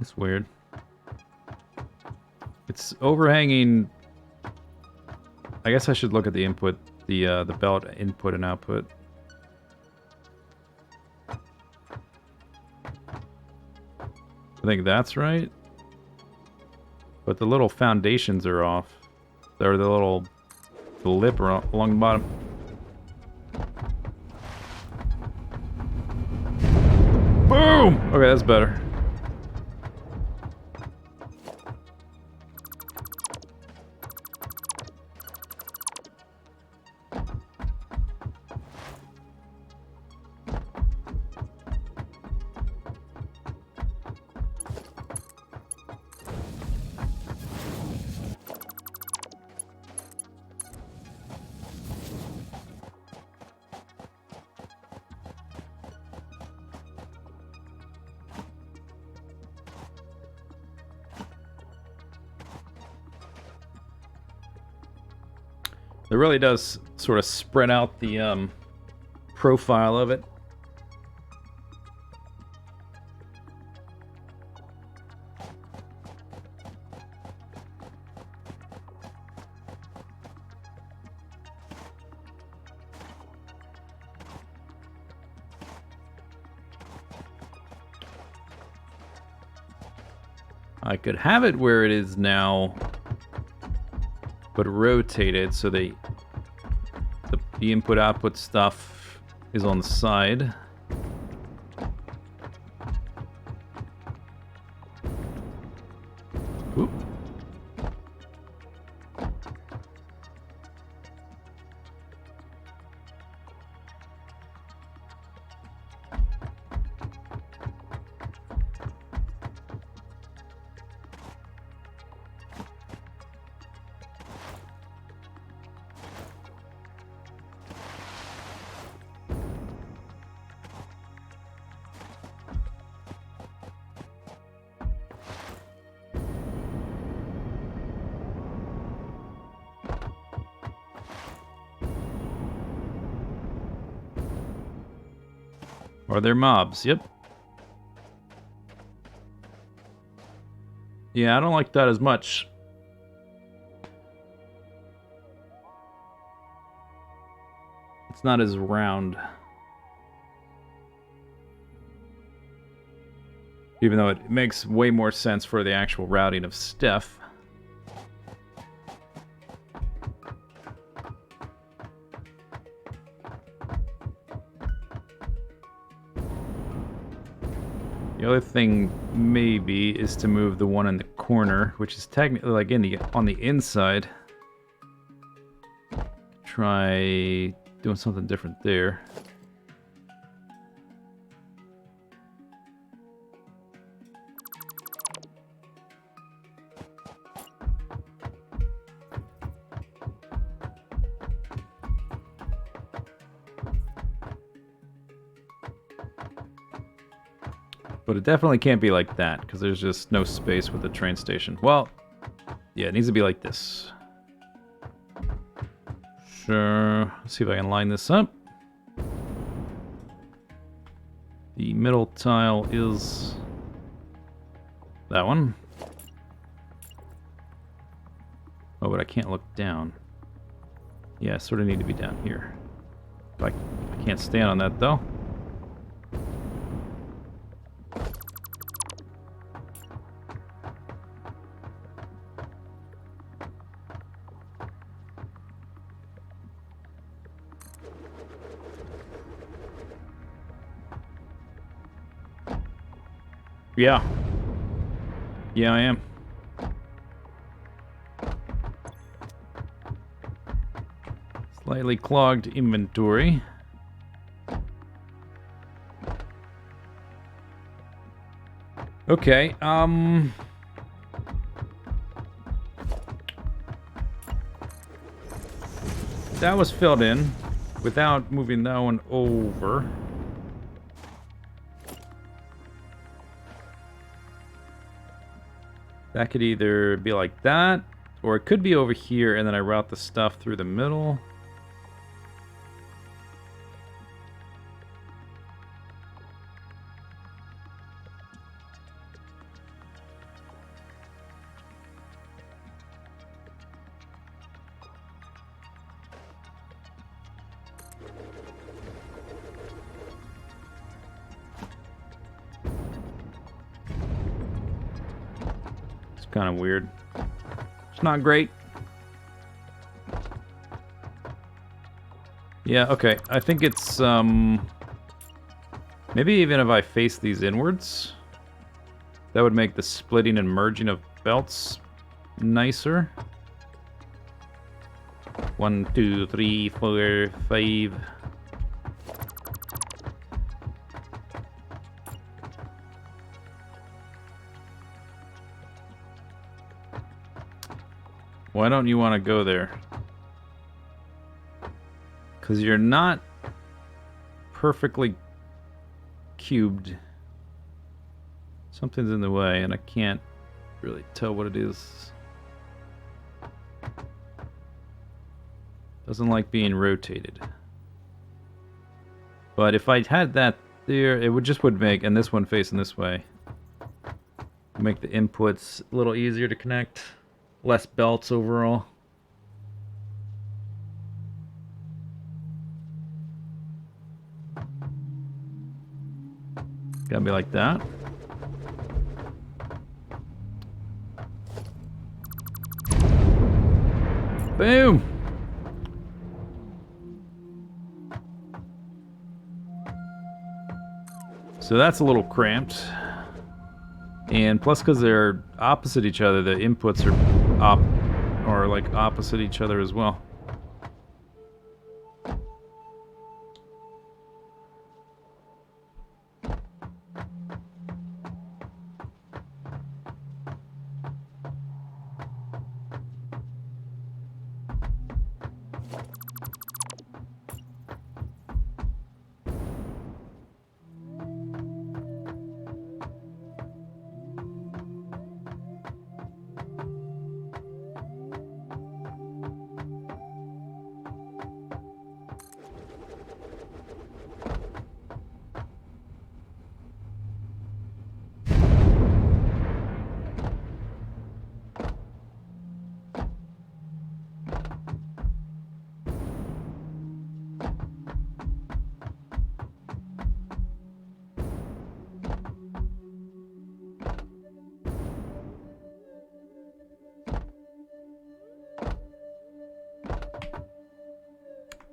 It's weird. It's overhanging I guess I should look at the input, the belt input and output. I think that's right. But the little foundations are off. They're the little lip along the bottom. Boom! Okay, that's better. It really does sort of spread out the profile of it. I could have it where it is now, but rotated so the input output stuff is on the side. Oop. Are there mobs? Yep. Yeah, I don't like that as much. It's not as round. Even though it makes way more sense for the actual routing of stuff. The other thing maybe is to move the one in the corner, which is technically like on the inside. Try doing something different there. But it definitely can't be like that, because there's just no space with the train station. Well, yeah, it needs to be like this. Sure. Let's see if I can line this up. The middle tile is that one. Oh, but I can't look down. Yeah, I sort of need to be down here. I can't stand on that, though. Yeah. Yeah, I am. Slightly clogged inventory. Okay, that was filled in without moving that one over. That could either be like that, or it could be over here, and then I route the stuff through the middle. It's kind of weird. It's not great. Yeah, okay. I think it's, maybe even if I face these inwards, that would make the splitting and merging of belts nicer. 1, 2, 3, 4, 5. Why don't you want to go there? Because you're not perfectly cubed. Something's in the way, and I can't really tell what it is. Doesn't like being rotated. But if I had that there, it would make, and this one facing this way, make the inputs a little easier to connect. Less belts overall. Gotta be like that. Boom! So that's a little cramped. And plus, because they're opposite each other, the inputs are like opposite each other as well.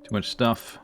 Too much stuff.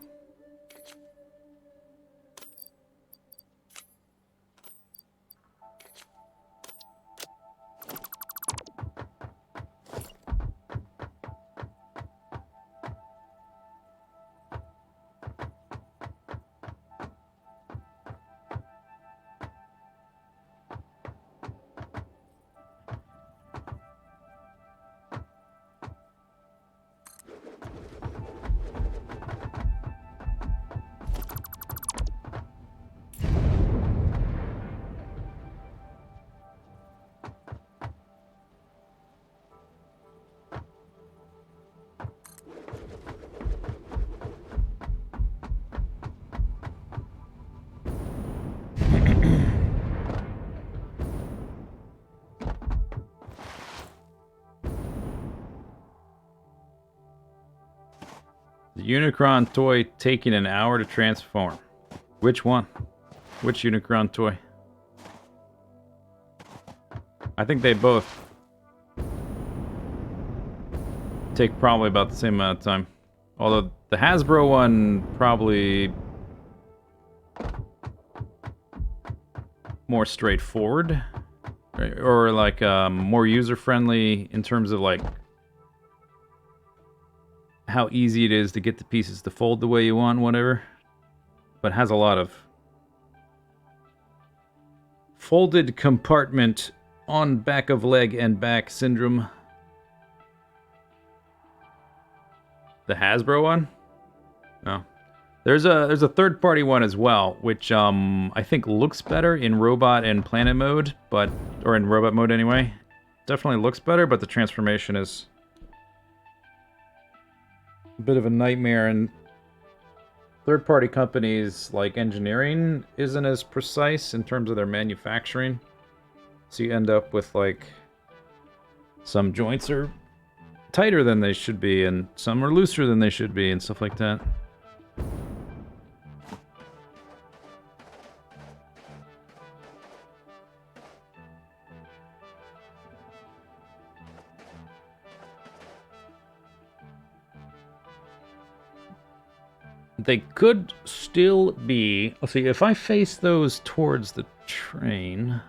The Unicron toy taking an hour to transform. Which one? Which Unicron toy? I think they both take probably about the same amount of time. Although the Hasbro one probably more straightforward. Or like more user-friendly in terms of like how easy it is to get the pieces to fold the way you want, whatever. But has a lot of folded compartment on back of leg and back syndrome. The Hasbro one? No. There's a third-party one as well, which I think looks better in robot and planet mode, or in robot mode anyway. Definitely looks better, but the transformation is a bit of a nightmare, and third-party companies like engineering isn't as precise in terms of their manufacturing. So you end up with like some joints are tighter than they should be, and some are looser than they should be, and stuff like that. They could still be... Let's see, if I face those towards the train...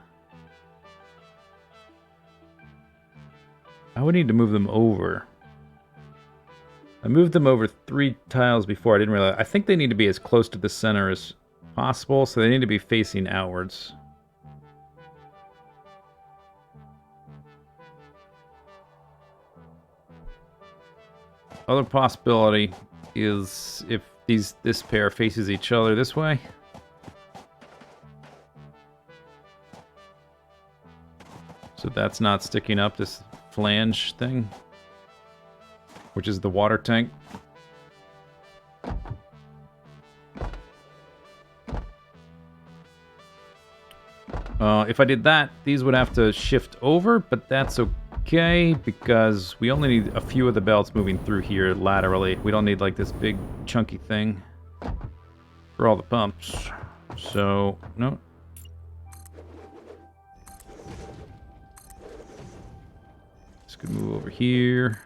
I would need to move them over. I moved them over 3 tiles before. I didn't realize. I think they need to be as close to the center as possible, so they need to be facing outwards. Other possibility is if this pair faces each other this way. So that's not sticking up, this flange thing, which is the water tank. If I did that, these would have to shift over, but that's okay because we only need a few of the belts moving through here laterally. We don't need like this big chunky thing for all the pumps. So, no. This could move over here.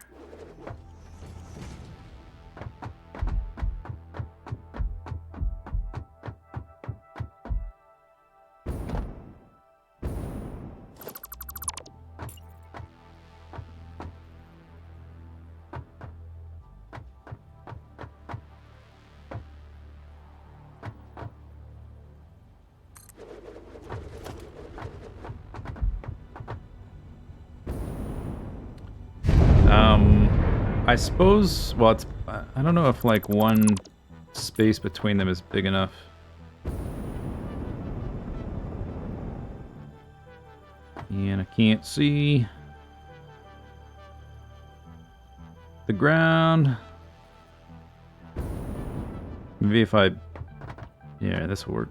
I suppose, well, it's, I don't know if like one space between them is big enough. And I can't see the ground. Maybe if I, yeah, this will work.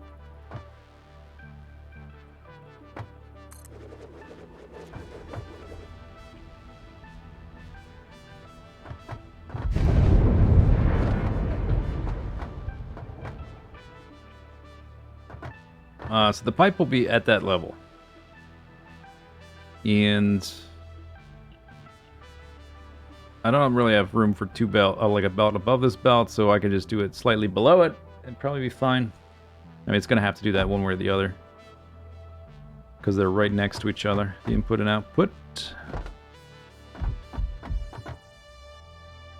So the pipe will be at that level. And I don't really have room for two belt, like a belt above this belt, so I can just do it slightly below it and probably be fine. I mean, it's going to have to do that one way or the other because they're right next to each other, the input and output.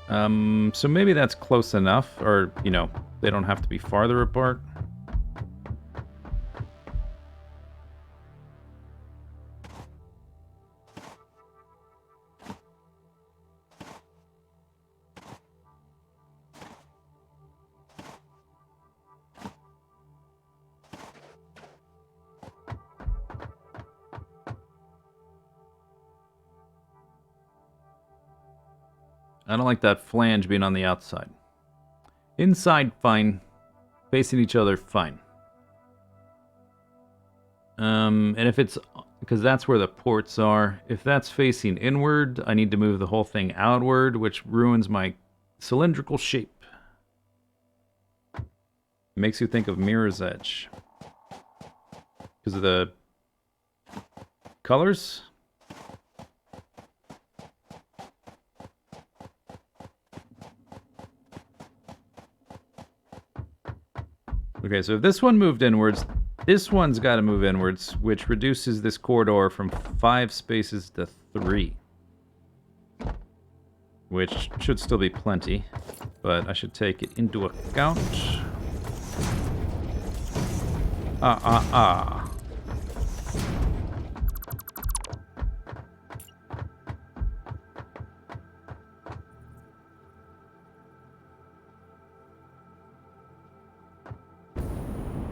So maybe that's close enough, or, you know, they don't have to be farther apart. I don't like that flange being on the outside. Inside, fine. Facing each other, fine. And if it's... because that's where the ports are. If that's facing inward, I need to move the whole thing outward, which ruins my cylindrical shape. Makes you think of Mirror's Edge. Because of the colors? Okay, so if this one moved inwards, this one's got to move inwards, which reduces this corridor from 5 spaces to 3. Which should still be plenty, but I should take it into account.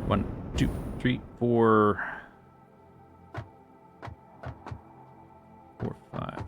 One, two, three, four, 5.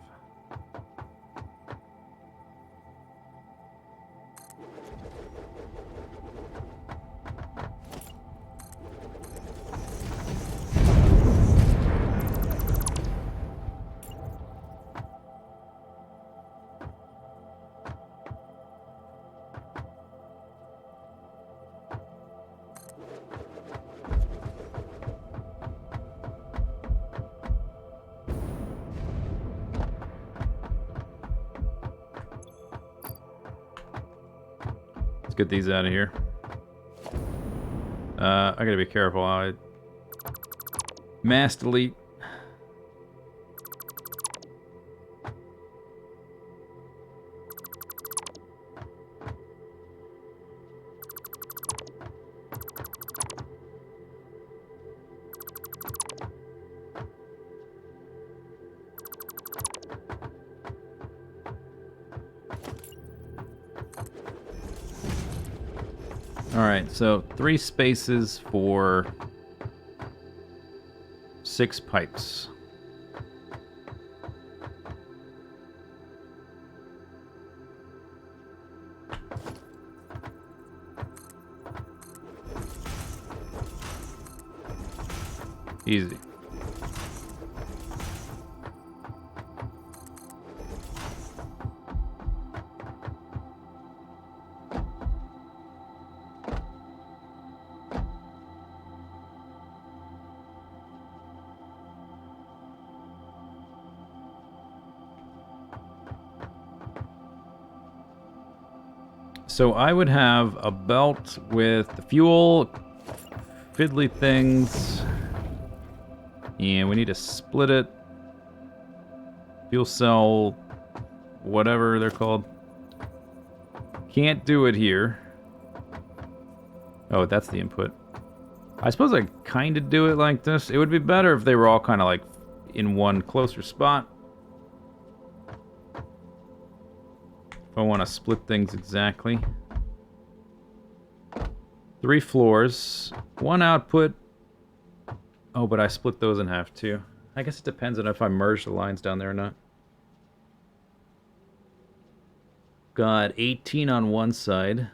Let's get these out of here. I gotta be careful. Mass delete. Alright, so 3 spaces for 6 pipes. Easy. So I would have a belt with the fuel, fiddly things, and we need to split it. Fuel cell, whatever they're called. Can't do it here. Oh, that's the input. I suppose I kind of do it like this. It would be better if they were all kind of like in one closer spot. If I want to split things exactly. 3 floors, 1 output. Oh, but I split those in half too. I guess it depends on if I merge the lines down there or not. Got 18 on one side.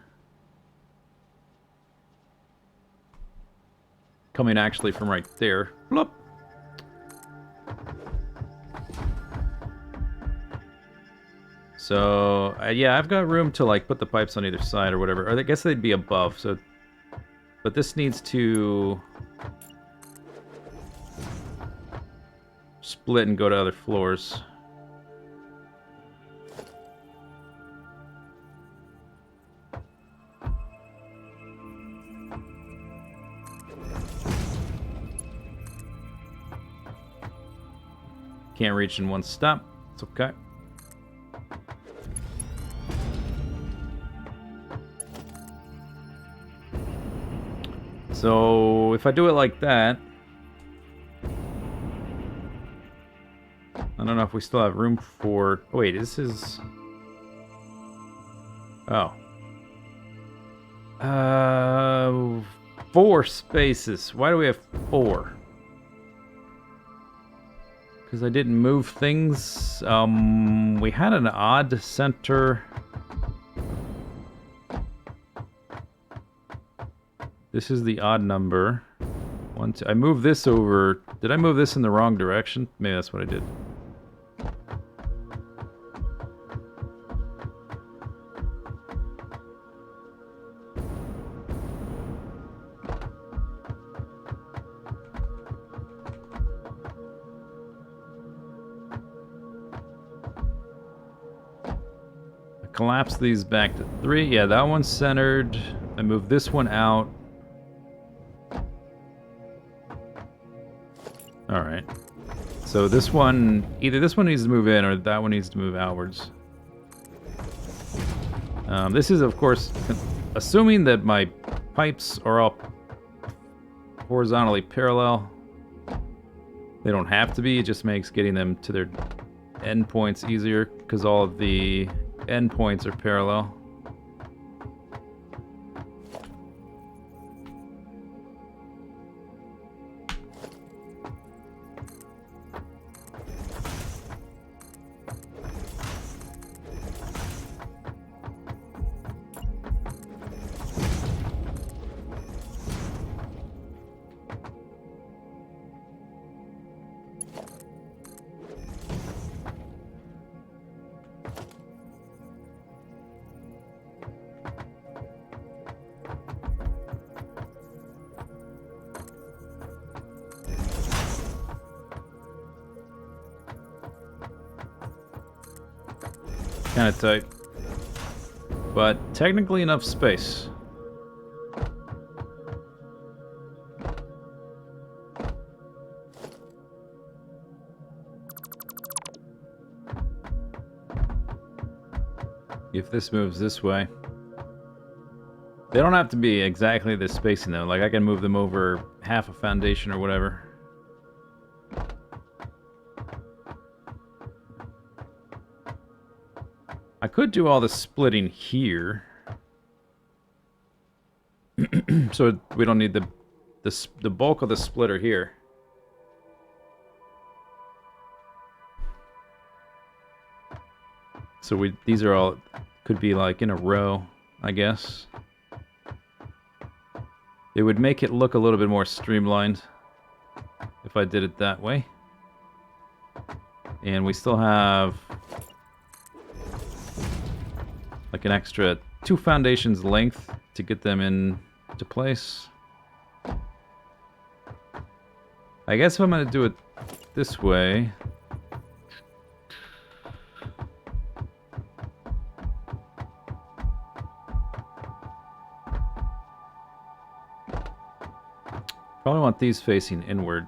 Coming actually from right there. Bloop. So, yeah, I've got room to, like, put the pipes on either side or whatever. Or I guess they'd be above, so... But this needs to... split and go to other floors. Can't reach in one stop. It's okay. So, if I do it like that... I don't know if we still have room for... Oh, wait, this is... Oh. 4 spaces. Why do we have 4? Because I didn't move things. We had an odd center... This is the odd number. 1, 2. I moved this over. Did I move this in the wrong direction? Maybe that's what I did. I collapsed these back to 3. Yeah, that one's centered. I moved this one out. Alright. So this one, either this one needs to move in or that one needs to move outwards. This is, of course, assuming that my pipes are all horizontally parallel. They don't have to be, it just makes getting them to their endpoints easier because all of the endpoints are parallel. Kind of tight, but technically enough space. If this moves this way. They don't have to be exactly this spacing though. Like I can move them over half a foundation or whatever. I could do all the splitting here. So we don't need the bulk of the splitter here. So these are all could be like in a row, I guess. It would make it look a little bit more streamlined if I did it that way. And we still have like an extra 2 foundations length to get them into place. I guess if I'm going to do it this way... Probably want these facing inward.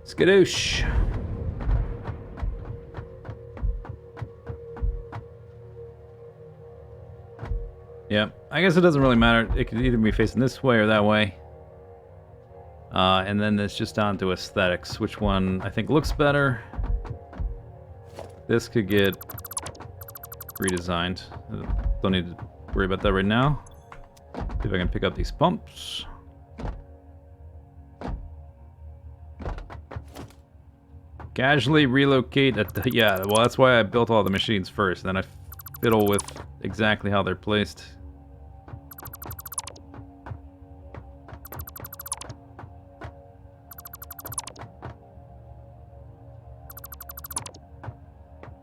Skadoosh. Yeah, I guess it doesn't really matter. It could either be facing this way or that way. And then it's just down to aesthetics. Which one I think looks better. This could get redesigned. Don't need to worry about that right now. See if I can pick up these pumps. Casually relocate at the... Yeah, well that's why I built all the machines first. Then I fiddle with exactly how they're placed.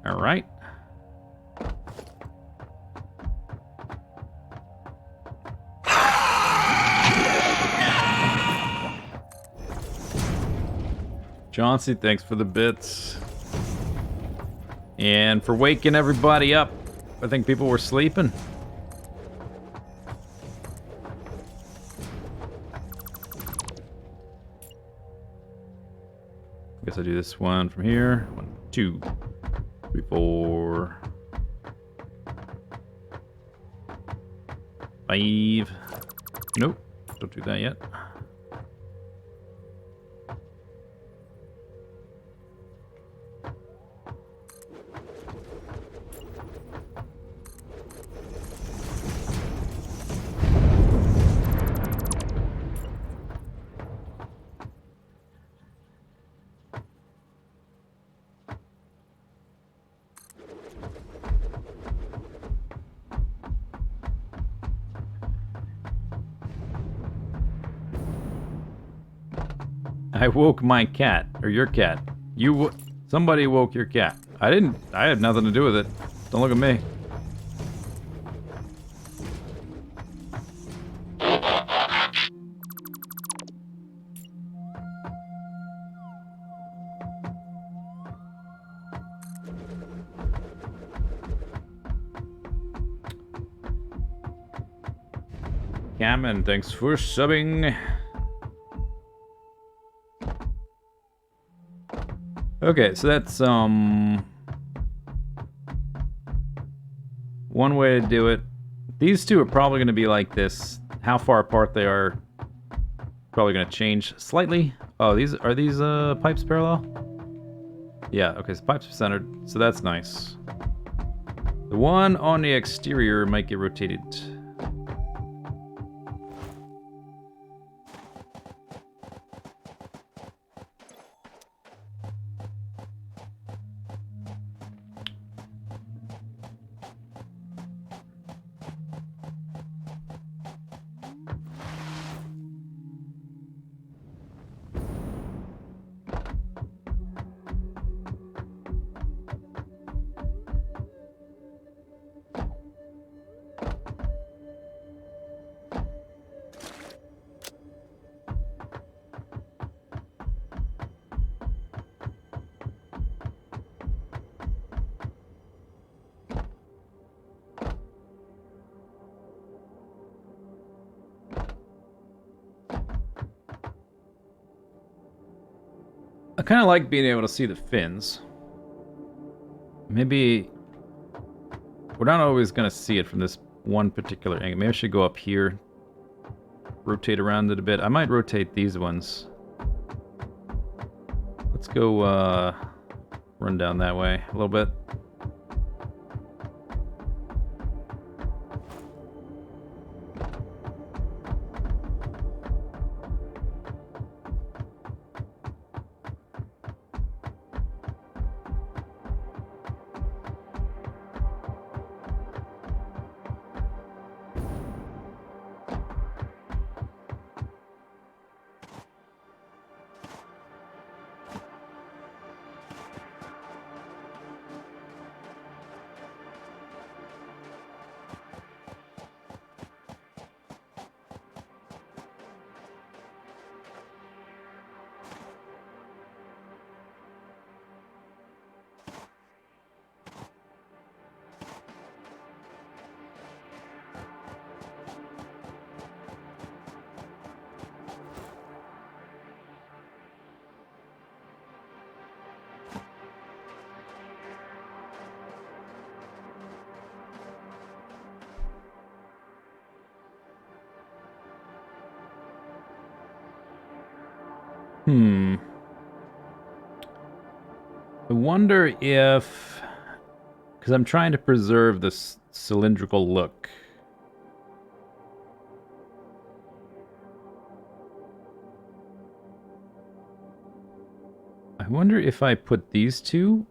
Alright. Chauncey, thanks for the bits. And for waking everybody up. I think people were sleeping. I guess I do this one from here. 1, 2, 3, 4, 5. Nope, don't do that yet. I woke my cat, or your cat. Somebody woke your cat. I didn't. I had nothing to do with it. Don't look at me. Cameron, thanks for subbing. Okay, so that's one way to do it. These two are probably going to be like this. How far apart they are probably going to change slightly. Oh, these are these pipes parallel? Yeah, okay, so pipes are centered, so that's nice. The one on the exterior might get rotated. I kind of like being able to see the fins. Maybe we're not always going to see it from this one particular angle. Maybe I should go up here, rotate around it a bit. I might rotate these ones. Let's go run down that way a little bit. I wonder if... Because I'm trying to preserve this cylindrical look. I wonder if I put these two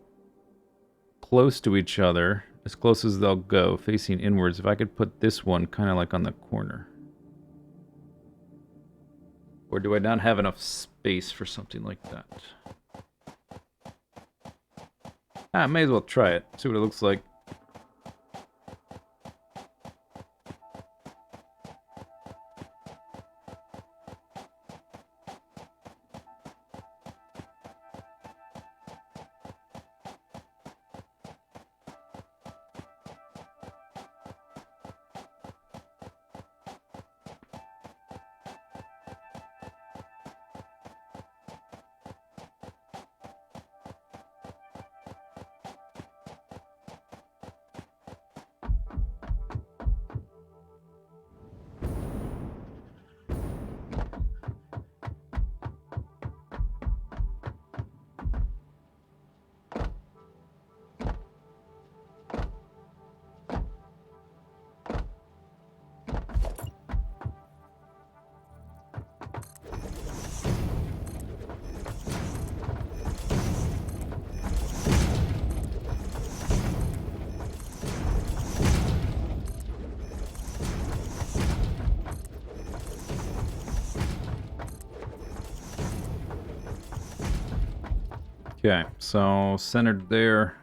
close to each other, as close as they'll go, facing inwards, if I could put this one kind of like on the corner. Or do I not have enough space for something like that? I may as well try it, see what it looks like. Okay, so centered there.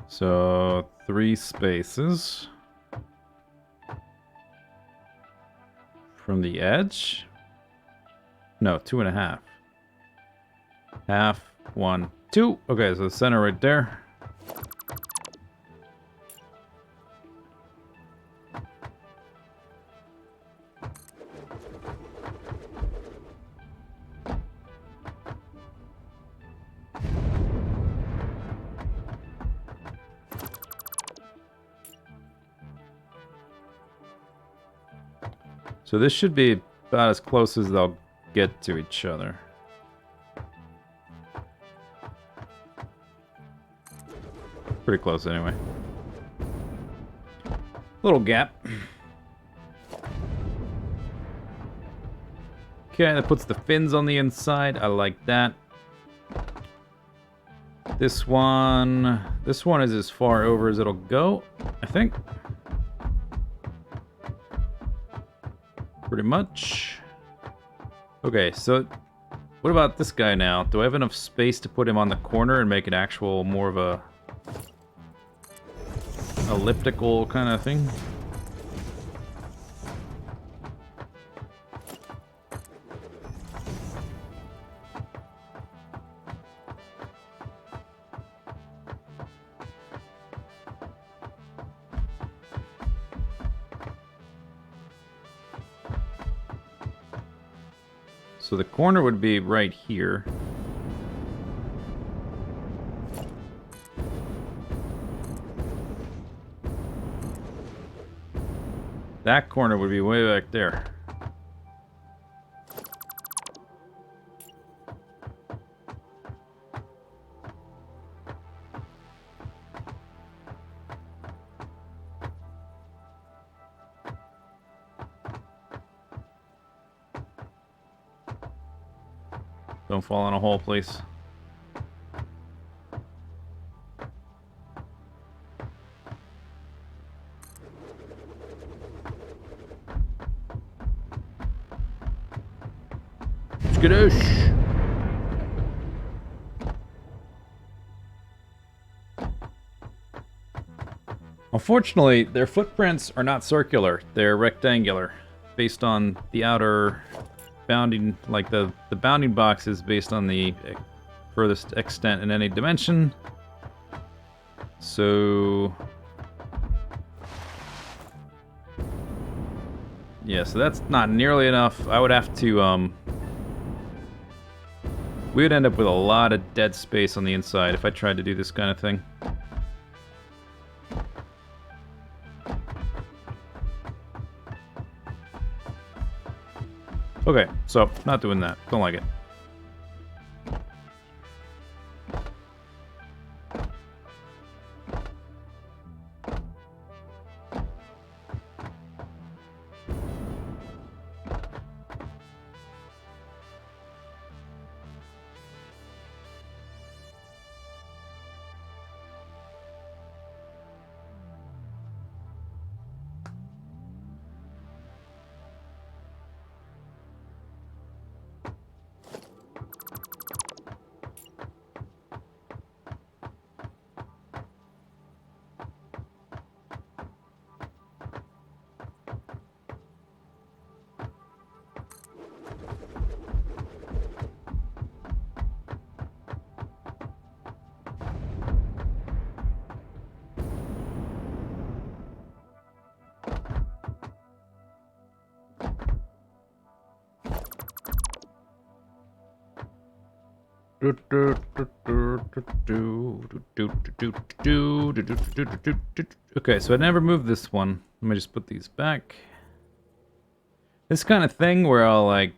So 3 spaces From the edge? No, 2.5. Half, 1, 2. Okay, so the center right there. So this should be about as close as they'll get to each other. Pretty close anyway. Little gap. Okay, that puts the fins on the inside. I like that. This one is as far over as it'll go, I think. Pretty much. Okay, so what about this guy now? Do I have enough space to put him on the corner and make it actual more of a elliptical kind of thing? So the corner would be right here. That corner would be way back there. Don't fall in a hole, please. Skadoosh! Unfortunately, their footprints are not circular. They're rectangular, based on the outer bounding, like the bounding box is based on the furthest extent in any dimension. So yeah, so that's not nearly enough. I would have to we would end up with a lot of dead space on the inside if I tried to do this kind of thing. Okay, so not doing that. Don't like it. Okay, so I never moved this one. Let me just put these back. This kind of thing where I'll like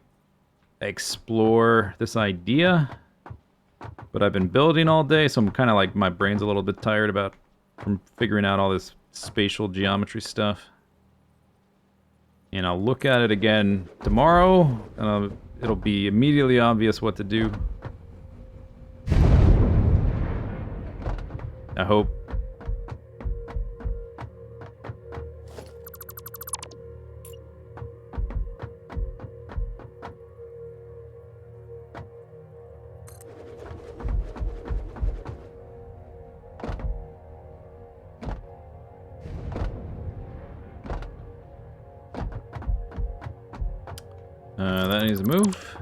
explore this idea, but I've been building all day, so I'm kind of like, my brain's a little bit tired from figuring out all this spatial geometry stuff. And I'll look at it again tomorrow, and it'll be immediately obvious what to do. I hope. that needs to move.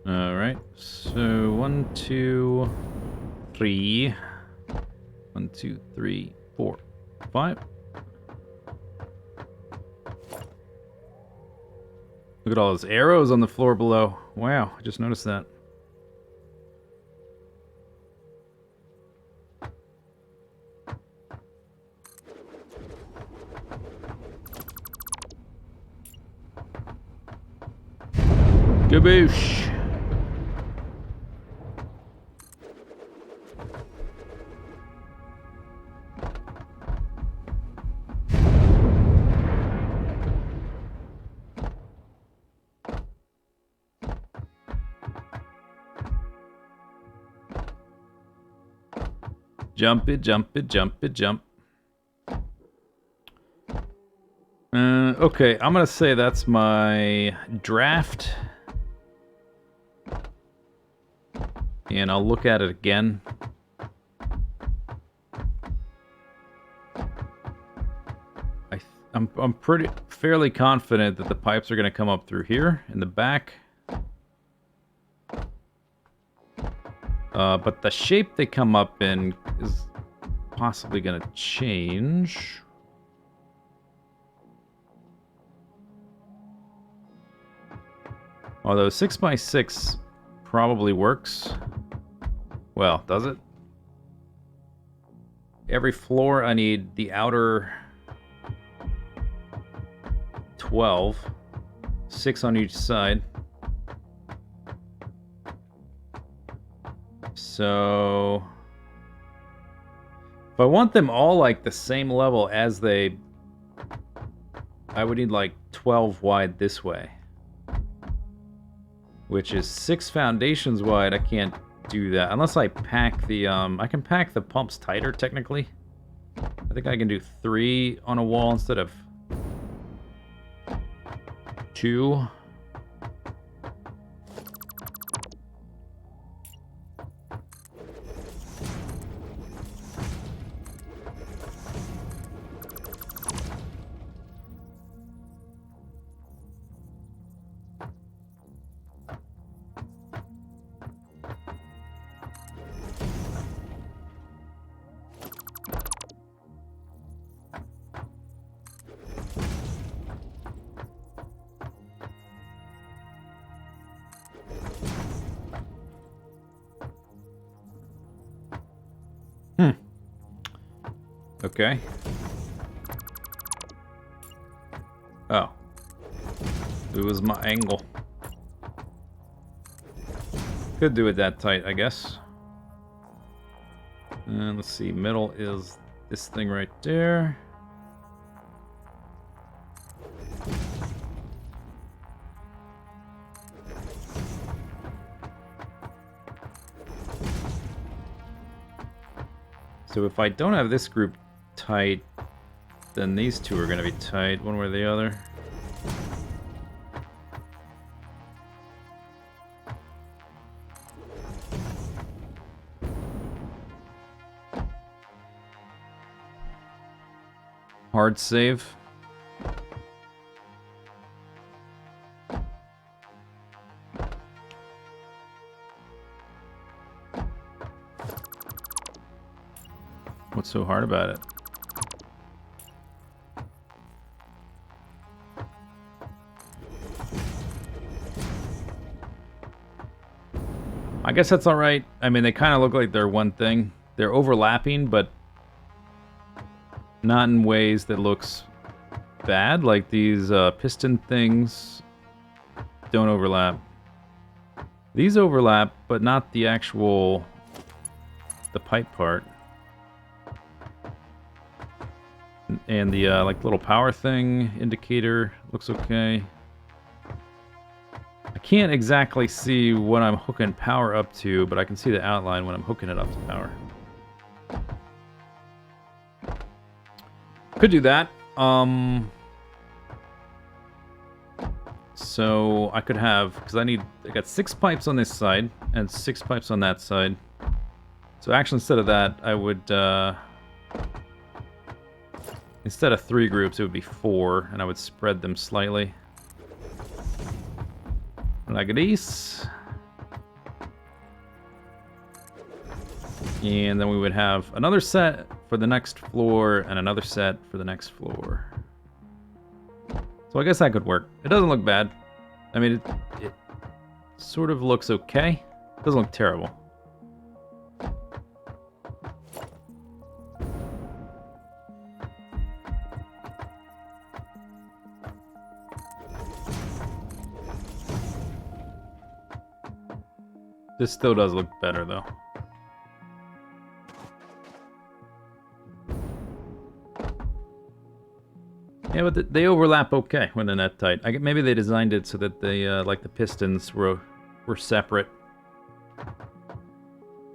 Alright, so 1, 2, 3. 1, 2, 3, 4, 5. Look at all those arrows on the floor below. Wow, I just noticed that. Gaboosh! Jump it, jump it, jump it, jump. Okay, I'm gonna say that's my draft. And I'll look at it again. I'm fairly confident that the pipes are gonna come up through here in the back. But the shape they come up in is possibly gonna change. Although 6x6 probably works. Well, does it? Every floor I need the outer 12. 6 on each side. So if I want them all like the same level as they... I would need like 12 wide this way. Which is 6 foundations wide. I can't do that. Unless I pack the... I can pack the pumps tighter, technically. I think I can do 3 on a wall instead of 2. Okay. Oh. It was my angle. Could do it that tight, I guess. And let's see, middle is this thing right there. So if I don't have this group tight, then these two are going to be tight, one way or the other. Hard save. What's so hard about it? guess that's all right. I mean, they kind of look like they're one thing. They're overlapping, but not in ways that looks bad. Like these piston things don't overlap. These overlap, but not the actual, the pipe part. And the like little power thing indicator looks okay. I can't exactly see what I'm hooking power up to, but I can see the outline when I'm hooking it up to power. Could do that. So I could have, because I got 6 pipes on this side and 6 pipes on that side. So actually, instead of that, I would, instead of 3 groups, it would be 4, and I would spread them slightly. Like this. And then we would have another set for the next floor and another set for the next floor. So I guess that could work. It doesn't look bad. I mean, it sort of looks okay. It doesn't look terrible. This still does look better, though. Yeah, but they overlap okay when they're that tight. Maybe they designed it so that they, like the pistons were separate.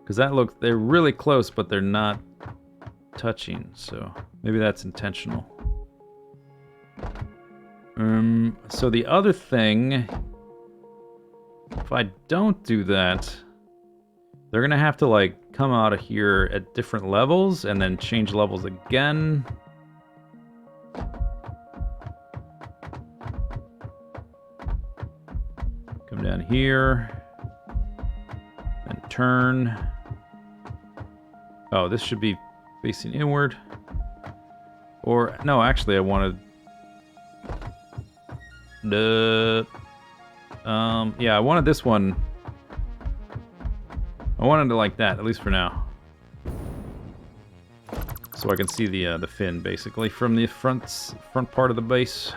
Because they're really close, but they're not touching, so maybe that's intentional. So the other thing, if I don't do that, they're gonna have to like come out of here at different levels and then change levels again. Come down here and turn. Oh, this should be facing inward. Or no, actually I wanted yeah, I wanted this one. I wanted it like that, at least for now. So I can see the fin, basically, from the front part of the base.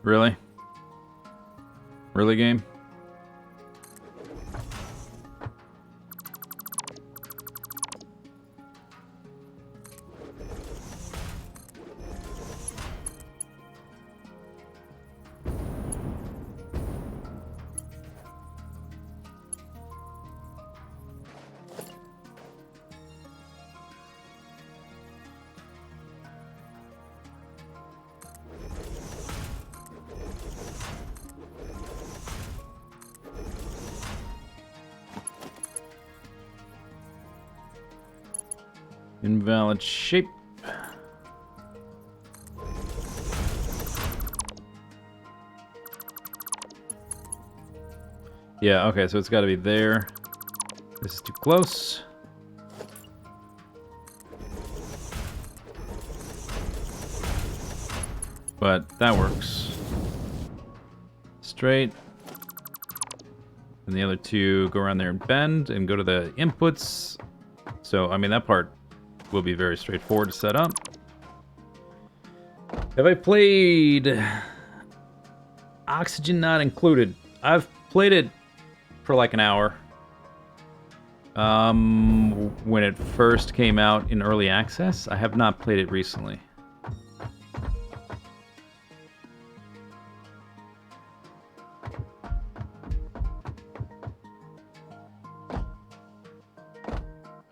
Really? Really, game? Invalid shape. Yeah, okay, so it's got to be there. This is too close. But that works. Straight. And the other two go around there and bend and go to the inputs. So, I mean, that part will be very straightforward to set up. Have I played Oxygen Not Included? I've played it for like an hour. When it first came out in early access. I have not played it recently.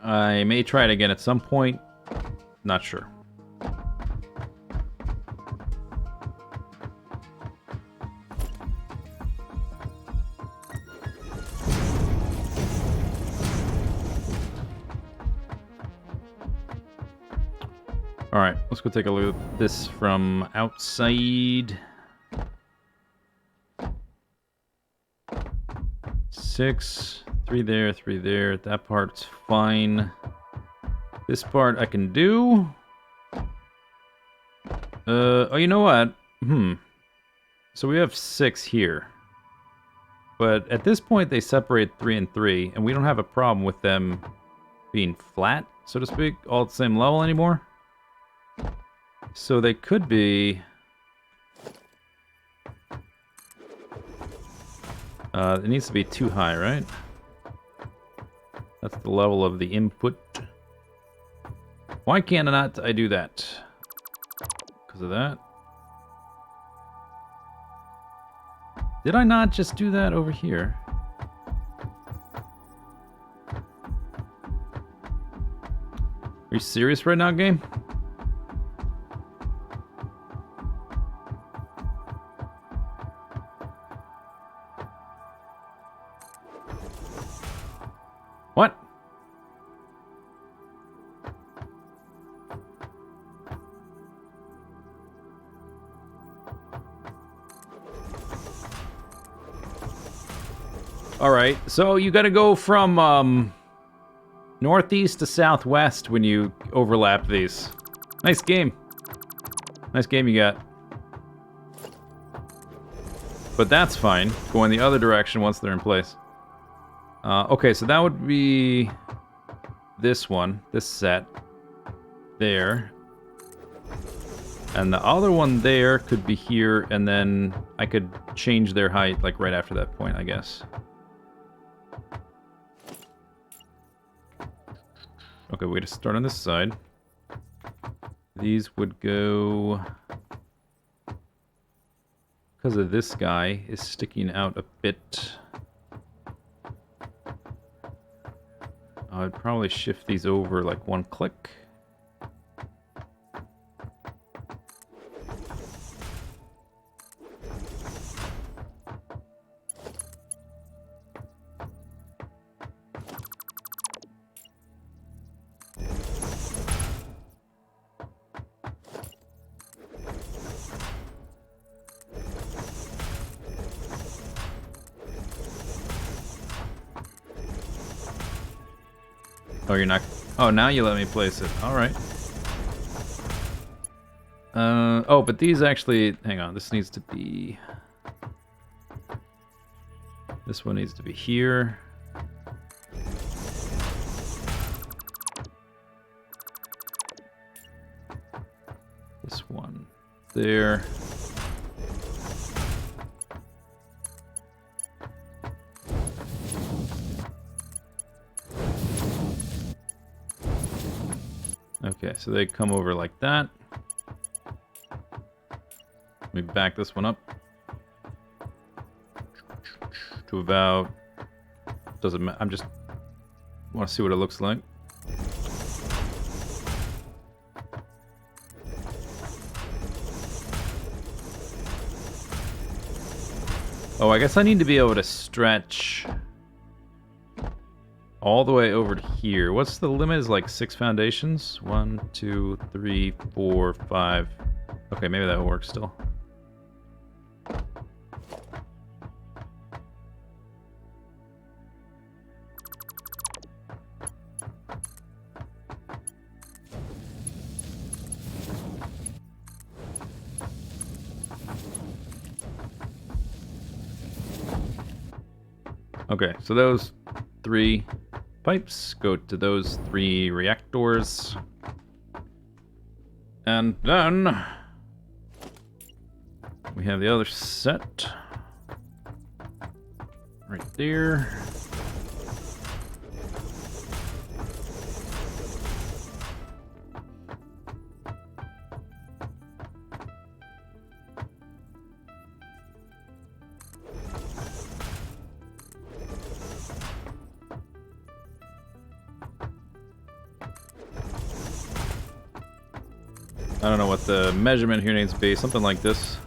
I may try it again at some point. Not sure. Alright, let's go take a look at this from outside. 6, 3 there, 3 there. That part's fine. This part I can do. Oh, you know what? So we have 6 here. But at this point, they separate 3 and 3, and we don't have a problem with them being flat, so to speak, all at the same level anymore. So they could be... it needs to be too high, right? That's the level of the input. Why can't I do that? Because of that? Did I not just do that over here? Are you serious right now, game? What? Alright, so you gotta go from, northeast to southwest when you overlap these. Nice game. Nice game you got. But that's fine. Going the other direction once they're in place. Okay, so that would be this one, this set there. And the other one there could be here, and then I could change their height, like, right after that point, I guess. Okay, way to start on this side. These would go... Because of this guy is sticking out a bit. I'd probably shift these over like one click. Oh, you're not... Oh, now you let me place it. Alright. Oh, but these actually... Hang on, this needs to be... This one needs to be here. This one there. Okay, so they come over like that. Let me back this one up to about... Doesn't matter. I'm just want to see what it looks like. Oh, I guess I need to be able to stretch all the way over to here. What's the limit? Is like 6 foundations? 1, 2, 3, 4, 5. Okay, maybe that will work still. Okay, so those 3 pipes go to those 3 reactors. And then we have the other set right there. I don't know what the measurement here needs to be. Something like this.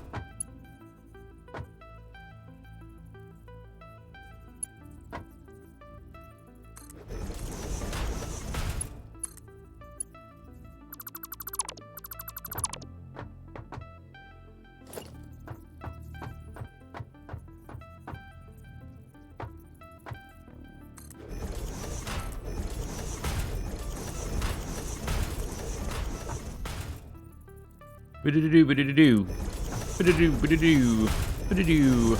Ba-da-da-doo, ba-da-da-doo. Ba-da-doo, ba-da-doo. Ba-da-doo.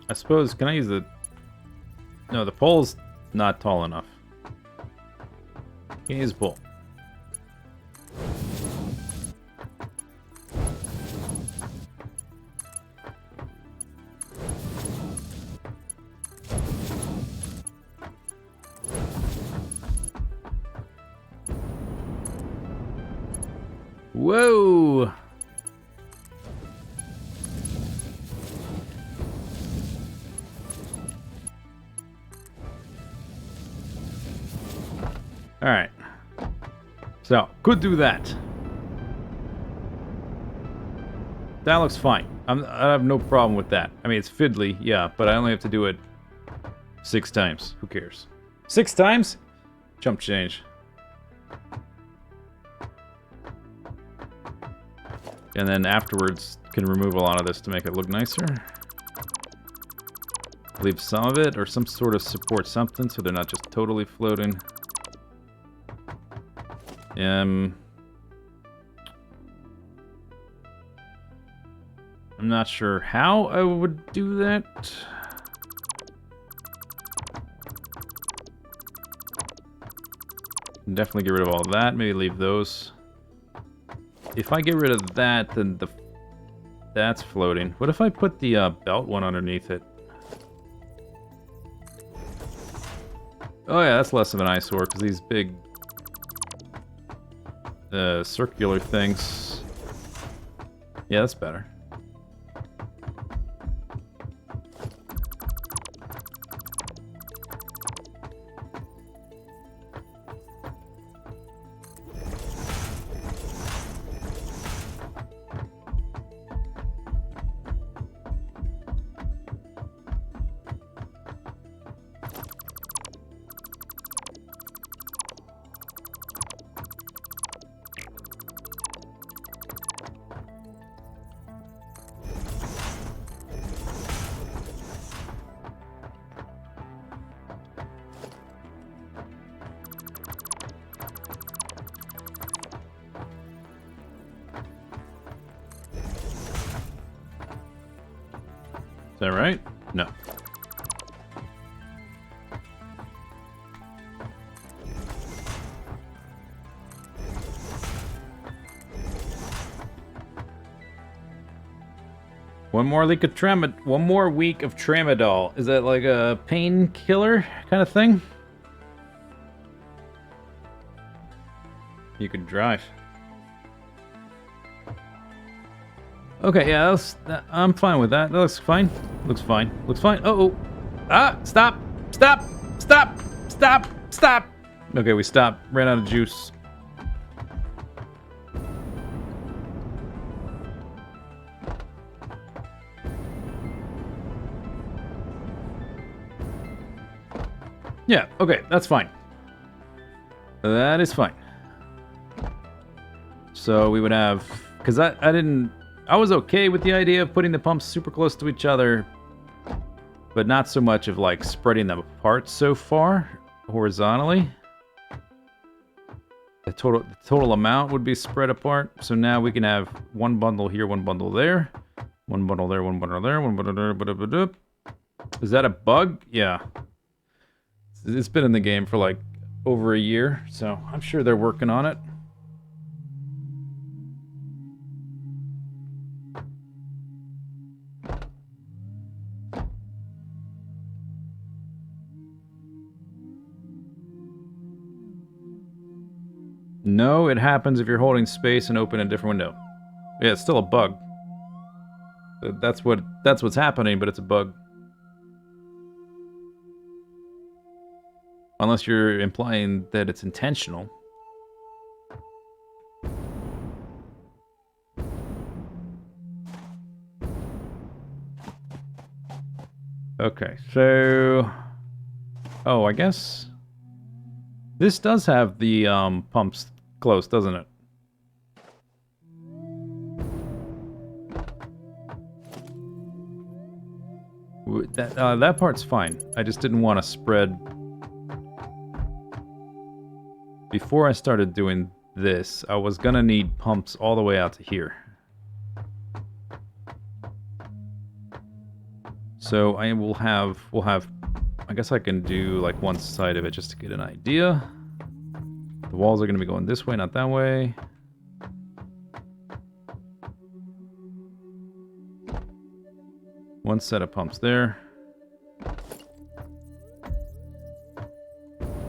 I suppose, can I use the... No, the pole's not tall enough. Can't use the pole. Whoa! Alright. So, could do that. That looks fine. I have no problem with that. I mean, it's fiddly, yeah, but I only have to do it 6 times. Who cares? 6 times? Jump change. And then afterwards, can remove a lot of this to make it look nicer. Leave some of it, or some sort of support something, so they're not just totally floating. I'm not sure how I would do that. Definitely get rid of all that. Maybe leave those. If I get rid of that, then that's floating. What if I put the belt one underneath it? Oh yeah, that's less of an eyesore because these big circular things. Yeah, that's better. Is that right? No. One more week of tramadol. Is that like a painkiller kind of thing? You could drive. Okay, yeah, I'm fine with that. That looks fine. Looks fine. Looks fine. Uh-oh. Ah! Stop! Stop! Stop! Stop! Stop! Okay, we stopped. Ran out of juice. Yeah, okay, that's fine. That is fine. So we would have... Because I was okay with the idea of putting the pumps super close to each other, but not so much of like spreading them apart so far horizontally. The total amount would be spread apart. So now we can have one bundle here, one bundle there, one bundle there, one bundle there, one bundle there. Is that a bug? Yeah. It's been in the game for like over a year, so I'm sure they're working on it. No, it happens if you're holding space and open a different window. Yeah, it's still a bug. That's what's happening, but it's a bug. Unless you're implying that it's intentional. Okay, so... Oh, I guess... This does have the pumps close, doesn't it? That part's fine. I just didn't want to spread... Before I started doing this, I was gonna need pumps all the way out to here. So we'll have, I guess I can do like one side of it just to get an idea. The walls are gonna be going this way, not that way. One set of pumps there.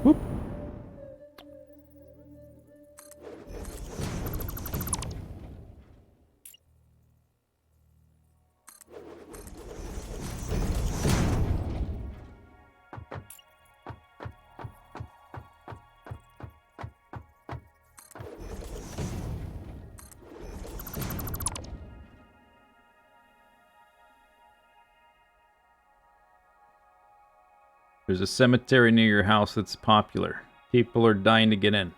Whoop. There's a cemetery near your house that's popular. People are dying to get in.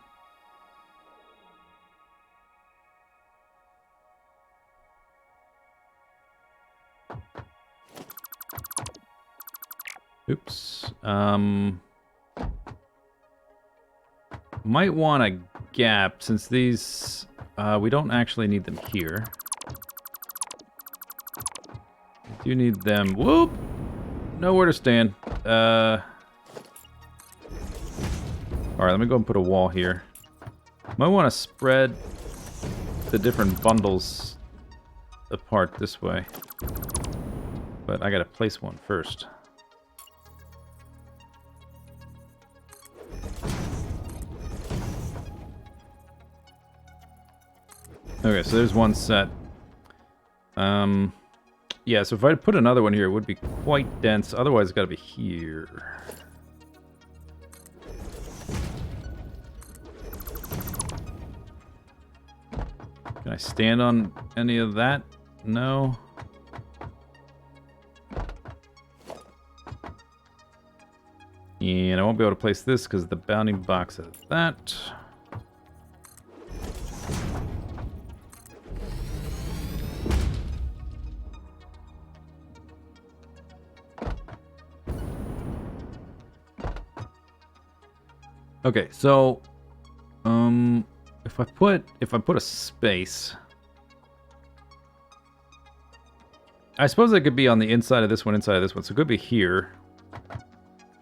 Oops. Might want a gap since these... we don't actually need them here. We do need them... Whoop! Nowhere to stand. Alright, let me go and put a wall here. Might want to spread the different bundles apart this way. But I gotta place one first. Okay, so there's one set. Yeah, so if I put another one here, it would be quite dense. Otherwise, it's got to be here. Can I stand on any of that? No. And I won't be able to place this because the bounding box is that. Okay, so if I put a space, I suppose it could be on the inside of this one, so it could be here,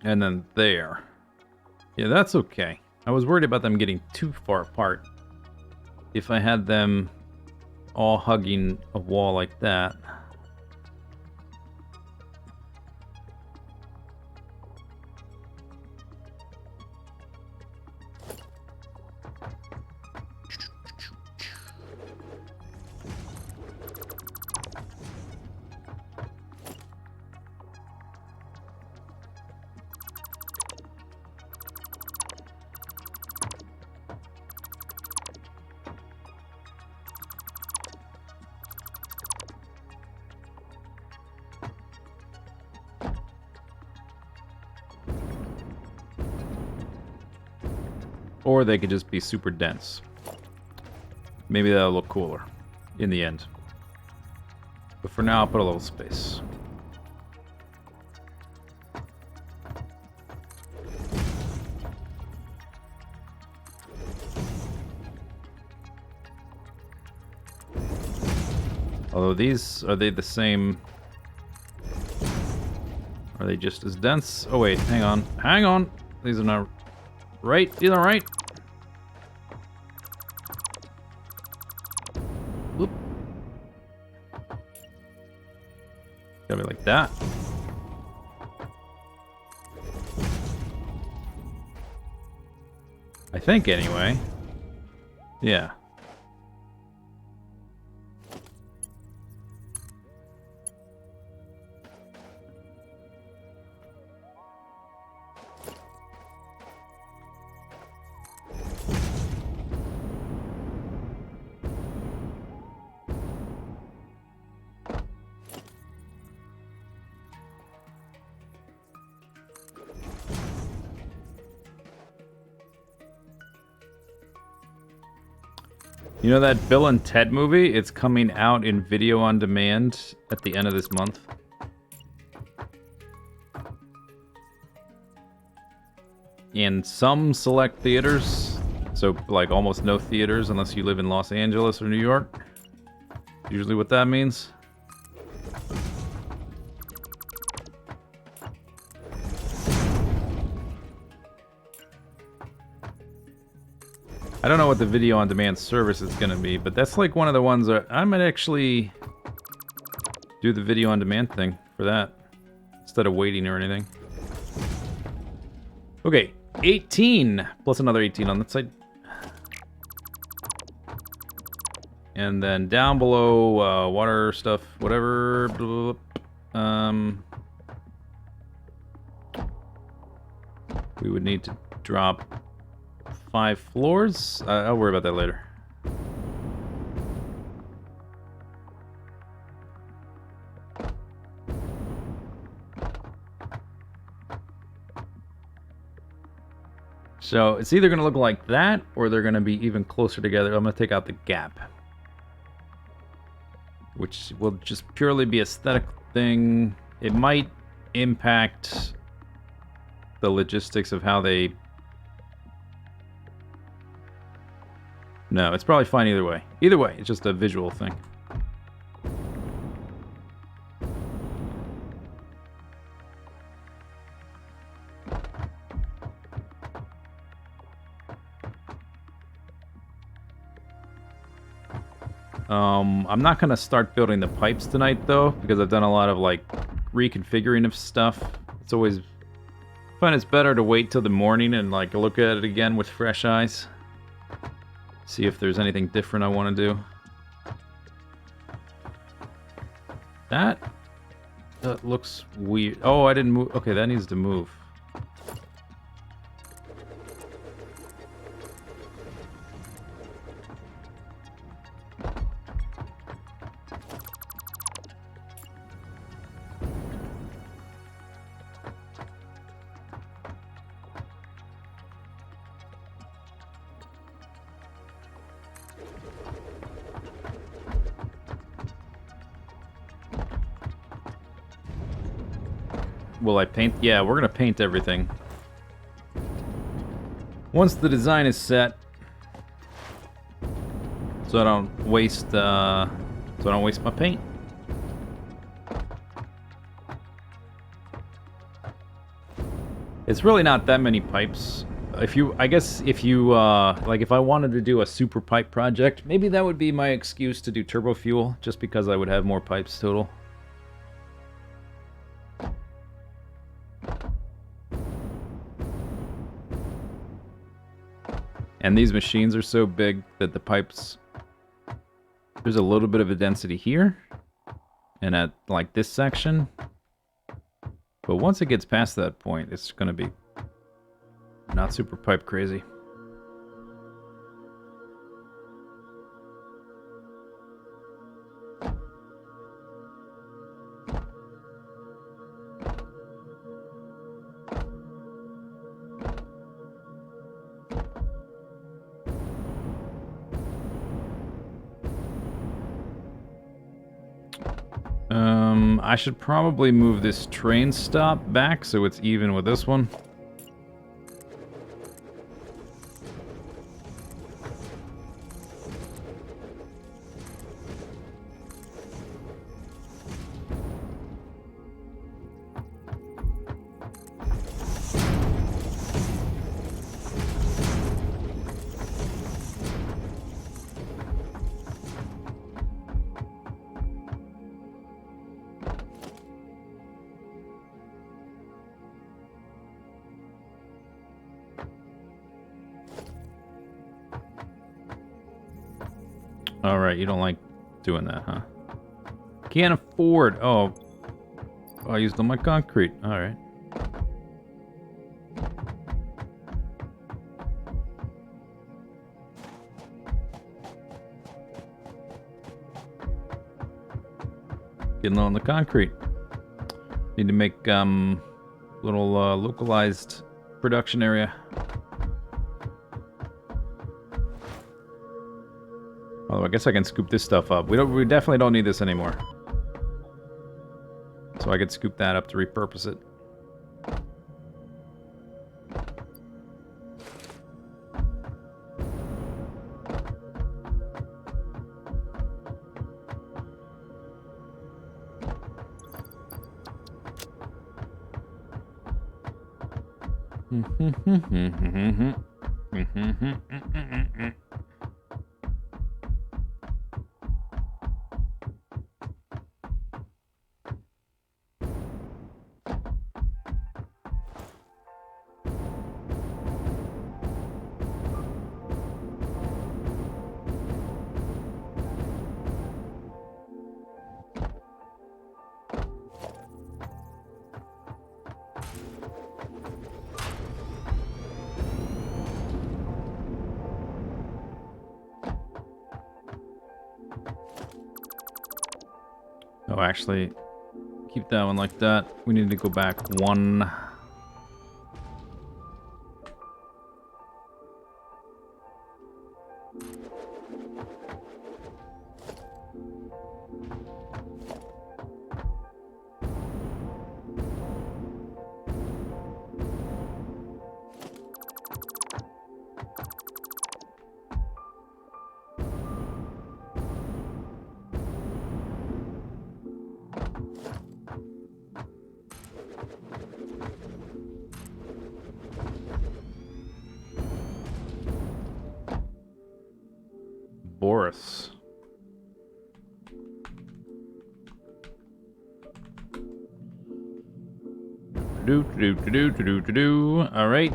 and then there. Yeah, that's okay. I was worried about them getting too far apart if I had them all hugging a wall like that. Or they could just be super dense. Maybe that'll look cooler in the end. But for now, I'll put a little space. Although these, are they the same? Are they just as dense? Oh wait, hang on. Hang on! These are not right. These are right. Whoop. Gotta be like that. I think anyway. Yeah. You know that Bill and Ted movie? It's coming out in video on demand at the end of this month. In some select theaters. So, like, almost no theaters unless you live in Los Angeles or New York. Usually what that means. I don't know what the video on demand service is going to be, but that's like one of the ones that I might actually do the video on demand thing for that instead of waiting or anything. Okay, 18 plus another 18 on that side. And then down below, water stuff, whatever. Blah, blah, blah. We would need to drop 5 floors. I'll worry about that later. So it's either going to look like that, or they're going to be even closer together. I'm going to take out the gap, which will just purely be aesthetic thing. It might impact the logistics of how they... No, it's probably fine either way. Either way, it's just a visual thing. I'm not going to start building the pipes tonight, though, because I've done a lot of, like, reconfiguring of stuff. It's always... I find it's better to wait till the morning and, like, look at it again with fresh eyes. See if there's anything different I want to do. That looks weird. Oh, I didn't move. Okay, that needs to move. Will I paint? Yeah, we're gonna paint everything. Once the design is set, so I don't waste my paint. It's really not that many pipes. I guess if you like, if I wanted to do a super pipe project, maybe that would be my excuse to do turbo fuel, just because I would have more pipes total. And these machines are so big that the pipes... There's a little bit of a density here. And at, like, this section. But once it gets past that point, it's going to be not super pipe crazy. I should probably move this train stop back so it's even with this one. Alright, you don't like doing that, huh? Can't afford... Oh, I used all my concrete. Alright. Getting low on the concrete. Need to make little localized production area. Although I guess I can scoop this stuff up. We definitely don't need this anymore. So I could scoop that up to repurpose it. Oh, actually, keep that one like that. We need to go back one. Boris. All right.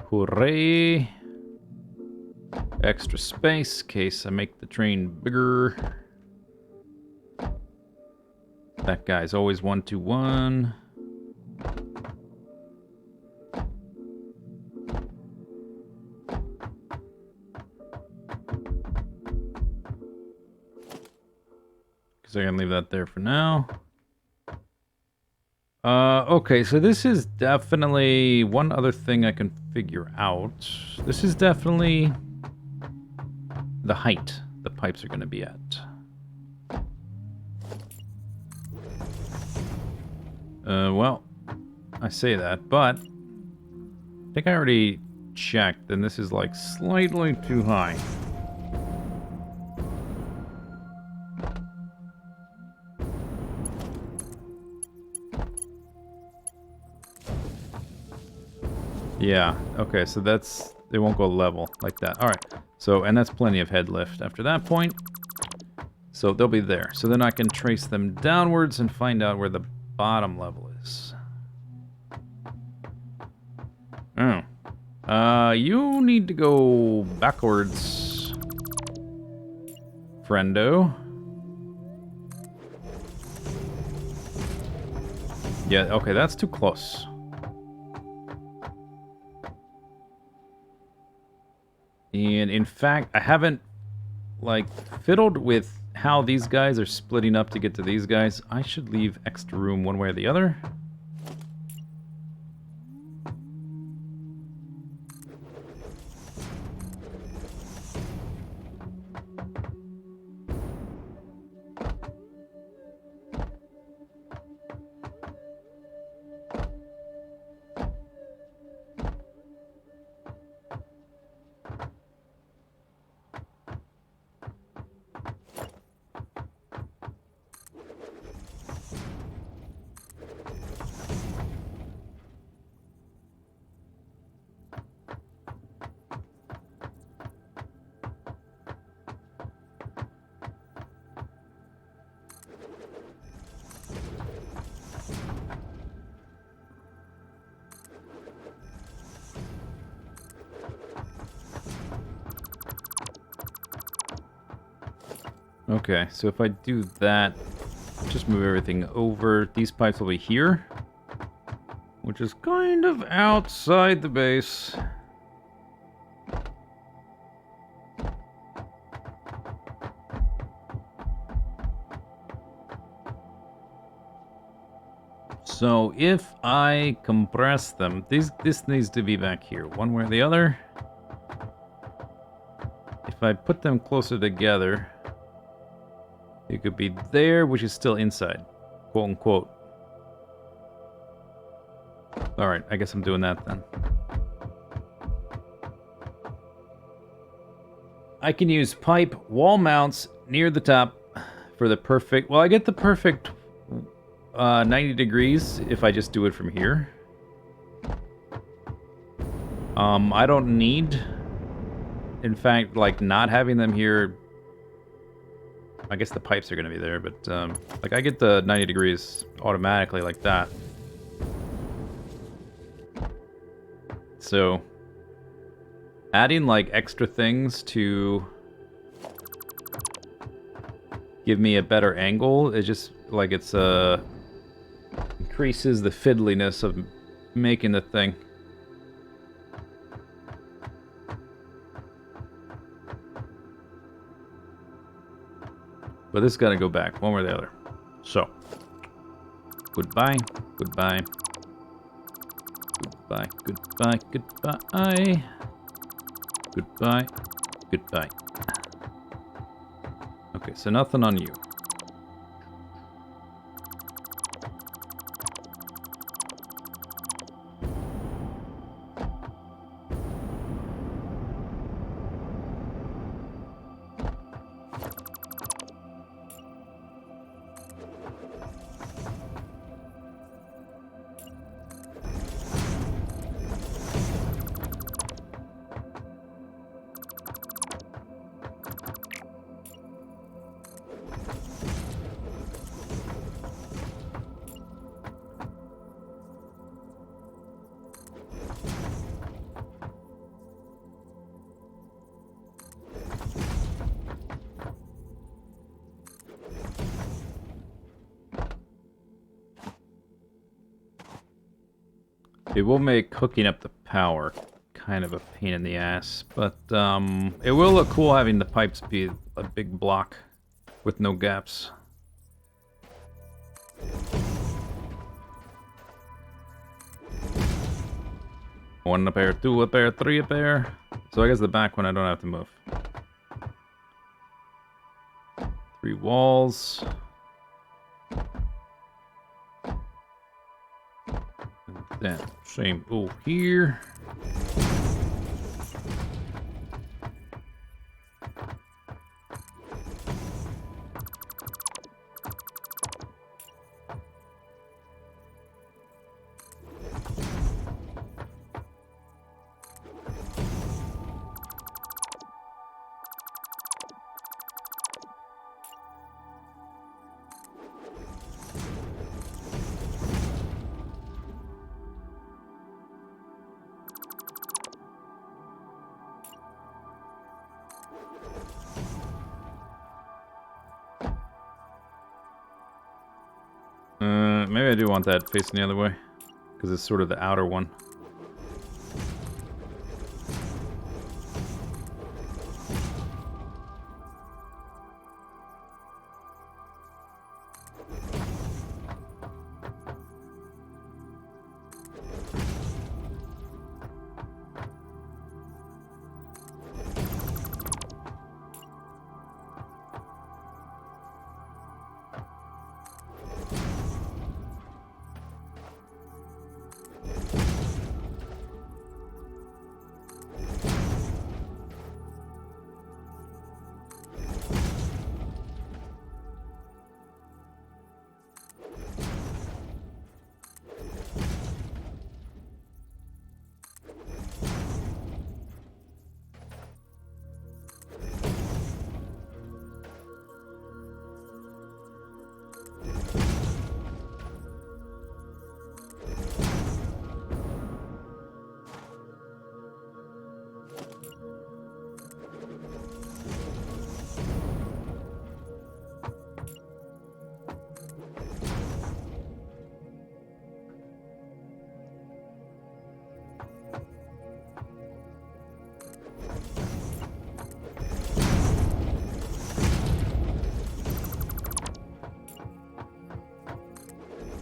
Hooray. Extra space in case I make the train bigger. That guy's always 121. Because I can leave that there for now. Okay, so this is definitely one other thing I can figure out. This is definitely the height the pipes are going to be at. Well, I say that, but I think I already checked, and this is like slightly too high. Yeah, okay, so that's... They won't go level like that. Alright, so, and that's plenty of head lift after that point. So they'll be there. So then I can trace them downwards and find out where the bottom level is. Oh. You need to go backwards, friendo. Yeah, okay, that's too close. And in fact, I haven't, like, fiddled with how these guys are splitting up to get to these guys. I should leave extra room one way or the other. Okay, so if I do that, just move everything over. These pipes will be here, which is kind of outside the base. So if I compress them, this needs to be back here, one way or the other. if I put them closer together, it could be there, which is still inside, quote unquote. Alright, I guess I'm doing that then. I can use pipe wall mounts near the top for the perfect... Well, I get the perfect 90 degrees if I just do it from here. I don't need... In fact, like, not having them here... I guess the pipes are going to be there, but, like, I get the 90 degrees automatically like that. So... adding, like, extra things to give me a better angle is just, like, it's, increases the fiddliness of making the thing. But this got to go back, one way or the other. So, goodbye, goodbye, goodbye, goodbye, goodbye. Goodbye. Goodbye. Okay, so nothing on you. It will make hooking up the power kind of a pain in the ass, but it will look cool having the pipes be a big block with no gaps. One a pair, two a pair, three a pair. So I guess the back one I don't have to move. 3 walls. Then same over here. Maybe I do want that facing the other way, because it's sort of the outer one.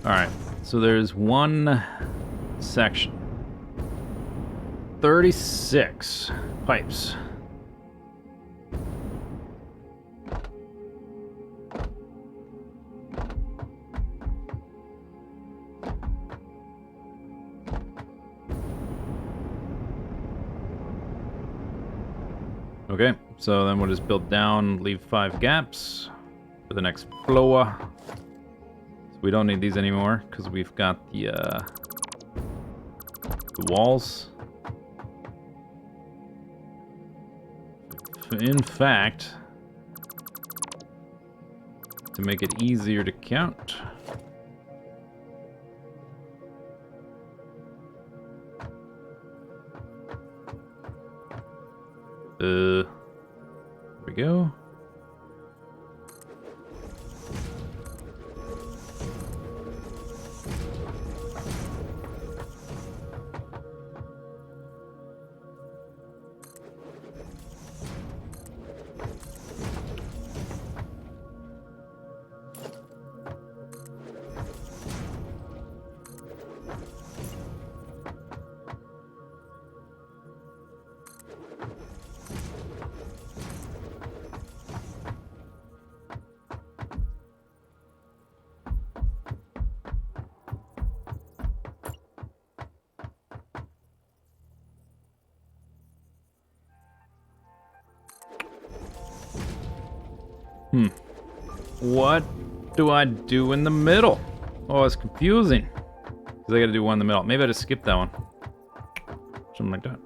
Alright, so there's one section. 36 pipes. Okay, so then we'll just build down, leave 5 gaps for the next floor. So we don't need these anymore because we've got the walls. In fact, to make it easier to count, there we go. What do I do in the middle? Oh, it's confusing. Because I gotta do one in the middle. Maybe I just skip that one. Something like that.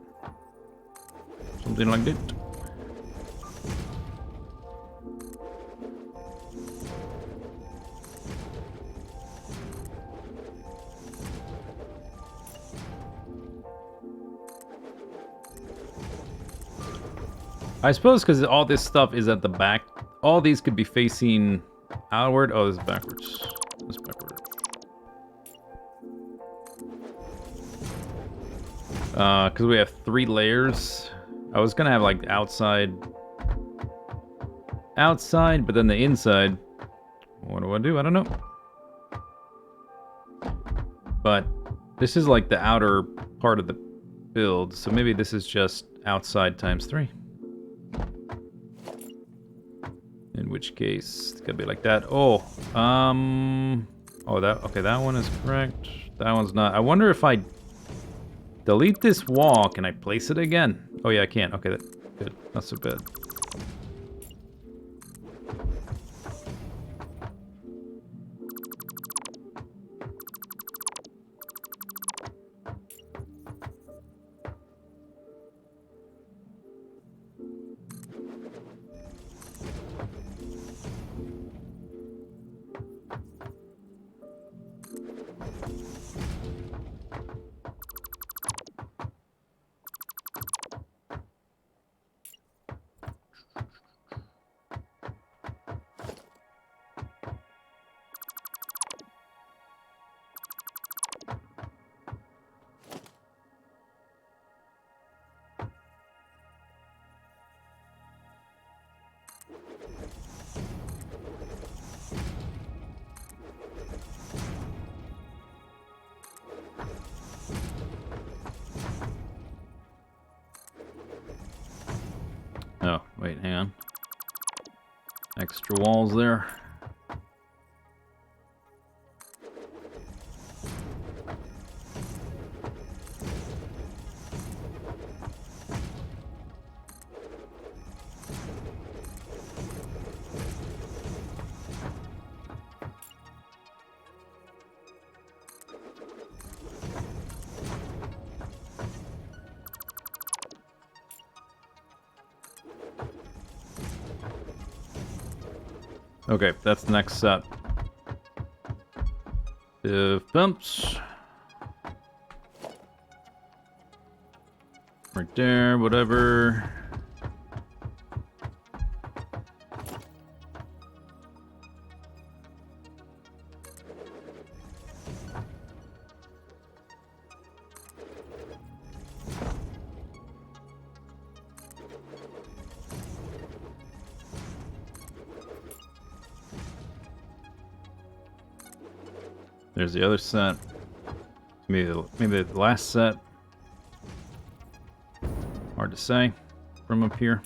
Something like that. I suppose because all this stuff is at the back, all these could be facing outward. Oh, this is backwards. This is backwards. Because we have 3 layers. I was gonna have like outside, but then the inside. What do I do? I don't know. But this is like the outer part of the build, so maybe this is just outside times 3. In which case, it's gonna be like that. Oh, okay, that one is correct. That one's not. I wonder if I delete this wall, can I place it again? Oh yeah, I can. Okay, good. Not so bad. Oh, wait, hang on. Extra walls there. Okay, that's the next set. Bumps. Right there, whatever. There's the other set. Maybe the last set. Hard to say from up here.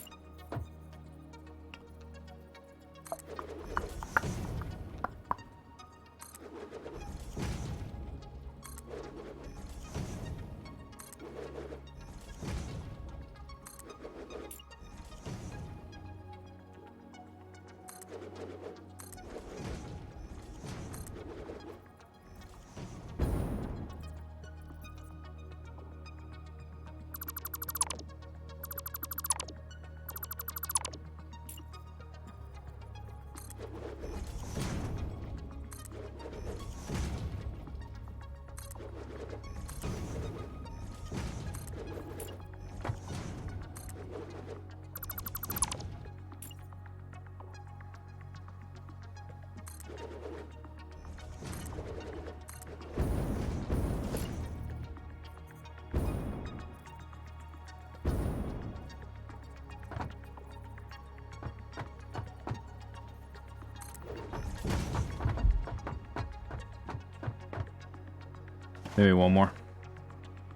Maybe one more.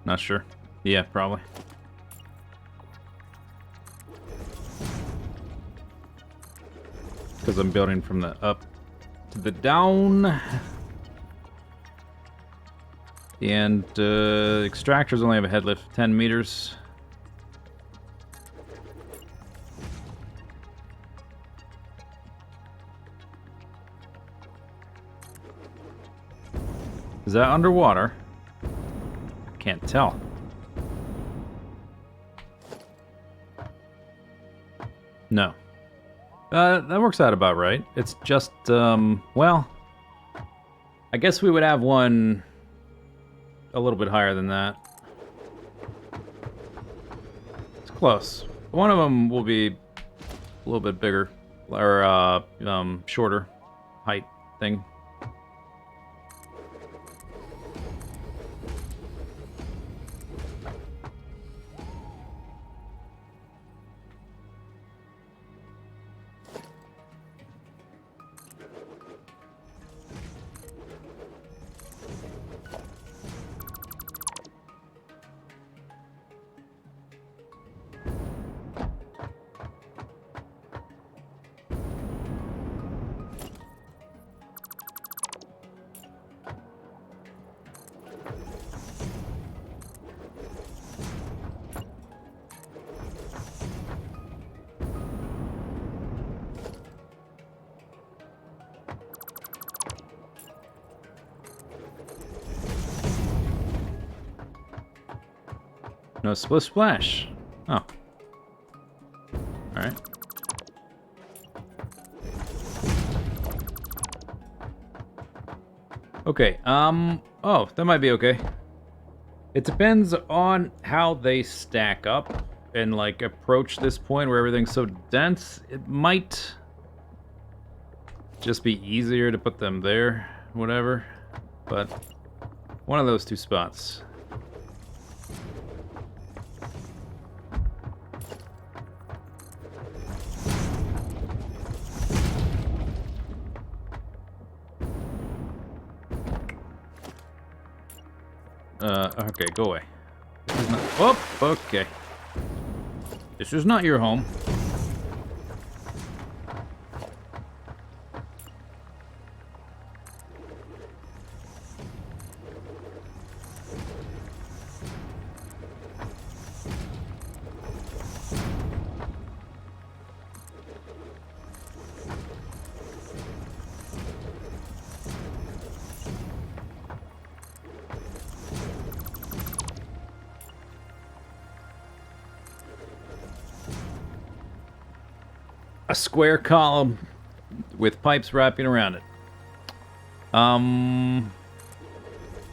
Not sure. Yeah, probably. Because I'm building from the up to the down. And extractors only have a head lift of 10 meters. Is that underwater? Can't tell. No. That works out about right. It's just, well, I guess we would have one a little bit higher than that. It's close. One of them will be a little bit bigger, or, shorter height thing. No split splash. Oh. Alright. Okay, oh, that might be okay. It depends on how they stack up and, like, approach this point where everything's so dense. It might just be easier to put them there, whatever. But one of those two spots. Okay, go away. This is not... Oh, okay. This is not your home. A square column with pipes wrapping around it.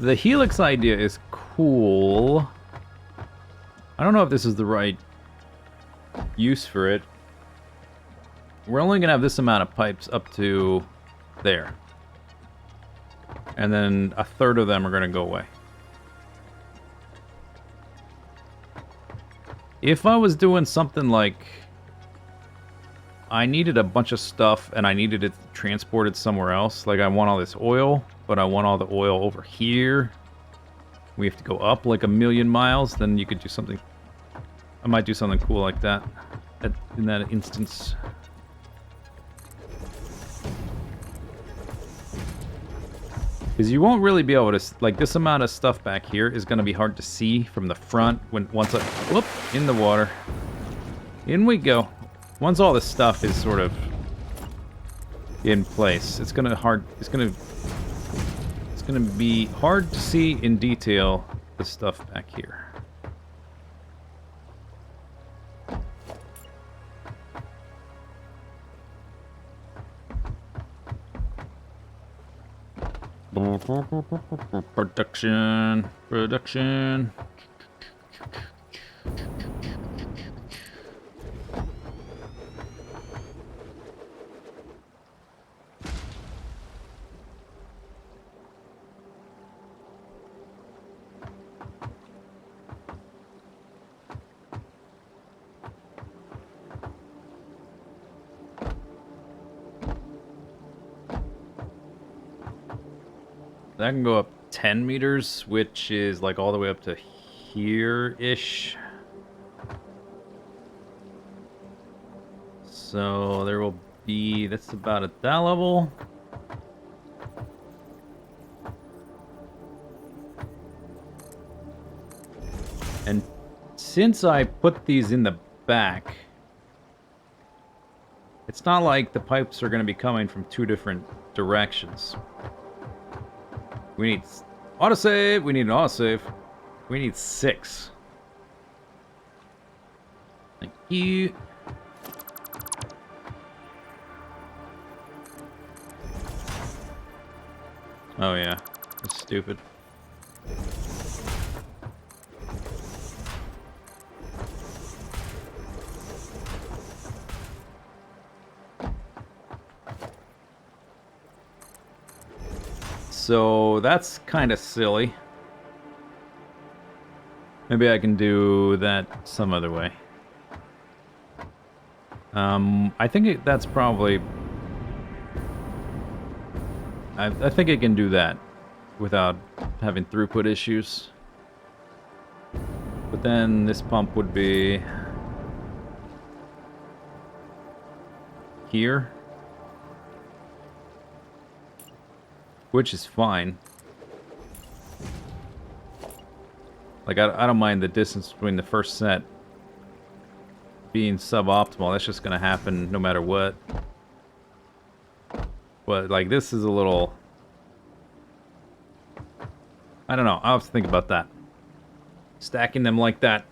The helix idea is cool. I don't know if this is the right use for it. We're only gonna have this amount of pipes up to there. And then a third of them are gonna go away. If I was doing something like... I needed a bunch of stuff, and I needed it transported somewhere else. Like, I want all this oil, but I want all the oil over here. We have to go up like 1,000,000 miles, then you could do something... I might do something cool like that in that instance. Because you won't really be able to... Like, this amount of stuff back here is going to be hard to see from the front once I... Whoop! In the water. In we go. Once all this stuff is sort of in place, it's gonna be hard to see in detail the stuff back here. Production. That can go up 10 meters, which is like all the way up to here-ish. So there will be, that's about at that level. And since I put these in the back, it's not like the pipes are going to be coming from two different directions. We need autosave. We need an autosave. We need 6. Thank you. Oh yeah, that's stupid. So that's kind of silly. Maybe I can do that some other way. I think that's probably... I think it can do that without having throughput issues. But then this pump would be... here. Which is fine. Like, I don't mind the distance between the first set being suboptimal. That's just going to happen no matter what. But, like, this is a little... I don't know. I'll have to think about that. Stacking them like that.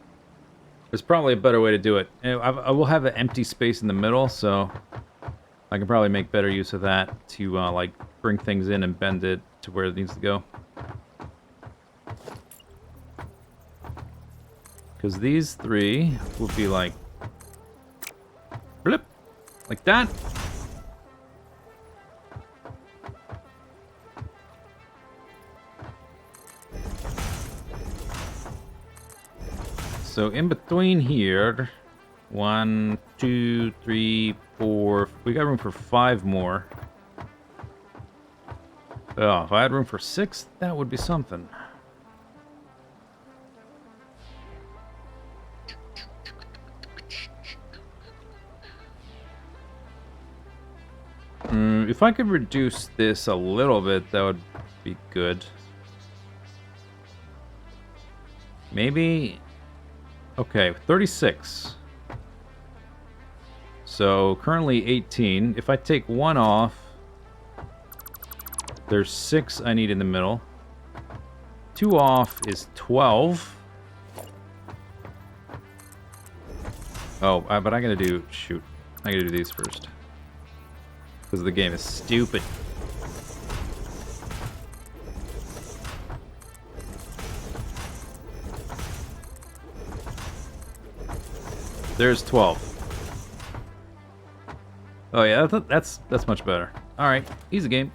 There's probably a better way to do it. I will have an empty space in the middle, so... I can probably make better use of that to, like, bring things in and bend it to where it needs to go. Because these 3 will be like... blip! Like that. So in between here... 1, 2, 3, 4... We got room for 5 more. Oh, if I had room for 6, that would be something. If I could reduce this a little bit, that would be good. Maybe... okay, 36. So, currently 18. If I take 1 off, there's 6 I need in the middle. 2 off is 12. Oh, but I gotta do... shoot. I gotta do these first. Because the game is stupid. There's 12. Oh yeah, that's much better. All right, easy game.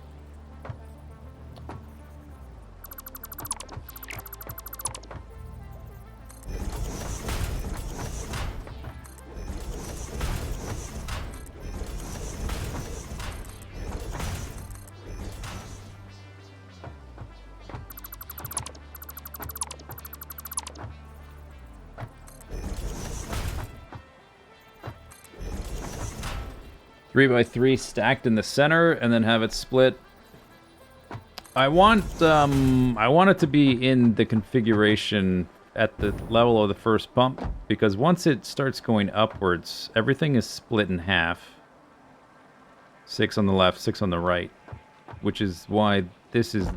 Three by 3 stacked in the center, and then have it split. I want it to be in the configuration at the level of the first pump, because once it starts going upwards, everything is split in half. 6 on the left, 6 on the right, which is why this is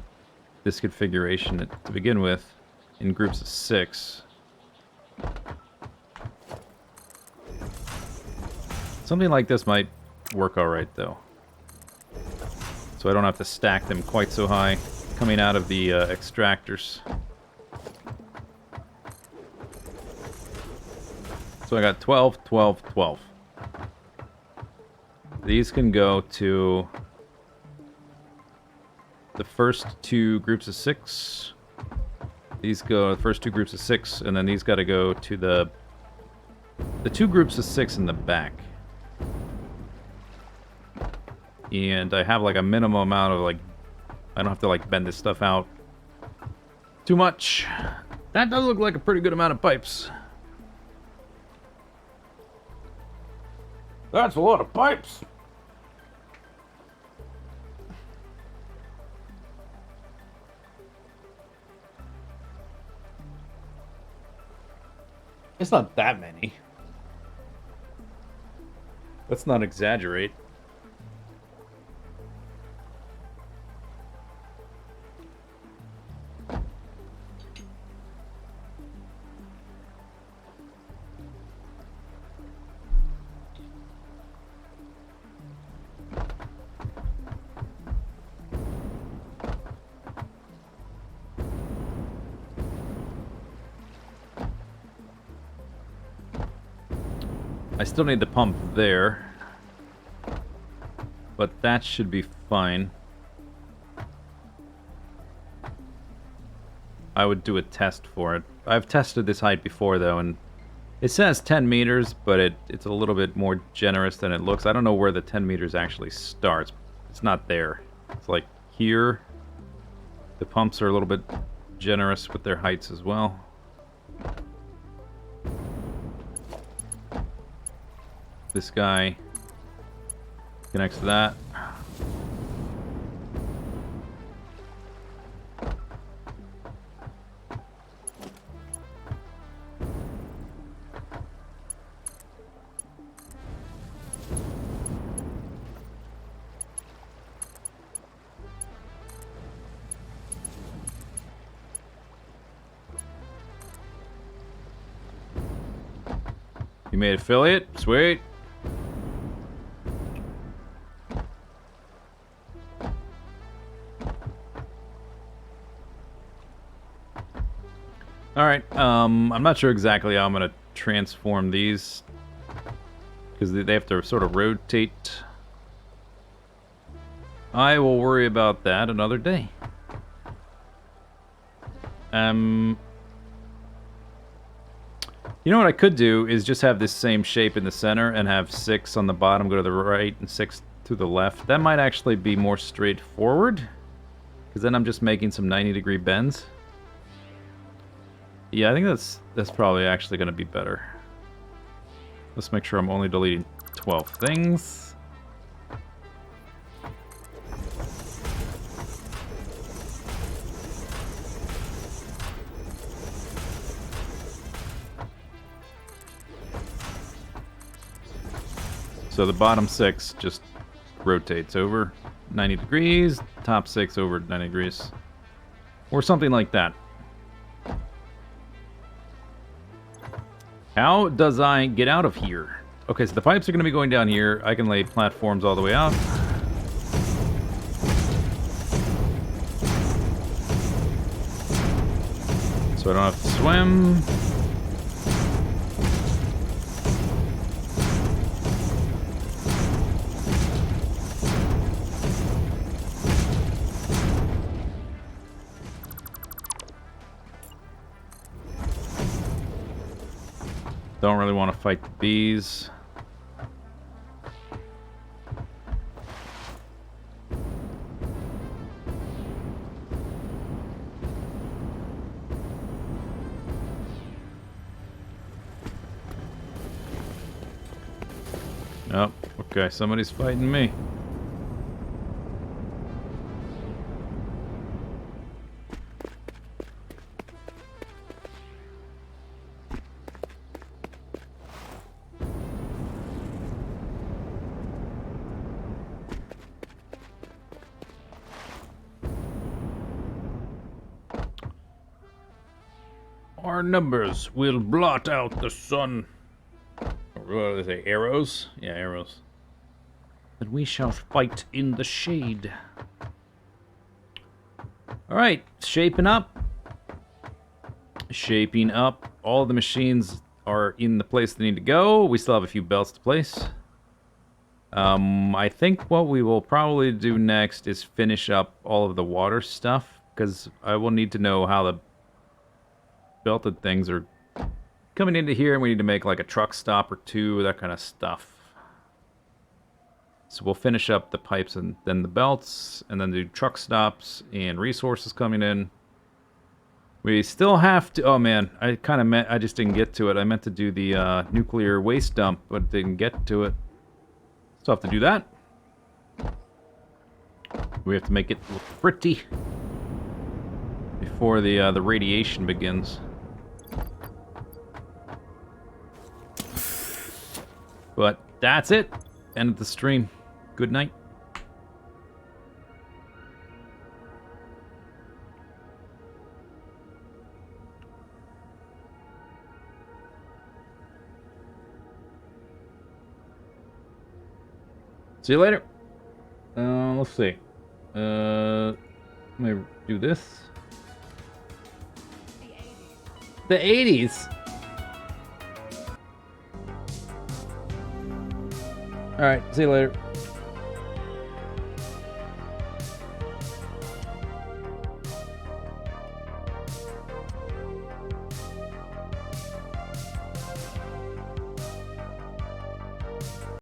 this configuration to begin with, in groups of 6. Something like this might work alright though. So I don't have to stack them quite so high coming out of the extractors. So I got 12, 12, 12. These can go to the first 2 groups of 6. These go to the first 2 groups of 6, and then these got to go to the 2 groups of 6 in the back. And I have like a minimum amount of like, I don't have to like bend this stuff out Too much. That does look like a pretty good amount of pipes. That's a lot of pipes. It's not that many. Let's not exaggerate. I still need the pump there, but that should be fine. I would do a test for it. I've tested this height before, though, and it says 10 meters, but it's a little bit more generous than it looks. I don't know where the 10 meters actually starts. It's not there. It's like here. The pumps are a little bit generous with their heights as well. This guy connects to that. You made affiliate? Sweet. Alright, I'm not sure exactly how I'm going to transform these, because they have to sort of rotate. I will worry about that another day. You know what I could do is just have this same shape in the center and have 6 on the bottom go to the right and 6 to the left. That might actually be more straightforward, because then I'm just making some 90-degree bends. Yeah, I think that's probably actually going to be better. Let's make sure I'm only deleting 12 things. So the bottom 6 just rotates over 90 degrees, top 6 over 90 degrees, or something like that. How does I get out of here? Okay, so the pipes are going to be going down here. I can lay platforms all the way out. So I don't have to swim. Don't really want to fight the bees. Oh, okay, somebody's fighting me. Our numbers will blot out the sun. Or what do they say? Arrows? Yeah, arrows. And we shall fight in the shade. Alright, shaping up. Shaping up. All the machines are in the place they need to go. We still have a few belts to place. I think what we will probably do next is finish up all of the water stuff, because I will need to know how the belted things are coming into here, and we need to make like a truck stop or two, that kind of stuff. So we'll finish up the pipes and then the belts, and then do truck stops and resources coming in. We still have to... Oh, man. I kind of meant... I just didn't get to it. I meant to do the nuclear waste dump, but didn't get to it. Still have to do that. We have to make it look pretty before the radiation begins. But that's it. End of the stream. Good night. See you later. Let's see. Let me do this. The 80s. All right. See you later.